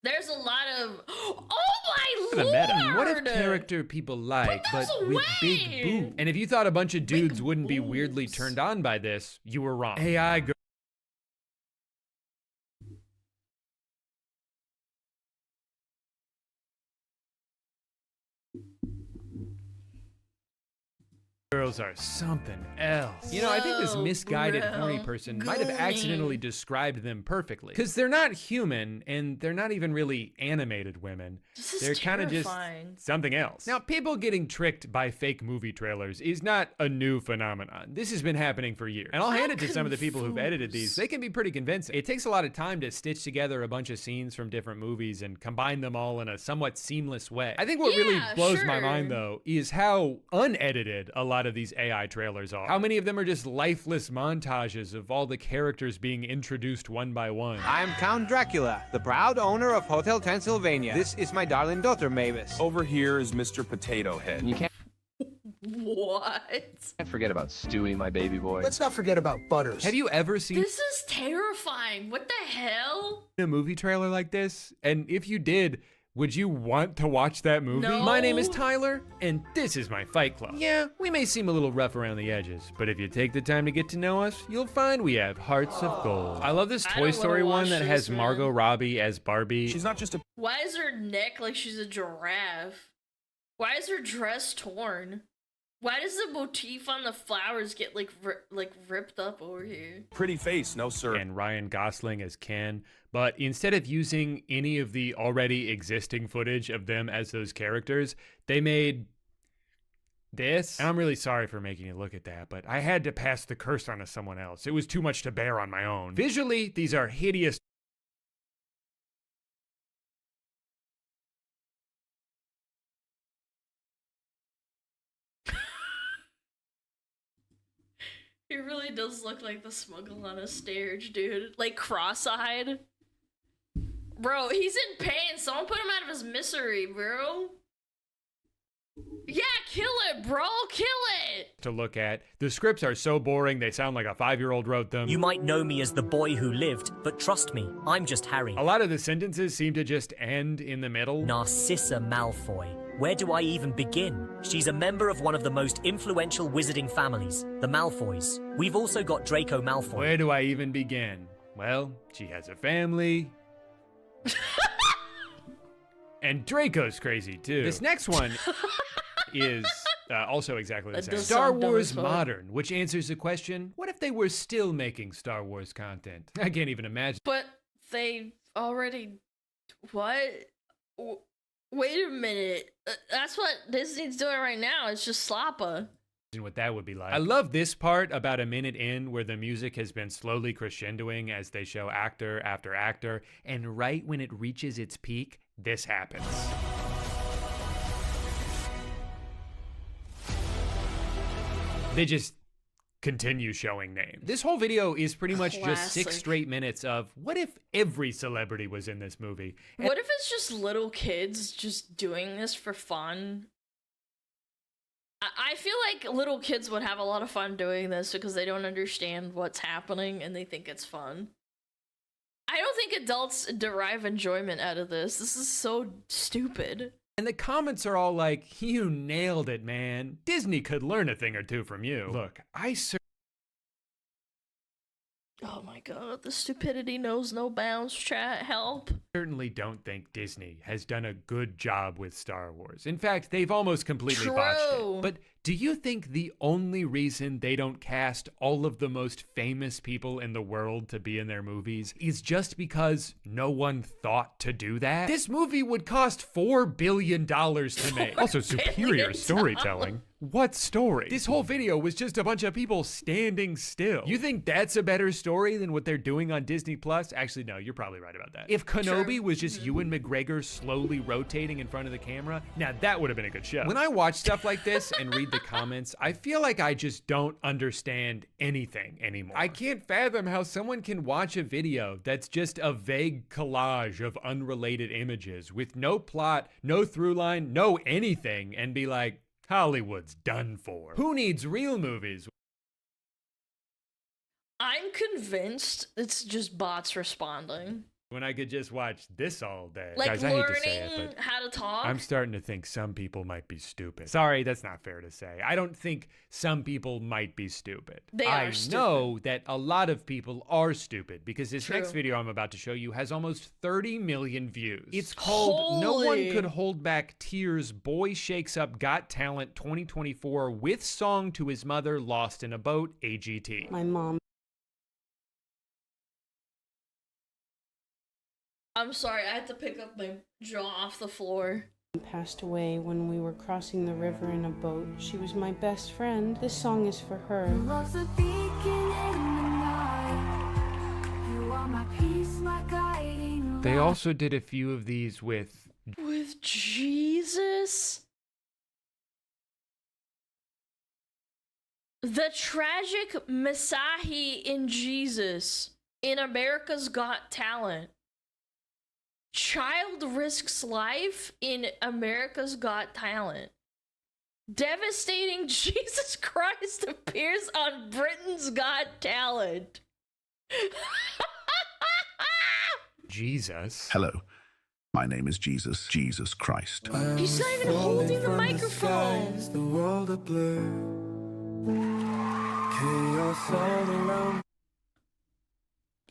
There's a lot of. Oh my the lord! meta. What if character people like, but with big boobs? And if you thought a bunch of dudes wouldn't be weirdly turned on by this, you were wrong. AI girl. Girls are something else. You know, I think this misguided horny person might have accidentally described them perfectly. Because they're not human, and they're not even really animated women. They're kind of just something else. Now, people getting tricked by fake movie trailers is not a new phenomenon. This has been happening for years. And I'll hand it to some of the people who've edited these. They can be pretty convincing. It takes a lot of time to stitch together a bunch of scenes from different movies and combine them all in a somewhat seamless way. I think what really blows my mind, though, is how unedited a lot of these AI trailers are. How many of them are just lifeless montages of all the characters being introduced one by one. I'm Count Dracula, the proud owner of Hotel Transylvania. This is my darling daughter, Mavis. Over here is Mr. Potato Head. You can't forget about Stewie, my baby boy. Let's not forget about Butters. Have you ever seen This is terrifying. What the hell? a movie trailer like this? And if you did, would you want to watch that movie? No. My name is Tyler, and this is my Fight Club. Yeah, we may seem a little rough around the edges, but if you take the time to get to know us, you'll find we have hearts of gold. I love this Toy Story one that has Margot Robbie as Barbie. She's not just a... Why is her neck like she's a giraffe? Why is her dress torn? Why does the motif on the flowers get like ripped up over here? pretty face, no sir. And Ryan Gosling as Ken, but instead of using any of the already existing footage of them as those characters, they made this. And I'm really sorry for making you look at that, but I had to pass the curse on to someone else. It was too much to bear on my own. Visually, these are hideous. He really does look like the SmugAlana Streams, dude. Like cross-eyed. Bro, he's in pain. Someone put him out of his misery, bro. Yeah, kill it, bro. Kill it. To look at. The scripts are so boring, they sound like a 5-year-old wrote them. You might know me as the boy who lived, but trust me, I'm just Harry. A lot of the sentences seem to just end in the middle. Narcissa Malfoy. Where do I even begin? She's a member of one of the most influential wizarding families, the Malfoys. We've also got Draco Malfoy. Where do I even begin? Well, she has a family. And Draco's crazy, too. This next one is also exactly the same. Star Wars Modern, which answers the question, what if they were still making Star Wars content? I can't even imagine. But they already... What? Wait a minute. That's what Disney's doing right now. It's just slappa. What that would be like. I love this part about a minute in where the music has been slowly crescendoing as they show actor after actor, and right when it reaches its peak, this happens. They just continue showing names. This whole video is pretty much just 6 straight minutes of what if every celebrity was in this movie? And what if it's just little kids just doing this for fun? I feel like little kids would have a lot of fun doing this because they don't understand what's happening and they think it's fun. I don't think adults derive enjoyment out of this. This is so stupid. And the comments are all like, you nailed it, man. Disney could learn a thing or two from you. Look, oh my god, the stupidity knows no bounds, chat, help. Certainly don't think Disney has done a good job with Star Wars. In fact, they've almost completely botched it. But do you think the only reason they don't cast all of the most famous people in the world to be in their movies is just because no one thought to do that? This movie would cost $4 billion to make. Also, superior storytelling. What story? This whole video was just a bunch of people standing still. You think that's a better story than what they're doing on Disney Plus? Actually, no, you're probably right about that. If Kenobi was just Ewan McGregor slowly rotating in front of the camera, now that would have been a good show. When I watch stuff like this and read the comments, I feel like I just don't understand anything anymore. I can't fathom how someone can watch a video that's just a vague collage of unrelated images with no plot, no through line, no anything, and be like, Hollywood's done for. Who needs real movies? I'm convinced it's just bots responding. when I could just watch this all day. Like Guys, I hate learning to say it, but how to talk. I'm starting to think some people might be stupid. Sorry, that's not fair to say. I don't think some people might be stupid. They I are stupid. know that a lot of people are stupid because this True. next video I'm about to show you has almost 30 million views. It's called No One Holy. Could Hold Back Tears. Boy Shakes Up Got Talent 2024 with song to his mother lost in a boat, AGT. My mom. I'm sorry, I had to pick up my jaw off the floor. Passed away when we were crossing the river in a boat. She was my best friend. This song is for her. They also did a few of these with Jesus? The tragic Messiah in Jesus in America's Got Talent. Child risks life in America's Got Talent. Devastating Jesus Christ appears on Britain's Got Talent. Jesus. Hello, my name is Jesus Christ. He's not even holding the microphone. The world a blur. Chaos all around.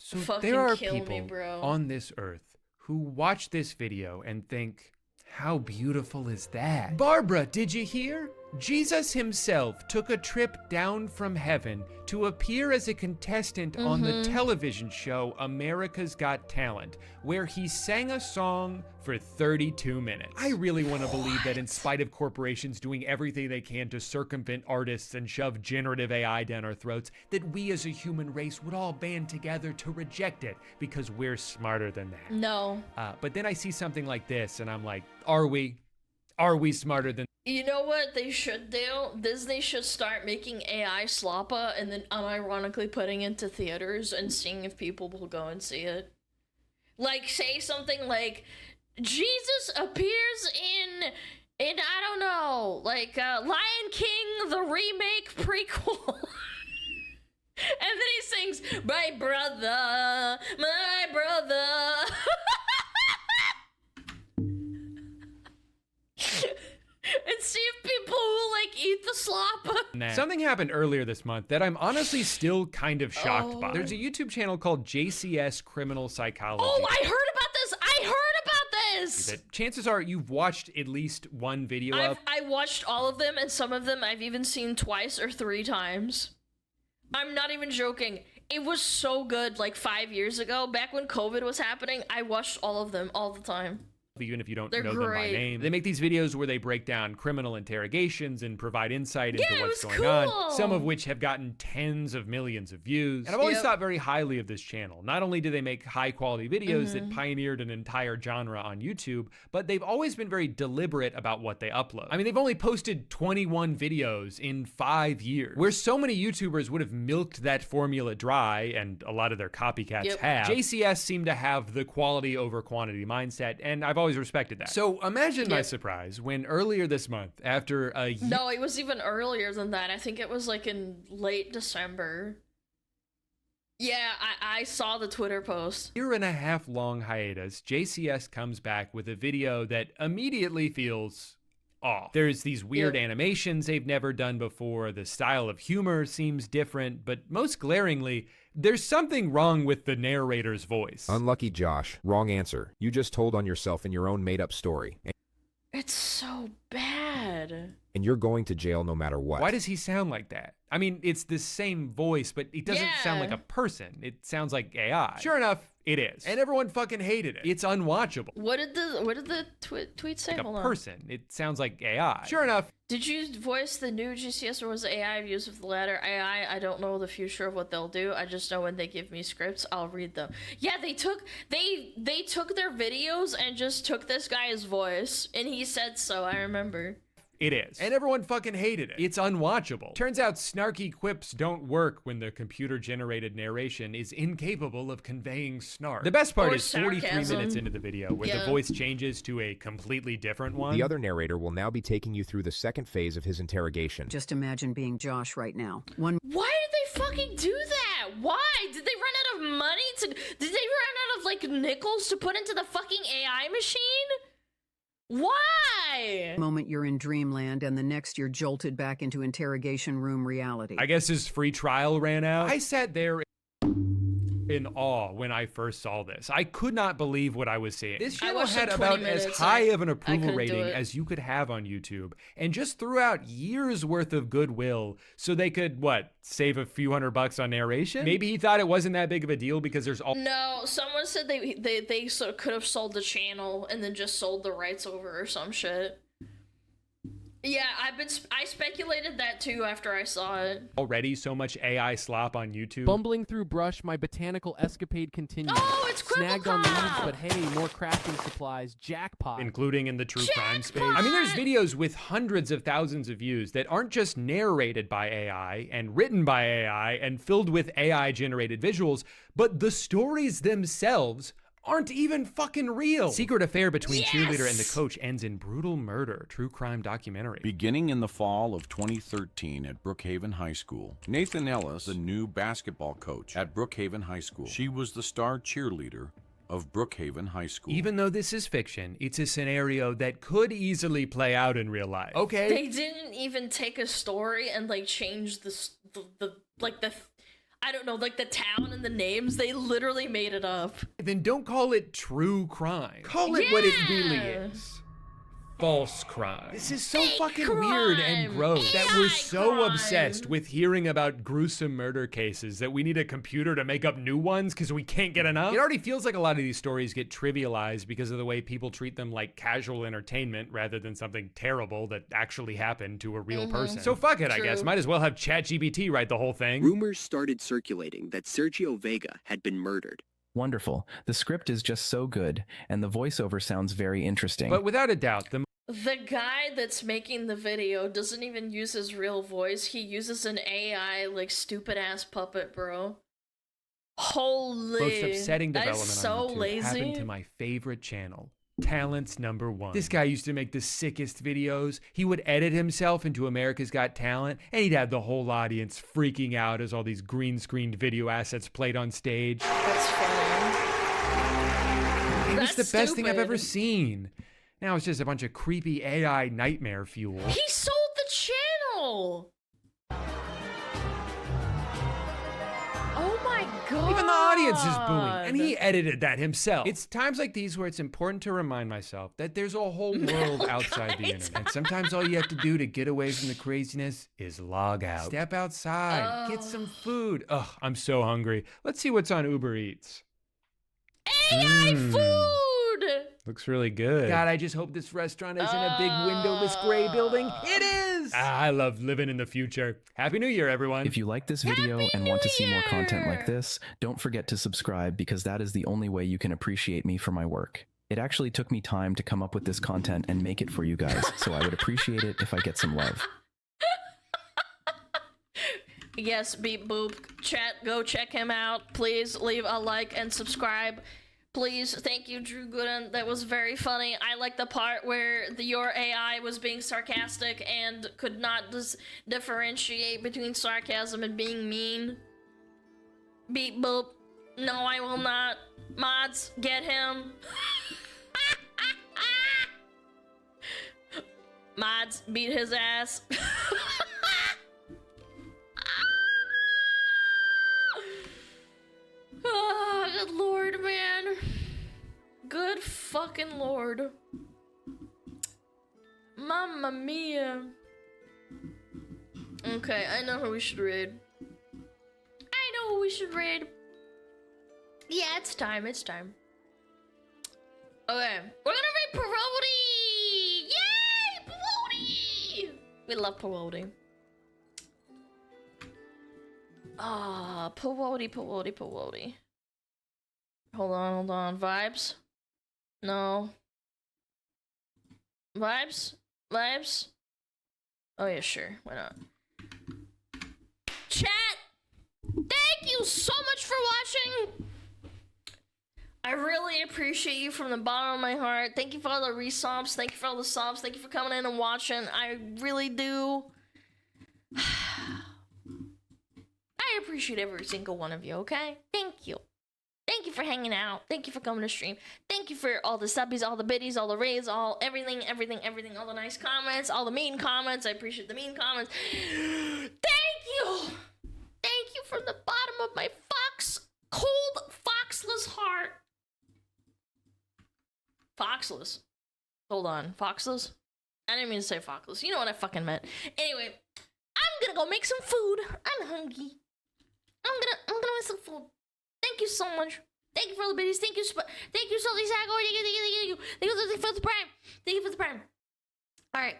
So Fucking there are kill people me, bro. on this earth who watch this video and think, how beautiful is that? Barbara, did you hear? Jesus himself took a trip down from heaven to appear as a contestant on the television show America's Got Talent, where he sang a song for 32 minutes. I really want to believe that in spite of corporations doing everything they can to circumvent artists and shove generative AI down our throats, that we as a human race would all band together to reject it because we're smarter than that. No. But then I see something like this and I'm like, are we? Are we smarter than? You know what they should do? Disney should start making AI slappa and then unironically putting into theaters and seeing if people will go and see it. Like, say something like, Jesus appears in I don't know, like, Lion King, the remake prequel. And then he sings, my brother. And see if people will like eat the slop. Something happened earlier this month that I'm honestly still kind of shocked by. There's a YouTube channel called JCS Criminal Psychology. Oh, I heard about this. I heard about this. That chances are you've watched at least one video of. I watched all of them, and some of them I've even seen twice or 3 times. I'm not even joking. It was so good like 5 years ago, back when COVID was happening. I watched all of them all the time. Even if you don't They're know them by great. name. They make these videos where they break down criminal interrogations and provide insight into Yeah, what's it was going cool. on, some of which have gotten tens of millions of views. And I've always thought very highly of this channel. Not only do they make high quality videos that pioneered an entire genre on YouTube, but they've always been very deliberate about what they upload. I mean, they've only posted 21 videos in 5 years, where so many YouTubers would have milked that formula dry, and a lot of their copycats have. JCS seem to have the quality over quantity mindset, and I've always respected that. So imagine my surprise when earlier this month, after a year. No, it was even earlier than that. I think it was like in late December. Yeah, I saw the Twitter post. Year and a half long hiatus, JCS comes back with a video that immediately feels off. There's these weird animations they've never done before. The style of humor seems different, but most glaringly, there's something wrong with the narrator's voice. Unlucky Josh. Wrong answer. You just told on yourself in your own made-up story. It's so bad. And you're going to jail no matter what. Why does he sound like that? I mean, it's the same voice, but it doesn't sound like a person. It sounds like AI. Sure enough, it is. And everyone fucking hated it. It's unwatchable. What did the tweet say? Like Hold a on. person. It sounds like AI. Sure enough. Did you voice the new GCS or was it AI views of the latter? AI, I don't know the future of what they'll do. I just know when they give me scripts, I'll read them. Yeah, they took their videos and just took this guy's voice, and he said so, I remember. It is. And everyone fucking hated it. It's unwatchable. Turns out snarky quips don't work when the computer-generated narration is incapable of conveying snark. The best part is 43 minutes into the video where the voice changes to a completely different one. The other narrator will now be taking you through the second phase of his interrogation. Just imagine being Josh right now. Why did they fucking do that? Why? Did they run out of money to... Did they run out of, like, nickels to put into the fucking AI machine? Why? Moment you're in dreamland and the next you're jolted back into interrogation room reality. I guess his free trial ran out. I sat there in awe when I first saw this. I could not believe what I was seeing. This channel had about as high of an approval rating as you could have on YouTube, and just threw out years worth of goodwill so they could, what, save a few $100 on narration? Maybe he thought it wasn't that big of a deal because there's all— No, someone said they sort of could have sold the channel and then just sold the rights over or some shit. Yeah, I speculated that too after I saw it. Already so much AI slop on YouTube. Bumbling through brush, my botanical escapade continues. Oh, it's Snagged on leaves, but hey, more crafting supplies. Jackpot. Including in the true crime space. I mean, there's videos with hundreds of thousands of views that aren't just narrated by AI and written by AI and filled with AI-generated visuals, but the stories themselves aren't even fucking real. Secret affair between cheerleader and the coach ends in brutal murder. True crime documentary. Beginning in the fall of 2013 at Brookhaven High School, Nathan Ellis, the new basketball coach at Brookhaven High School. She was the star cheerleader of Brookhaven High School. Even though this is fiction, it's a scenario that could easily play out in real life. Okay. They didn't even take a story and like change the I don't know, like the town and the names. They literally made it up. Then don't call it true crime. Call it what it really is. False crime. This is so fucking weird and gross that we're so obsessed with hearing about gruesome murder cases that we need a computer to make up new ones because we can't get enough. It already feels like a lot of these stories get trivialized because of the way people treat them like casual entertainment rather than something terrible that actually happened to a real person. So fuck it, I guess. Might as well have ChatGPT write the whole thing. Rumors started circulating that Sergio Vega had been murdered. Wonderful. The script is just so good, and the voiceover sounds very interesting. But without a doubt, the guy that's making the video doesn't even use his real voice. He uses an AI, like, stupid-ass puppet, bro. Holy. Most upsetting development that is so on YouTube lazy. happened to my favorite channel, Talents #1. This guy used to make the sickest videos. He would edit himself into America's Got Talent, and he'd have the whole audience freaking out as all these green-screened video assets played on stage. That's funny. It was the best thing I've ever seen. Now it's just a bunch of creepy AI nightmare fuel. He sold the channel! Oh my god! Even the audience is booing, and he edited that himself. It's times like these where it's important to remind myself that there's a whole world outside the internet. And sometimes all you have to do to get away from the craziness is log out. Step outside, get some food. Ugh, I'm so hungry. Let's see what's on Uber Eats. AI food! Looks really good. God, I just hope this restaurant is in a big windowless gray building. It is! I love living in the future. Happy New Year, everyone. If you like this video and want to see more content like this, don't forget to subscribe because that is the only way you can appreciate me for my work. It actually took me time to come up with this content and make it for you guys, so I would appreciate it if I get some love. Yes, Beep Boop. Chat, go check him out. Please leave a like and subscribe. Please, thank you, Drew Gooden. That was very funny. I like the part where your AI was being sarcastic and could not differentiate between sarcasm and being mean. Beep boop. No, I will not. Mods, get him. Mods, beat his ass. Oh, good lord, man. Good fucking lord. Mamma mia. Okay, I know who we should raid. I know who we should raid. Yeah, it's time, it's time. Okay, we're gonna raid Parody! Yay, Parody! We love Parody. Ah, Parody. Hold on. Vibes? No. Vibes? Oh yeah, sure. Why not? Chat, thank you so much for watching. I really appreciate you from the bottom of my heart. Thank you for all the resubs. Thank you for all the subs. Thank you for coming in and watching. I really do. I appreciate every single one of you, okay? Thank you. Thank you for hanging out. Thank you for coming to stream. Thank you for all the subbies, all the biddies, all the raids, all everything, all the nice comments, all the mean comments. I appreciate the mean comments. Thank you. Thank you from the bottom of my cold, foxless heart. Foxless. Hold on. Foxless? I didn't mean to say foxless. You know what I fucking meant. Anyway, I'm gonna go make some food. I'm hungry. I'm gonna make some food. Thank you so much. Thank you for all the biddies. Thank you, Salty Sago. Thank you for the prime. Thank you for the prime. All right.